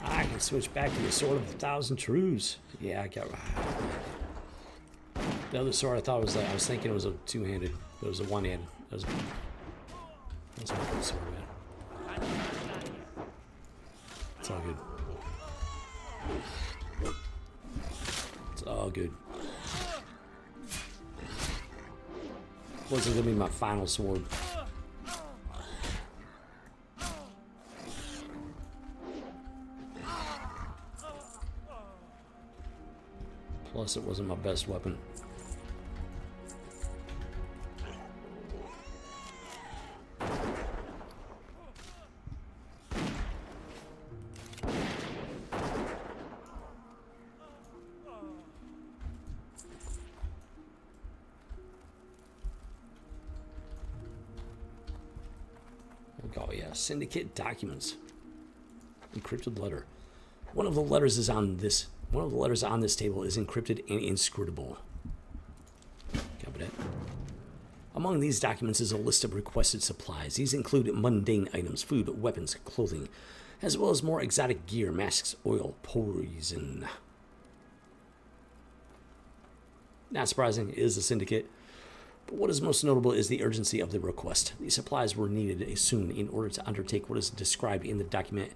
I can switch back to the Sword of a Thousand Truths. Yeah, I got the other sword. I thought was like I was thinking it was a two-handed, but it was a one-handed. That was my good sword, man. It's all good. It's all good. Wasn't gonna be my final sword. Plus, it wasn't my best weapon. Oh yeah, syndicate documents. Encrypted letter. One of the letters on this table is encrypted and inscrutable. Copy that. Among these documents is a list of requested supplies. These include mundane items, food, weapons, clothing, as well as more exotic gear, masks, oil, poison. Not surprising, it is a syndicate. But what is most notable is the urgency of the request. These supplies were needed soon in order to undertake what is described in the document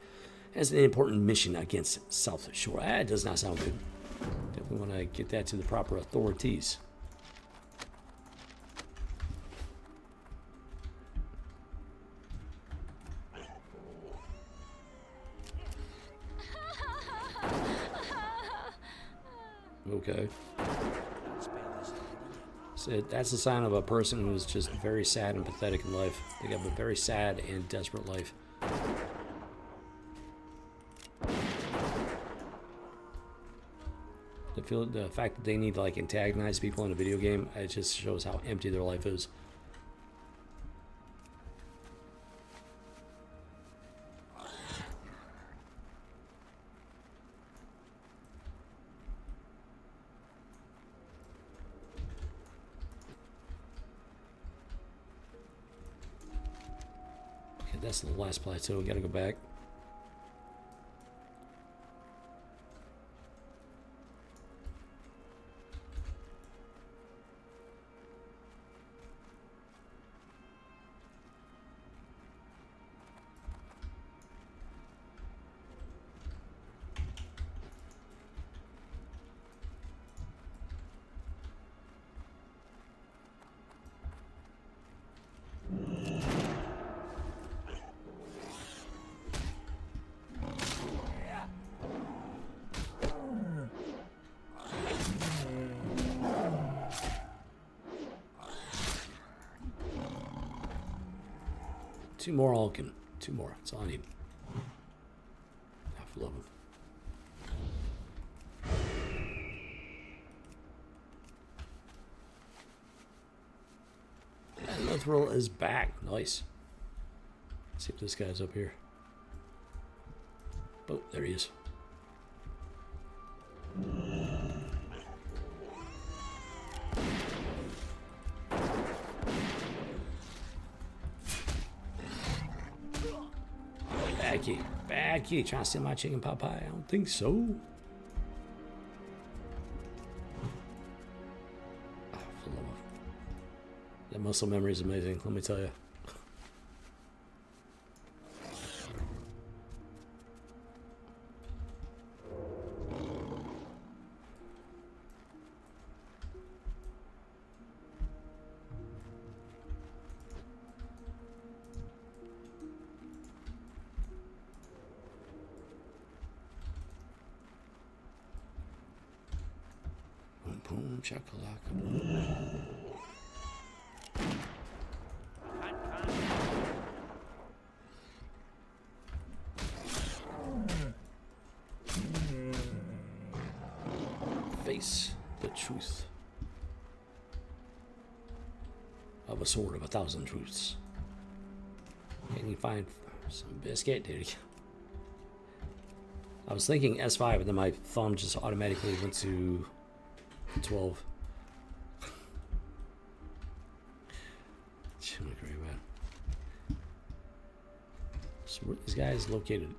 as an important mission against South Shore. That does not sound good. Definitely want to get that to the proper authorities. Okay. So that's a sign of a person who's just very sad and pathetic in life. They have a very sad and desperate life. The fact that they need to like antagonize people in a video game, it just shows how empty their life is. Okay, that's the last plateau. We gotta go back. Two more Alkin. Two more. That's all I need. Half love him. And Mithril is back. Nice. Let's see if this guy's up here. Oh, there he is. Bad kitty, trying to steal my chicken pot pie. I don't think so. Oh, for love of... That muscle memory is amazing, let me tell you. Boom, shakalaka, boom. Face the truth of a sword of 1,000 truths. Can you find some biscuit, dude? I was thinking S5, and then my thumb just automatically went to 12. So where are these guys located?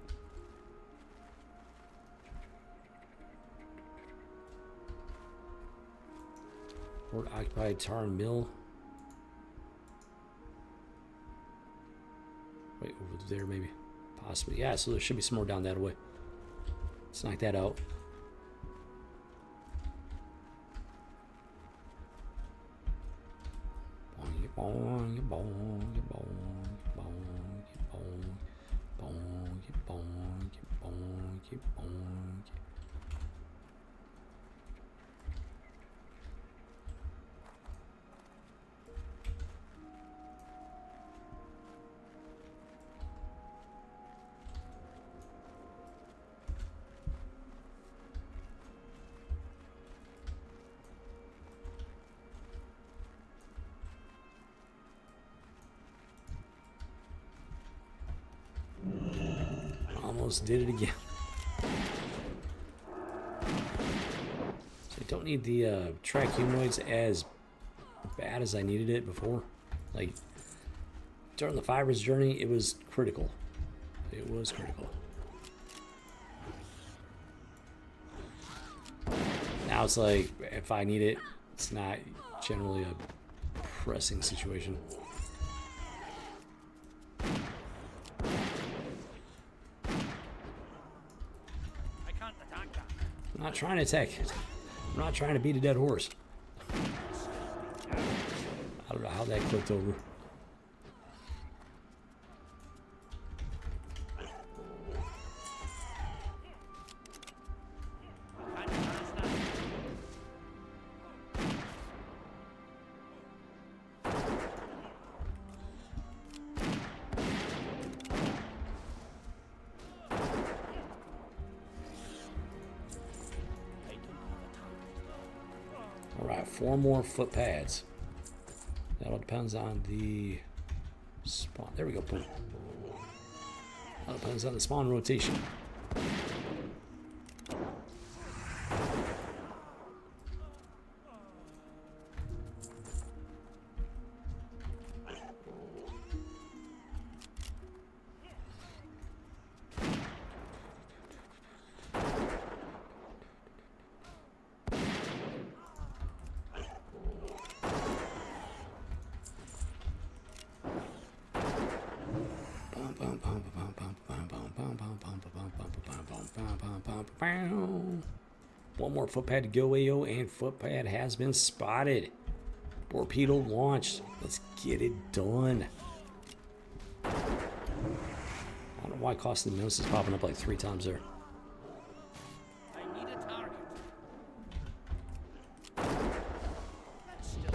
Fort occupied Tar Mill. Wait, over there maybe. Possibly. Yeah, so there should be some more down that way. Let's knock that out. Bong, bong, bong, bong, bong, bong, bong, bong, bong. almost did it again. So I don't need the track humanoids as bad as I needed it before. Like, during the Fibers journey, it was critical. It was critical. Now it's like, if I need it, it's not generally a pressing situation. I can't attack that. I'm not trying to attack it. I'm not trying to beat a dead horse. I don't know how that clicked over. Can't pass that. Alright, 4 more foot pads. That all depends on the spawn. There we go, boom. That depends on the spawn rotation. One more footpad to go, AO, and footpad has been spotted. Torpedo launched. Let's get it done. I don't know why Cost of the Menace is popping up like 3 times there. I need a target. That's still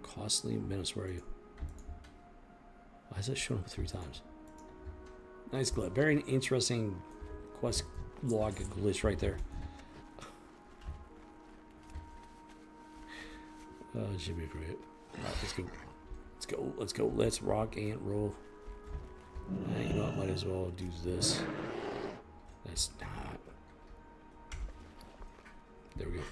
Costly Menace, where are you? Why is that showing up 3 times? Nice glitch. Very interesting quest log glitch right there. It should be great. Alright, let's go. Let's go. Let's go. Let's rock and roll. You know what? Might as well do this. That's not. There we go.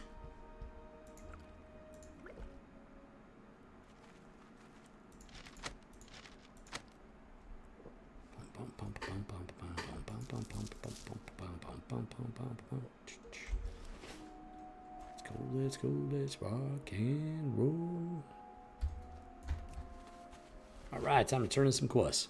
Let's go, let's rock and roll. Alright, time to turn in some quests.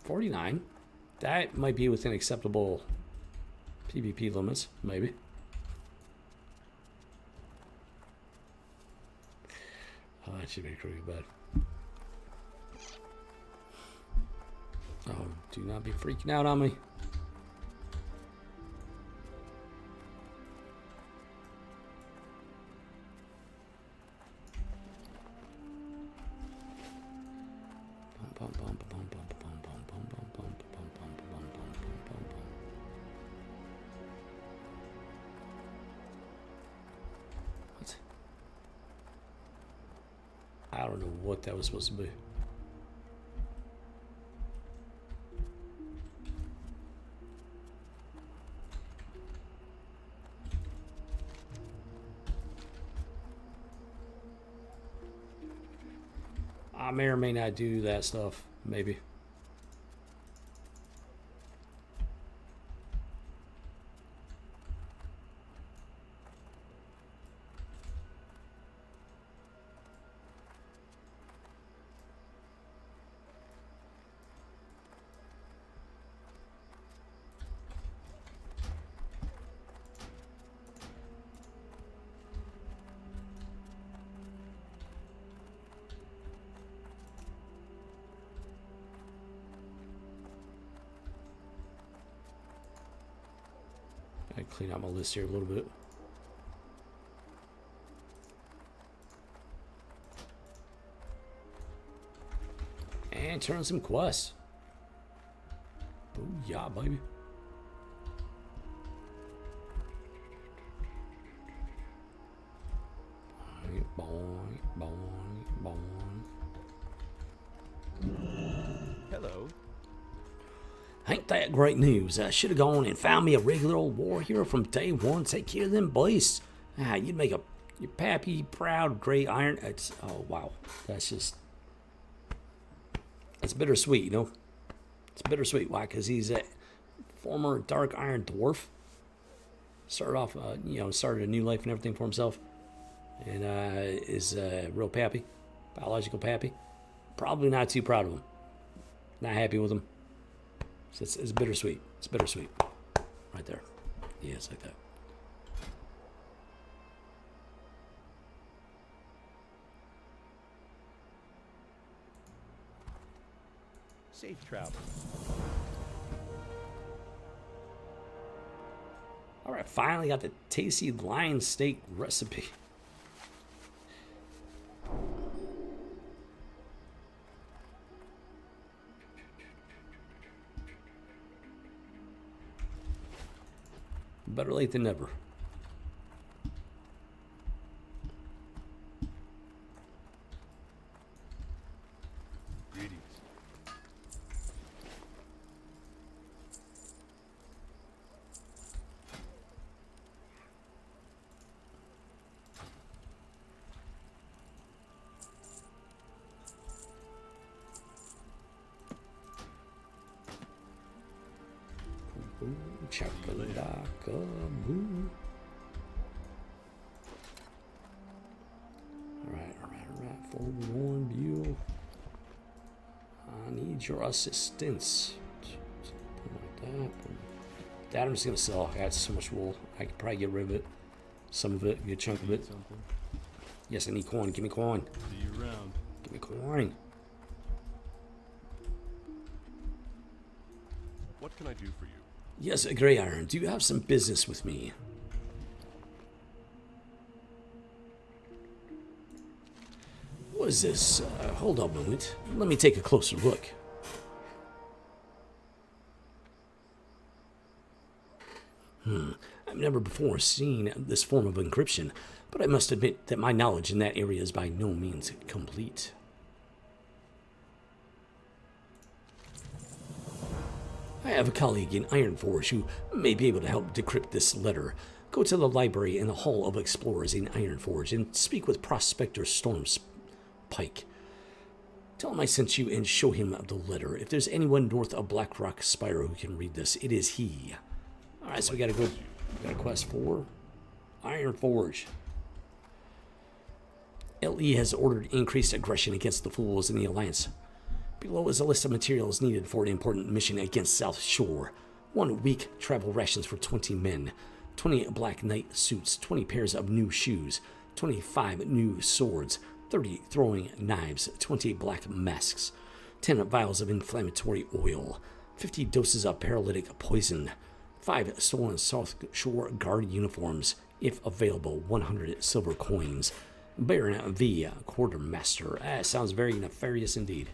$49. That might be within acceptable PvP limits, maybe. Oh, that should be pretty bad. Oh, do not be freaking out on me. What? I don't know what that was supposed to be. I may or may not do that stuff, maybe. clean out my list here a little bit. And turn on some quests. Booyah, baby. Boing, boing, boing. Hello. Ain't that great news? I should have gone and found me a regular old war hero from day one. Take care of them beasts. You'd make your pappy proud, gray iron. It's, oh wow, that's bittersweet, you know. It's bittersweet. Why? Because he's a former dark iron dwarf. Started off, started a new life and everything for himself, and is real pappy, biological pappy. Probably not too proud of him. Not happy with him. So it's bittersweet. It's bittersweet. Right there. Yeah, it's like that. Safe travel. All right, finally got the tasty lion steak recipe. Better late than never. Greetings. Chakalaka-boo. Alright. Forward Buell. I need your assistance. Like that. That I'm just gonna sell. I got so much wool. I could probably get rid of it. Some of it, a good chunk of it. Yes, I need coin. Give me coin. See you around. Give me coin. What can I do for you? Yes, Grey Iron, do you have some business with me? What is this? Hold on a moment. Let me take a closer look. I've never before seen this form of encryption, but I must admit that my knowledge in that area is by no means complete. I have a colleague in Ironforge who may be able to help decrypt this letter. Go to the library in the Hall of Explorers in Ironforge and speak with Prospector Stormpike. Tell him I sent you and show him the letter. If there's anyone north of Blackrock Spire who can read this, it is he. Alright, so we gotta go. We got a quest for Ironforge. LE has ordered increased aggression against the fools in the Alliance. Below is a list of materials needed for an important mission against South Shore. 1 week travel rations for 20 men, 20 black knight suits, 20 pairs of new shoes, 25 new swords, 30 throwing knives, 20 black masks, 10 vials of inflammatory oil, 50 doses of paralytic poison, 5 stolen South Shore Guard uniforms, if available, 100 silver coins. Baron V. Quartermaster. Sounds very nefarious indeed.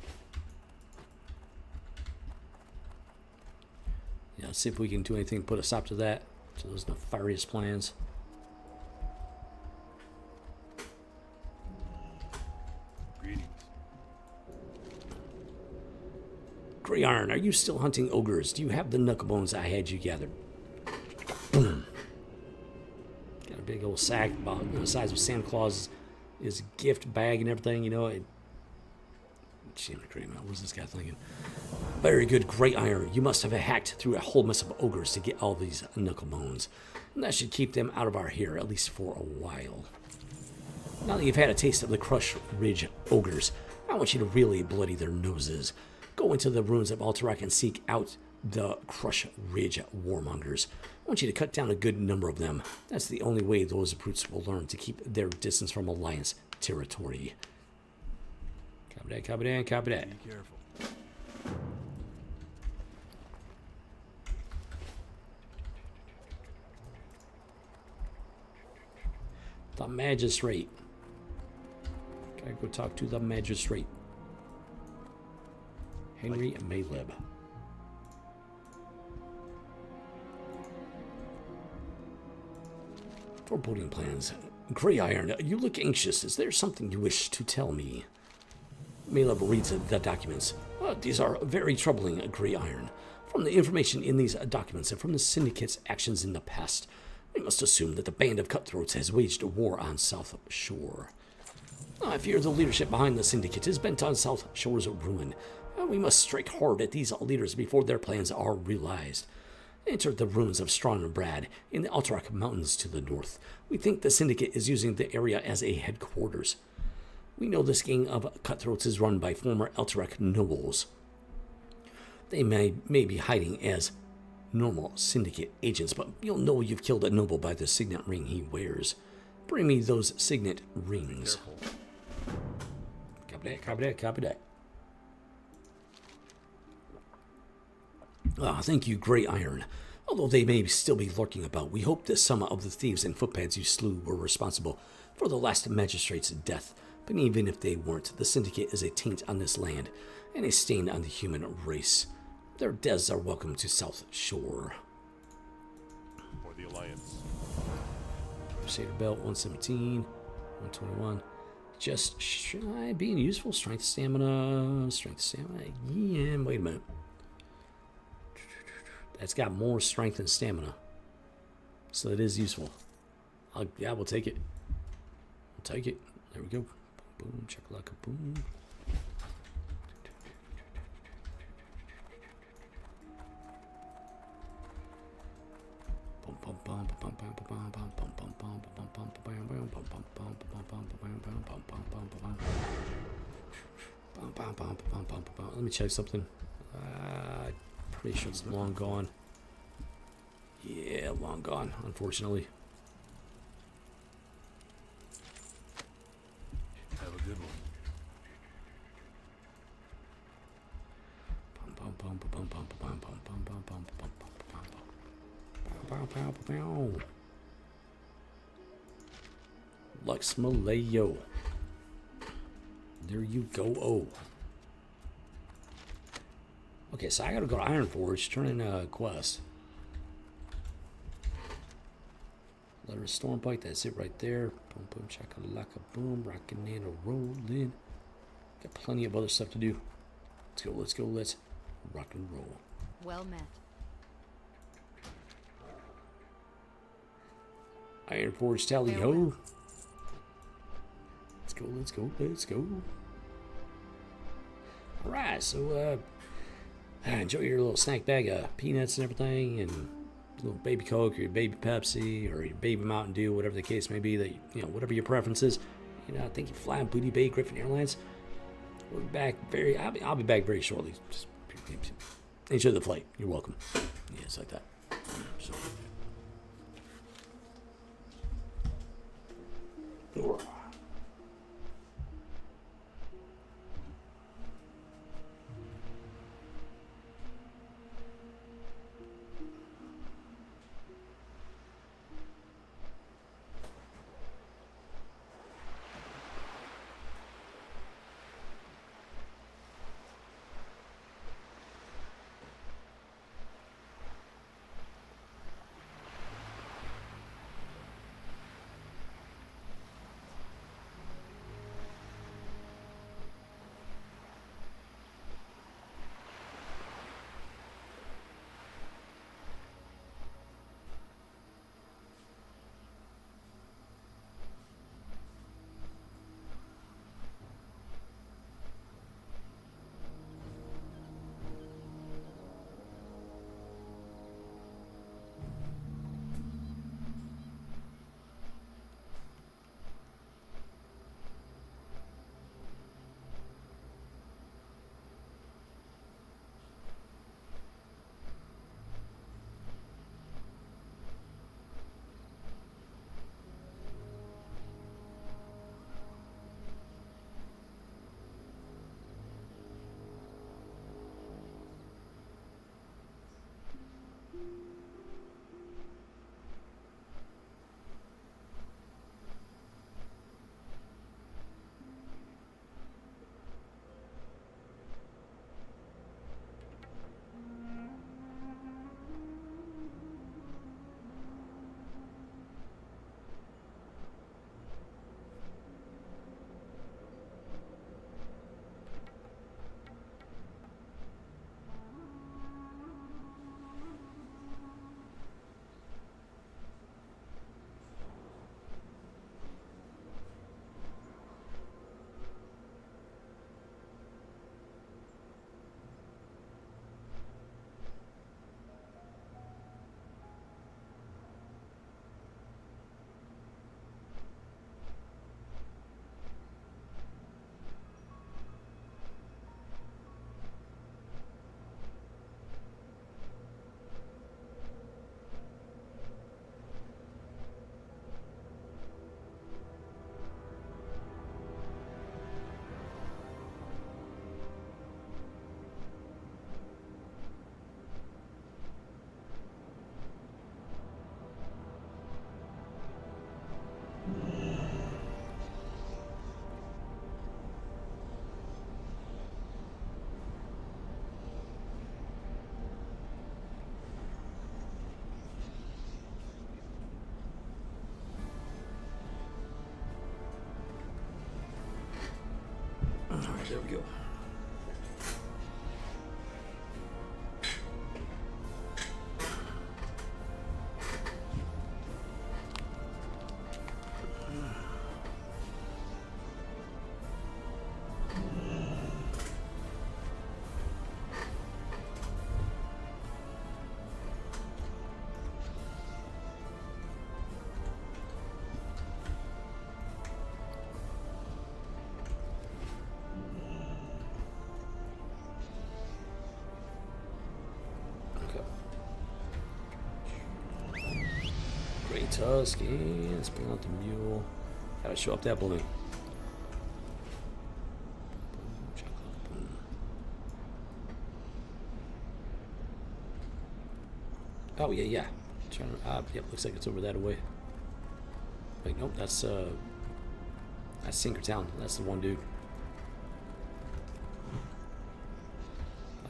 Yeah, let's see if we can do anything to put a stop to that, to those nefarious plans. Greetings. Grey Iron, are you still hunting ogres? Do you have the knucklebones I had you gathered? Boom. Got a big old sack about the size of Santa Claus's gift bag and everything, you know. What was this guy thinking? Very good, Grey Iron. You must have hacked through a whole mess of ogres to get all these knucklebones. And that should keep them out of our hair, at least for a while. Now that you've had a taste of the Crush Ridge ogres, I want you to really bloody their noses. Go into the ruins of Alterac and seek out the Crush Ridge warmongers. I want you to cut down a good number of them. That's the only way those brutes will learn to keep their distance from Alliance territory. Copy that, copy that, copy that. Be careful. The magistrate. Gotta go talk to the magistrate. Henry Mayleb. Foreboding plans. Grey Iron, you look anxious. Is there something you wish to tell me? Mayleb reads the documents. These are very troubling, Grey Iron. From the information in these documents and from the Syndicate's actions in the past, we must assume that the band of cutthroats has waged a war on South Shore. I fear the leadership behind the Syndicate is bent on South Shore's ruin. We must strike hard at these leaders before their plans are realized. Enter the ruins of Strawn and Brad in the Alterac Mountains to the north. We think the Syndicate is using the area as a headquarters. We know this gang of cutthroats is run by former Alterac nobles. They may be hiding as normal Syndicate agents, but you'll know you've killed a noble by the signet ring he wears. Bring me those signet rings. Copy that, copy that, copy that. Thank you, Grey Iron. Although they may still be lurking about, we hope that some of the thieves and footpads you slew were responsible for the last magistrate's death. But even if they weren't, the Syndicate is a taint on this land and a stain on the human race. Their deaths are welcome to South Shore. For the Alliance. Crusader Belt, 117, 121. Just shy being useful. Strength, stamina. Yeah, wait a minute. That's got more strength and stamina. So it is useful. Yeah, we'll take it. We'll take it. There we go. Boom, chakalaka, boom. Let me check something. Pretty sure it's long gone. Yeah, long gone, unfortunately. Have a good one. Lux Malayo. There you go. Oh. Okay, so I gotta go to Iron Forge, turn in a quest. Letter of Stormbite, that's it right there. Boom, boom, chakalaka, boom, rockin' and a rollin'. Got plenty of other stuff to do. Let's go, let's rock and roll. Well met. Iron Forge tally ho. Let's go. Alright, so enjoy your little snack bag of peanuts and everything, and a little baby Coke or your baby Pepsi or your baby Mountain Dew, whatever the case may be, that whatever your preference is. Thank you, Flying Booty Bay Griffin Airlines. We'll be back I'll be back very shortly. Just enjoy the flight. You're welcome. Yeah, it's like that. So. Alright, there we go. Great tusk and spin out the mule. Gotta show up that balloon. Oh yeah. Trying to, yep, looks like it's over that way. Wait, nope, that's Sinkertown. That's the one dude.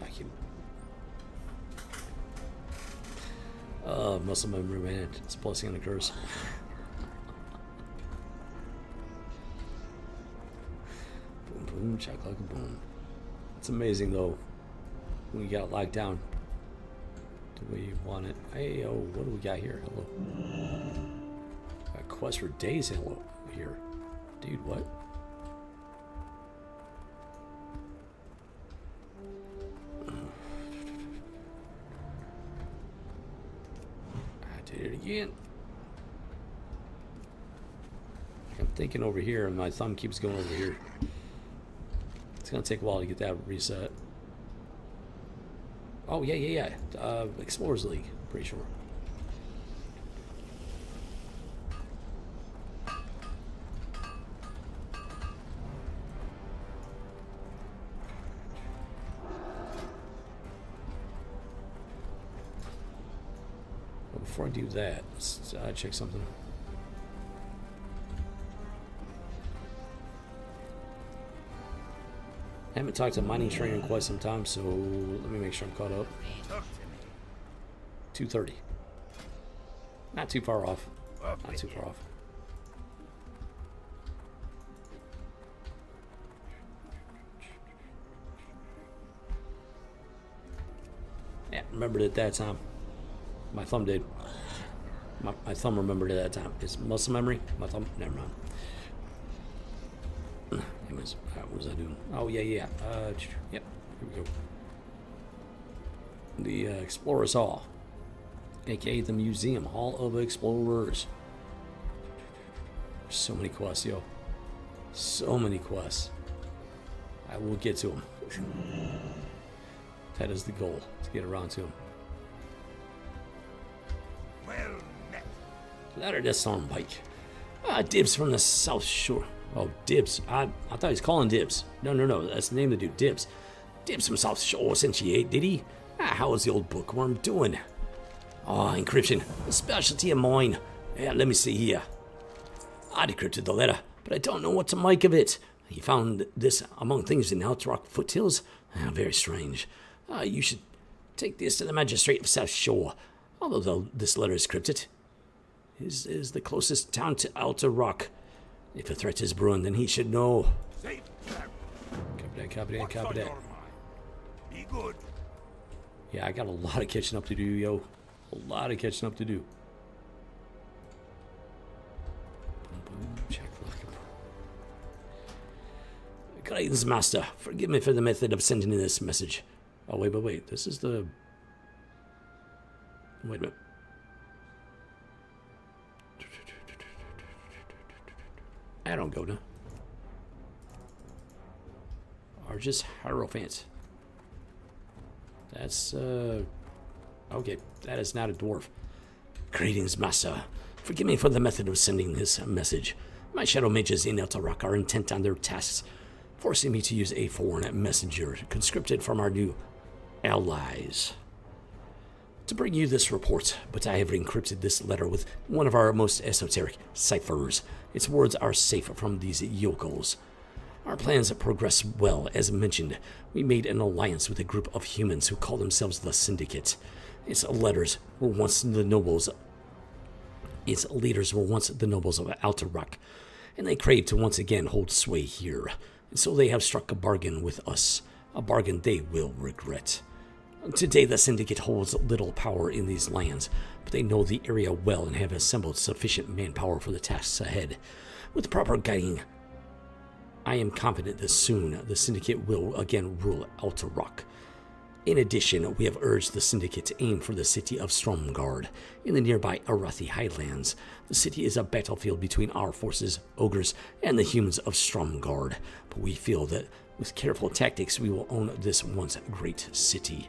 I can. Muscle memory, man. It's a blessing and a curse. Boom, boom, chakalaka, boom. It's amazing though when you got locked down the way you want it. Hey, oh, what do we got here? Hello. A quest for days. Hello here, dude. What? It again. I'm thinking over here, and my thumb keeps going over here. It's gonna take a while to get that reset. Oh yeah. Explorers League, pretty sure. Before I do that, let's check something. I haven't talked to mining trainer in quite some time, so let me make sure I'm caught up. 2:30. Not too far off. Not too far off. Yeah, remembered it that time. My thumb did. My thumb remembered it at that time. It's muscle memory. My thumb. Never mind. Anyways, what was I doing? Oh yeah. Yep. Here we go. The Explorers Hall, aka the Museum Hall of Explorers. So many quests, yo. So many quests. I will get to them. That is the goal, to get around to them. Well met. Ladder to Stormpike. Dibs from the South Shore. Oh, Dibs. I thought he was calling Dibs. No. That's the name of the dude. Dibs. Dibs from South Shore since he ate, did he? How is the old bookworm doing? Oh, encryption. A specialty of mine. Yeah, let me see here. I decrypted the letter, but I don't know what to make of it. He found this among things in Outrock foothills. Very strange. You should take this to the magistrate of South Shore. Although this letter is crypted, is the closest town to Outer Rock. If a threat is brewing, then he should know. Safe. Copy that. Be good. Yeah, I got a lot of catching up to do, yo. A lot of catching up to do. Check. Greetings, Master. Forgive me for the method of sending in this message. Oh, wait. This is the... Wait a minute. I don't go to. Argus Hierophant. That's, okay, that is not a dwarf. Greetings, Master. Forgive me for the method of sending this message. My shadow mages in Eltarok are intent on their tasks, forcing me to use a foreign messenger conscripted from our new allies to bring you this report, but I have encrypted this letter with one of our most esoteric ciphers. Its words are safe from these yokels. Our plans progress well. As mentioned, we made an alliance with a group of humans who call themselves the Syndicate. Its leaders were once the nobles of Outer Rock, and they crave to once again hold sway here. And so they have struck a bargain with us, a bargain they will regret. Today the Syndicate holds little power in these lands, but they know the area well and have assembled sufficient manpower for the tasks ahead. With proper guiding, I am confident that soon the Syndicate will again rule Alterac. In addition, we have urged the Syndicate to aim for the city of Stromgard in the nearby Arathi Highlands. The city is a battlefield between our forces, ogres, and the humans of Stromgard, but we feel that with careful tactics we will own this once great city.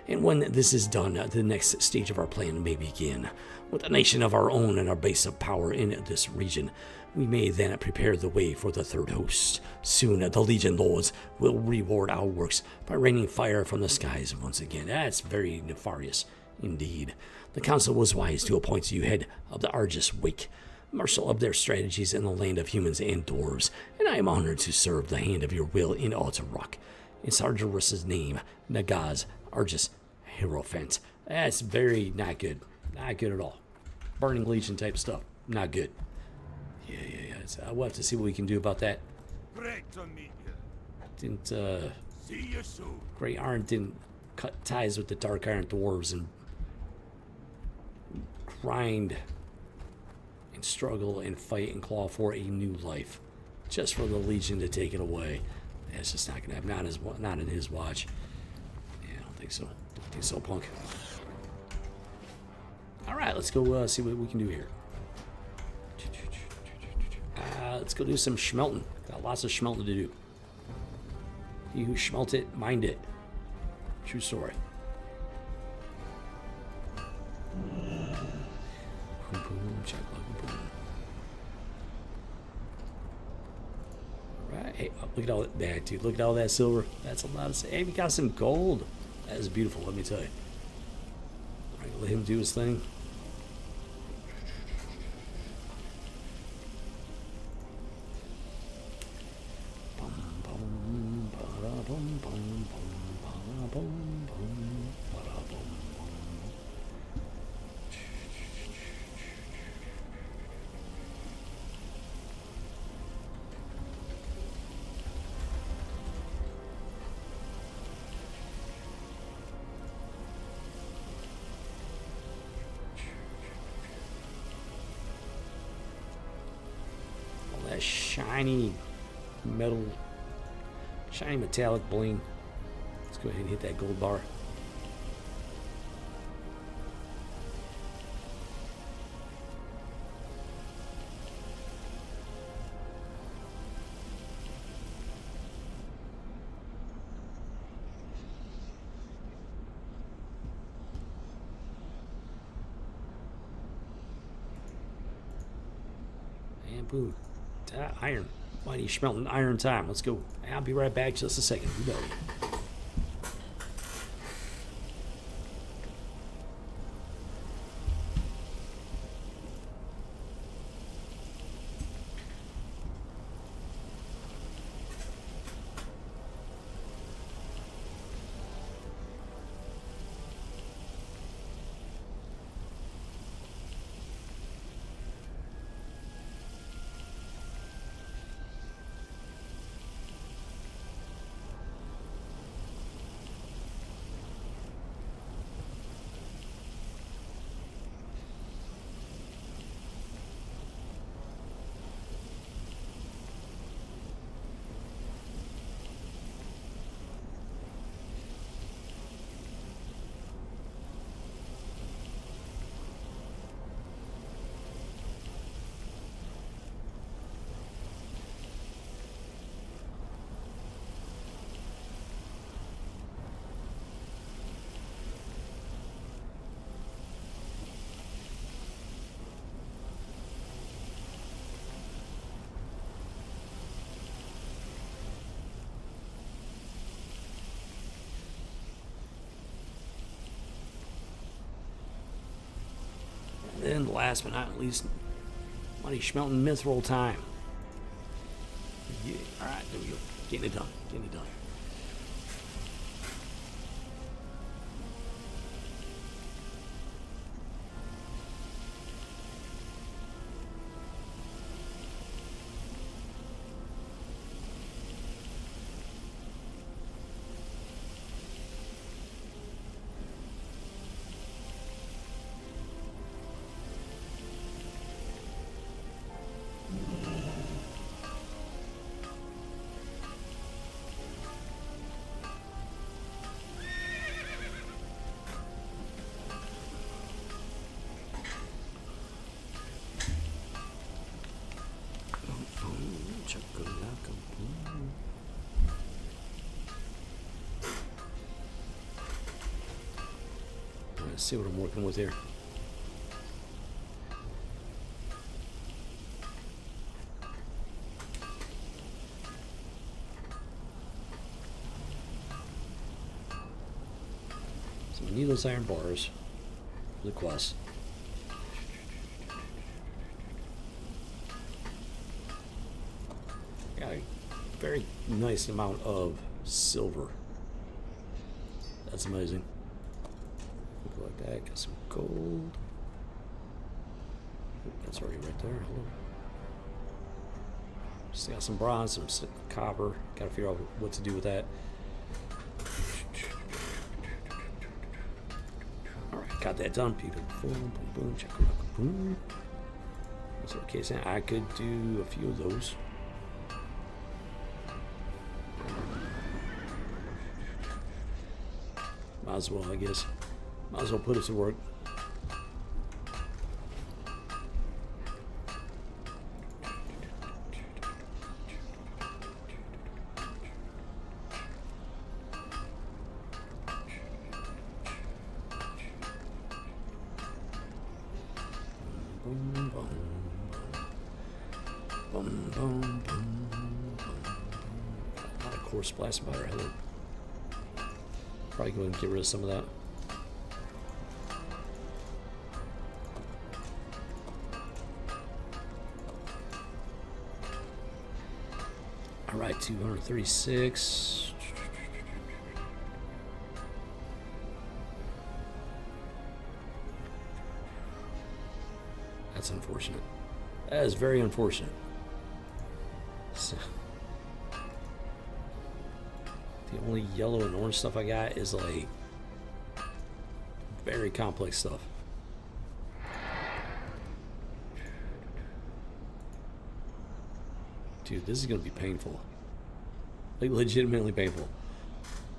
And when this is done, the next stage of our plan may begin. With a nation of our own and our base of power in this region, we may then prepare the way for the third host. Soon, the Legion Lords will reward our works by raining fire from the skies once again. That's very nefarious indeed. The council was wise to appoint you head of the Argus Wake, marshal of their strategies in the land of humans and dwarves, and I am honored to serve the hand of your will in Alterac. In Sargerus's name, Nagaz Argus Hierophant. That's very not good. Not good at all. Burning Legion type stuff. Not good. Yeah. We'll have to see what we can do about that. Great to meet you. Didn't, See you soon. Grey Iron didn't cut ties with the Dark Iron Dwarves and grind and struggle and fight and claw for a new life. Just for the Legion to take it away. That's just not going to happen. Not in his watch. Yeah, I don't think so. Don't think so, punk. Alright, let's go see what we can do here. Let's go do some schmelting. Got lots of schmelting to do. He who schmelt it, mind it. True story. Boom, boom, check, boom. Alright, hey, look at all that, dude. Look at all that silver. That's a lot of. Hey, we got some gold. That is beautiful, let me tell you. Alright, let him do his thing. Shiny metal, shiny metallic bling. Let's go ahead and hit that gold bar. And boom. Iron. Mighty Schmelting Iron time. Let's go. I'll be right back just a second. You know. And last but not least, Mighty Schmelting Mithril time. Yeah. Alright, there we go. Getting it done. Getting it done. Let's see what I'm working with here. Some needless iron bars for the quest. Got a very nice amount of silver. That's amazing. Look like that. Got some gold. Oop, that's already right there. Hello. Just got some bronze, some copper. Got to figure out what to do with that. All right, got that done. Boom, boom, boom, check it out. Boom. That's okay. So I could do a few of those. Might as well, I guess. Might as well put it to work. Boom, boom, boom, boom, boom, boom. A lot of core splash about our head. Probably go ahead and get rid of some of that. All right, 236. That's unfortunate. That is very unfortunate. So, the only yellow and orange stuff I got is like very complex stuff. Dude, this is gonna be painful. Like legitimately painful.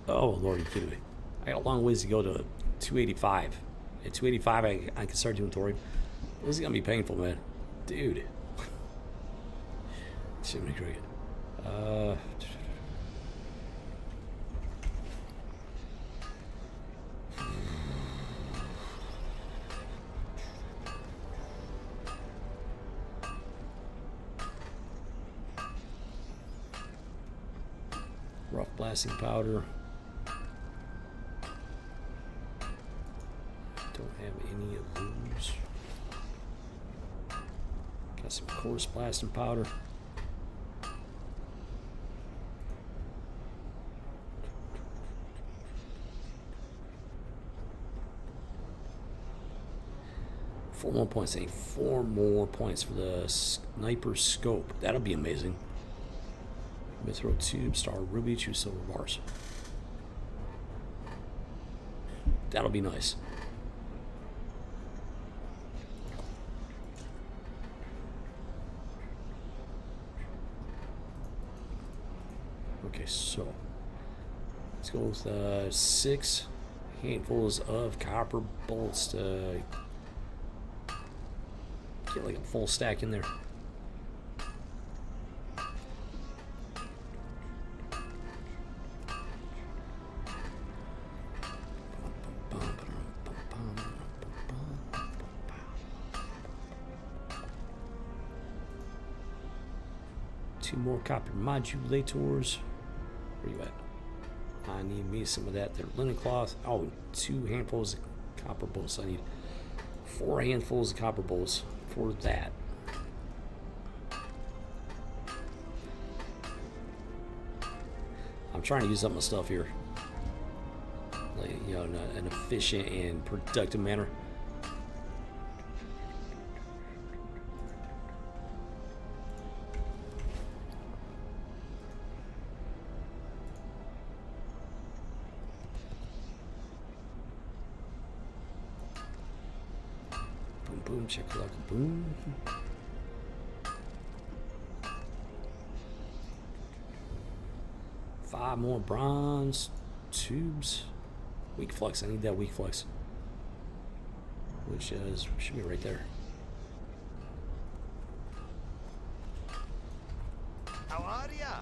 Oh Lord, you kidding me? I got a long ways to go to 285. At 285 I can start doing thorium. This is gonna be painful, man. Dude. Shit me cricket. Rough blasting powder. Don't have any of those. Got some coarse blasting powder. Four more points. I need 4 more points for the sniper scope. That'll be amazing. Mithril tube, star ruby, 2 silver bars. That'll be nice. Okay, so let's go with 6 handfuls of copper bolts to get like a full stack in there. Two more copper modulators. Where you at? I need me some of that. They're linen cloth. Oh, 2 handfuls of copper bolts. I need 4 handfuls of copper bolts for that. I'm trying to use up my stuff here, like, you know, in an efficient and productive manner. Boom, boom, check it out, boom. Five more bronze tubes. Weak flux. I need that weak flux, which should be right there. How are ya?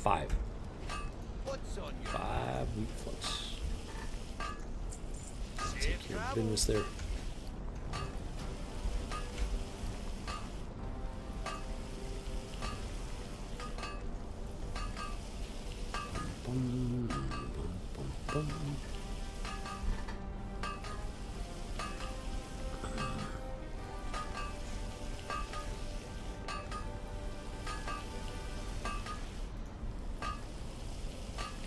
5. What's on your 5 weak flux. Take safe care of travel? business there. Bum, bum, bum, bum.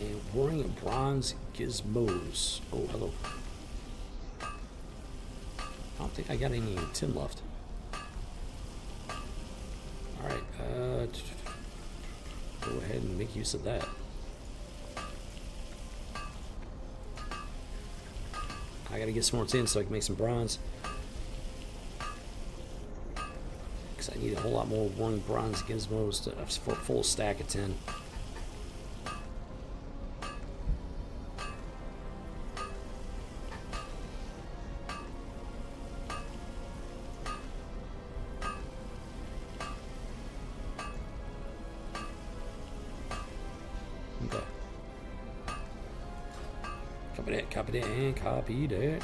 And wearing bronze gizmos. Oh, hello. I don't think I got any tin left. Alright, go ahead and make use of that. I gotta get some more tin so I can make some bronze. Because I need a whole lot more wearing bronze gizmos for a full stack of tin. Okay. Copy that, copy that, and copy that.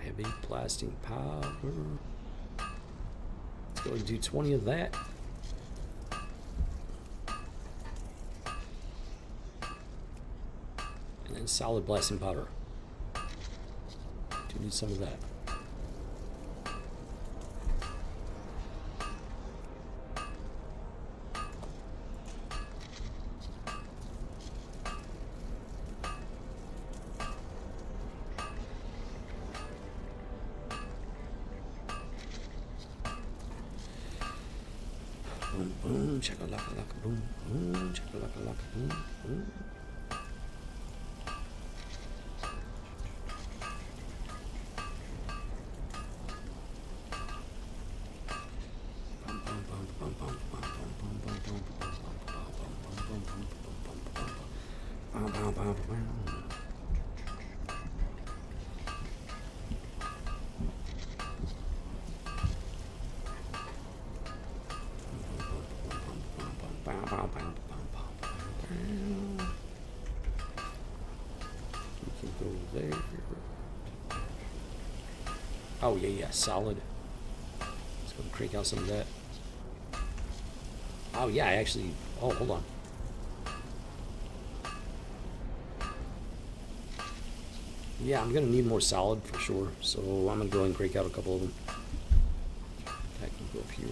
Heavy blasting power. Let's go and do 20 of that. And then solid blasting powder. Do need some of that. Boom, boom, chaka-laka-laka, boom, boom, chaka-laka-laka, boom, boom. We can go there. Oh yeah, solid. Let's go crank out some of that. Oh yeah, I actually. Oh, hold on. Yeah, I'm gonna need more solid for sure. So I'm gonna go ahead and crank out a couple of them. I can go up here.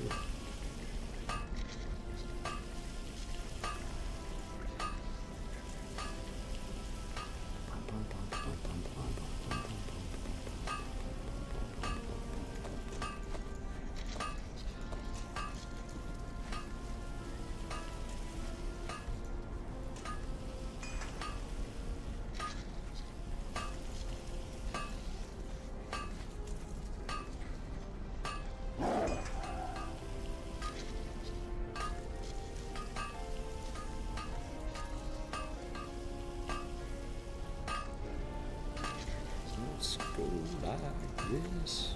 Let's go like this.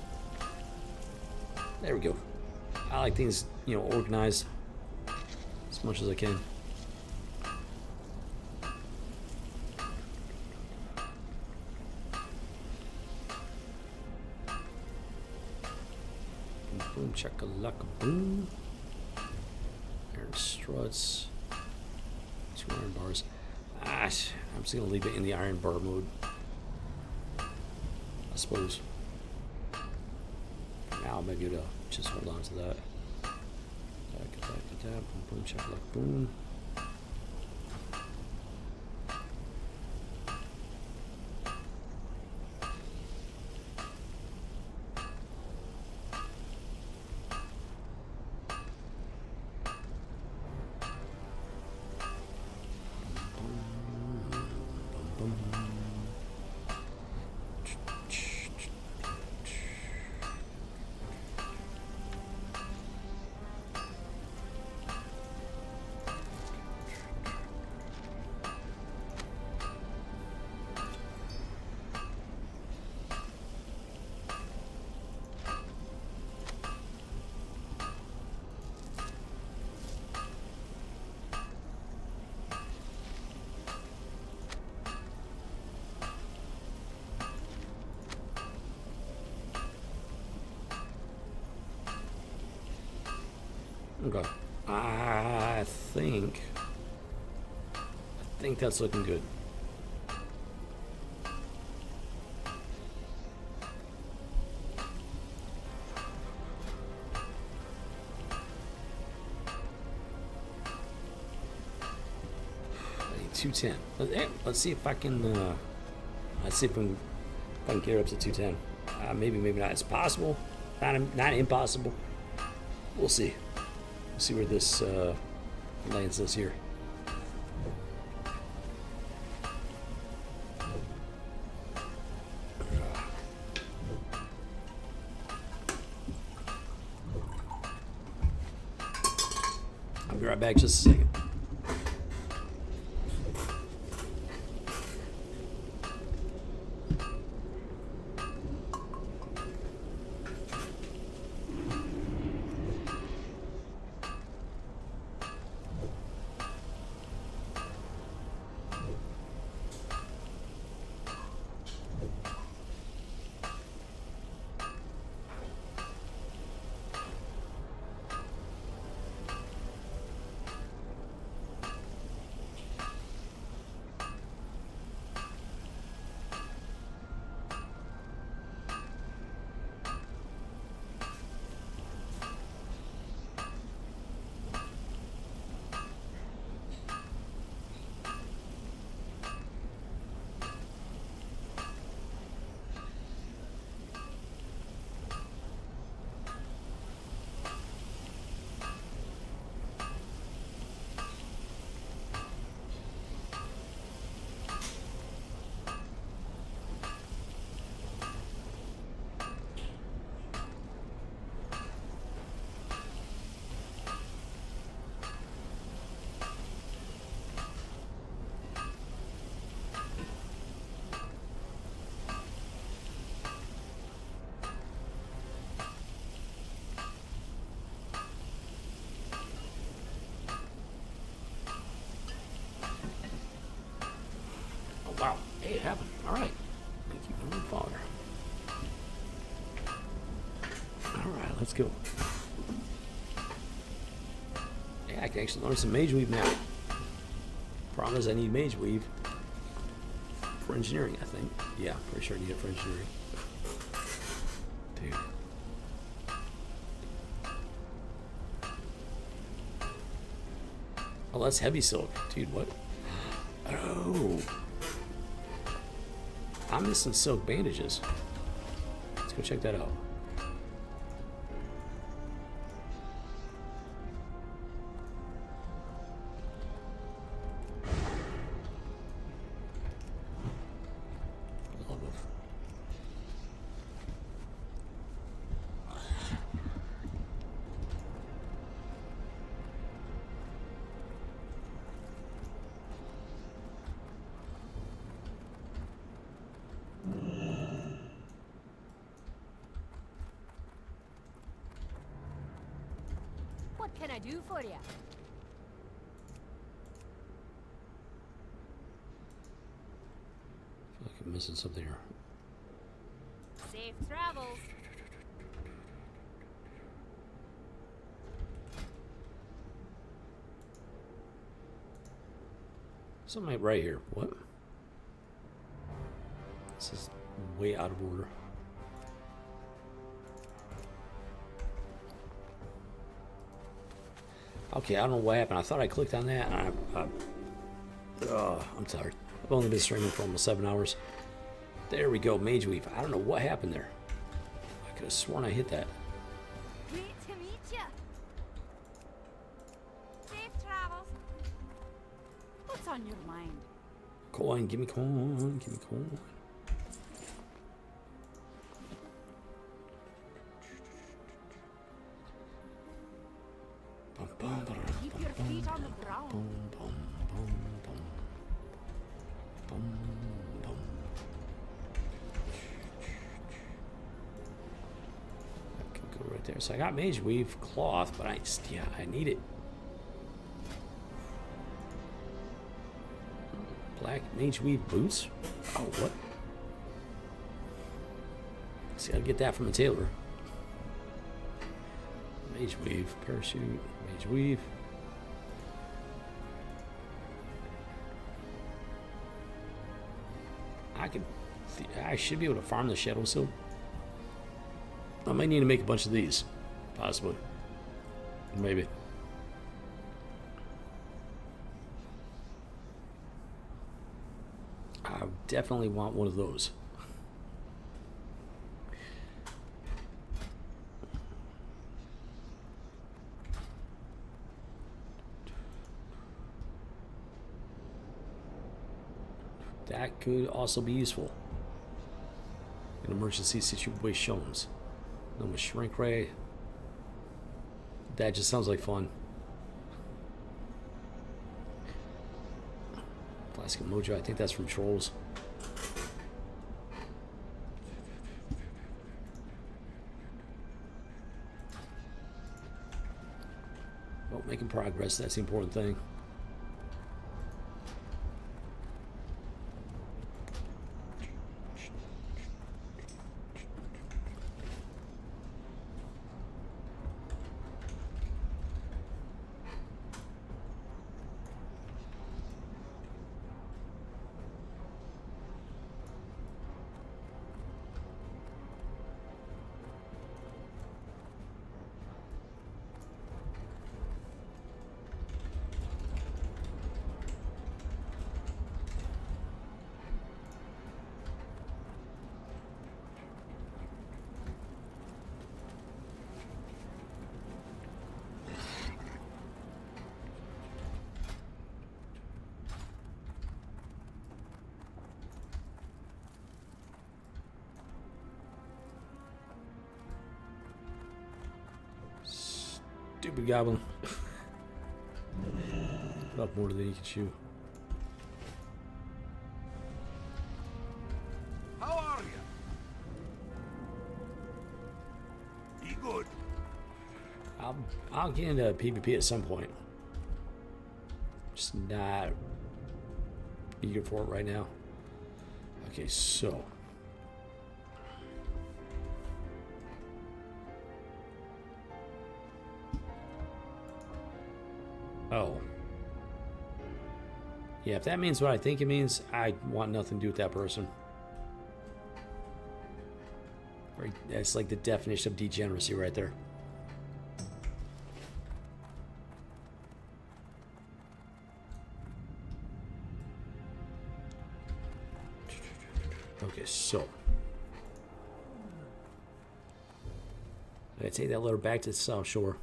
There we go. I like things, organized as much as I can. Boom, boom, chaka-laka, boom. Iron struts. 2 iron bars. I'm just gonna leave it in the iron bar mode, I suppose. Now maybe to just hold on to that. Boom, boom, chaka-laka, boom. Okay. I think that's looking good. I need 210. Let's see if I can. Let's see if I can get up to 210. Maybe not. It's possible. Not impossible. We'll see. We'll see where this lands us here. I'll be right back just a second. Wow. Hey, it happened. All right. Thank you for the father. All right, let's go. Yeah, I can actually learn some mage weave now. Problem is I need mage weave for engineering, I think. Yeah, pretty sure I need it for engineering. Dude. Oh, that's heavy silk. Dude, what? Oh. I'm missing silk bandages. Let's go check that out. What can I do for you? I feel like I'm missing something here. Safe travels. Something right here. What? This is way out of order. Okay, I don't know what happened. I thought I clicked on that, and I'm tired. I've only been streaming for almost 7 hours. There we go, Mage Weave. I don't know what happened there. I could have sworn I hit that. Great to meet you. Safe travels. What's on your mind? Coin, give me coin, give me coin. Keep your feet on the ground. That can go right there. So I got Mage Weave cloth, but I need it. Black Mage Weave boots? Oh, what? See, I'll get that from the tailor. Mage Weave, parachute, Mage Weave. I should be able to farm the Shadow Silk. I might need to make a bunch of these, possibly. Maybe. I definitely want one of those. That could also be useful in emergency situations. No more shrink ray. That just sounds like fun. Plastic Mojo, I think that's from Trolls. Well, making progress, that's the important thing. Stupid goblin. Put up more than you can chew. How are you? Be good. I'll get into PvP at some point. Just not eager for it right now. Okay, so oh. Yeah, if that means what I think it means, I want nothing to do with that person. Right, that's like the definition of degeneracy right there. Okay, so I take that letter back to the South Shore.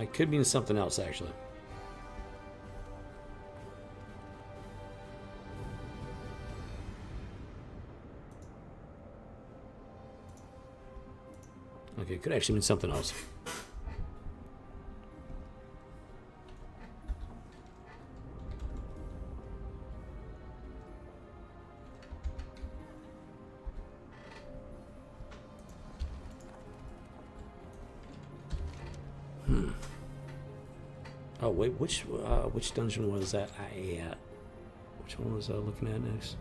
It could mean something else, actually. Okay, it could actually mean something else. Oh wait, which dungeon was that I at? Which one was I looking at next?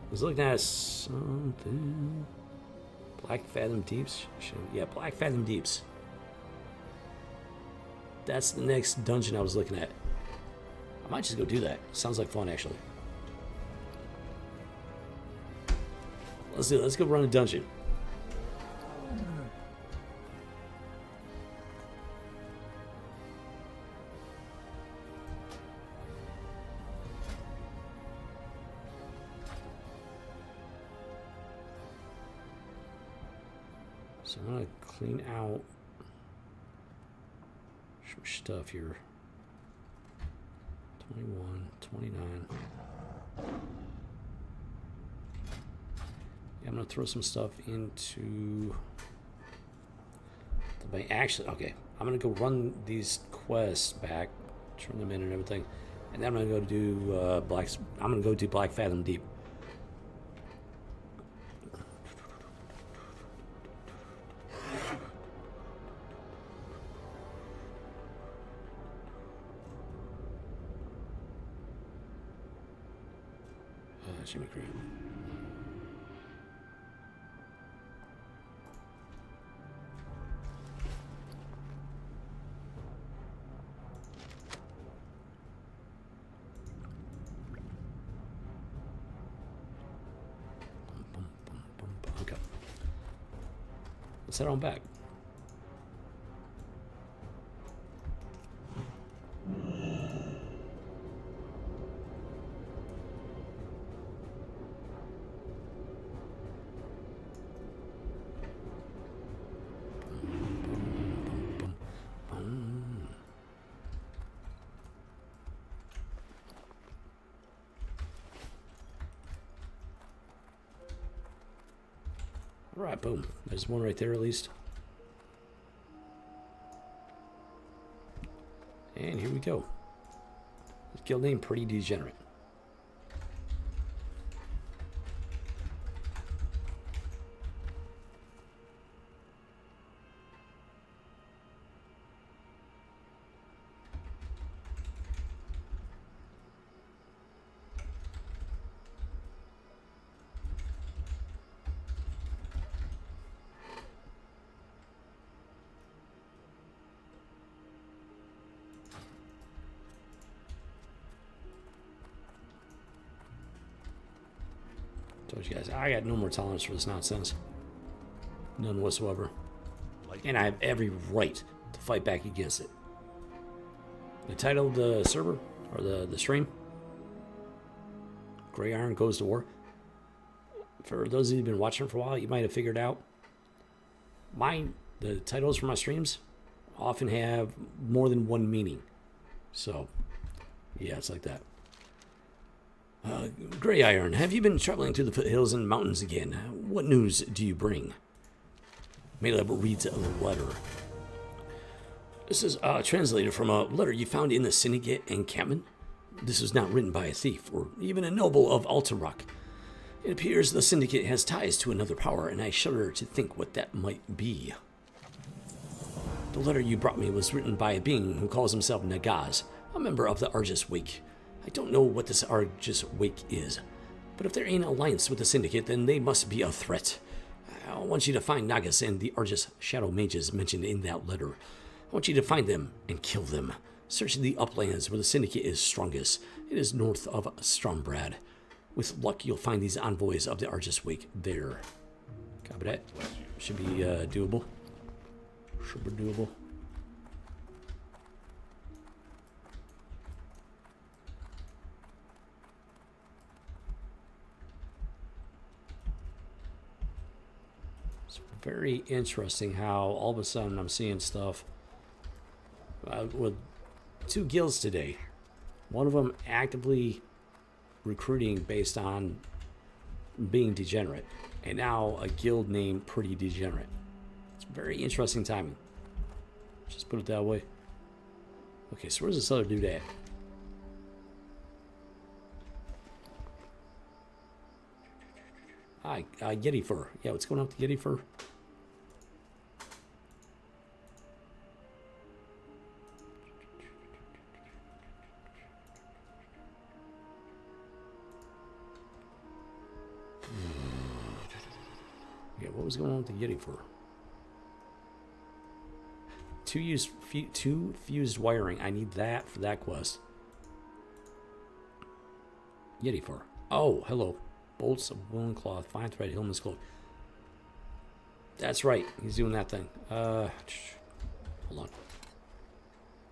I was looking at something. Black Fathom Deeps? Yeah, Black Fathom Deeps. That's the next dungeon I was looking at. I might just go do that. Sounds like fun, actually. Let's do it. Let's go run a dungeon. So I'm gonna clean out some stuff here to 21, 29. Yeah, I'm gonna throw some stuff into the bank. Actually, okay, I'm gonna go run these quests back, turn them in and everything, and then I'm gonna go do I'm gonna go do Black Fathom Deep. Jimmy Grant. Okay. Let's head on back. All right, boom. There's one right there at least. And here we go. Guild name Pretty Degenerate. Told you guys, I got no more tolerance for this nonsense. None whatsoever. And I have every right to fight back against it. The title of the server, or the stream, Gray Iron Goes to War. For those of you who've been watching for a while, you might have figured out the titles for my streams often have more than one meaning. So, yeah, it's like that. Gray Iron, have you been traveling through the foothills and mountains again? What news do you bring? Maleb reads a letter. This is translated from a letter you found in the Syndicate encampment. This was not written by a thief or even a noble of Altarok. It appears the Syndicate has ties to another power, and I shudder to think what that might be. The letter you brought me was written by a being who calls himself Nagaz, a member of the Argus Wake. I don't know what this Argus Wake is, but if they're in alliance with the Syndicate, then they must be a threat. I want you to find Nagas and the Argus Shadow Mages mentioned in that letter. I want you to find them and kill them. Search the uplands where the Syndicate is strongest. It is north of Strombrad. With luck, you'll find these envoys of the Argus Wake there. Copy that. Should be doable. Should be doable. Very interesting how all of a sudden I'm seeing stuff with two guilds today. One of them actively recruiting based on being degenerate, and now a guild named Pretty Degenerate. It's very interesting timing. Just put it that way. Okay, so where's this other dude at? Hi, Yeti Fur. Yeah, what's going on with Yeti Fur? Yeah, what was going on with the Yeti Fur? Two fused wiring. I need that for that quest. Yeti Fur. Oh, hello. Bolts of woolen cloth, fine thread, Hillman's cloak. That's right. He's doing that thing. Hold on.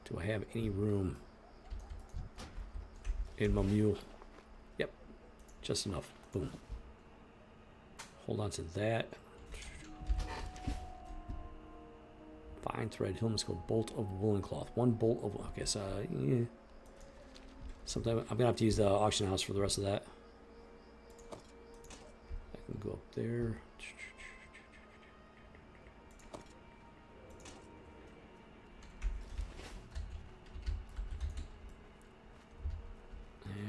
Do I have any room in my mule? Yep. Just enough. Boom. Hold on to that. Fine thread, Hillman's cloak, bolt of woolen cloth. One bolt of... Okay, so... Yeah. Sometime I'm gonna have to use the auction house for the rest of that. I can go up there.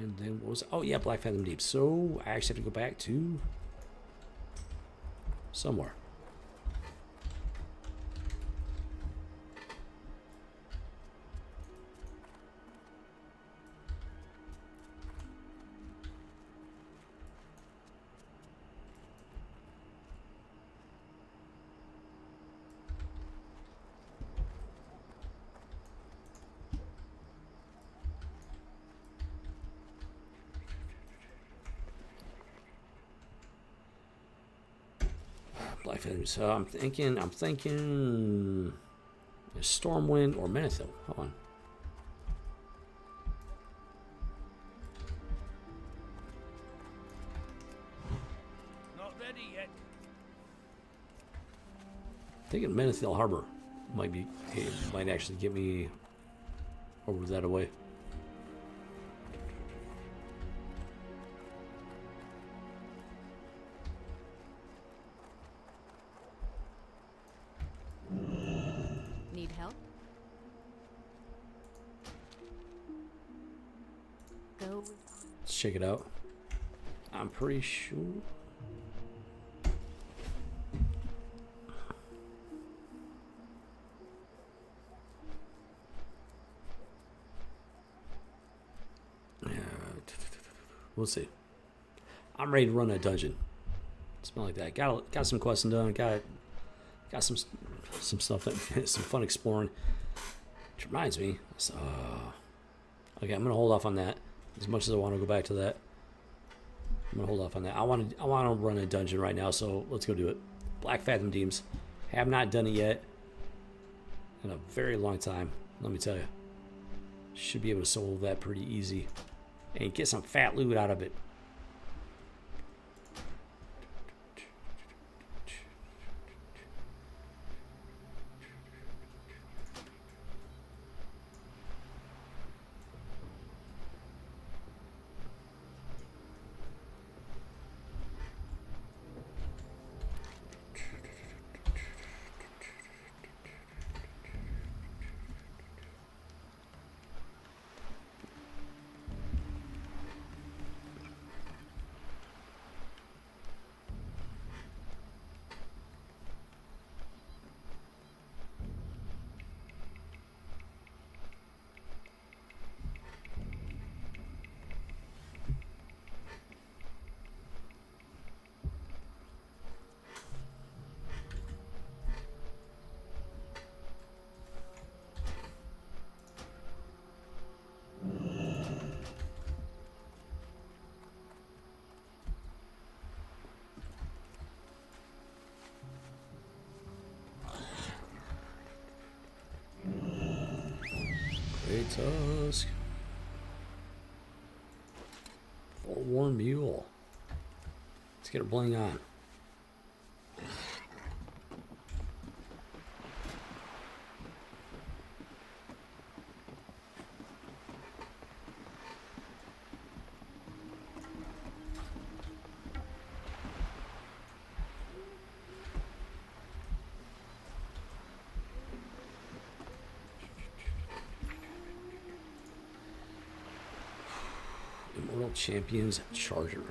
And then what was, oh yeah, Black Fathom Deep. So I actually have to go back to somewhere. Black Fathom. So I'm thinking Stormwind or Menethil. Hold on. Not ready yet. Thinking Menethil Harbor might be, it might actually get me over that away. Need help? Go with Let's check it out. I'm pretty sure. We'll see. I'm ready to run a dungeon. Something like that. Got some questing done. Got some stuff that some fun exploring. Which reminds me. Okay, I'm gonna hold off on that. As much as I want to go back to that, I'm gonna hold off on that. I want to run a dungeon right now, so let's go do it. Black Fathom Deems. Have not done it yet in a very long time. Let me tell you. Should be able to solve that pretty easy and get some fat loot out of it. Great Tusk. Forewarned Mule. Let's get her bling on. Immortal Champions Charger.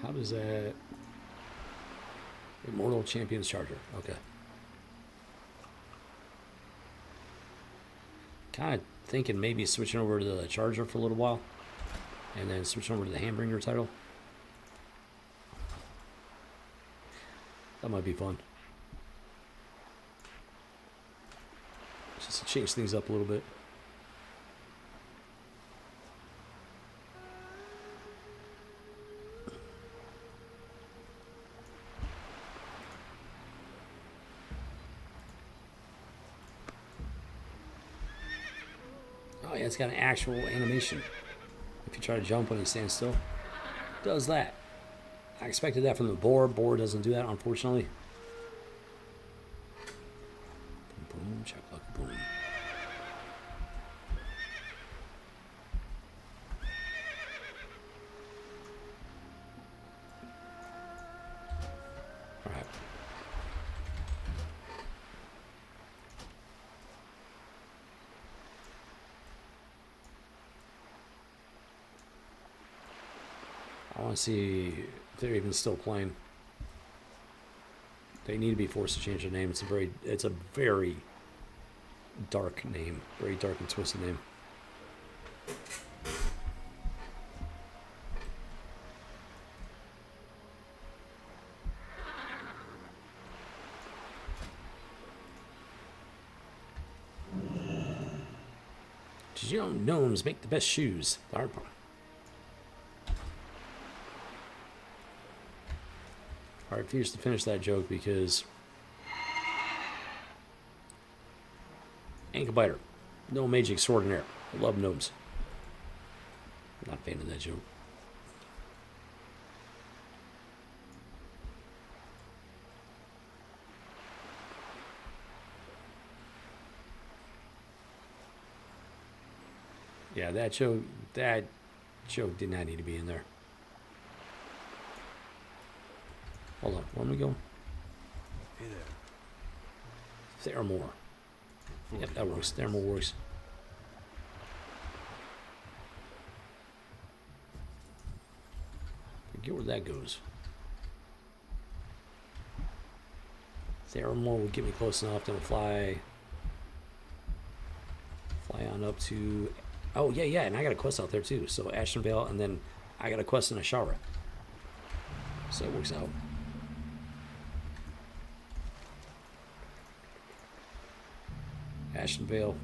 How does that... Immortal Champions Charger. Okay. Kind of thinking maybe switching over to the Charger for a little while. And then switching over to the Handbringer title. That might be fun. Just to change things up a little bit. Oh yeah, it's got an actual animation. can try to jump when it stands still. Does that. I expected that from the boar. Boar doesn't do that, unfortunately. Boom, boom, shakalaka, boom. Alright. I want to see if they're even still playing. They need to be forced to change their name. It's a very dark name, very dark and twisted name. Did you know gnomes make the best shoes? The hard part. I refuse to finish that joke because ankle biter, no mage extraordinaire. I love gnomes. I'm not a fan of that joke. Yeah, that joke did not need to be in there. Hold on, where am we going? Hey there. Theramore. Yep, that works. Theramore works. Forget where that goes. Theramore will get me close enough, then we'll fly on up to... Oh, yeah, and I got a quest out there too. So Ashenvale, and then I got a quest in Ashara. So it works out. Ashenvale,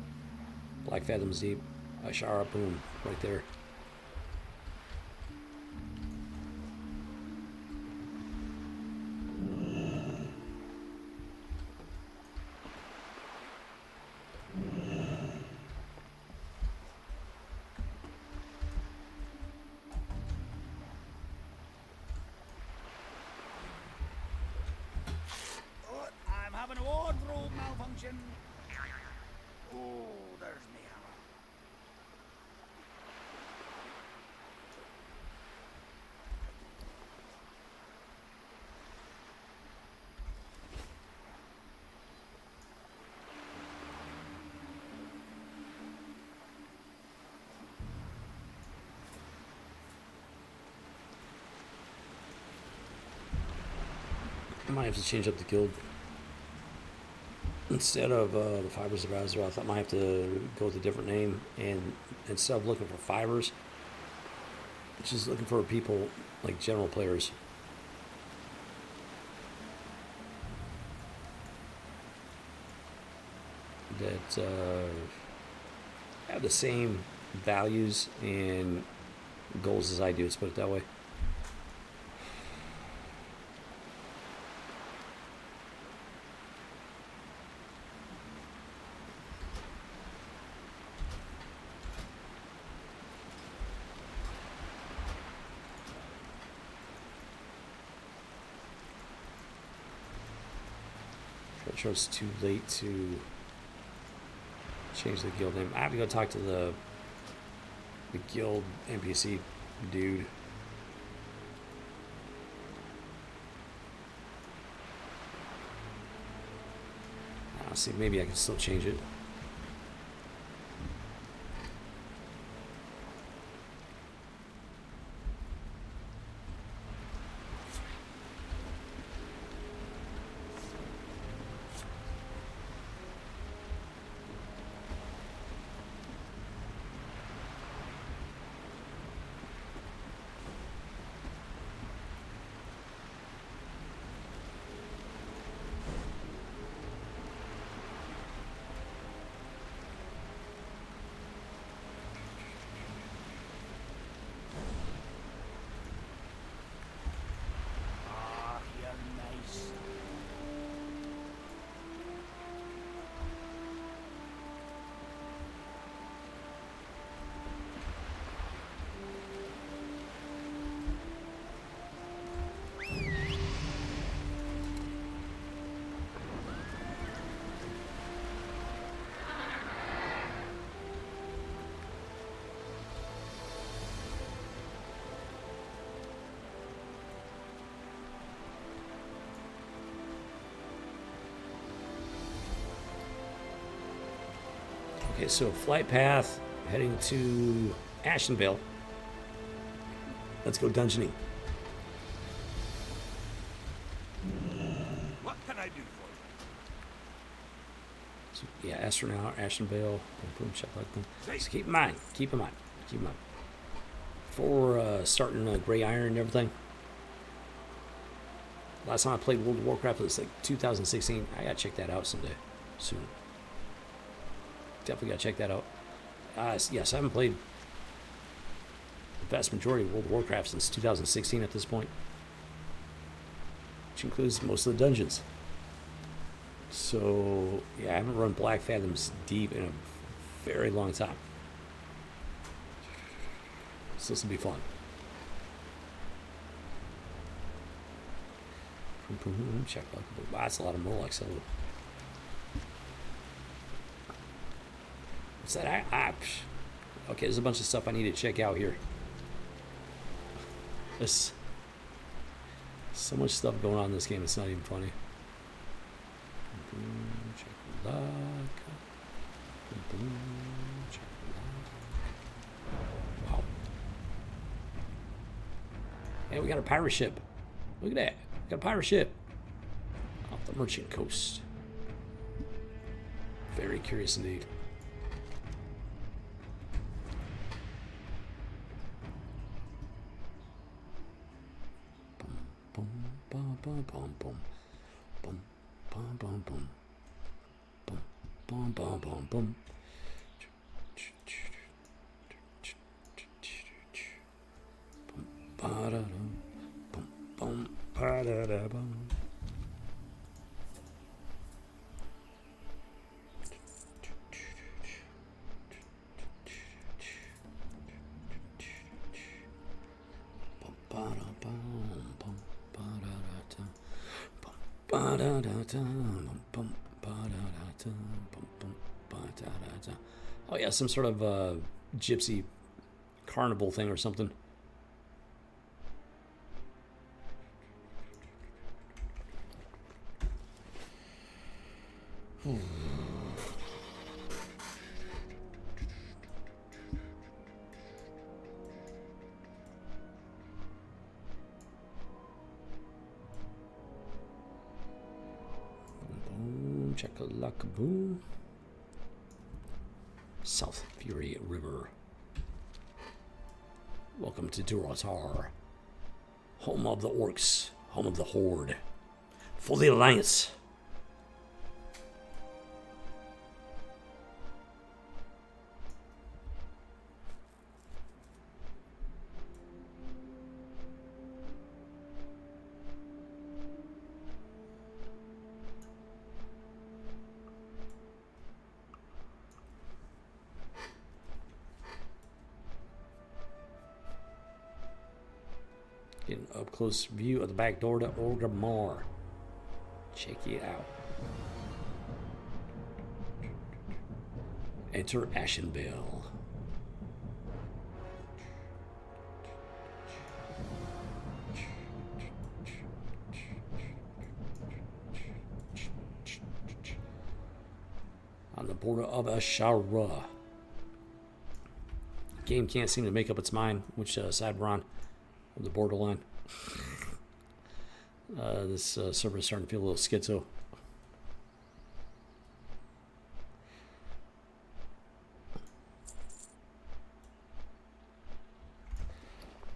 Black Fathoms Deep, Ashara, boom, right there. Oh, I'm having a wardrobe malfunction. Oh, there's me hammer. I might have to change up the guild. Instead of the Fibers Advisor, I thought I might have to go with a different name, and instead of looking for fibers, just looking for people like general players. That have the same values and goals as I do, let's put it that way. I'm sure it's too late to change the guild name. I have to go talk to the guild NPC dude. I'll see, maybe I can still change it. Okay, so flight path heading to Ashenvale. Let's go dungeoning. What can I do for you? So, yeah, Astronaut, Ashenvale, boom, boom, check like them. So keep in mind. Before starting Grey Iron and everything. Last time I played World of Warcraft was like 2016. I gotta check that out someday, soon. Definitely gotta check that out. Yes, I haven't played the vast majority of World of Warcraft since 2016 at this point, which includes most of the dungeons. So yeah, I haven't run Black Fathoms deep in a very long time. So this will be fun. Check out. Wow, that's a lot of Molex. What's that? Okay, there's a bunch of stuff I need to check out here. There's so much stuff going on in this game, it's not even funny. Wow. Hey, we got a pirate ship. Look at that. We got a pirate ship off the Merchant Coast. Very curious indeed. Boom, boom, boom, boom, boom, boom, boom, boom, boom, boom, boom, boom, boom, boom. Boom, boom, ba-da-da-bum. Oh yeah, some sort of gypsy carnival thing or something. Chakalakaboo. South Fury River. Welcome to Durotar, home of the orcs, home of the Horde, for the Alliance. Get an up-close view of the back door to Orgrimmar. Check it out. Enter Ashenvale. On the border of Ashara. Game can't seem to make up its mind which side we're on. The borderline. This server is starting to feel a little schizo.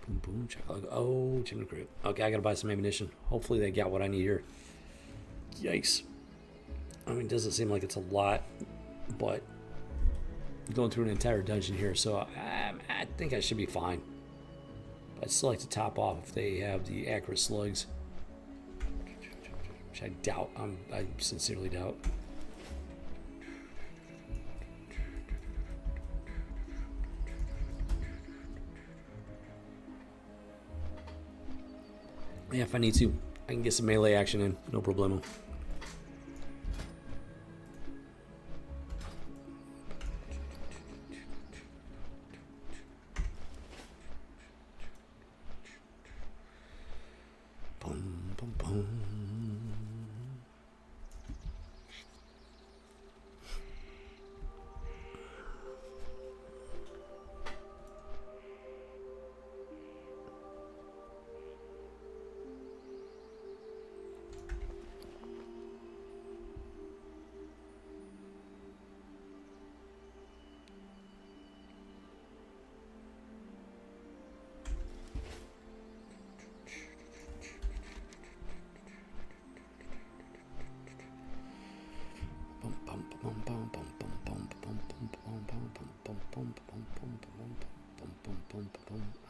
Boom, boom, check. Oh, chimney crate. Okay, I gotta buy some ammunition. Hopefully they got what I need here. Yikes. I mean, it doesn't seem like it's a lot, but I'm going through an entire dungeon here, so I think I should be fine. I'd still like to top off if they have the accurate slugs, which I doubt. I sincerely doubt. Yeah, if I need to, I can get some melee action in, no problemo.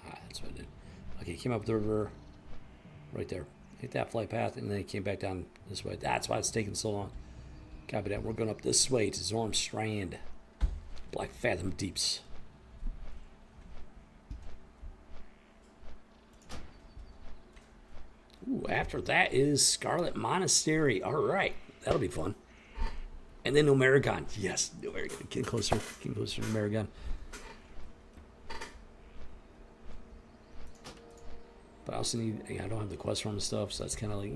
Ah, that's what I did. Okay, came up the river right there. Hit that flight path, and then it came back down this way. That's why it's taking so long. Copy that. We're going up this way to Zorm Strand. Black Fathom Deeps. Ooh, after that is Scarlet Monastery. All right, that'll be fun. And then Numerigon. Yes, Numerigon. Get closer to Numerigon. But I also need, I don't have the quest room and stuff, so that's kind of like,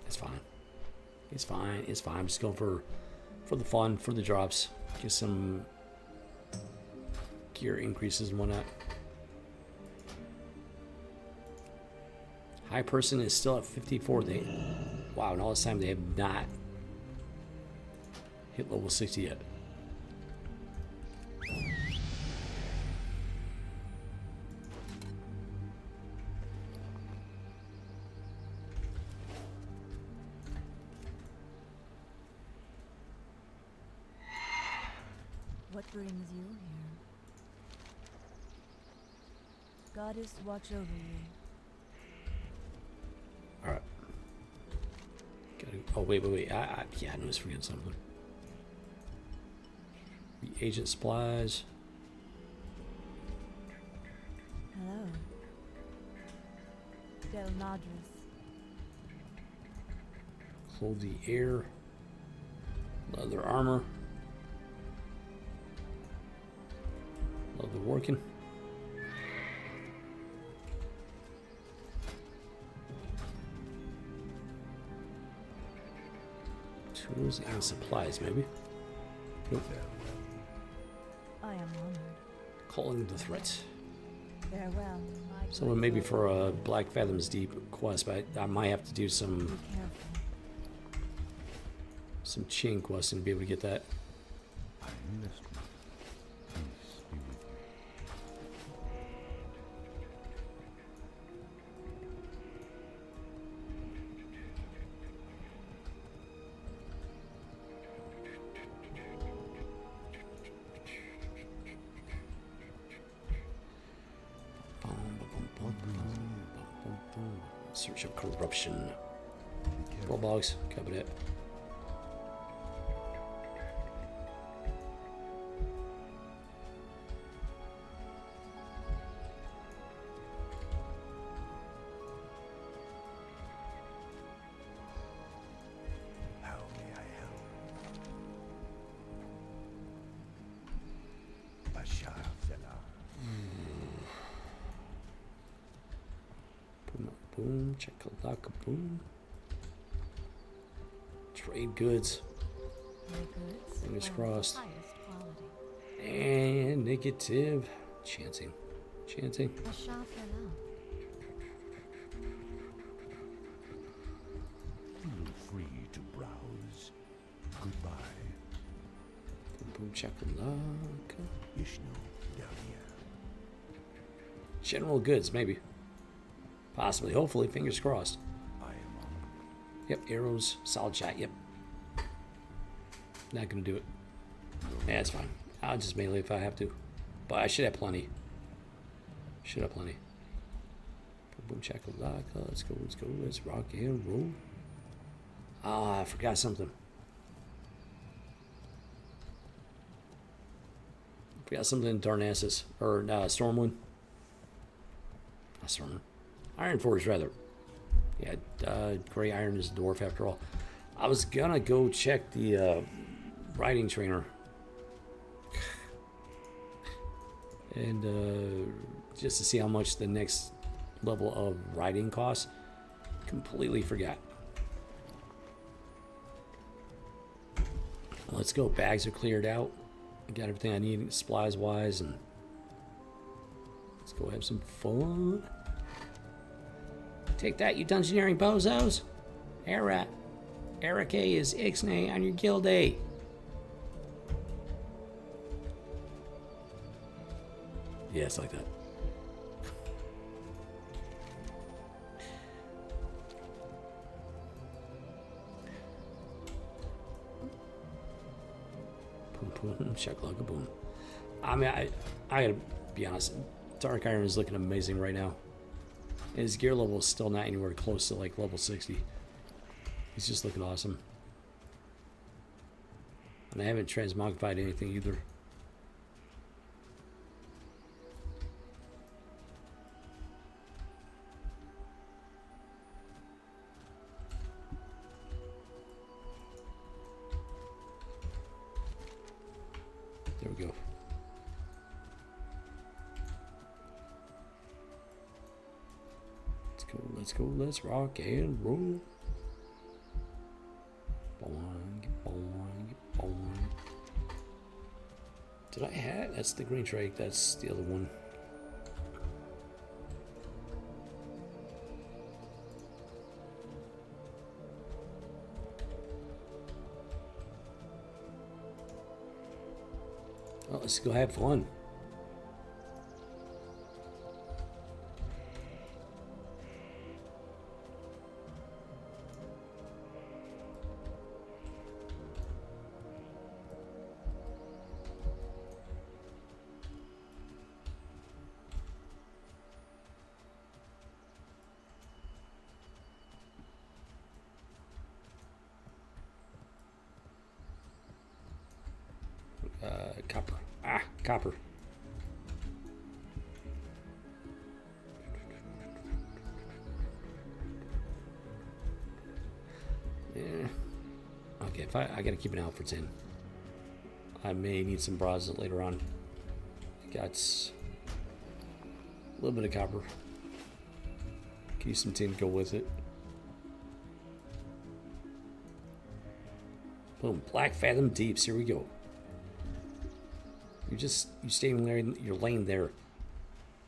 it's fine. It's fine. It's fine. I'm just going for the fun, for the drops. Get some gear increases and whatnot. High person is still at 54. Wow, and all this time they have not hit level 60 yet. What brings you here? Goddess, watch over you. All right. Oh, wait. Yeah, I knew I was forgetting something. The agent supplies. Hello. Del Madras. Hold the air. Leather armor. Leather working. Tools and supplies, maybe. Nope. I am honored. Calling the threat. Farewell. Someone maybe for a Black Fathoms Deep quest, but I might have to do some Be careful. chain questing to be able to get that. Search of corruption. Bullbogs, covered it. How may I help? Bashar Zela. Boom, chakalaka boom. Trade goods. My goods. Fingers are of crossed. the highest quality. And negative. Chanting. Bashar Fela. Feel free to browse. Goodbye. Boom, chakalaka. Ishnu Daria. General goods, maybe. Possibly, hopefully, fingers crossed. I am honored. Yep, arrows, solid shot, yep. Not gonna do it. Yeah, it's fine. I'll just melee if I have to. But I should have plenty. Boom, boom, chakalaka. Let's go. Let's rock and roll. Ah, I forgot something. Forgot something in Darnassus. Or, Stormwind. Not Stormwind. Iron Forge, rather. Yeah, Gray Iron is a dwarf after all. I was gonna go check the riding trainer. And just to see how much the next level of riding costs. Completely forgot. Let's go. Bags are cleared out. I got everything I need supplies wise, and let's go have some fun. Take that, you dungeoneering bozos. Era. Eric A is Ixnay on your guild A. Yeah, it's like that. Boom, Boom, shakalaka boom. I mean, I gotta be honest. Dark Iron is looking amazing right now. His gear level is still not anywhere close to like level 60. He's just looking awesome. And I haven't transmogrified anything either. There we go. Let's go, let's rock and roll. Boing, boing, boing. Did I have? That's the green trade. That's the other one. Well, let's go have fun. Copper. Ah, copper. Yeah. Okay, if I gotta keep an eye out for 10. I may need some bras later on. I got a little bit of copper. Can use some tin to go with it. Boom, Black Fathom Deeps. Here we go. You stay in there, you're laying there.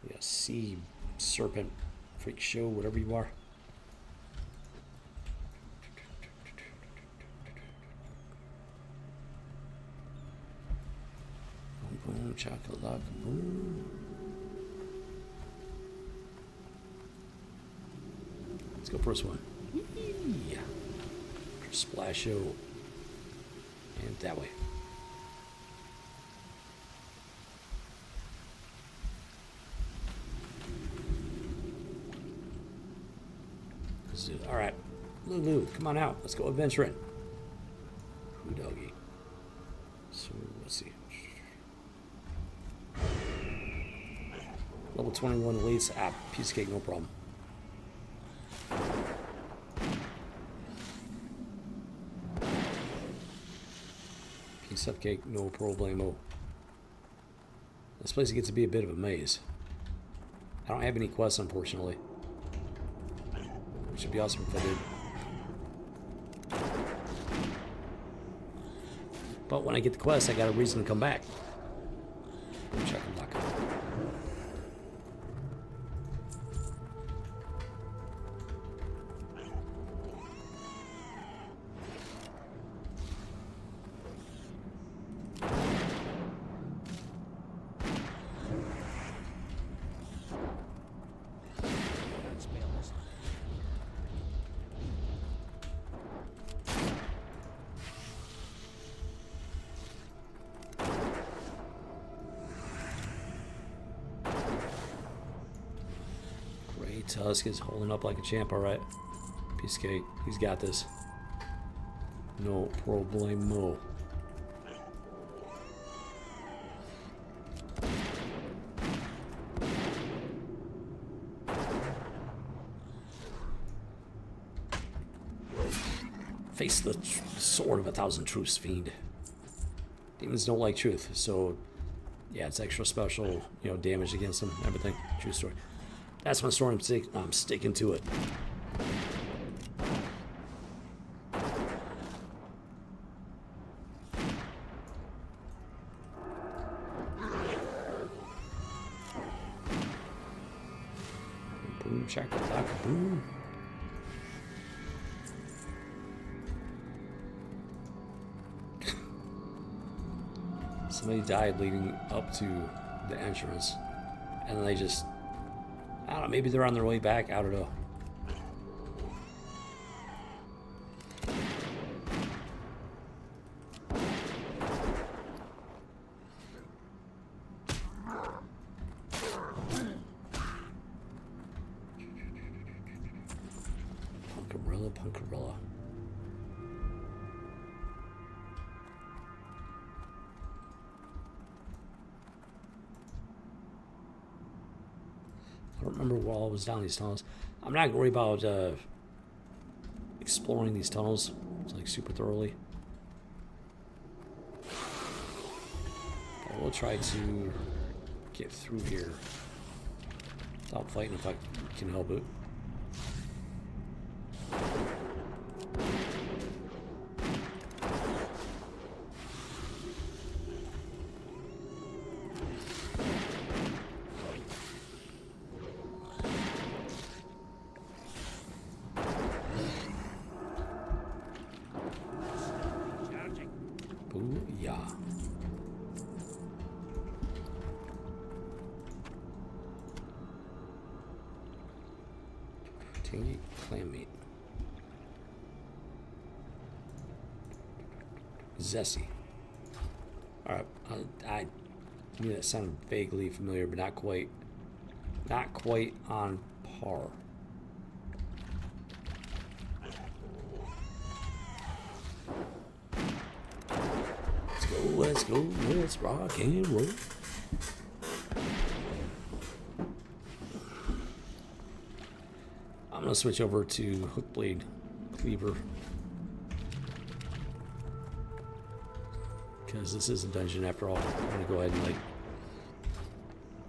Yeah, sea serpent, freak show, whatever you are. Boom, boom, chocolate, boom. Let's go first one. Yeah. Splash show. And that way. All right, Lulu, come on out. Let's go adventuring. Who doggy? So let's see. Level 21 elites. Ah, piece of cake, no problem. Piece of cake, no problemo. This place gets to be a bit of a maze. I don't have any quests, unfortunately. Which would be awesome if I did. But when I get the quest, I got a reason to come back. Check and lock. Tusk is holding up like a champ, alright. Piece of cake. He's got this. No problemo. Face the sword of 1,000 truths, fiend. Demons don't like truth, so yeah, it's extra special, damage against them, everything. True story. That's my story. I'm sticking to it. Boom, shakalaka, boom. Somebody died leading up to the entrance, and then they just. I don't know, maybe they're on their way back, I don't know. Punk Gorilla. I don't remember what all was down these tunnels. I'm not worried about exploring these tunnels like super thoroughly. But we'll try to get through here without fighting if I can help it. Booyah. Tangy clam meat. Zesty. Alright, I knew that sounded vaguely familiar, but not quite on par. Let's go, let's rock and roll. I'm gonna switch over to hook blade cleaver because this is a dungeon after all. I'm gonna go ahead and like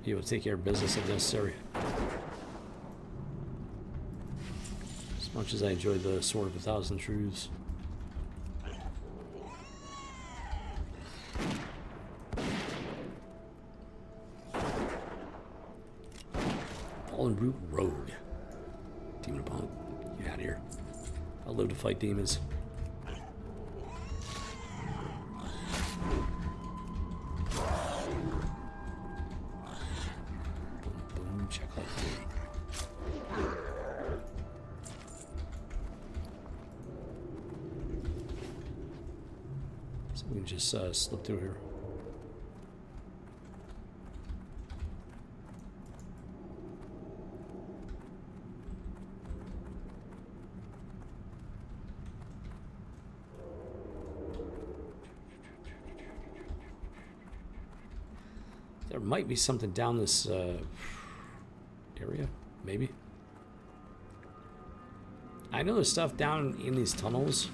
be able to take care of business if necessary. As much as I enjoyed the Sword of a Thousand Truths. Fallen Root Road. Demon Punk, get out of here. I live to fight demons. Boom, boom, check like that. So we can just slip through here. There might be something down this area, maybe. I know there's stuff down in these tunnels.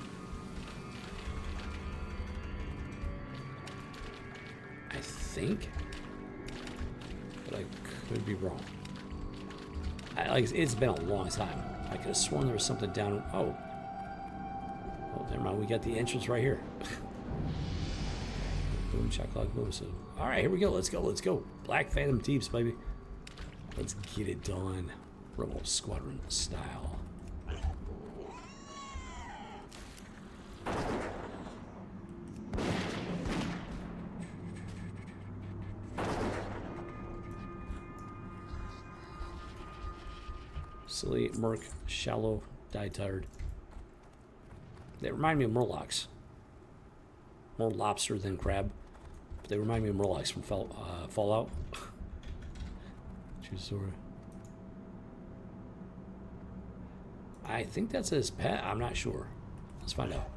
I think, but I could be wrong. It's been a long time. I could have sworn there was something down. Oh, never mind. We got the entrance right here. Boom, chocolate, boom. So, all right, here we go. Let's go. Let's go. Black Phantom Deeps, baby. Let's get it done. Rebel Squadron style. Silly, Merc, Shallow, Die Tired. They remind me of Murlocs. More lobster than crab. But they remind me of Murlocs from Fallout. True story. I think that's his pet. I'm not sure. Let's find out.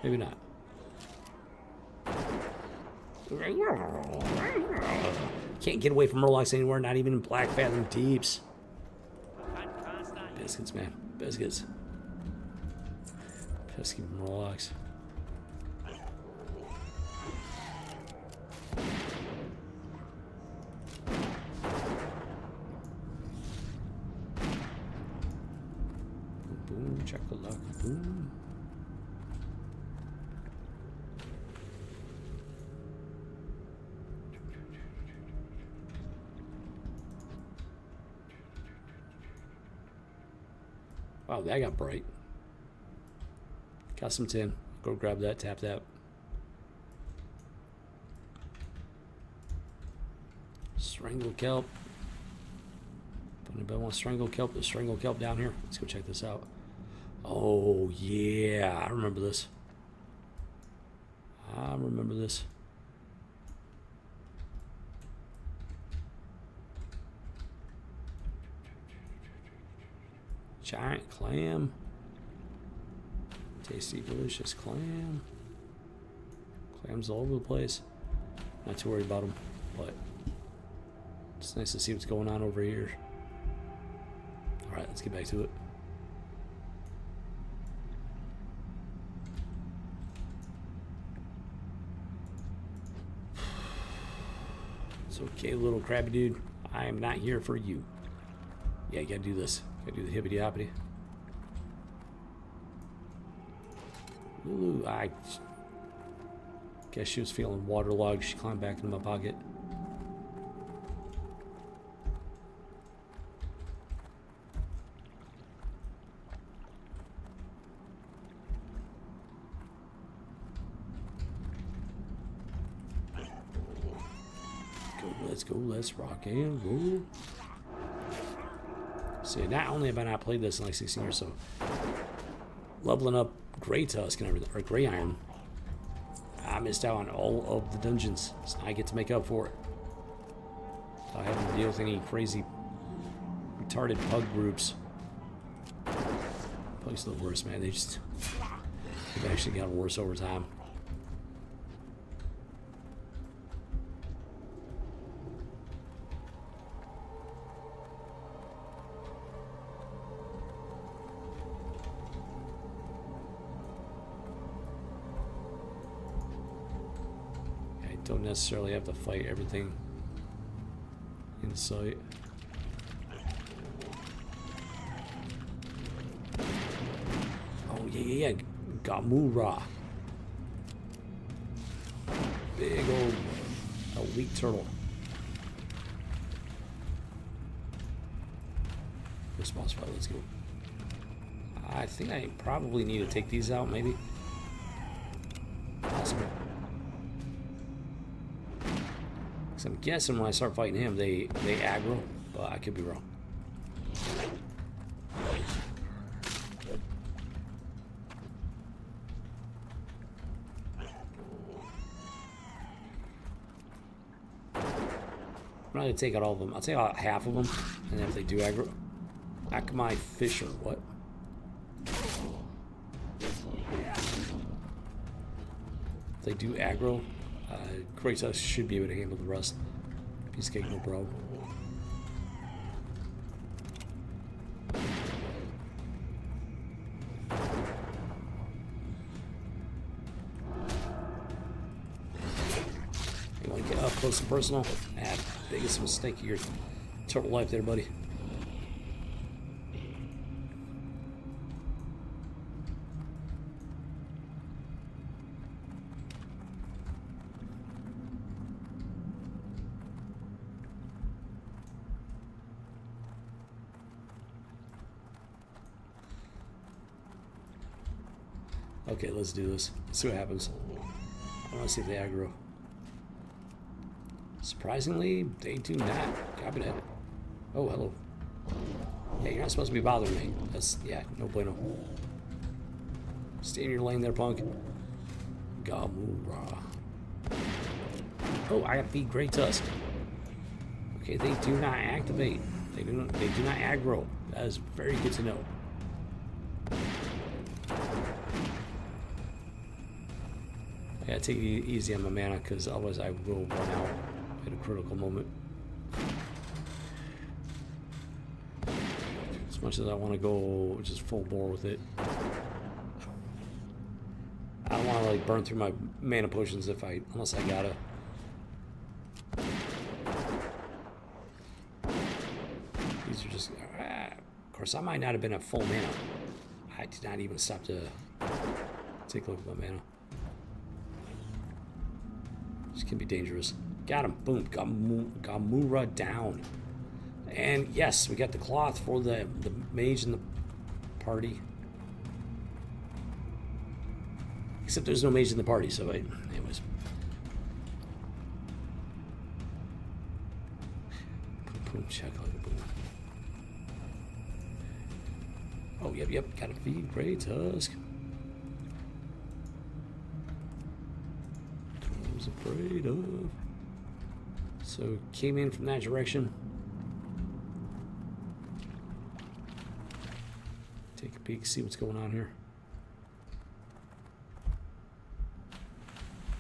Maybe not. Can't get away from Murlocs anywhere, not even in Black Fathom Deeps. Biscuits, man. Biscuits. Pesky Murlocs. Boom, chakalaka, boom. Wow, that got bright. Got some tin. Go grab that, tap that. Strangle kelp. If anybody wants strangle kelp, there's strangle kelp down here. Let's go check this out. Oh, yeah. I remember this. I remember this. Giant clam. Tasty, delicious clam. Clams all over the place. Not too worried about them, but it's nice to see what's going on over here. Alright, let's get back to it. It's okay, little crabby dude. I am not here for you. Yeah, you gotta do this. Gotta do the hippity hoppity. Lulu, I guess she was feeling waterlogged. She climbed back into my pocket. Let's go, let's rock and roll. See, not only have I not played this in like 16 years, so leveling up Grey Tusk and everything, or Grey Iron, I missed out on all of the dungeons, so I get to make up for it. I having to deal with any crazy retarded pug groups. Pugs are the worst, man. They've actually gotten worse over time. Don't necessarily have to fight everything in sight. Oh yeah. Gamura. Big old elite turtle. This boss fight, let's go. I think I probably need to take these out, maybe. Possible. I'm guessing when I start fighting him, they aggro, but I could be wrong. I'm not gonna take out all of them. I'll take out half of them, and then if they do aggro, Akamai Fisher, what? If they do aggro, Kratos should be able to handle the rest. Piece of cake, no problem. You want to get up close and personal? Biggest mistake of your turtle life there, buddy. Okay, let's do this. Let's see what happens. I want to see if they aggro. Surprisingly, they do not. Copy that. Oh, hello. Yeah, you're not supposed to be bothering me. That's, yeah, no bueno. Stay in your lane there, punk. Gamura. Oh, I got to beat Grey Tusk. Okay, they do not activate. They do not aggro. That is very good to know. I gotta take it easy on my mana, because otherwise I will run out at a critical moment. As much as I want to go just full bore with it, I don't want to like burn through my mana potions unless I gotta. These are just, of course, I might not have been at full mana. I did not even stop to take a look at my mana. This can be dangerous. Got him. Boom. Gamura down. And yes, we got the cloth for the mage in the party. Except there's no mage in the party, so anyways. Boom, check like boom. Oh, yep. Gotta feed Grey Tusk. Was afraid of. So came in from that direction. peek, see what's going on here.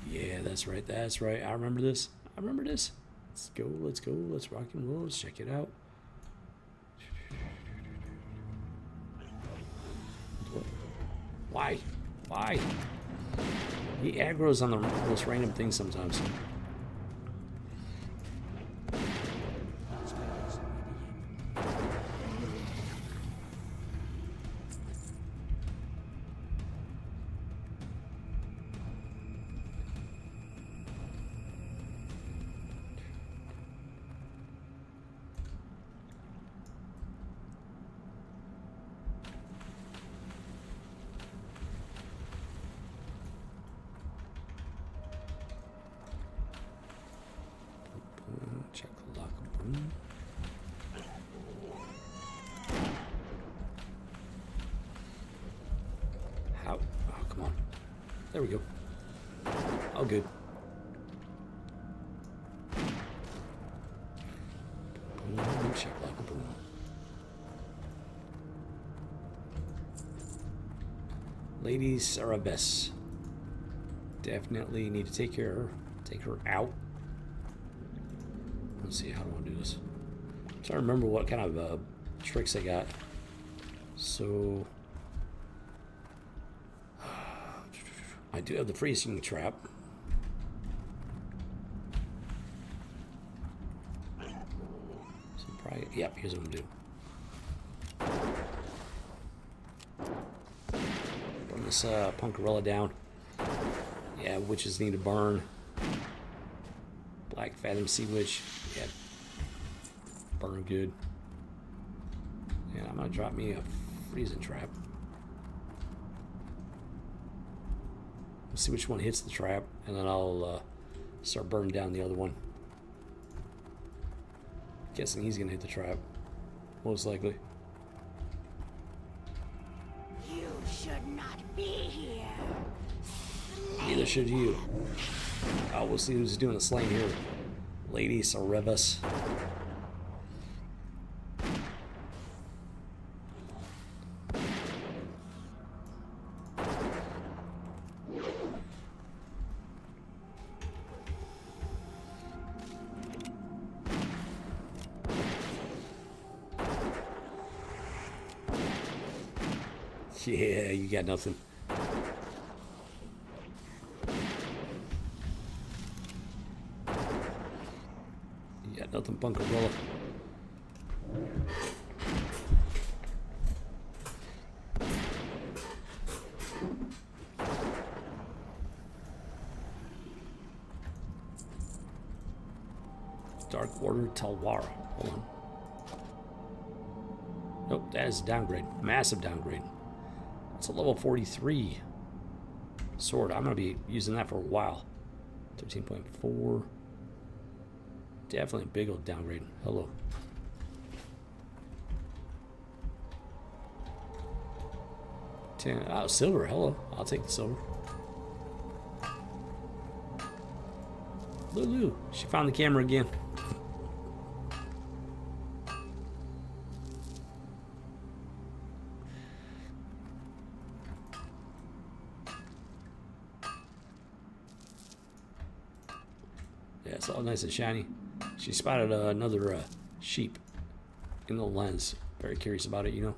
Yeah, that's right, that's right. I remember this. I remember this. Let's go, let's go, let's rock and roll, let's check it out. Why? Why? He aggroes on the most random things sometimes. Check the locker room. How? Oh, come on. There we go. Oh, good. Boom, check locker room. Ladies are a best. Definitely need to take care of her. Take her out. Let's see, how do I do this? I'm trying to remember what kind of tricks I got. So I do have the freezing trap. So probably, yep, here's what I'm gonna do. Burn this punkarella down. Yeah, witches need to burn. Black Phantom Sea Witch. Yeah. Burn good. Yeah, I'm gonna drop me a freezing trap. Let's see which one hits the trap, and then I'll start burning down the other one. Guessing he's gonna hit the trap. Most likely. You should not be here. Neither should you. Oh, we'll see who's doing the slaying here. Lady Cerebus. Yeah, you got nothing. You got nothing, Punkarella. Dark Order Talwara. Hold on. Nope, that is a downgrade. Massive downgrade. It's a level 43 sword. I'm going to be using that for a while. 13.4. Definitely a big old downgrade. Hello. Oh, silver. Hello. I'll take the silver. Lulu. She found the camera again. Yeah, it's all nice and shiny. She spotted another sheep in the lens. Very curious about it, you know.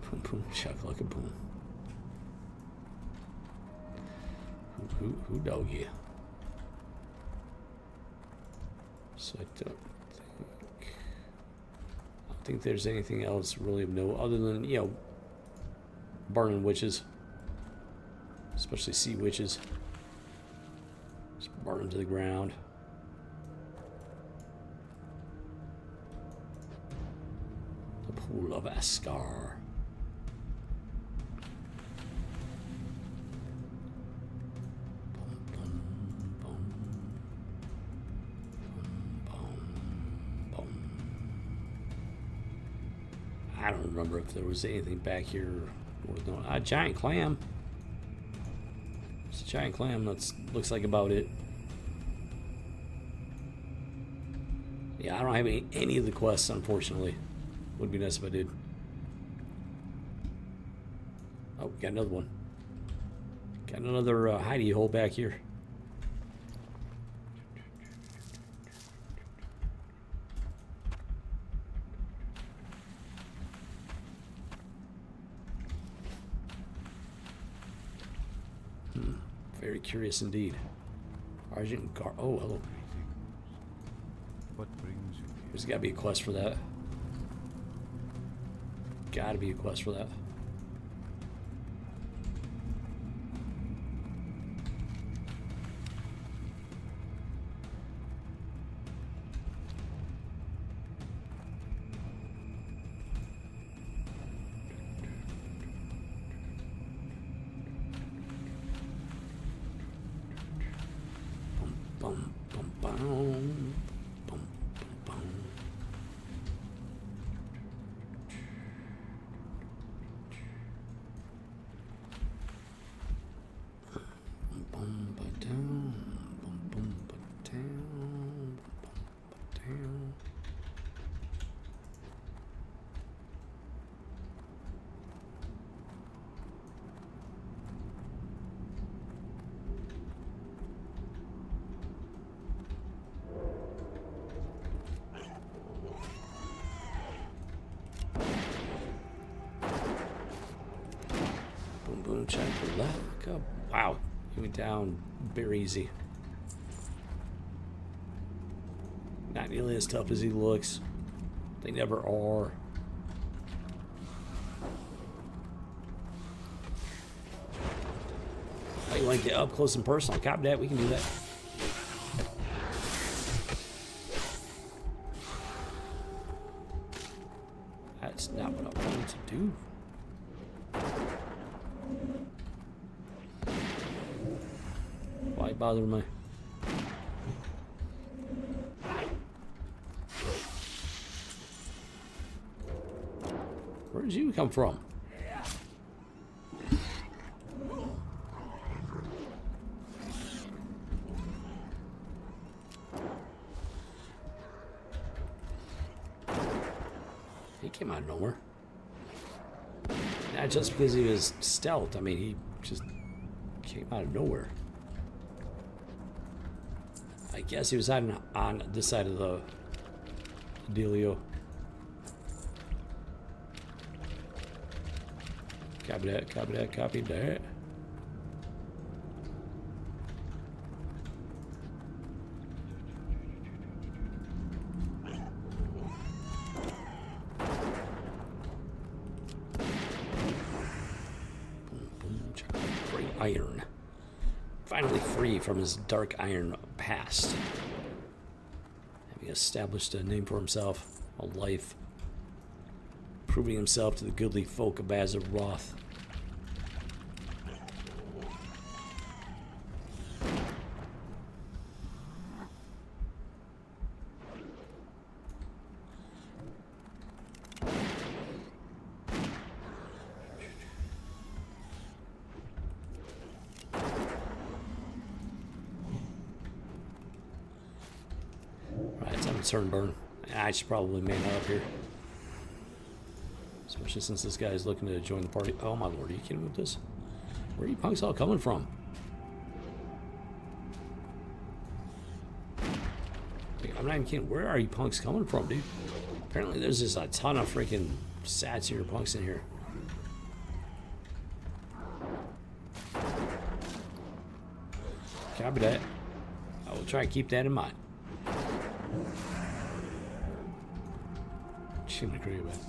Boom, boom, shakalaka, boom. Who doggy? So I don't think there's anything else really of note other than, you know, burning witches. Especially sea witches. Just burn them to the ground. The Pool of Ascar. I don't remember if there was anything back here worth knowing. A giant clam. It's a giant clam. That looks like about it. Yeah, I don't have any of the quests, unfortunately. Would be nice if I did. Oh, got another one. Got another hidey hole back here. Very curious indeed. Argent Gar. Oh, hello. What brings you here? There's got to be a quest for that. Got to be a quest for that. Bum, bum, bum, bum, bum, bum. Bum, ba, down, bum, ba, down, bum, ba, down. Boom, boom, chakalaka. Wow, he went down very easy. Not nearly as tough as he looks. They never are. Oh, you like the up close and personal? Copy that, we can do that. That's not what I wanted to do. Why bother me? Where did you come from? He came out of nowhere. Not just because he was stealth. I mean, he just came out of nowhere. I guess he was on this side of the dealio. Copy that, copy that, copy that. Great iron. Finally free from his dark iron past. Having established a name for himself, a life. Proving himself to the goodly folk of Azeroth. Right, it's having a turn burn. I should probably man up here. Especially since this guy is looking to join the party. Oh my lord, are you kidding me with this? Where are you punks all coming from? Like, I'm not even kidding. Where are you punks coming from, dude? Apparently there's just a ton of freaking sats or punks in here. Copy that. I will try and keep that in mind. Shouldn't agree with it.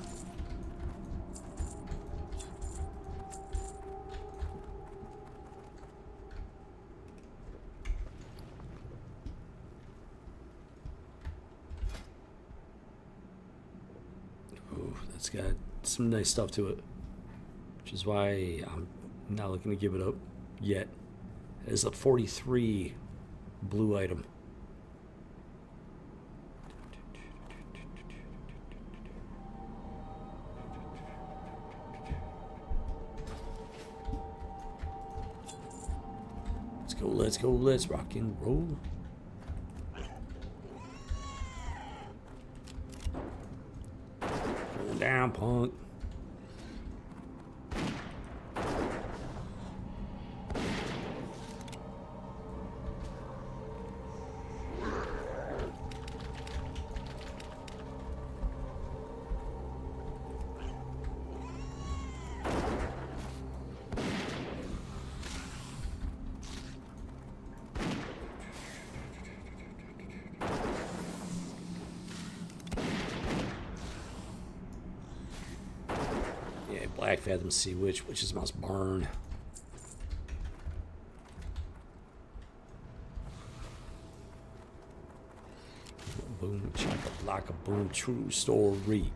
It's got some nice stuff to it, which is why I'm not looking to give it up yet. It is a 43 blue item. Let's go, let's rock and roll. down, punk. Black Fathom Sea Witch. Witches must burn. Boom, chaka like a boom, true story.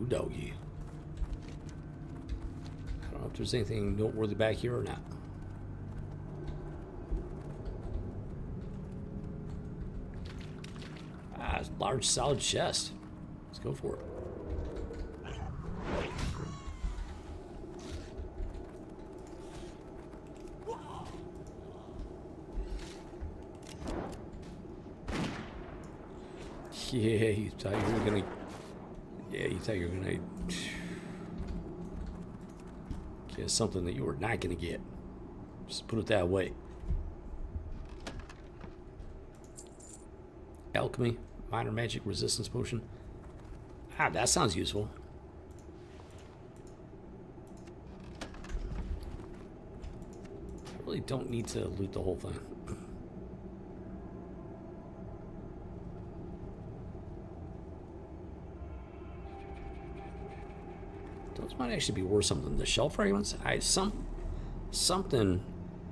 Doggy. I don't know if there's anything noteworthy back here or not. Large solid chest. Let's go for it. Yeah, you thought you were gonna. Yeah, you thought you were gonna get something that you were not gonna get. Just put it that way. Alchemy, minor magic resistance potion. Ah, that sounds useful. I really don't need to loot the whole thing. Those might actually be worth something. The shell fragments, something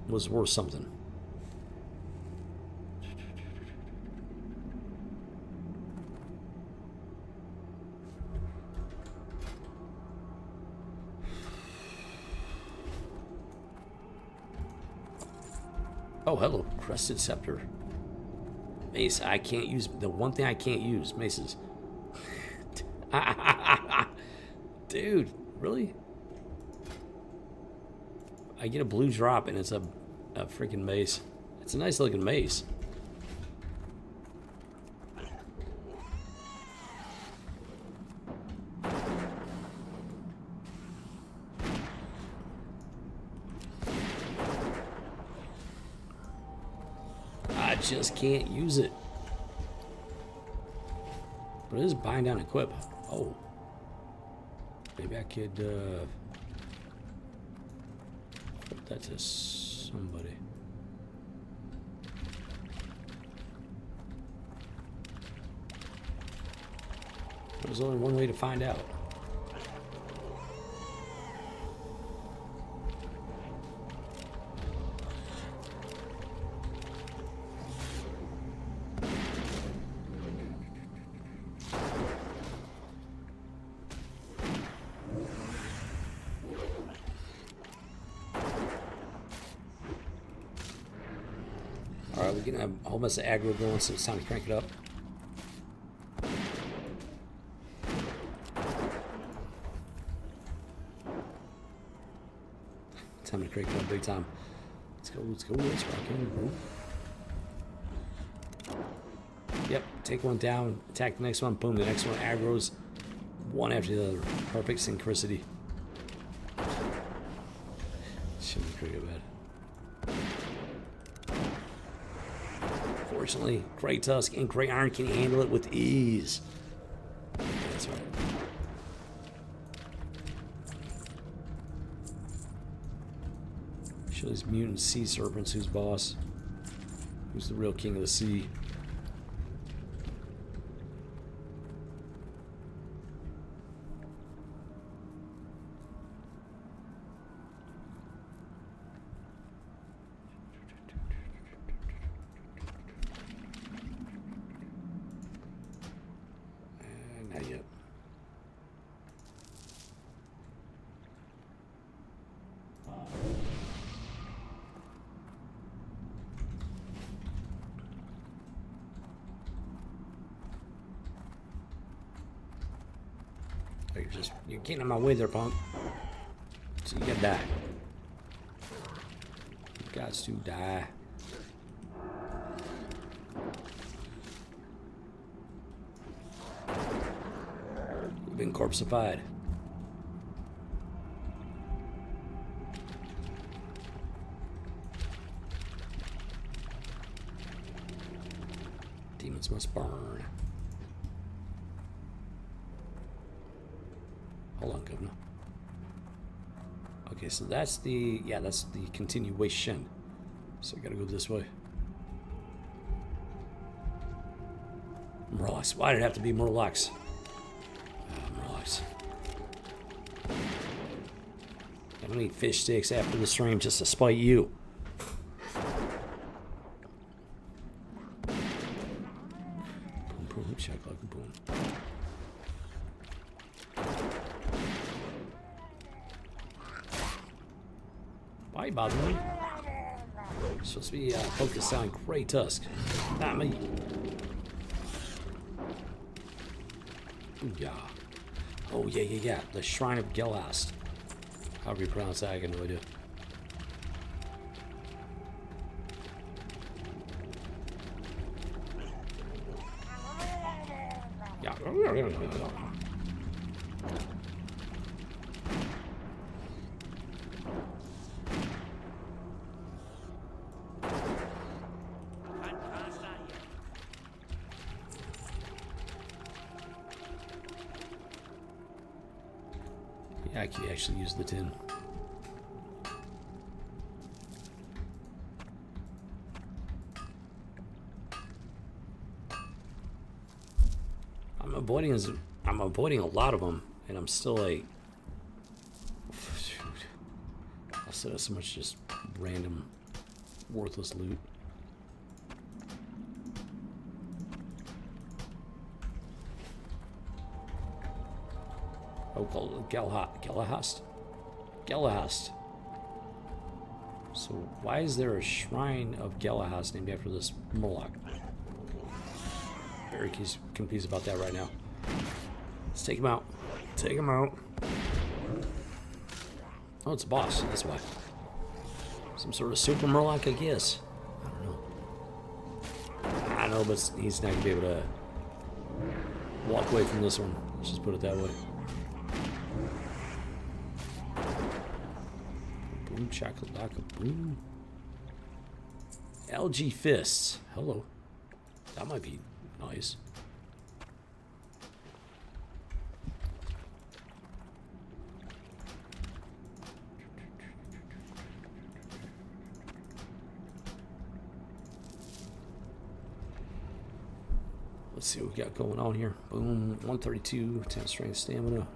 was worth something. Oh, hello, crested scepter. Mace, I can't use the one thing I can't use. Maces. Dude, really? I get a blue drop and it's a freaking mace. It's a nice looking mace. I just can't use it. But it is bind down equip. Oh. Maybe I could put that to somebody. There's only one way to find out. Alright, we're getting a whole mess of aggro going, so it's time to crank it up. Time to crank it up big time. Let's go, let's rock in. Yep, take one down, attack the next one, boom, the next one aggroes one after the other. Perfect synchronicity. Shouldn't be bad. Fortunately, Grey Tusk and Grey Iron can handle it with ease. Yeah, that's right. Show these mutant sea serpents who's boss. Who's the real king of the sea. Not yet. Oh, you're getting in my way there, punk. So you gotta die. You got to die. You've been corpseified. Demons must burn. Hold on, Governor. Okay, so that's the, yeah, that's the continuation. So I gotta go this way. Murlocs. Why did it have to be Murlocs? Murlocs. I'm gonna eat fish sticks after the stream just to spite you. Boom, boom, shakalaka, boom. Why you bothering me? You're supposed to be focused on Grey Tusk, not me. Ooh, yeah. Oh, yeah. The Shrine of Gelast. However you pronounce that, I got no idea. Yeah. Yeah, I can actually use the tin. I'm avoiding a lot of them, and I'm still like, I still have so much just random, worthless loot. Oh, called Gelahast. So why is there a shrine of Gelahast named after this Murloc? Very confused about that right now. Let's take him out. Take him out. Oh, it's a boss. That's why. Some sort of super Murloc, I guess. I don't know. I know, but he's not gonna be able to walk away from this one. Let's just put it that way. Boom, chakalaka, boom. LG fists. Hello. That might be nice. Let's see what we got going on here. Boom, 132, 10 strength stamina.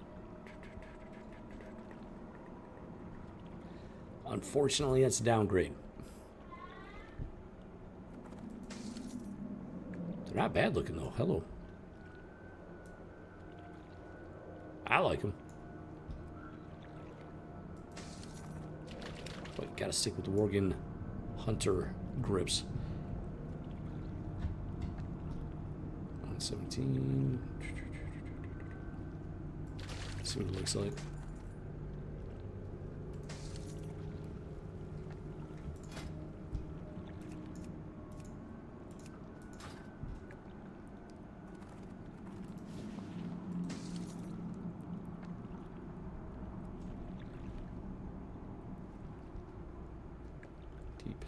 Unfortunately, that's a downgrade. They're not bad looking though. Hello. I like them. But gotta stick with the Worgen Hunter grips. 117. Let's see what it looks like.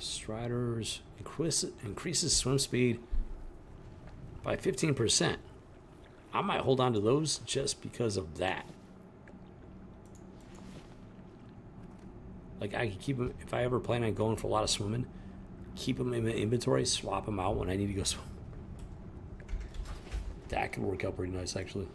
Striders increases swim speed by 15%. I might hold on to those just because of that. Like I could keep them if I ever plan on going for a lot of swimming. Keep them in my inventory, swap them out when I need to go swim. That could work out pretty nice, actually.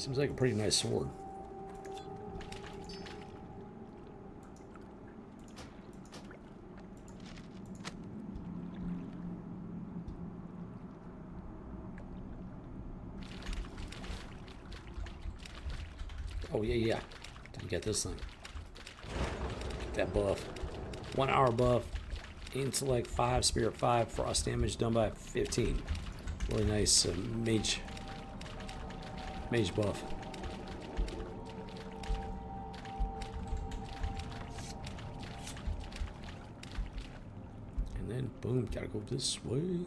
Seems like a pretty nice sword. Oh, yeah. Didn't get this thing. Get that buff. 1 hour buff. Intellect 5, Spirit 5, Frost damage done by 15. Really nice mage buff. And then, boom, gotta go this way.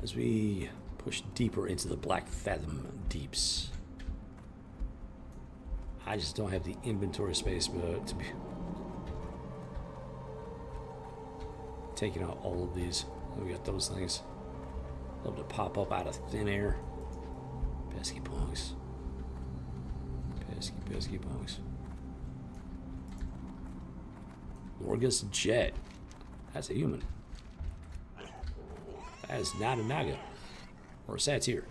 As we push deeper into the Black Fathom deeps. I just don't have the inventory space to be taking out all of these. We got those things. Love to pop up out of thin air. Pesky punks. Pesky punks. Morgus Jet. That's a human. That is not a Naga. Or a Satyr.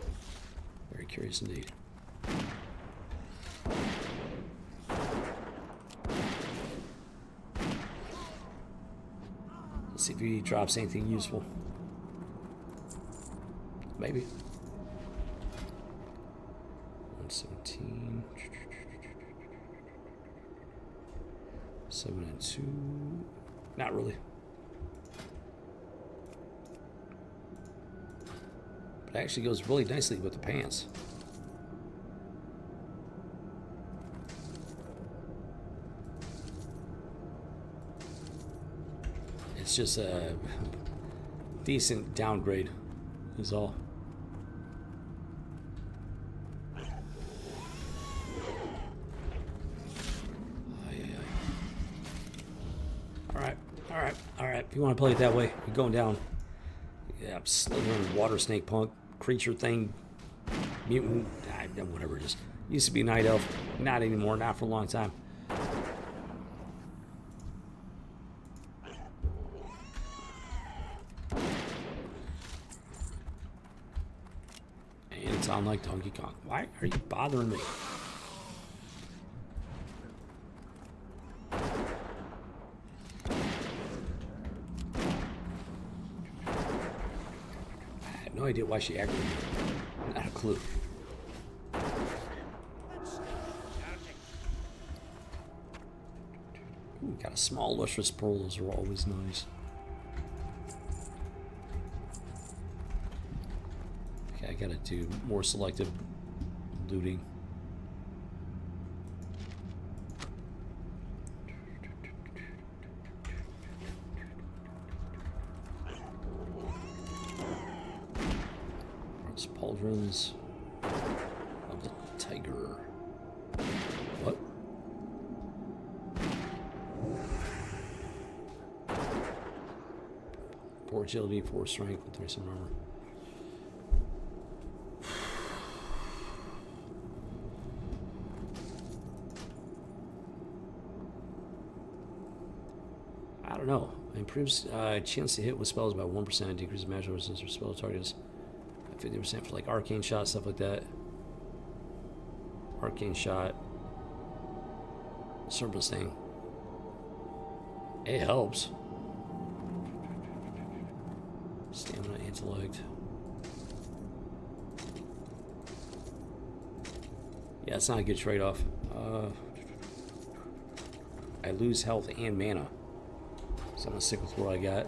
Very curious indeed. Let's see if he drops anything useful. Maybe. 117. 7 and 2. Not really. But it actually goes really nicely with the pants. It's just a decent downgrade is all. Alright. If you want to play it that way, you're going down. Yeah, slithering water snake punk, creature thing, mutant, whatever it is. Used to be night elf, not anymore, not for a long time. And it sounds like Donkey Kong. Why are you bothering me? No idea why she aggravated me. Not a clue. Ooh, got a small lustrous pearl. Those are always nice. Okay, I gotta do more selective looting. Pauldrons of the Tiger. What? Four agility, 4 strength, and 3 some armor. I don't know. Improves chance to hit with spells by 1%, decreases magic resistance for spell targets. 50% for like arcane shot, stuff like that. Arcane shot. Surplus thing. It helps. Stamina, intellect. Yeah, it's not a good trade-off. I lose health and mana. So I'm gonna stick with what I got.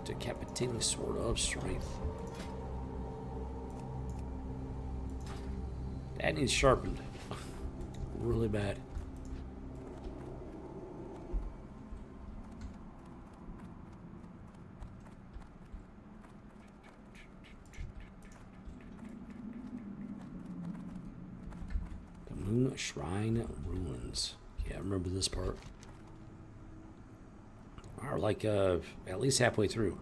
Decapitating sword of strength. That needs sharpened. Really bad. The Moon Shrine Ruins. Yeah, I remember this part. Or like at least halfway through.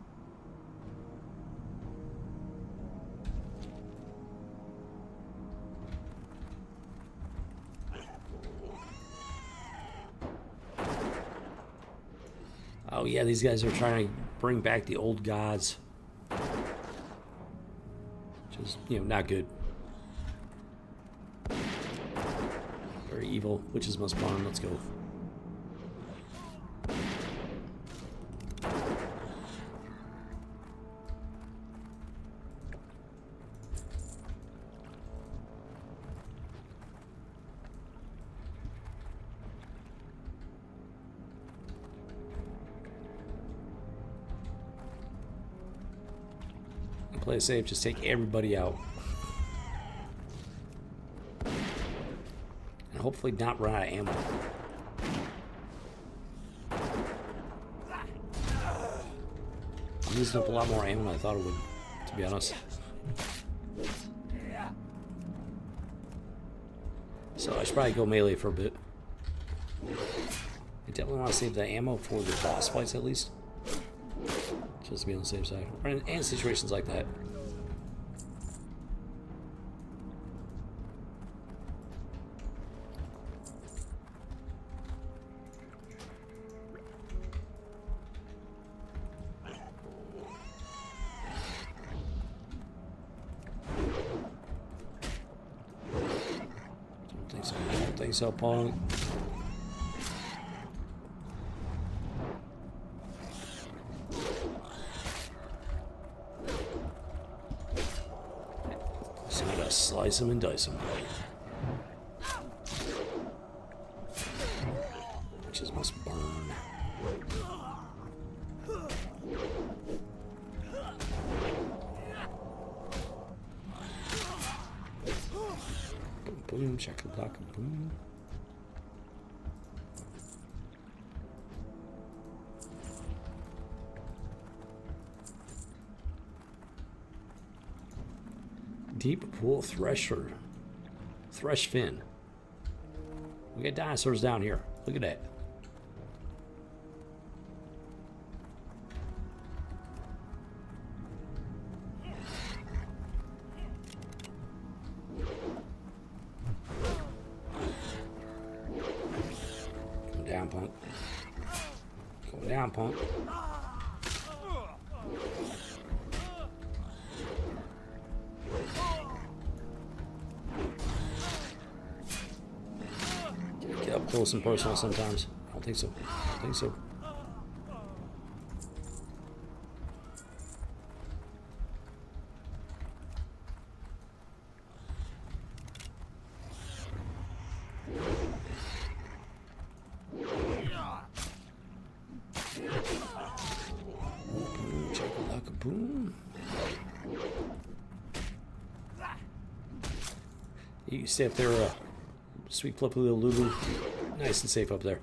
Oh yeah, these guys are trying to bring back the old gods. is, not good. Very evil. Witches must burn. Let's go. Play it safe, just take everybody out. And hopefully not run out of ammo. I'm using up a lot more ammo than I thought it would, to be honest. So I should probably go melee for a bit. I definitely want to save the ammo for the boss fights at least. Just to be on the safe side. And situations like that. Don't think so, Punk. Slice them and dice them. Witches must burn. Boom, boom, shakalaka, boom. Deep pool thresher. Thresh fin. We got dinosaurs down here. Look at that. Come down, punk. Come down, punk. Close and personal sometimes. I don't think so. I don't think so. Boom, chakalaka, boom. You stay up there, sweet flippy little Lulu. Nice and safe up there.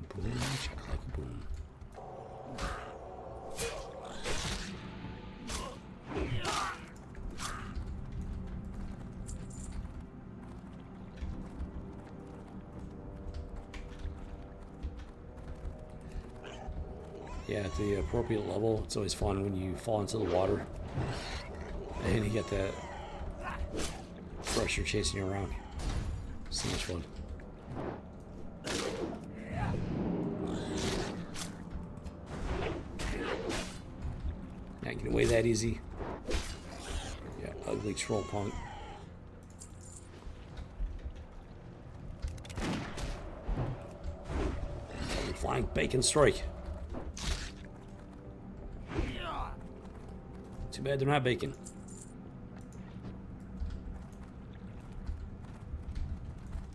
Boom, boom, shakalaka, boom. Yeah, at the appropriate level, it's always fun when you fall into the water and you get that pressure chasing you around. So much fun. Not getting away that easy. Yeah, ugly troll punk. Flying bacon strike. Too bad they're not bacon.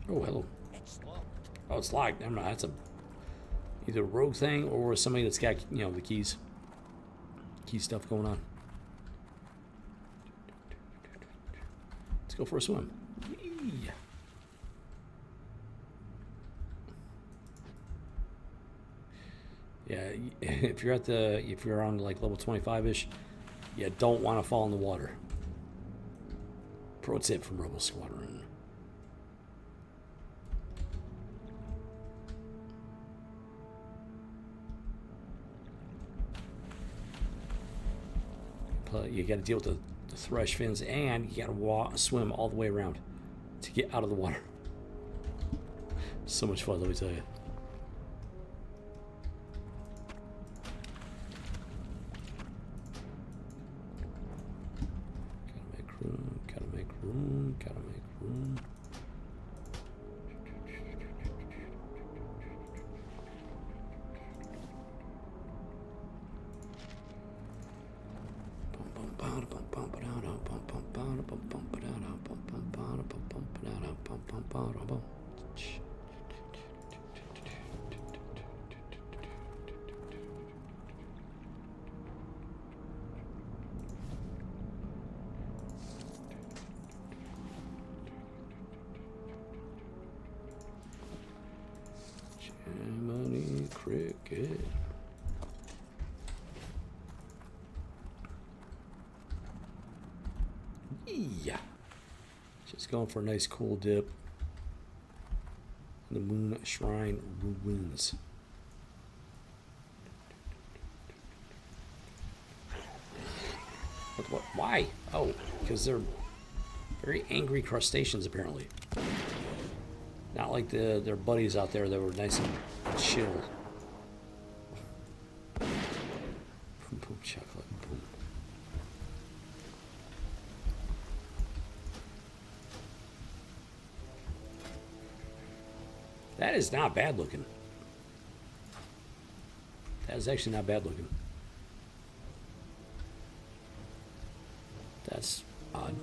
Oh, hello. Oh, it's locked. Never mind. That's either a rogue thing or somebody that's got, the keys. Key stuff going on. Let's go for a swim. Yee. Yeah, if you're on like level 25-ish, you don't want to fall in the water. Pro tip from Rebel Squadron. You got to deal with the thresh fins, and you got to swim all the way around to to get out of the water. So much fun, let me tell you. Gotta make room, gotta make room, gotta make room. Jiminy Cricket. Yeah. Just going for a nice cool dip. The Moon Shrine Ruins. What? Why? Oh, because they're very angry crustaceans, apparently. Not like their buddies out there that were nice and chill. Boom, boom, chocolate, boom. That is not bad looking. That is actually not bad looking. That's odd.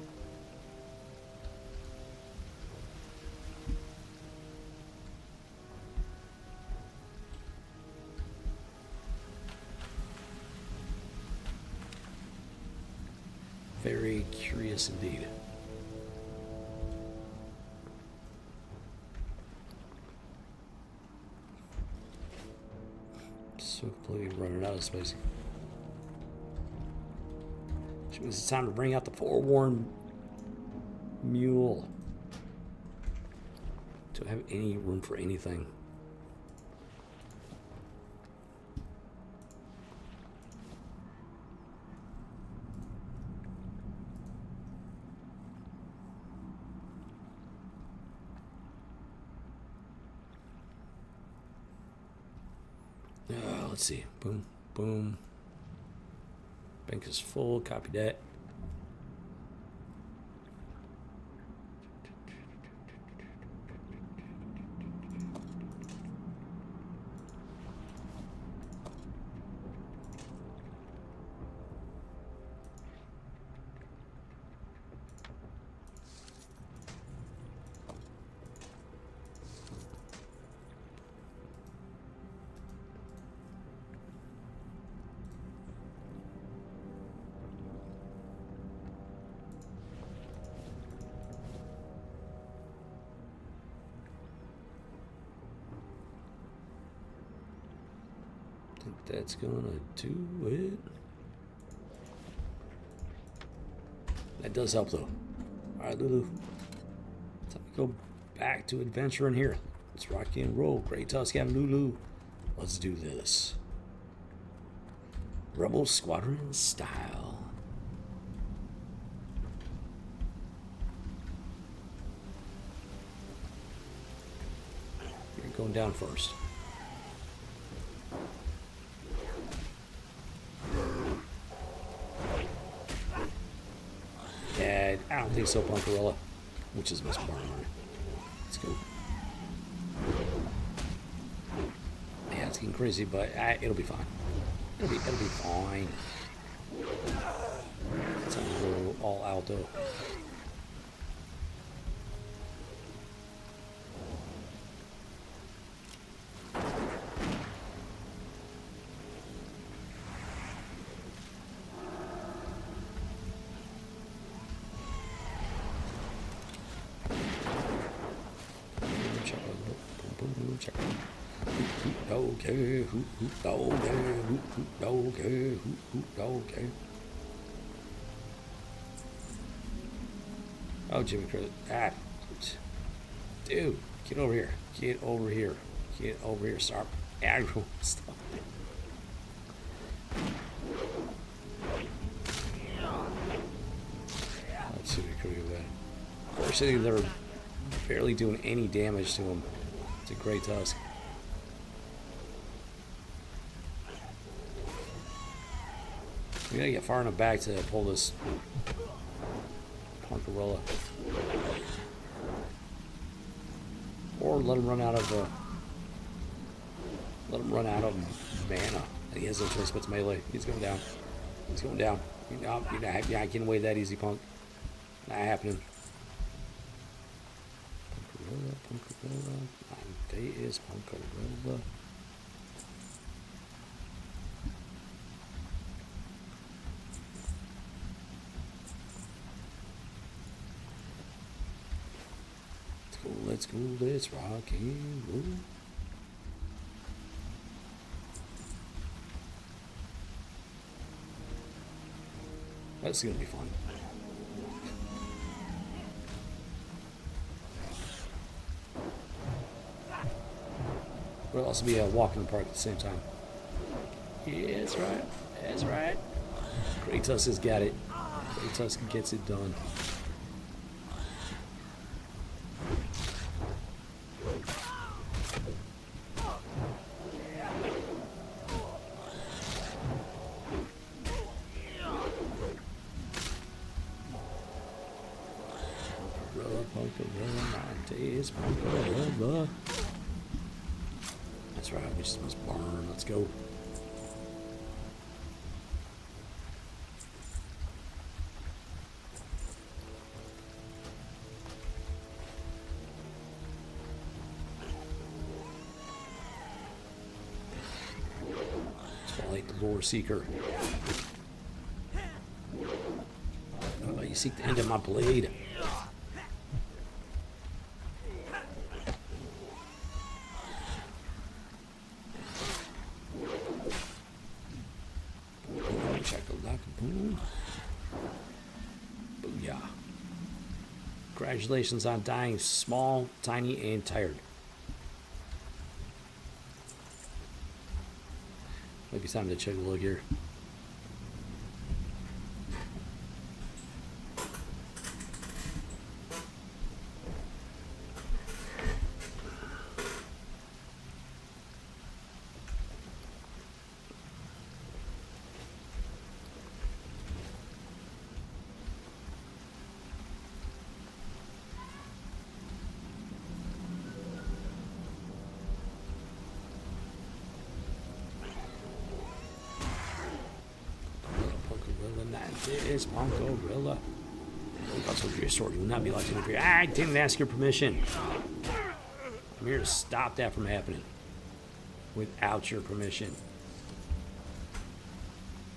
Very curious indeed. So completely running out of space. Which means it's time to bring out the forewarned mule. Do I have any room for anything? Let's see. Boom, boom. Bank is full. Copy that. That's gonna do it. That does help though. Alright, Lulu. Time to go back to adventuring here. Let's rock and roll. Great Tusk and Lulu. Let's do this. Rebel Squadron style. You're going down first. I don't think so, Punkarilla. Which is Miss Barnard. Let's go. Yeah, it's getting crazy, but it'll be fine. It'll be fine. It's time to go all out though. Okay. Oh, Jimmy Cricket. Dude, get over here. Get over here. Get over here. Stop. Aggro. Stop. Let's see what Cricket got. Of course, they're Barely doing any damage to him. It's a Grey Tusk. We gotta get far enough back to pull this punk gorilla. Or let him run out of mana. He has no choice but to melee. He's going down. He's going down. You're not getting away that easy, punk. Not happening. Punk gorilla. Day is punk gorilla. Let's go, let's rock and roll. That's gonna be fun. But it'll also be a walk in the park at the same time. Yeah, that's right. That's right. Grey Tusk has got it. Grey Tusk gets it done. That's right, we just must burn. Let's go. Spotlight the Lore Seeker. You seek the end of my blade. Booyah. Congratulations on dying small, tiny, and tired. Might be time to check a look here. It's Punk Gorilla. That's what your sword. You will not be locked in here. I didn't ask your permission. I'm here to stop that from happening. Without your permission.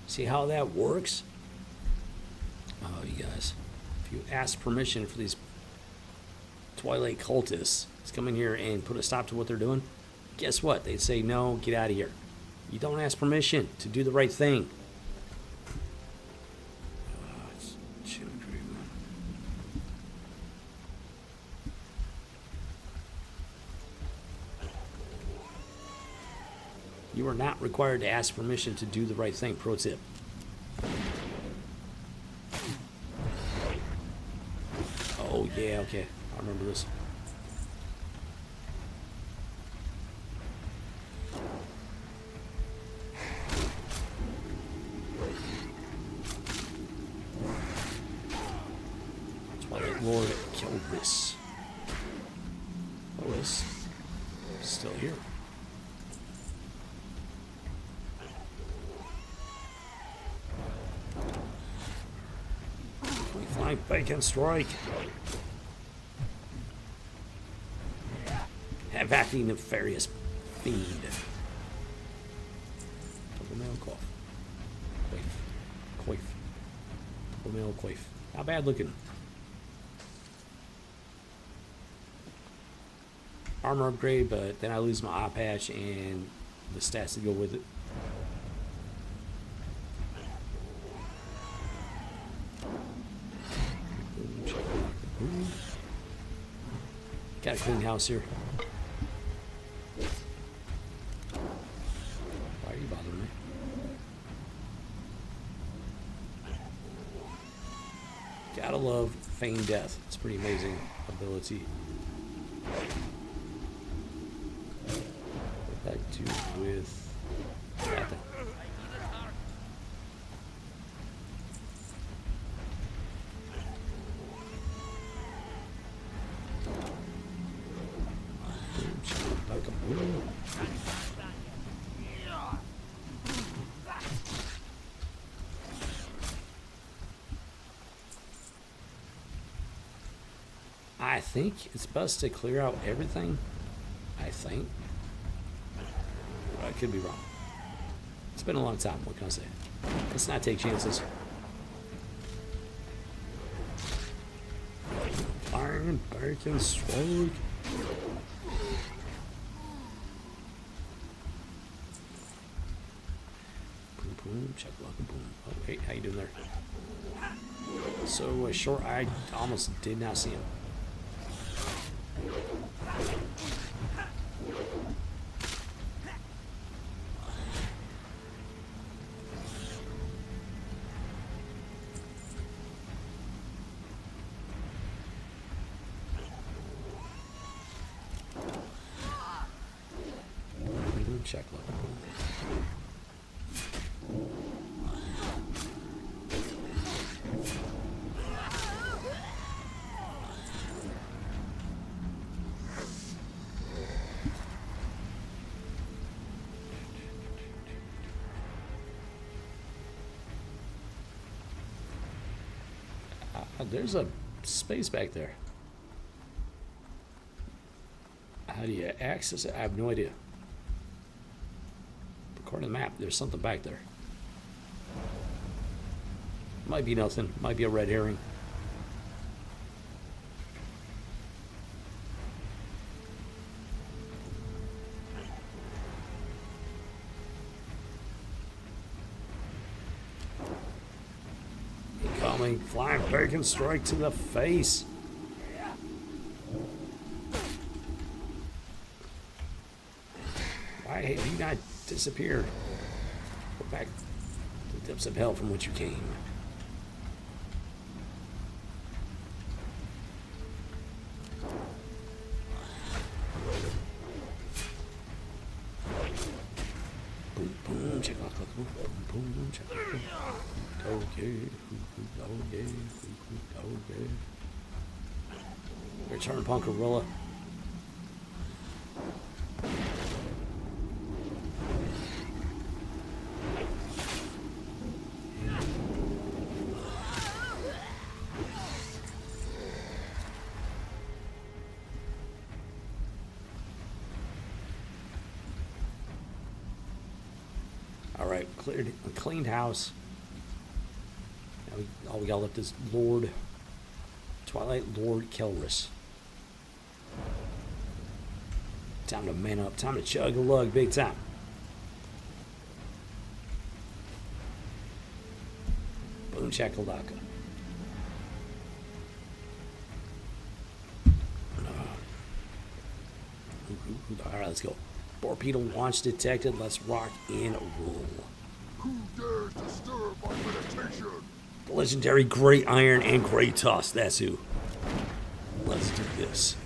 See how that works? Oh, you guys. If you ask permission for these Twilight cultists to come in here and put a stop to what they're doing, guess what? They'd say, no, get out of here. You don't ask permission to do the right thing. You are not required to ask permission to do the right thing. Pro tip. Oh, yeah, okay. I remember this. Twilight Lord killed this. Oh, it's still here. Bacon strike. Have acting nefarious fiend. Double male cough. Quaif. Double male quaif. Not bad looking. Armor upgrade, but then I lose my eye patch and the stats that go with it. Got a clean house here. Why are you bothering me? Gotta love Feign Death. It's a pretty amazing ability. do with that thing. I think it's best to clear out everything. I think. But I could be wrong. It's been a long time. What can I say? Let's not take chances. Iron Bacon Strike. Boom, boom, check, lock, boom. Oh, hey, how you doing there? So short, I almost did not see him. Check look. There's a space back there. How do you access it? I have no idea. According to the map, there's something back there. Might be nothing. Might be a red herring. Incoming flying bacon strike to the face. Why have you not disappeared? Go back to the depths of hell from which you came. Boom, boom, check out, boom, boom, boom, check out. Oh yeah, oh yeah, oh yeah. Return, punk gorilla. Alright, cleaned house. Now all we got left is Twilight Lord Kelris. Time to man up, time to chug a lug, big time. Boom chakalaka. Alright, let's go. Torpedo launch detected. Let's rock and roll. Who dares disturb my meditation? The legendary Great Iron and Great Tusk. That's who. Let's do this.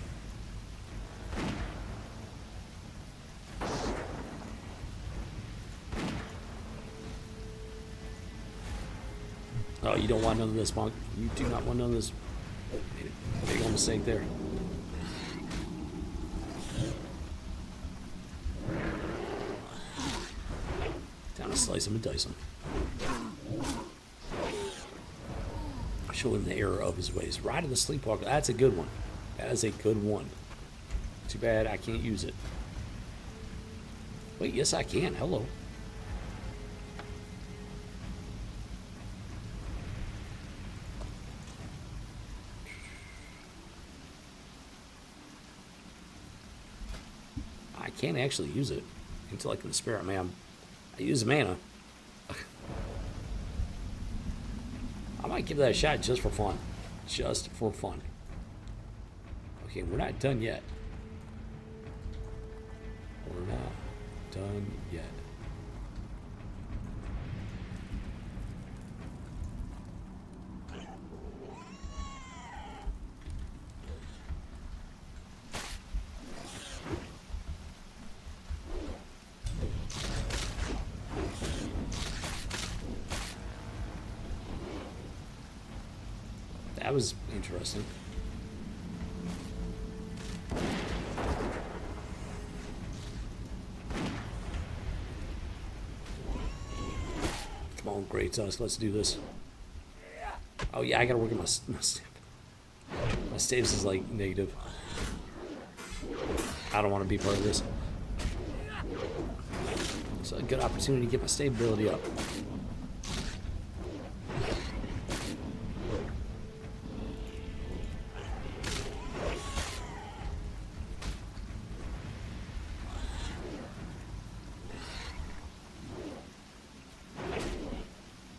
Oh, you don't want none of this, Monk. You do not want none of this. Oh, made a big old mistake there. Time to slice him and dice him. Show him the error of his ways. Ride of the Sleepwalker. That's a good one. That is a good one. Too bad I can't use it. Wait, yes I can. Hello. I can't actually use it until I can spare it, man. I use mana. I might give that a shot just for fun. Just for fun. Okay, we're not done yet. We're not done yet. was interesting. Come on, Great Tusk, let's do this. Oh yeah, I gotta work on my stave. My staves is like negative. I don't want to be part of this. It's a good opportunity to get my stability up.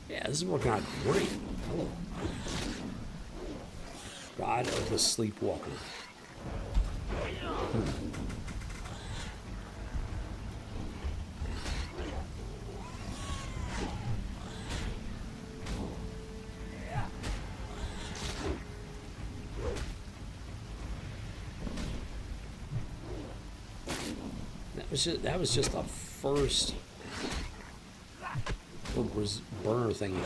Yeah, this is working out great. Hello. God of the Sleepwalker. That was just the first was burner thing.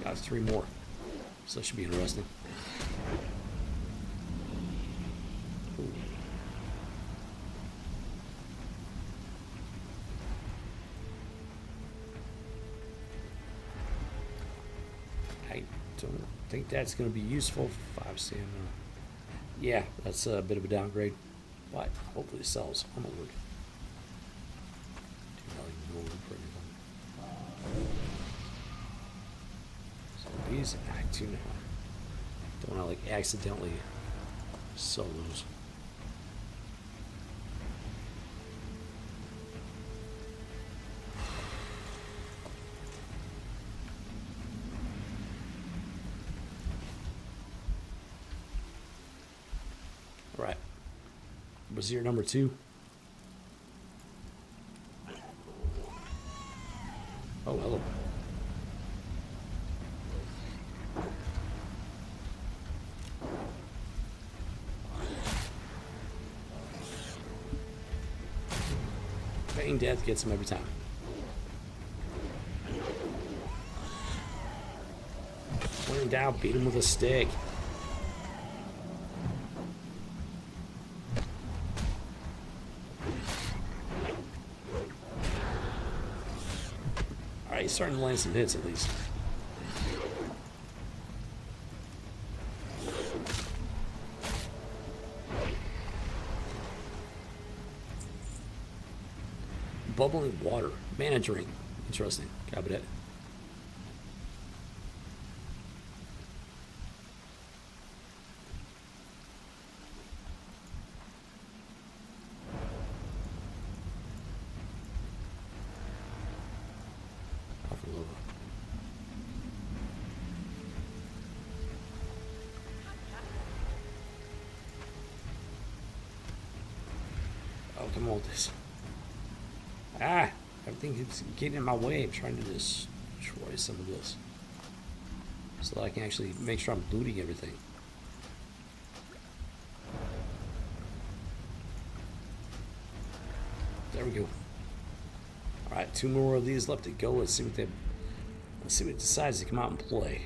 Got 3 more, so that should be interesting. Ooh. I don't think that's going to be useful for 5 stamina. Yeah, that's a bit of a downgrade, but hopefully it sells. I'm gonna work. So these I do not. Don't want to like accidentally sell those. All right. Was your number 2? Oh, hello. Feigning death gets him every time. When in doubt, beat him with a stick. Alright, he's starting to land some hits at least. Bubbling water. Mana drink. Interesting. Cabinet. Oh, come on with this. Ah! Everything keeps getting in my way. I'm trying to destroy some of this. So that I can actually make sure I'm looting everything. There we go. Alright, 2 more of these left to go. Let's see what it decides to come out and play.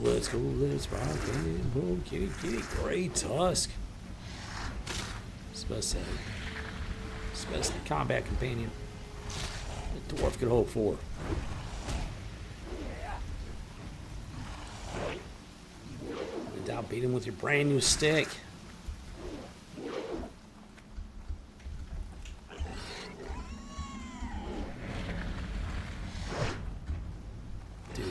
Let's go, let's rock and get it, Great Tusk. It's best combat companion the dwarf could hope for. And now beat him with your brand new stick.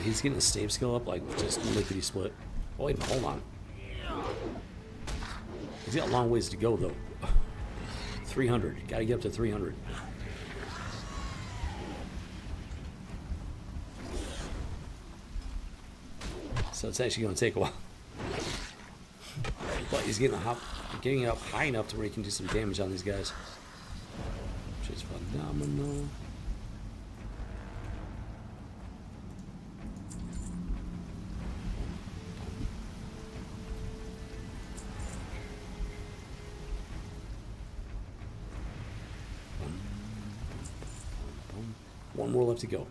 He's getting his stave skill up like just lickety split. Oh, wait, hold on. He's got a long ways to go though. 300. Gotta get up to 300. So it's actually gonna take a while. But he's getting up high enough to where he can do some damage on these guys. Which is phenomenal. one more left to go.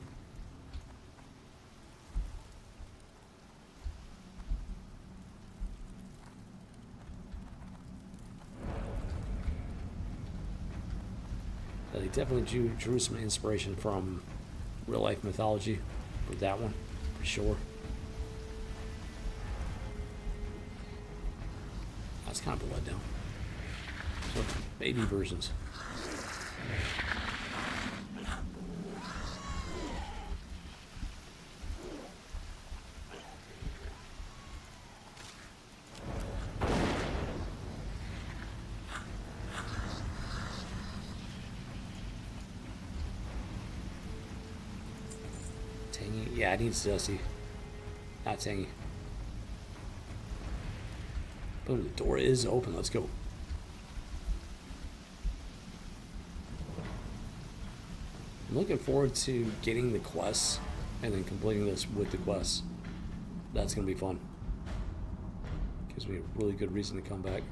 They definitely drew some inspiration from real life mythology for that one, for sure. That's kind of a letdown. So, baby versions. Tangy? Yeah, I need Zesty. Not tangy. Boom, the door is open. Let's go. I'm looking forward to getting the quests and then completing this with the quests. That's going to be fun. Gives me a really good reason to come back.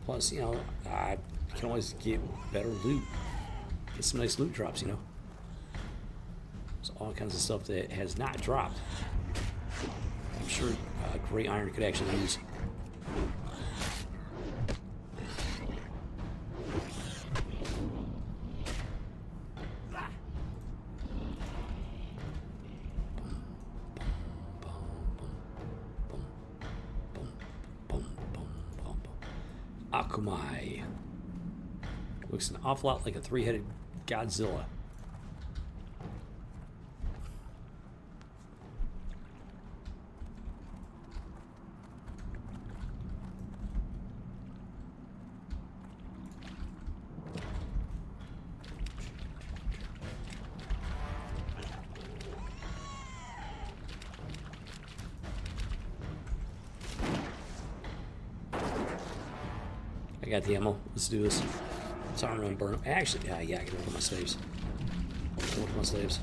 Plus, you know, I can always get better loot. Get some nice loot drops, you know. There's all kinds of stuff that has not dropped. I'm sure Great Iron could actually use. Akumai. Looks an awful lot like a three-headed Godzilla. I got the ammo. Let's do this. It's on run burn. Actually, yeah, I can look at my slaves. Look at my slaves.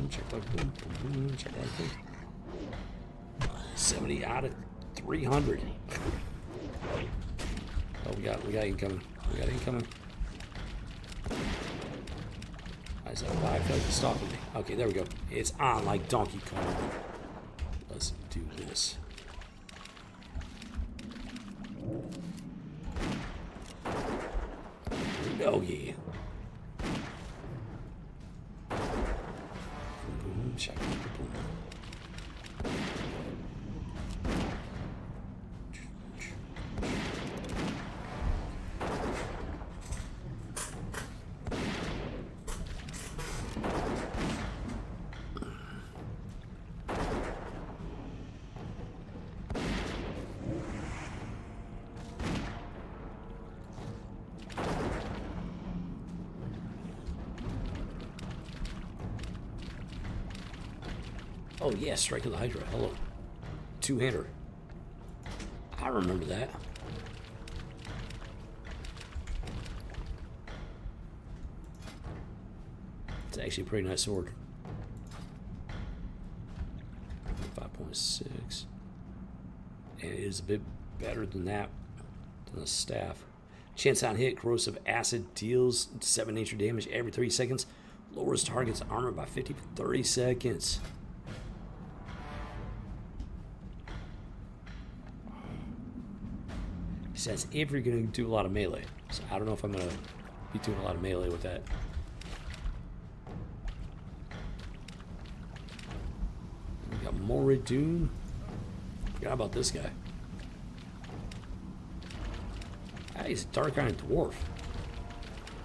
Check that. Boom, boom, boom. Check that. 70 out of 300. Oh, we got incoming. We got incoming. I feel like it's stalking me. Okay, there we go. It's on like Donkey Kong. Let's do this. Oh yeah. Boom, check it. Boom. Oh yeah, Strike of the Hydra. Hello. Two-hander. I remember that. It's actually a pretty nice sword. 5.6. And it is a bit better than that, than the staff. Chance on hit, corrosive acid deals 7 nature damage every 3 seconds. Lowers target's armor by 50 for 30 seconds. It says if you're going to do a lot of melee. So I don't know if I'm going to be doing a lot of melee with that. We got Moray Doom. Forgot about this guy. Ah, he's a dark iron dwarf.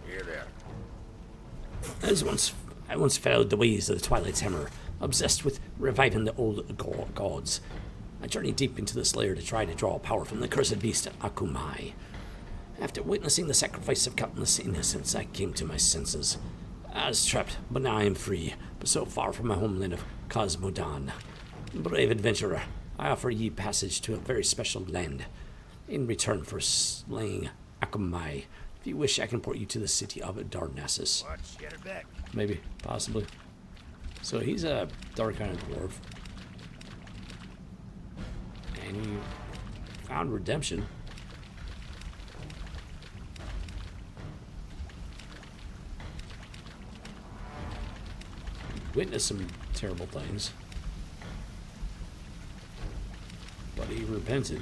Here there. I once followed the ways of the Twilight's Hammer, obsessed with reviving the old gods. I journeyed deep into this lair to try to draw power from the cursed beast Akumai. After witnessing the sacrifice of countless innocents, I came to my senses. I was trapped, but now I am free, but so far from my homeland of Cosmodan. Brave adventurer, I offer ye passage to a very special land. In return for slaying Akamai. If you wish, I can port you to the city of Darnassus. Let's get it back. Maybe, possibly. So he's a dark kind of dwarf. And he found redemption. Witnessed some terrible things. But he repented.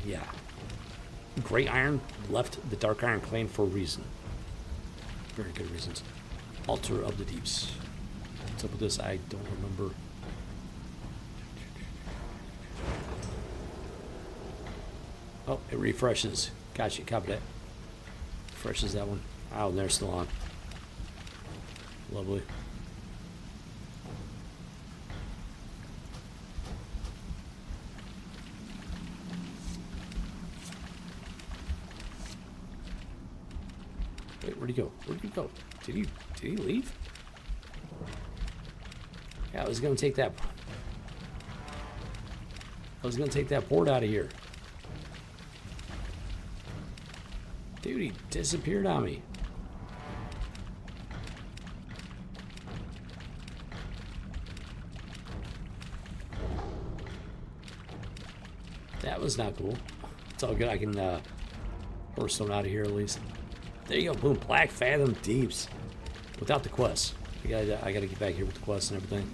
Yeah. Grey Iron left the Dark Iron Clan for a reason. Very good reasons. Altar of the Deeps. What's up with this? I don't remember. Oh, it refreshes. Gotcha, copy that. Refreshes that one. Oh, they're still on. Lovely. Wait, where'd he go? Where'd he go? Did he leave? Yeah, I was gonna take that port out of here. Dude, he disappeared on me. That was not cool. It's all good. I can Hearthstone out of here at least. There you go. Boom. Black Fathom Deeps. Without the quest. I gotta get back here with the quest and everything.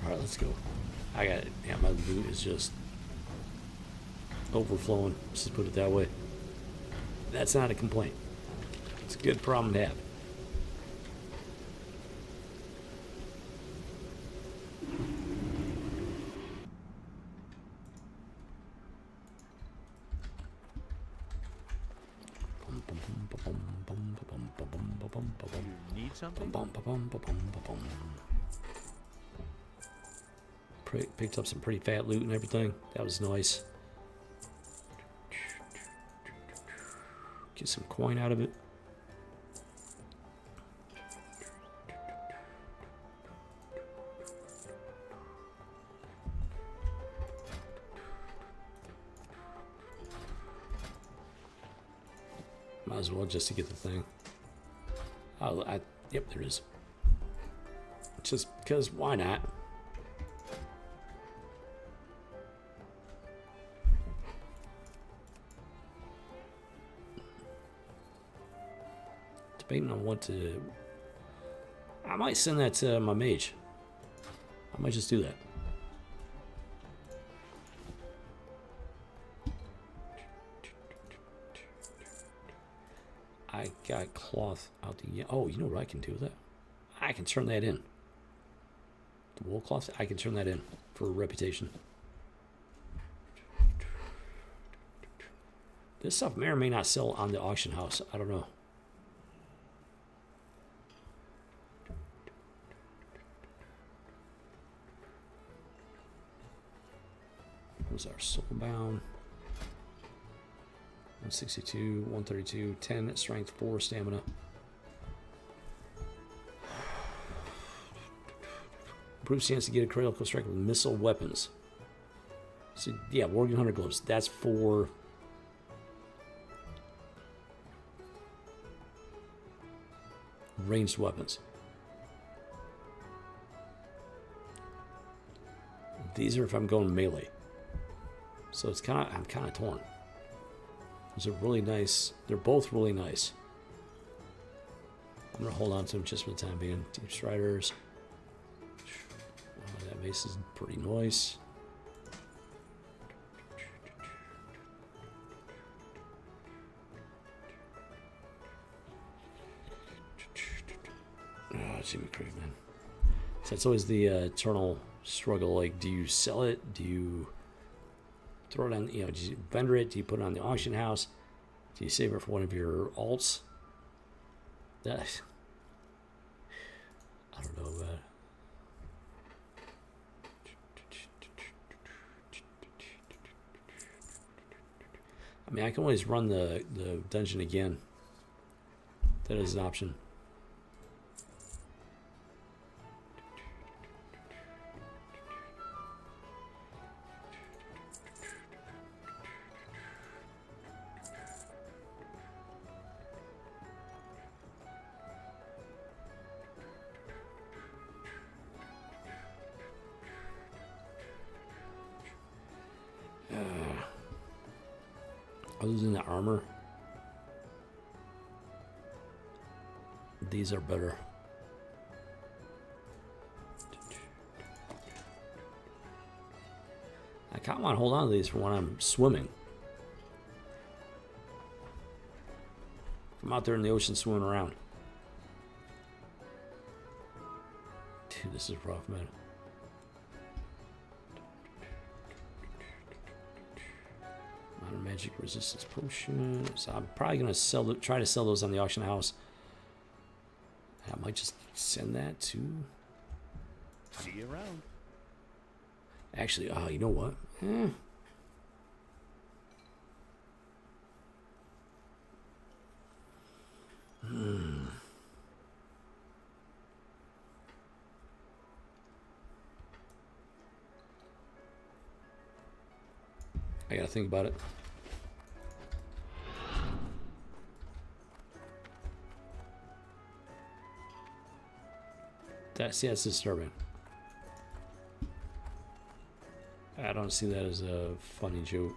Alright, let's go. I got it. Yeah, my loot is just overflowing. Let's just put it that way. That's not a complaint. It's a good problem to have. You need something? Picked up some pretty fat loot and everything. That was nice. Get some coin out of it. Might as well just to get the thing. Oh, yep, there it is. Just because, why not? Debating on what to... I might send that to my mage. I might just do that. I got cloth out the... Oh, you know what I can do with that? I can turn that in. The wool cloth, I can turn that in for reputation. This stuff may or may not sell on the auction house. I don't know. What was our soulbound? 162, 132, 10 strength, 4 stamina. Improved chance to get a critical strike with missile weapons. So yeah, Working Hunter Gloves. That's for ranged weapons. These are if I'm going melee. So it's I'm kind of torn. Those are really nice. They're both really nice. I'm gonna hold on to them just for the time being. Deep Striders. Oh, that mace is pretty nice. Oh, Jimmy Craig, man. So it's always the eternal struggle. Like, do you sell it? Do you throw it on, do you vendor it? Do you put it on the auction house? Do you save it for one of your alts? That, I don't know about it. I mean, I can always run the dungeon again. That is an option. Other than the armor, these are better. I kind of want to hold on to these for when I'm swimming. If I'm out there in the ocean swimming around. Dude, this is rough, man. Minor magic resistance potion. So I'm probably gonna try to sell those on the auction house. I might just send that to. See you around. Actually, you know what? I gotta think about it. That's disturbing. I don't see that as a funny joke.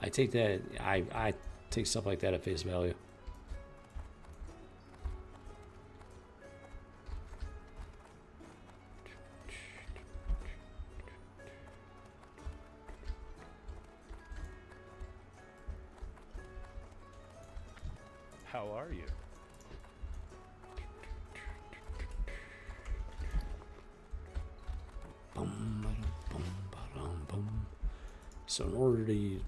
I take that. I take stuff like that at face value. How are you? So in order to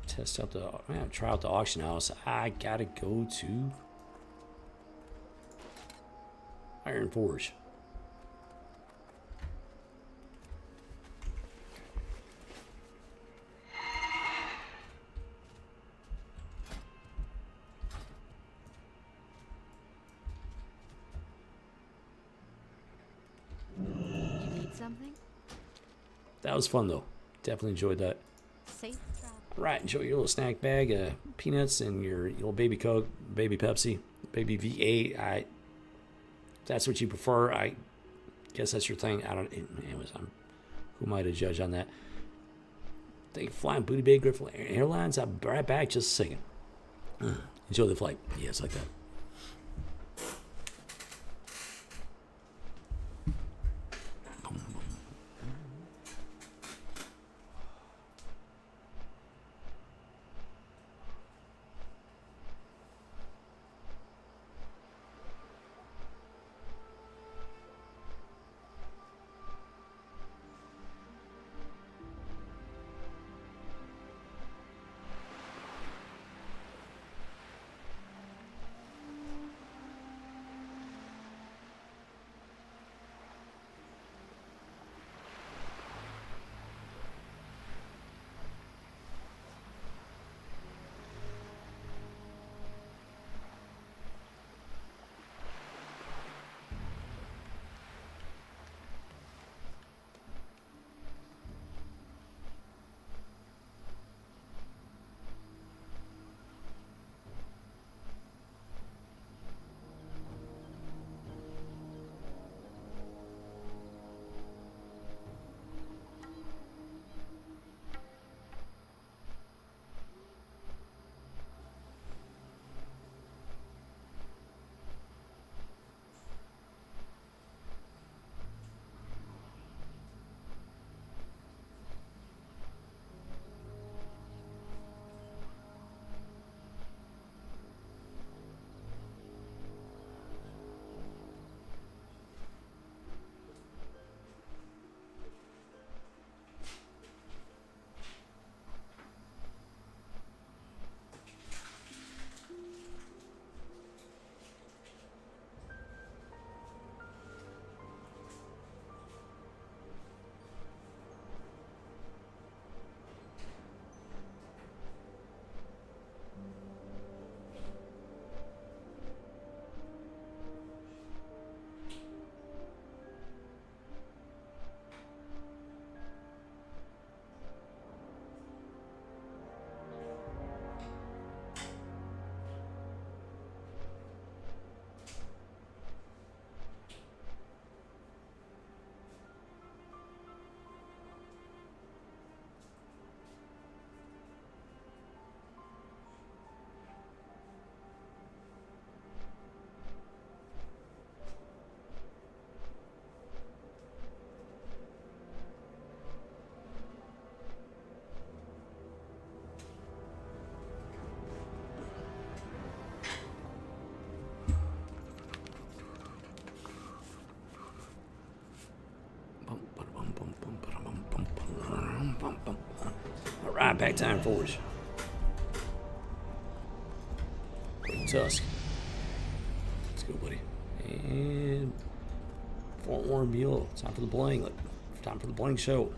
test out try out the auction house, I gotta go to Iron Forge. You need something? That was fun though. Definitely enjoyed that. Safe travel. Right, enjoy your little snack bag of peanuts and your little baby Coke, baby Pepsi, baby V8. That's what you prefer. I guess that's your thing. I don't. Anyways, who am I to judge on that? Thank you for flying Booty Bay Griffin Airlines. I'll be right back. Just a second. Enjoy the flight. Yes, like that. Alright, back to Iron Forge. Great Tusk. Let's go, buddy. And Fort Warren Mule. Time for the bling. Time for the bling show.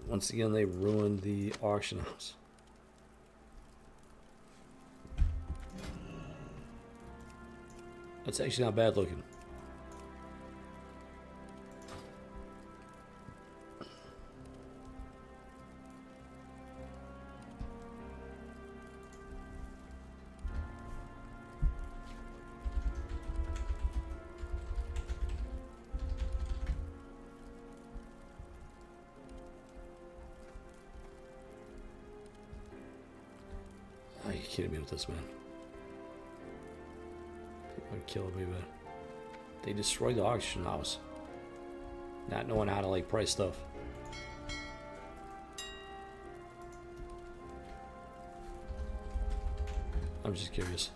Once again, they ruined the auction house. That's actually not bad looking. Are you kidding me with this, man? People are killing me, man. They destroyed the auction house. Not knowing how to, like, price stuff. I'm just curious.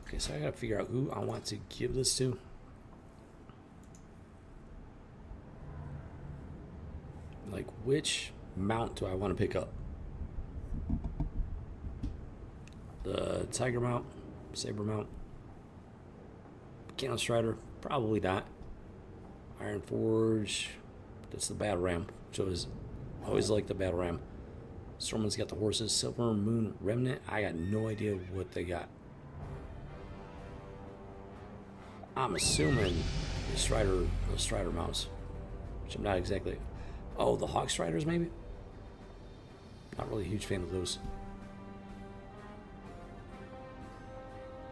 Okay, so I gotta figure out who I want to give this to. Like, which mount do I want to pick up? The Tiger mount, Saber mount, Cannon Strider, probably not. Iron Forge, that's the Battle Ram, which I always like the Battle Ram. Stormman's got the horses. Silver Moon Remnant, I got no idea what they got. I'm assuming the Strider mounts, which I'm not exactly. Oh, the Hawk Striders, maybe? Not really a huge fan of those.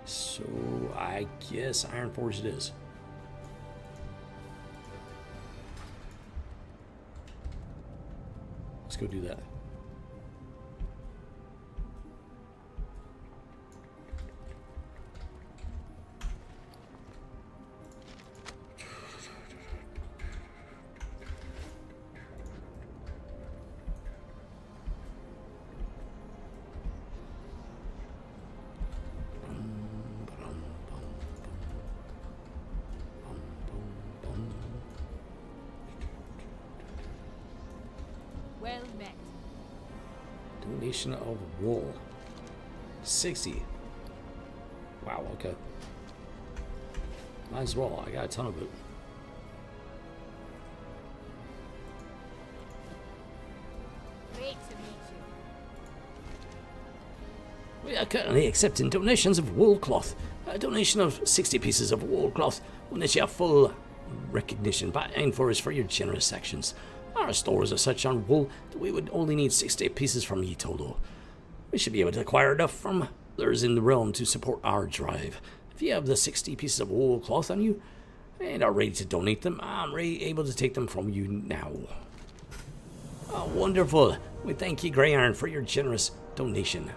So, I guess Iron Forge it is. Let's go do that. Well met. Donation of wool. 60. Wow, okay. Might as well. I got a ton of it. Great to meet you. We are currently accepting donations of wool cloth. A donation of 60 pieces of wool cloth will net you full recognition by Iron Forge for your generous actions. Our stores are such on wool that we would only need 60 pieces from ye total. We should be able to acquire enough from others in the realm to support our drive. If you have the 60 pieces of wool cloth on you and are ready to donate them, I'm able to take them from you now. Oh, wonderful. We thank ye, Grey Iron, for your generous donation.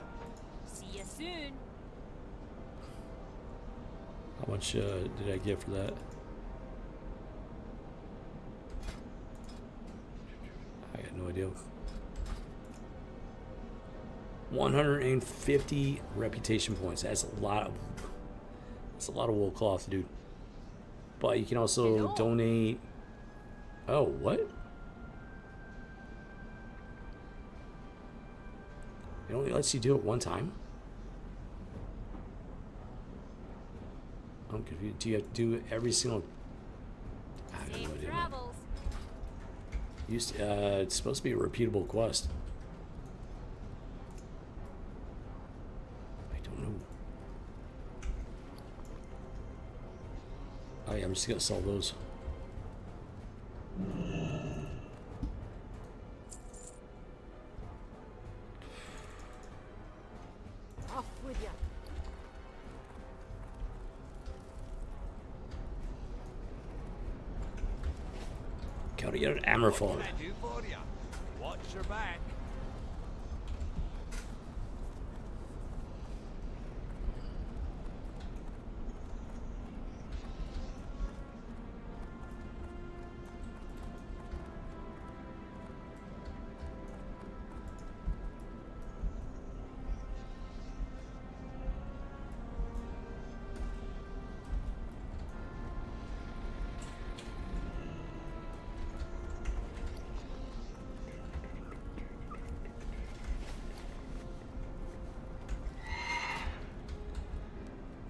See you soon. How much did I get for that? I got no idea. 150 reputation points. That's a lot of wool cloth, dude. But you can also donate. Oh, what? It only lets you do it one time? I'm confused. Do you have to do every single? I have no Safe idea. travels. It's supposed to be a repeatable quest. I don't know. Oh yeah, I'm just gonna sell those. Off with ya. Gotta get an hammer What phone. can I do for you? Watch your back.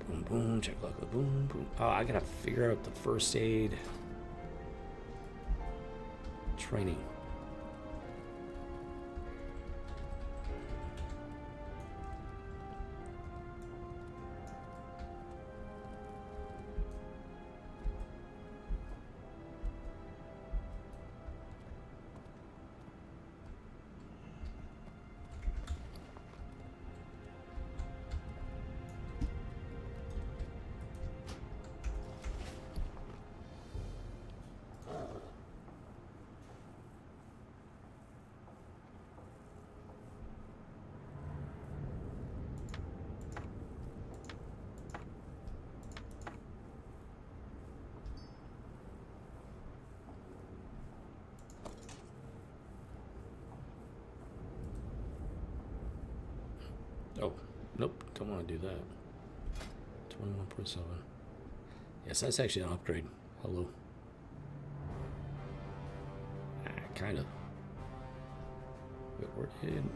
Boom, boom, check luck, boom, boom. Oh, I gotta figure out the first aid training. Oh, nope, don't want to do that. 21.7. Yes, that's actually an upgrade. Hello. Kind of. Wait,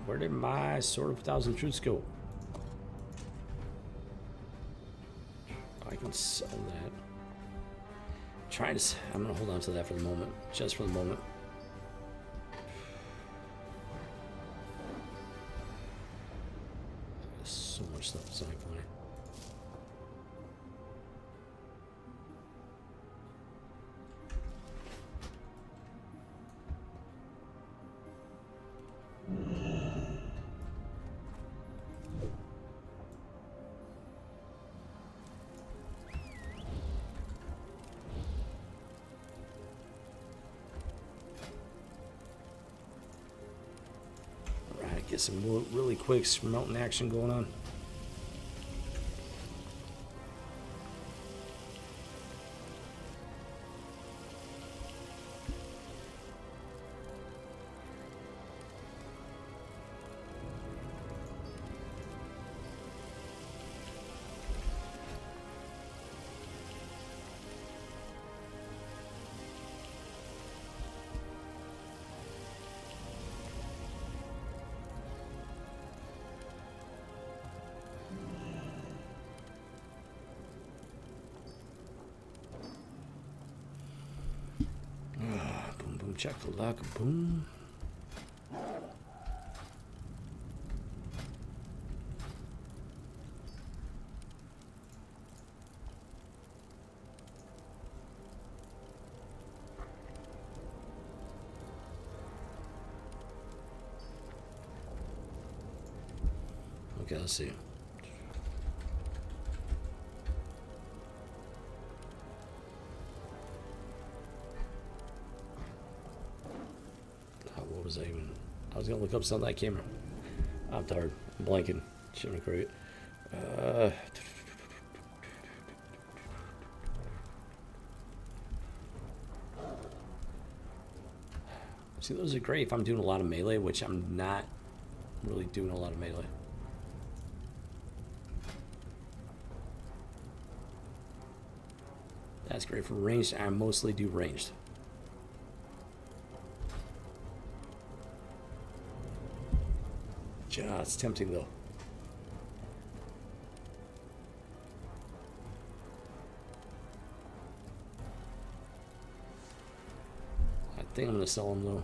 where did my Sword of a Thousand Truths go? I can sell that. I'm gonna hold on to that for the moment, just for the moment. There's so much stuff that's not funny. Get some really quick smelting action going on. Boom, boom, check the luck, boom. Okay, let's see. What was I even? I was gonna look up something I can't remember. I'm tired. I'm blanking. Shouldn't have it. See, those are great if I'm doing a lot of melee, which I'm not really doing a lot of melee. That's great for ranged. I mostly do ranged. It's tempting though. I think I'm gonna sell them though.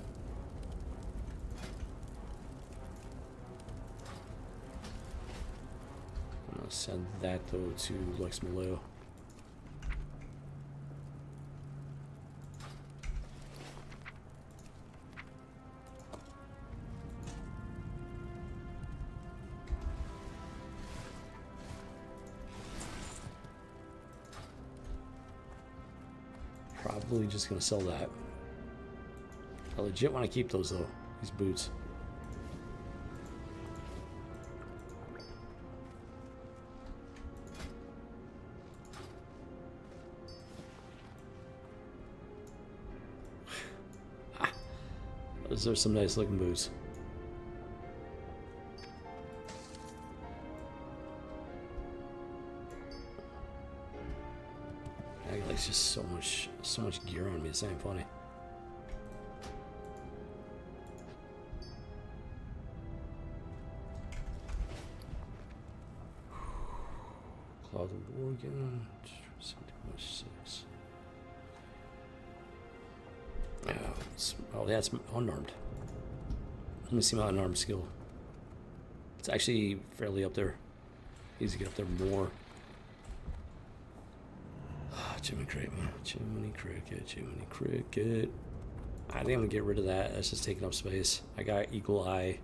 I'm gonna send that though to Lex Maleo. Probably just gonna sell that. I legit want to keep those though, these boots. Those are some nice looking boots. I got like just so much gear on me, it's not even funny. Cloud of Worgen, 6. Oh, that's unarmed. Let me see my unarmed skill. It's actually fairly up there. Needs to get up there more. Jiminy Cricket, man. Jiminy Cricket. I think I'm gonna get rid of that. That's just taking up space. I got Eagle Eye.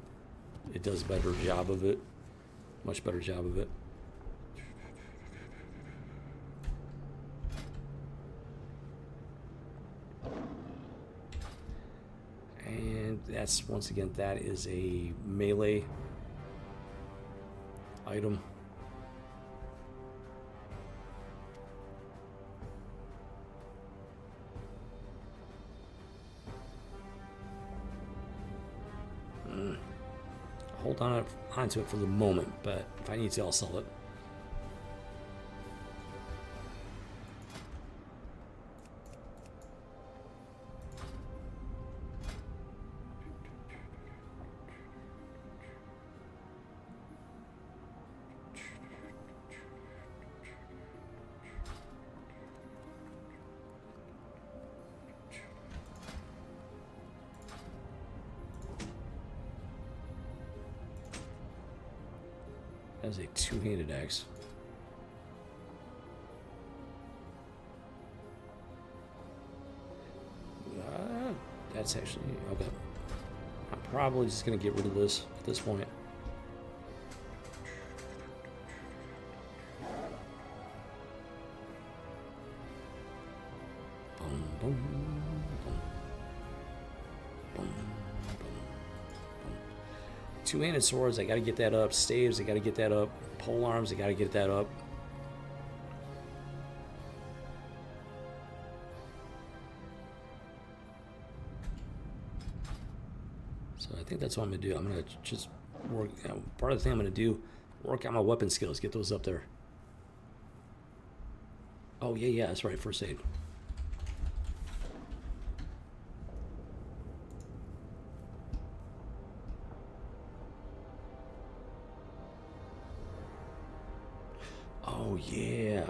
It does a better job of it. Much better job of it. And that's, once again, that is a melee item. Hold on to it for the moment, but if I need to, I'll sell it. That is a two-handed axe. That's actually okay. I'm probably just gonna get rid of this at this point. Boom, boom, boom, boom, boom. Two-handed swords, I gotta get that up. Staves, I gotta get that up. Pole arms, I gotta get that up. So I think that's what I'm gonna do. I'm gonna just work. Part of the thing I'm gonna do, work on my weapon skills, get those up there. Oh yeah, that's right. First aid. Oh yeah.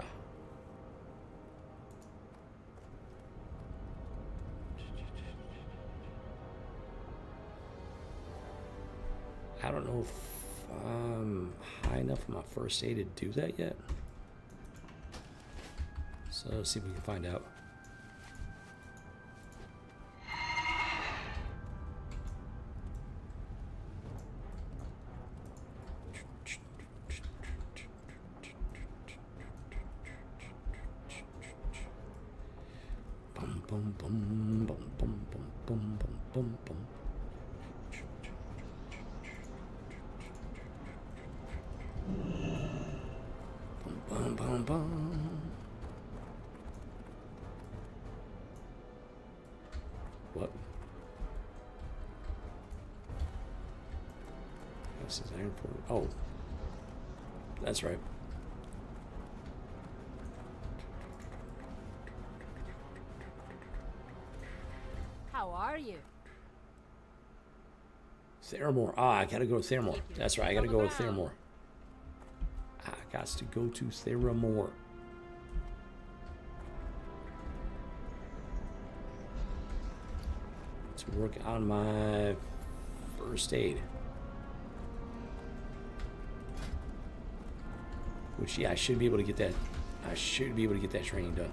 I don't know if I'm high enough in my first aid to do that yet. So let's see if we can find out. Boom, boom, boom, boom, boom, boom, boom, boom, boom, boom. Boom, boom, boom. What? This is iron for. Oh, that's right. How are you? Theramore. Ah, I gotta go to Theramore. That's right, I gotta go to Theramore. I got to go to Theramore. to work on my first aid. Which, yeah, I should be able to get that. I should be able to get that training done.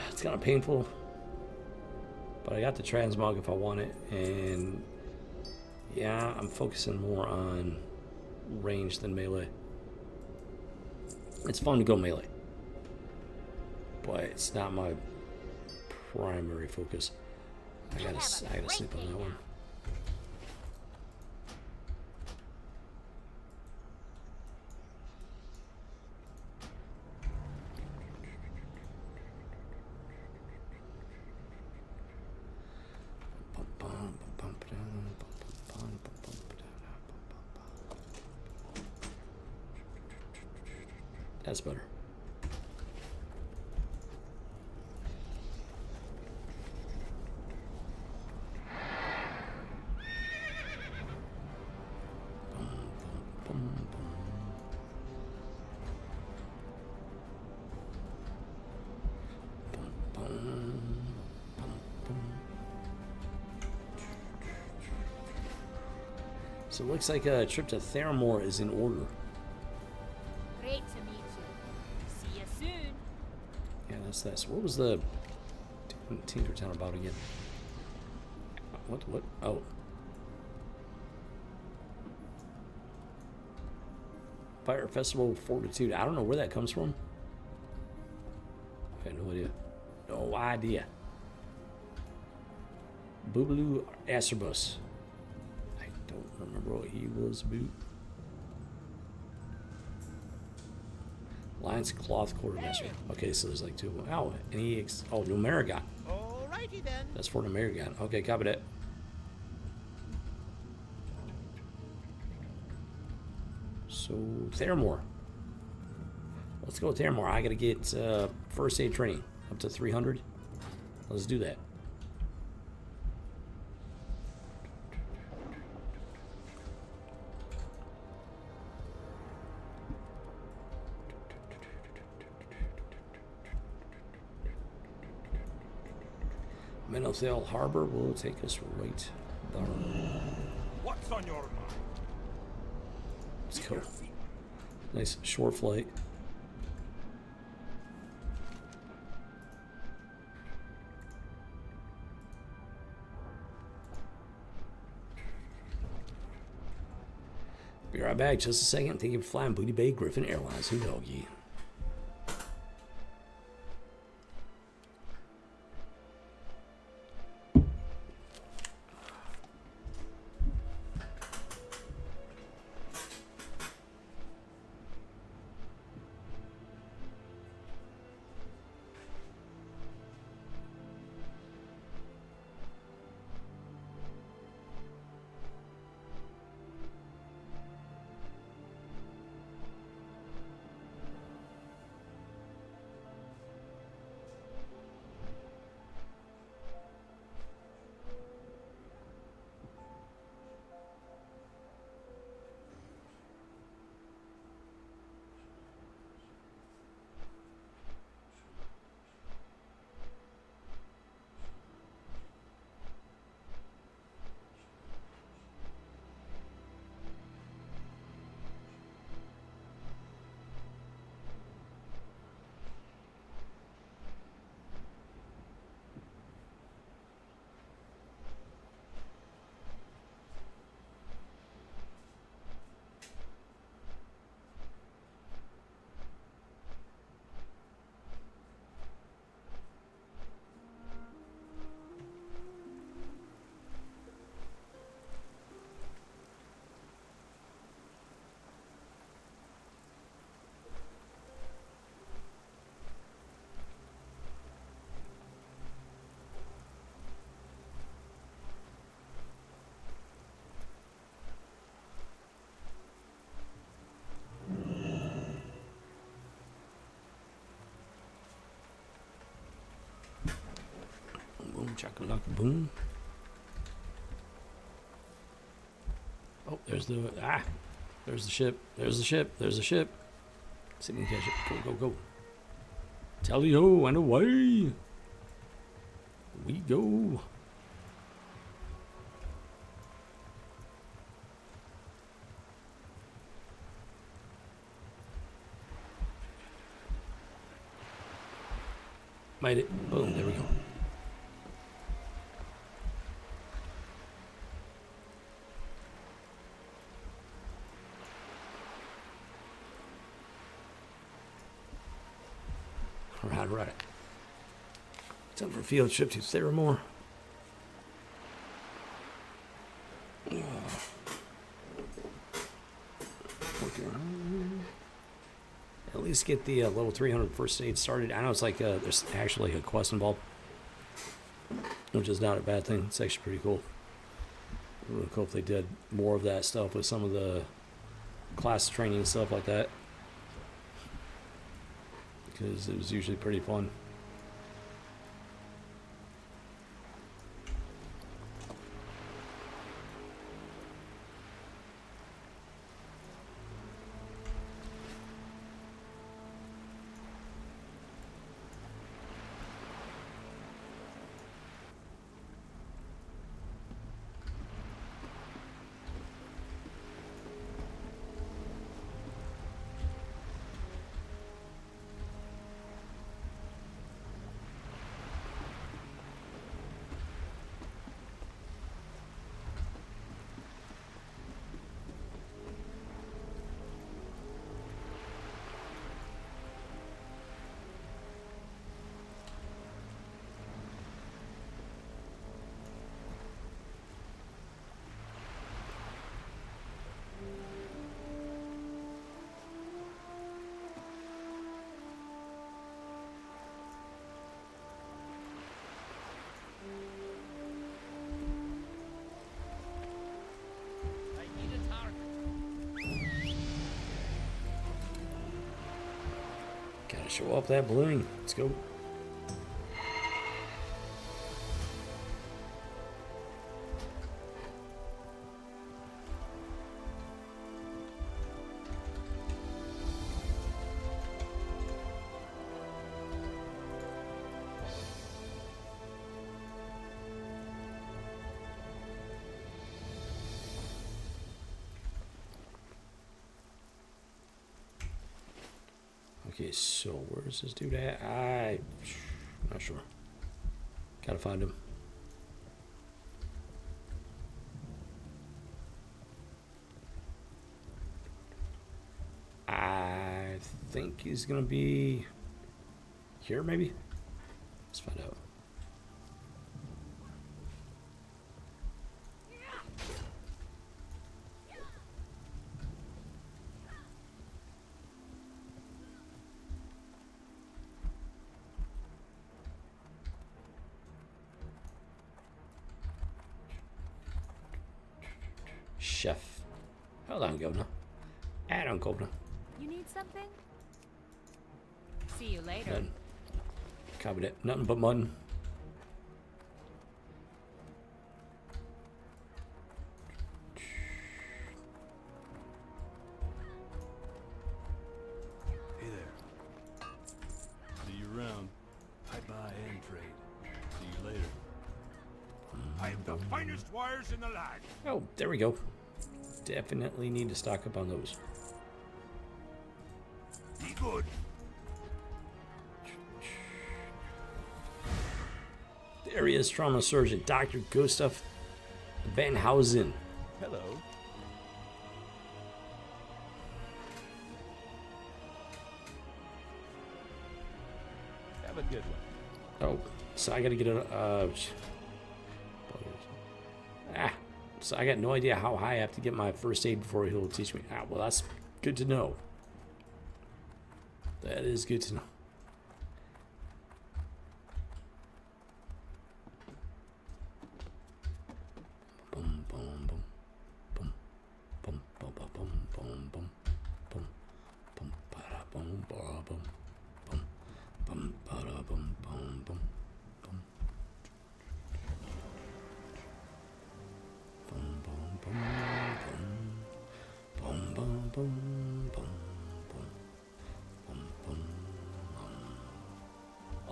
It's kind of painful, but I got the transmog if I want it, and yeah, I'm focusing more on range than melee. It's fun to go melee, but it's not my primary focus. I gotta sleep on that one. That's better. So it looks like a trip to Theramore is in order. Great to meet you. See you soon. Yeah, that's that. So what was the Tinkertown about again? What? Oh. Fire Festival Fortitude. I don't know where that comes from. I have no idea. No idea. Boobaloo Acerbus. I don't remember what he was about. Lion's Cloth Quartermaster. Okay, so there's like two. Oh, and he oh, New Marigon. Alrighty then. That's for New Marigon. Okay, copy that. So Theramore. Let's go with Theramore. I gotta get first aid training up to 300. Let's do that. Menothiel Harbor will take us right there. What's on your mind? Let's go. Nice short flight. Be right back. Just a second. Thank you for flying Booty Bay Griffin Airlines. Who doggy? chakalaka boom. Oh, there's the there's the ship. There's the ship. There's the ship. See if we can catch it. Go, go, go. Tally-ho and away we go. Made it. Boom. There we go. Right, right. Time for a field trip to Theramore. At least get the level 300 first aid started. I know it's like there's actually a quest involved, which is not a bad thing. It's actually pretty cool. Really cool if they did more of that stuff with some of the class training and stuff like that, because it was usually pretty fun. Gotta show up that balloon. Let's go. Okay, so where's this dude at? I'm not sure. Gotta find him. I think he's gonna be here, maybe? Let's find out. Chef. Hold on, Governor. Add on, Governor. You need something? See you later. Nothing. Copy that. Nothing but mutton. Hey there. See you around. I buy and trade. See you later. I have the finest wires in the land. Oh, there we go. Definitely need to stock up on those. Be good. There he is, trauma surgeon, Dr. Gustav Van Housen. Hello. Have a good one. Oh, so I gotta get a, so I got no idea how high I have to get my first aid before he'll teach me. Ah, well, that's good to know. That is good to know. Boom, boom, boom, boom, boom, boom, boom, boom, boom, boom, boom, boom, ba-da, boom, ba-da, boom, boom, boom, ba-da, boom, boom, boom, boom.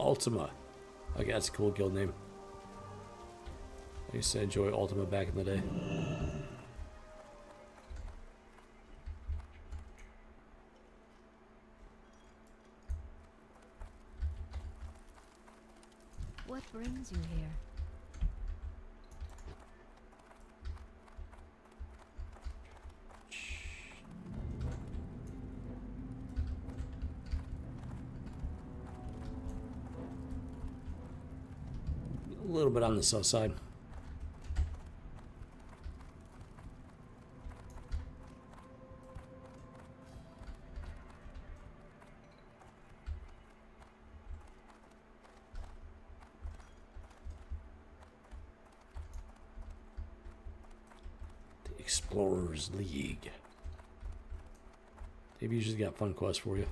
Ultima. Okay, that's a cool guild name. I used to enjoy Ultima back in the day. What brings you here? A little bit on the south side. The Explorers League. They've usually got fun quests for you.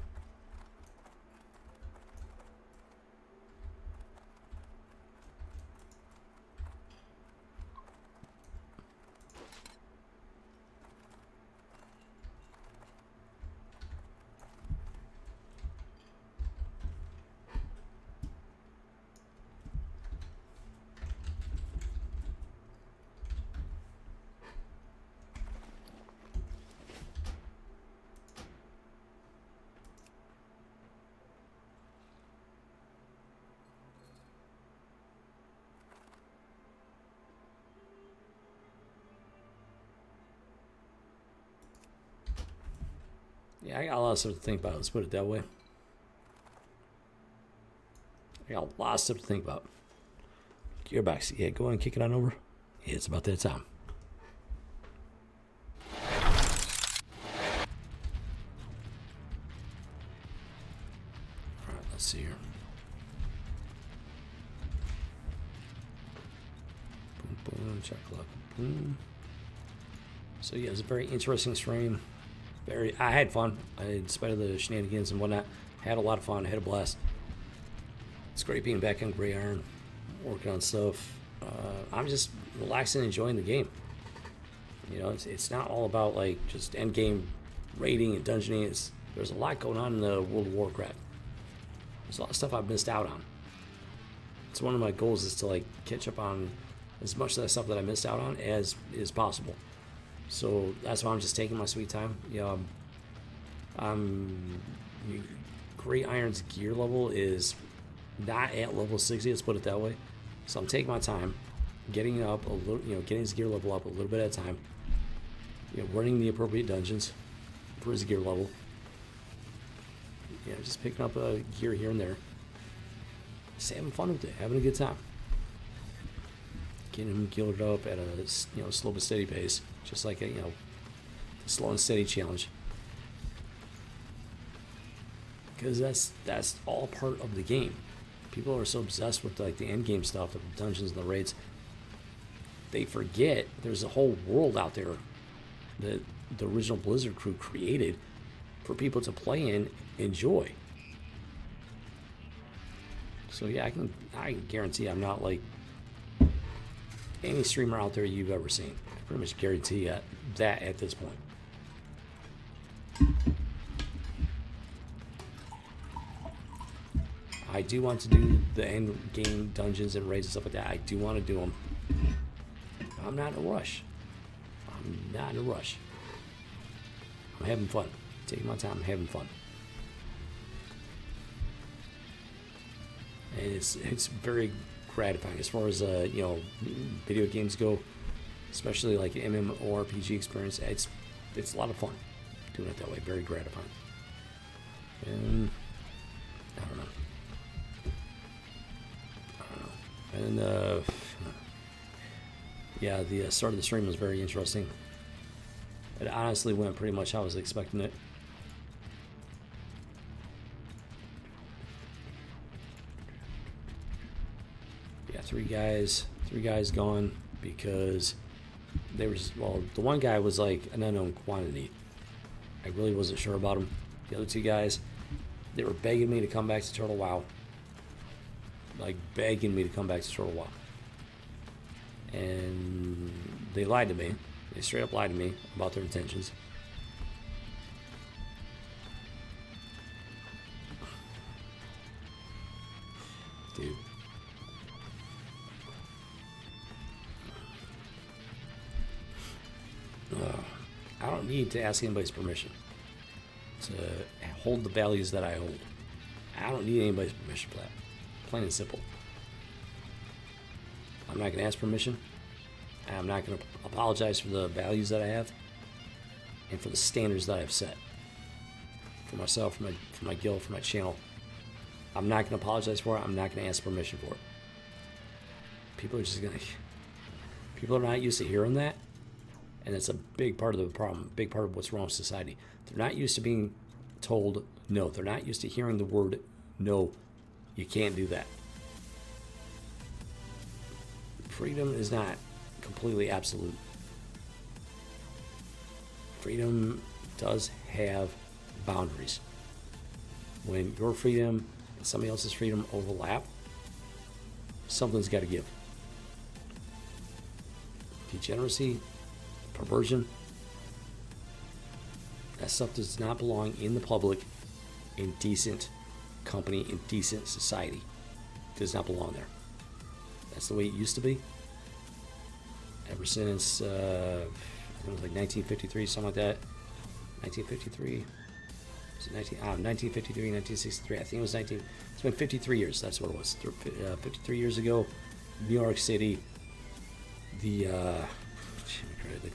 Yeah, I got a lot of stuff to think about. Let's put it that way. I got a lot of stuff to think about. Gearbox, yeah, go ahead and kick it on over. Yeah, it's about that time. Alright, let's see here. Boom, boom, chocolate, boom. So yeah, it's a very interesting stream. I had fun. In spite of the shenanigans and whatnot, had a lot of fun. Had a blast. It's great being back on Grey Iron, working on stuff. I'm just relaxing, enjoying the game. You know, it's not all about like just end game raiding and dungeoning. There's a lot going on in the World of Warcraft. There's a lot of stuff I've missed out on. It's one of my goals is to like catch up on as much of that stuff that I missed out on as is possible. So that's why I'm just taking my sweet time. You know, Grey Iron's gear level is not at level 60. Let's put it that way. So I'm taking my time, getting up a little. You know, getting his gear level up a little bit at a time. You know, running the appropriate dungeons for his gear level. Yeah, just picking up a gear here and there. Just having fun with it, having a good time. Getting him gilded up at a slow but steady pace. Just like a slow and steady challenge, because that's all part of the game. People are so obsessed with like the end game stuff, the dungeons and the raids. They forget there's a whole world out there that the original Blizzard crew created for people to play and enjoy. So yeah, I can guarantee I'm not like any streamer out there you've ever seen. Pretty much guarantee that at this point. I do want to do the end game dungeons and raids and stuff like that. I do want to do them. I'm not in a rush. I'm not in a rush. I'm having fun. Taking my time, having fun. And it's very gratifying as far as video games go. Especially like an MMORPG experience, it's a lot of fun doing it that way. Very gratifying. And I don't know. And yeah, the start of the stream was very interesting. It honestly went pretty much how I was expecting it. Yeah, three guys gone because they were just, well, the one guy was like an unknown quantity. I really wasn't sure about him. The other two guys, they were begging me to come back to Turtle WoW. Like begging me to come back to Turtle WoW. And they lied to me. They straight up lied to me about their intentions. Dude. I don't need to ask anybody's permission to hold the values that I hold. I don't need anybody's permission for that. Plain and simple. I'm not going to ask permission. I'm not going to apologize for the values that I have and for the standards that I've set for myself, for my guild, for my channel. I'm not going to apologize for it. I'm not going to ask permission for it. People are just going to... People are not used to hearing that, and it's a big part of the problem, big part of what's wrong with society. They're not used to being told no. They're not used to hearing the word no. You can't do that. Freedom is not completely absolute. Freedom does have boundaries. When your freedom and somebody else's freedom overlap, something's got to give. Degeneracy, perversion, that stuff does not belong in the public, in decent company, in decent society. It does not belong there. That's the way it used to be. Ever since, it was like 1953, something like that. 1953? Was it 1953, 1963? I think it was it's been 53 years, that's what it was. 53 years ago, New York City, they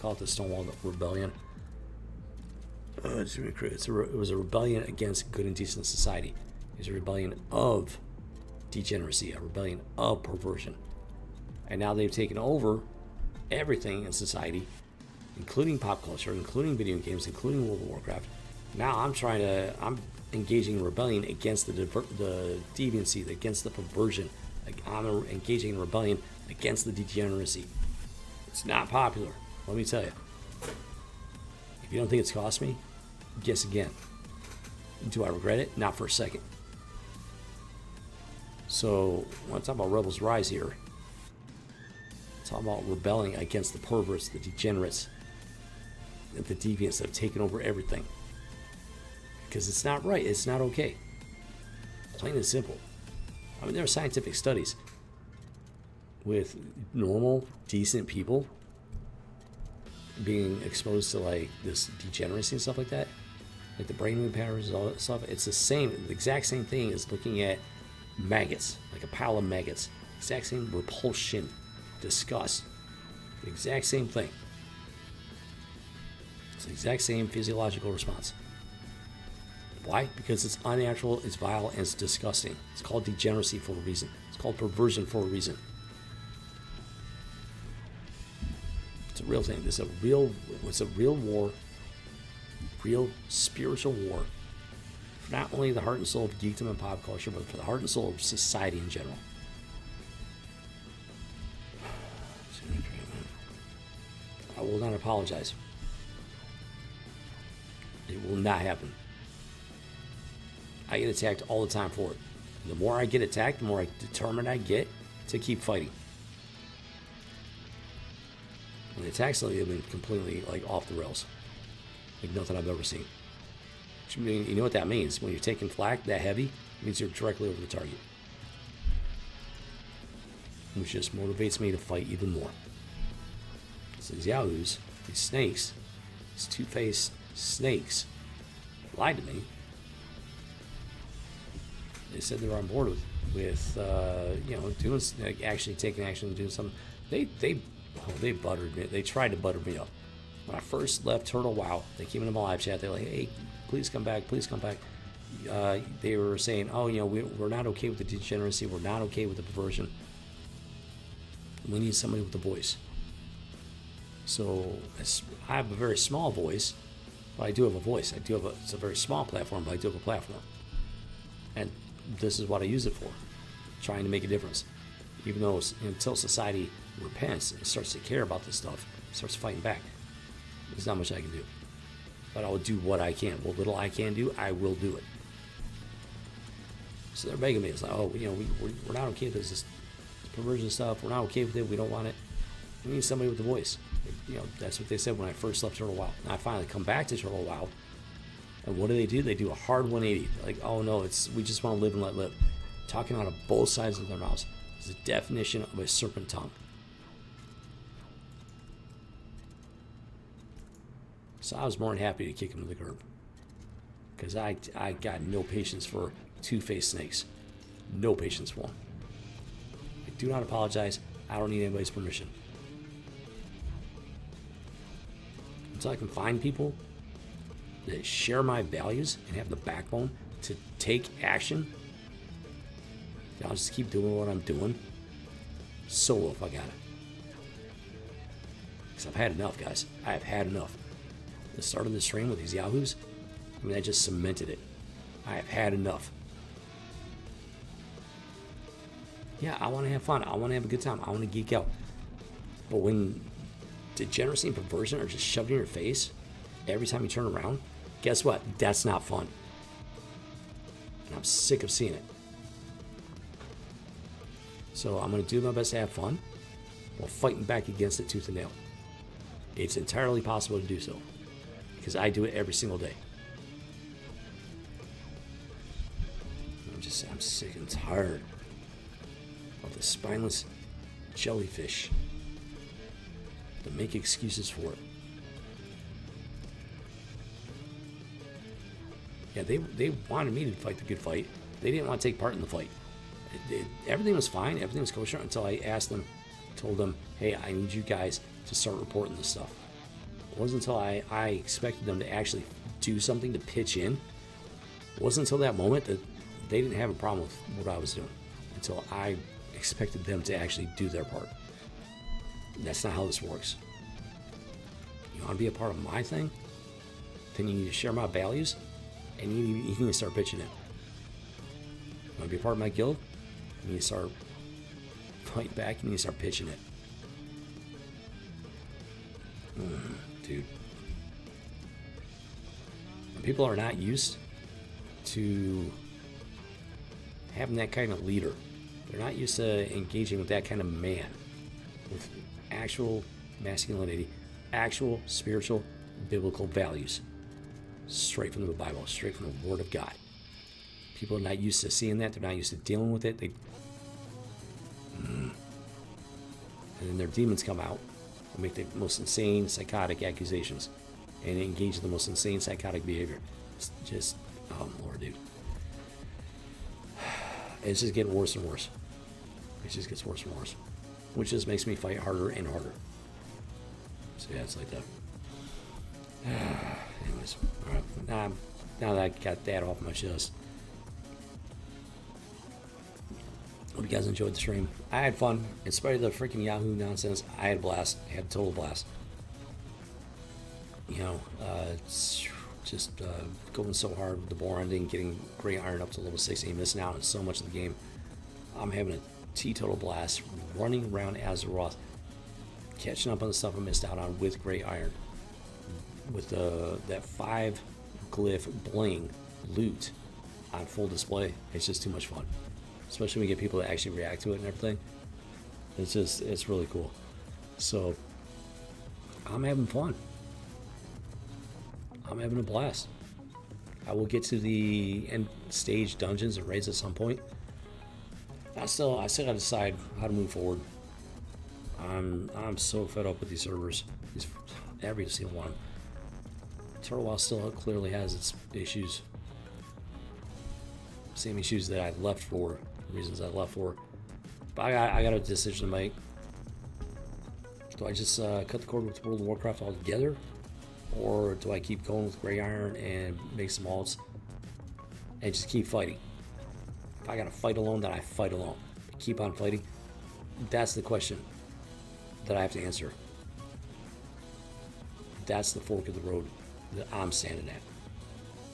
call it the Stonewall Rebellion. It was a rebellion against good and decent society. It was a rebellion of degeneracy, a rebellion of perversion. And now they've taken over everything in society, including pop culture, including video games, including World of Warcraft. Now I'm engaging in rebellion against the deviancy, against the perversion. I'm engaging in rebellion against the degeneracy. It's not popular, let me tell you. If you don't think it's cost me, guess again. Do I regret it? Not for a second. So, when I talk about Rebels Rise here, I'm talking about rebelling against the perverts, the degenerates, the deviants that have taken over everything. Because it's not right, it's not okay. Plain and simple. I mean, there are scientific studies with normal, decent people being exposed to like this degeneracy and stuff like that, like the brainwave patterns and all that stuff. It's the exact same thing as looking at maggots, like a pile of maggots. Exact same repulsion, disgust. The exact same thing. It's the exact same physiological response. Why? Because it's unnatural, it's vile, and it's disgusting. It's called degeneracy for a reason. It's called perversion for a reason. It's a real thing. It's a real war, real spiritual war for not only the heart and soul of geekdom and pop culture, but for the heart and soul of society in general. I will not apologize. It will not happen. I get attacked all the time for it. The more I get attacked, the more determined I get to keep fighting. And the attacks lately have been completely like off the rails. Like nothing I've ever seen. You know what that means? When you're taking flak that heavy, it means you're directly over the target. Which just motivates me to fight even more. So these yahoos, these snakes, these two-faced snakes, lied to me. They said they were on board with doing, like, actually taking action and doing something. They buttered me. They tried to butter me up. When I first left Turtle WoW, they came into my live chat. They're like, "Hey, please come back. Please come back." They were saying, "Oh, we're not okay with the degeneracy. We're not okay with the perversion. We need somebody with a voice." So I have a very small voice, but I do have a voice. It's a very small platform, but I do have a platform. And this is what I use it for, trying to make a difference. Even though until society repents and starts to care about this stuff, starts fighting back, there's not much I can do. But I will do what I can. What little I can do, I will do it. So they're begging me. It's like, "Oh, we're not okay with this perversion stuff. We're not okay with it. We don't want it. We need somebody with a voice." That's what they said when I first left Turtle WoW. And I finally come back to Turtle WoW. And what do? They do a hard 180. They're like, "Oh no, we just want to live and let live." talking out of both sides of their mouths. It's the definition of a serpent tongue. So I was more than happy to kick him to the curb. Because I got no patience for two-faced snakes. No patience for them. I do not apologize. I don't need anybody's permission. Until I can find people that share my values and have the backbone to take action, I'll just keep doing what I'm doing. Solo if I got it. Because I've had enough, guys. I have had enough. The start of the stream with these yahoos, I mean, I just cemented it. I have had enough. Yeah, I want to have fun. I want to have a good time. I want to geek out. But when degeneracy and perversion are just shoved in your face every time you turn around, guess what? That's not fun. And I'm sick of seeing it. So I'm going to do my best to have fun while fighting back against it tooth and nail. It's entirely possible to do so because I do it every single day. I'm sick and tired of the spineless jellyfish that make excuses for it. Yeah, they wanted me to fight the good fight. They didn't want to take part in the fight. Everything was fine. Everything was kosher until I asked them, told them, hey, I need you guys to start reporting this stuff. It wasn't until I expected them to actually do something to pitch in. It wasn't until that moment that they didn't have a problem with what I was doing. Until I expected them to actually do their part. That's not how this works. You want to be a part of my thing? Then you need to share my values, and you need to start pitching in. You want to be a part of my guild? You need to start fighting back. You need to start pitching it. Dude. When people are not used to having that kind of leader. They're not used to engaging with that kind of man. With actual masculinity, actual spiritual, biblical values. Straight from the Bible, straight from the Word of God. People are not used to seeing that. They're not used to dealing with it. And then their demons come out and make the most insane, psychotic accusations and engage in the most insane, psychotic behavior. It's just, oh Lord, dude. It's just getting worse and worse. It just gets worse and worse. Which just makes me fight harder and harder. So yeah, it's like that. Anyways, alright. Now that I got that off my chest. Hope you guys enjoyed the stream. I had fun. In spite of the freaking Yahoo nonsense, I had a blast. I had a total blast. You know, just going so hard with the boar ending, getting Grey Iron up to level 60, missing out on so much of the game. I'm having a teetotal blast, running around Azeroth, catching up on the stuff I missed out on with Grey Iron. With that 5 glyph bling loot on full display, it's just too much fun. Especially when you get people that actually react to it and everything. It's really cool. So, I'm having fun. I'm having a blast. I will get to the end stage dungeons and raids at some point. I still gotta decide how to move forward. I'm so fed up with these servers. Every single one. Turtle Well still clearly has its issues. Same issues that I left for. Reasons I left for. But I got a decision to make. Do I just cut the cord with World of Warcraft altogether? Or do I keep going with Grey Iron and make some alts and just keep fighting? If I gotta fight alone, then I fight alone. Keep on fighting. That's the question that I have to answer. That's the fork of the road that I'm standing at.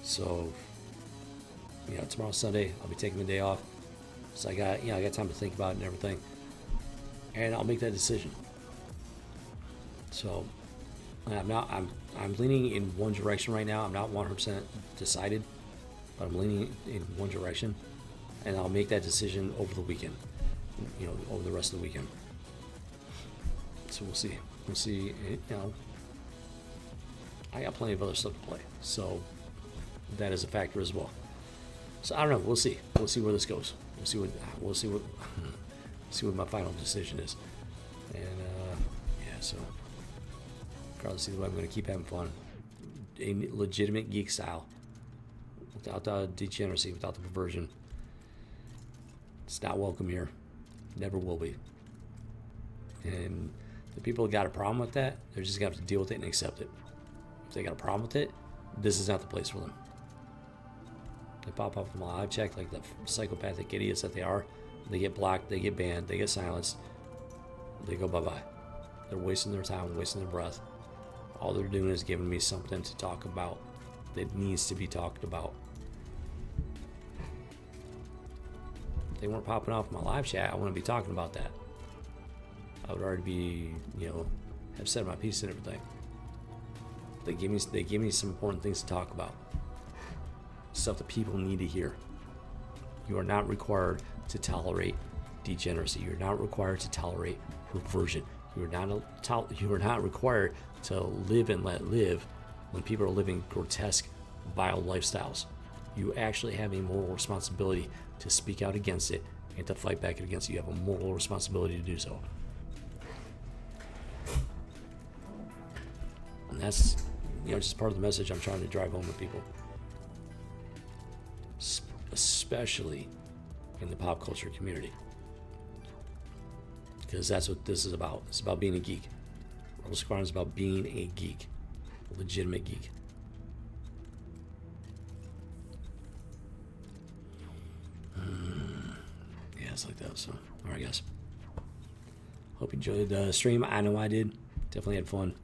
So, tomorrow's Sunday. I'll be taking the day off. So I got time to think about it and everything. And I'll make that decision. So, I'm leaning in one direction right now. I'm not 100% decided, but I'm leaning in one direction, and I'll make that decision over the weekend. Over the rest of the weekend. So we'll see. We'll see. I got plenty of other stuff to play, so that is a factor as well. So I don't know. We'll see. We'll see where this goes. see what my final decision is. And yeah, so regardless, either way, I'm going to keep having fun. A legitimate geek style, without the degeneracy, without the perversion. It's not welcome here. Never will be. And the people who got a problem with that, they're just going to have to deal with it and accept it. If they got a problem with it, this is not the place for them. They pop up from my live check like the psychopathic idiots that they are. They get blocked, they get banned, they get silenced. They go bye-bye. They're wasting their time, wasting their breath. All they're doing is giving me something to talk about that needs to be talked about. If they weren't popping off my live chat, I wouldn't be talking about that. I would already be, have said my piece and everything. They give me some important things to talk about. Stuff that people need to hear. You are not required to tolerate degeneracy. You're not required to tolerate perversion. You are not required to live and let live when people are living grotesque, vile lifestyles. You actually have a moral responsibility to speak out against it and to fight back against it. You have a moral responsibility to do so. And that's, just part of the message I'm trying to drive home with people. Especially in the pop culture community. Because that's what this is about. It's about being a geek. Rebel Squadron is about being a geek. A legitimate geek. Yeah, it's like that. So, alright guys. Hope you enjoyed the stream. I know I did. Definitely had fun.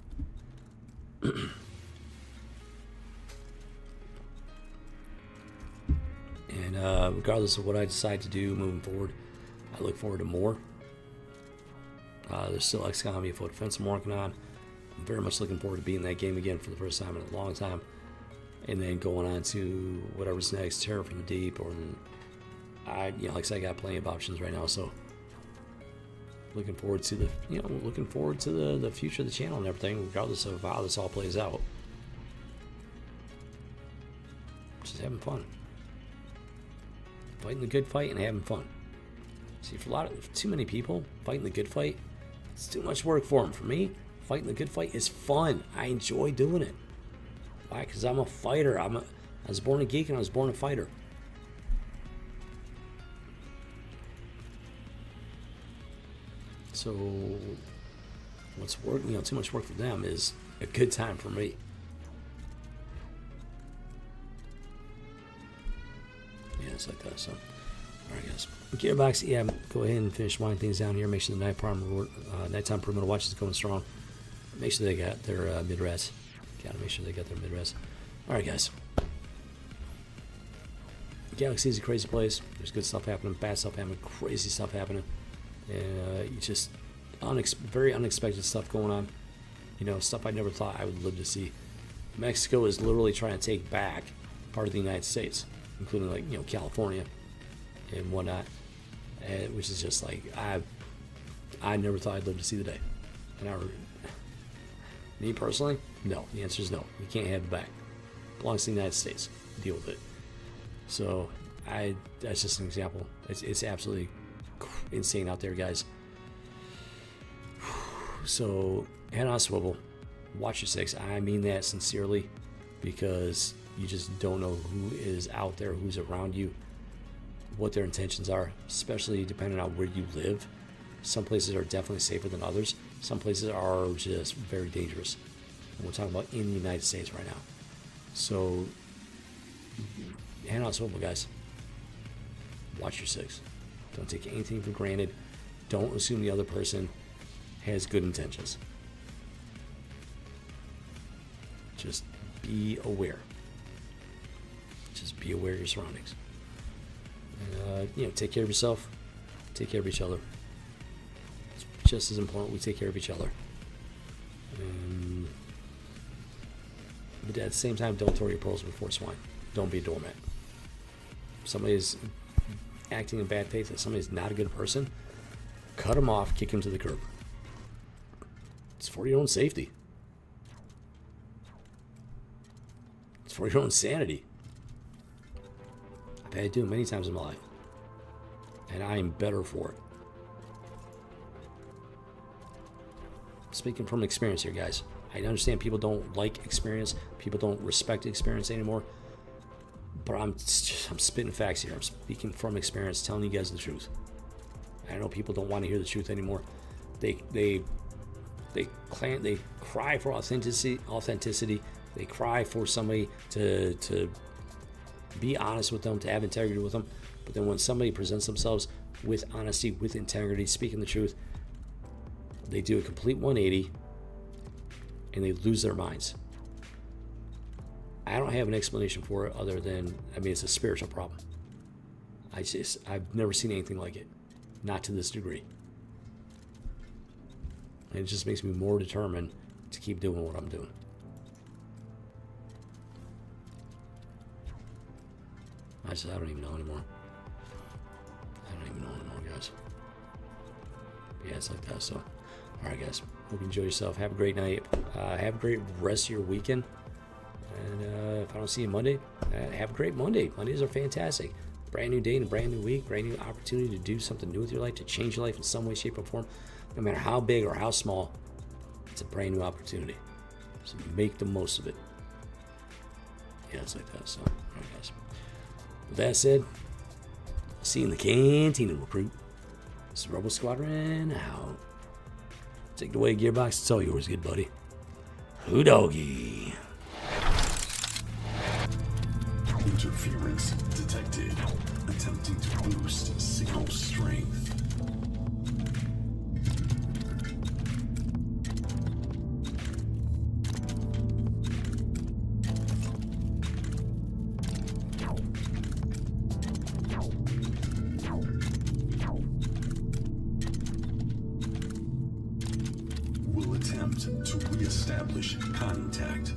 And regardless of what I decide to do moving forward, I look forward to more. There's still XCOM Foot Defense I'm working on. I'm very much looking forward to being in that game again for the first time in a long time. And then going on to whatever's next, Terror from the Deep, or like I said, I got plenty of options right now. So looking forward to the future of the channel and everything, regardless of how this all plays out. Just having fun. Fighting the good fight and having fun. See, for too many people, fighting the good fight, it's too much work for them. For me, fighting the good fight is fun. I enjoy doing it. Why? Because I'm a fighter. I was born a geek and I was born a fighter. So, what's work? Too much work for them is a good time for me. Yeah, it's like that. So, all right, guys. Gearbox, yeah, go ahead and finish winding things down here. Make sure the nighttime perimeter watch is going strong. Make sure they got their mid-res. Gotta make sure they got their mid-res. All right, guys. Galaxy is a crazy place. There's good stuff happening, bad stuff happening, crazy stuff happening, and just very unexpected stuff going on. Stuff I never thought I would live to see. Mexico is literally trying to take back part of the United States, including California and whatnot, which is just like I never thought I'd live to see the day. And me personally, no. The answer is no. You can't have it back. It belongs to the United States. Deal with it. So that's just an example. It's absolutely insane out there, guys. So head on a swivel. Watch your six. I mean that sincerely, because you just don't know who is out there, who's around you, what their intentions are, especially depending on where you live. Some places are definitely safer than others. Some places are just very dangerous. And we're talking about in the United States right now. So, hand on swivel, guys. Watch your six. Don't take anything for granted. Don't assume the other person has good intentions. Just be aware. Just be aware of your surroundings. And, take care of yourself. Take care of each other. It's just as important we take care of each other. But at the same time, don't throw your pearls before swine. Don't be a doormat. If somebody's acting in bad faith, if somebody's not a good person, cut them off, kick them to the curb. It's for your own safety. It's for your own sanity. I've had to do it many times in my life. And I am better for it. Speaking from experience here, guys. I understand people don't like experience. People don't respect experience anymore. But I'm spitting facts here. I'm speaking from experience, telling you guys the truth. I know people don't want to hear the truth anymore. They cry for authenticity. They cry for somebody to be honest with them, to have integrity with them. But then when somebody presents themselves with honesty, with integrity, speaking the truth, they do a complete 180 and they lose their minds. I don't have an explanation for it other than, I mean, it's a spiritual problem. I've never seen anything like it. Not to this degree. And it just makes me more determined to keep doing what I'm doing. I don't even know anymore. Guys. But yeah, it's like that. So, all right, guys. Hope you enjoy yourself. Have a great night. Have a great rest of your weekend. And if I don't see you Monday, have a great Monday. Mondays are fantastic. Brand new day and a brand new week. Brand new opportunity to do something new with your life, to change your life in some way, shape, or form. No matter how big or how small, it's a brand new opportunity. So make the most of it. Yeah, it's like that. So, all right, guys. With that said, see you in the cantina, recruit. This is Rebel Squadron out. Take it away, Gearbox. It's all yours, good buddy. Who doggy? Interference detected. Attempting to boost signal strength. Will attempt to re-establish contact.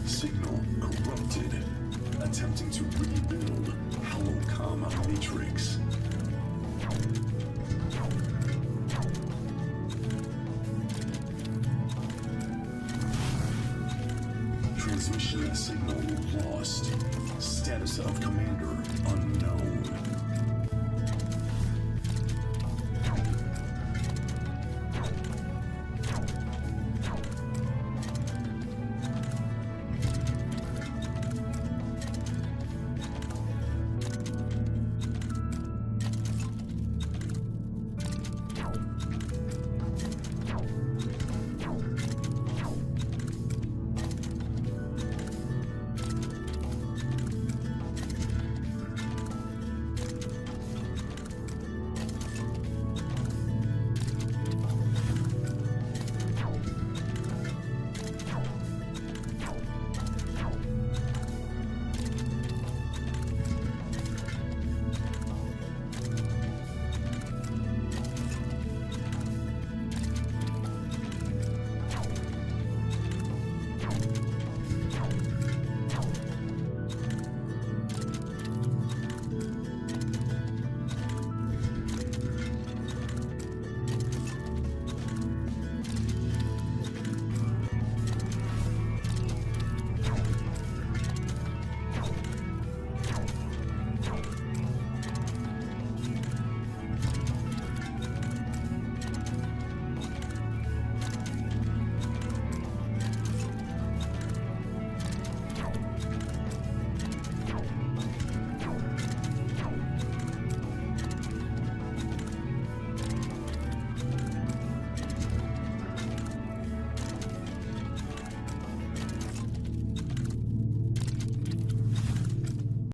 Signal corrupted. Attempting to rebuild holocom matrix. Transmission signal lost. Status of commander unknown.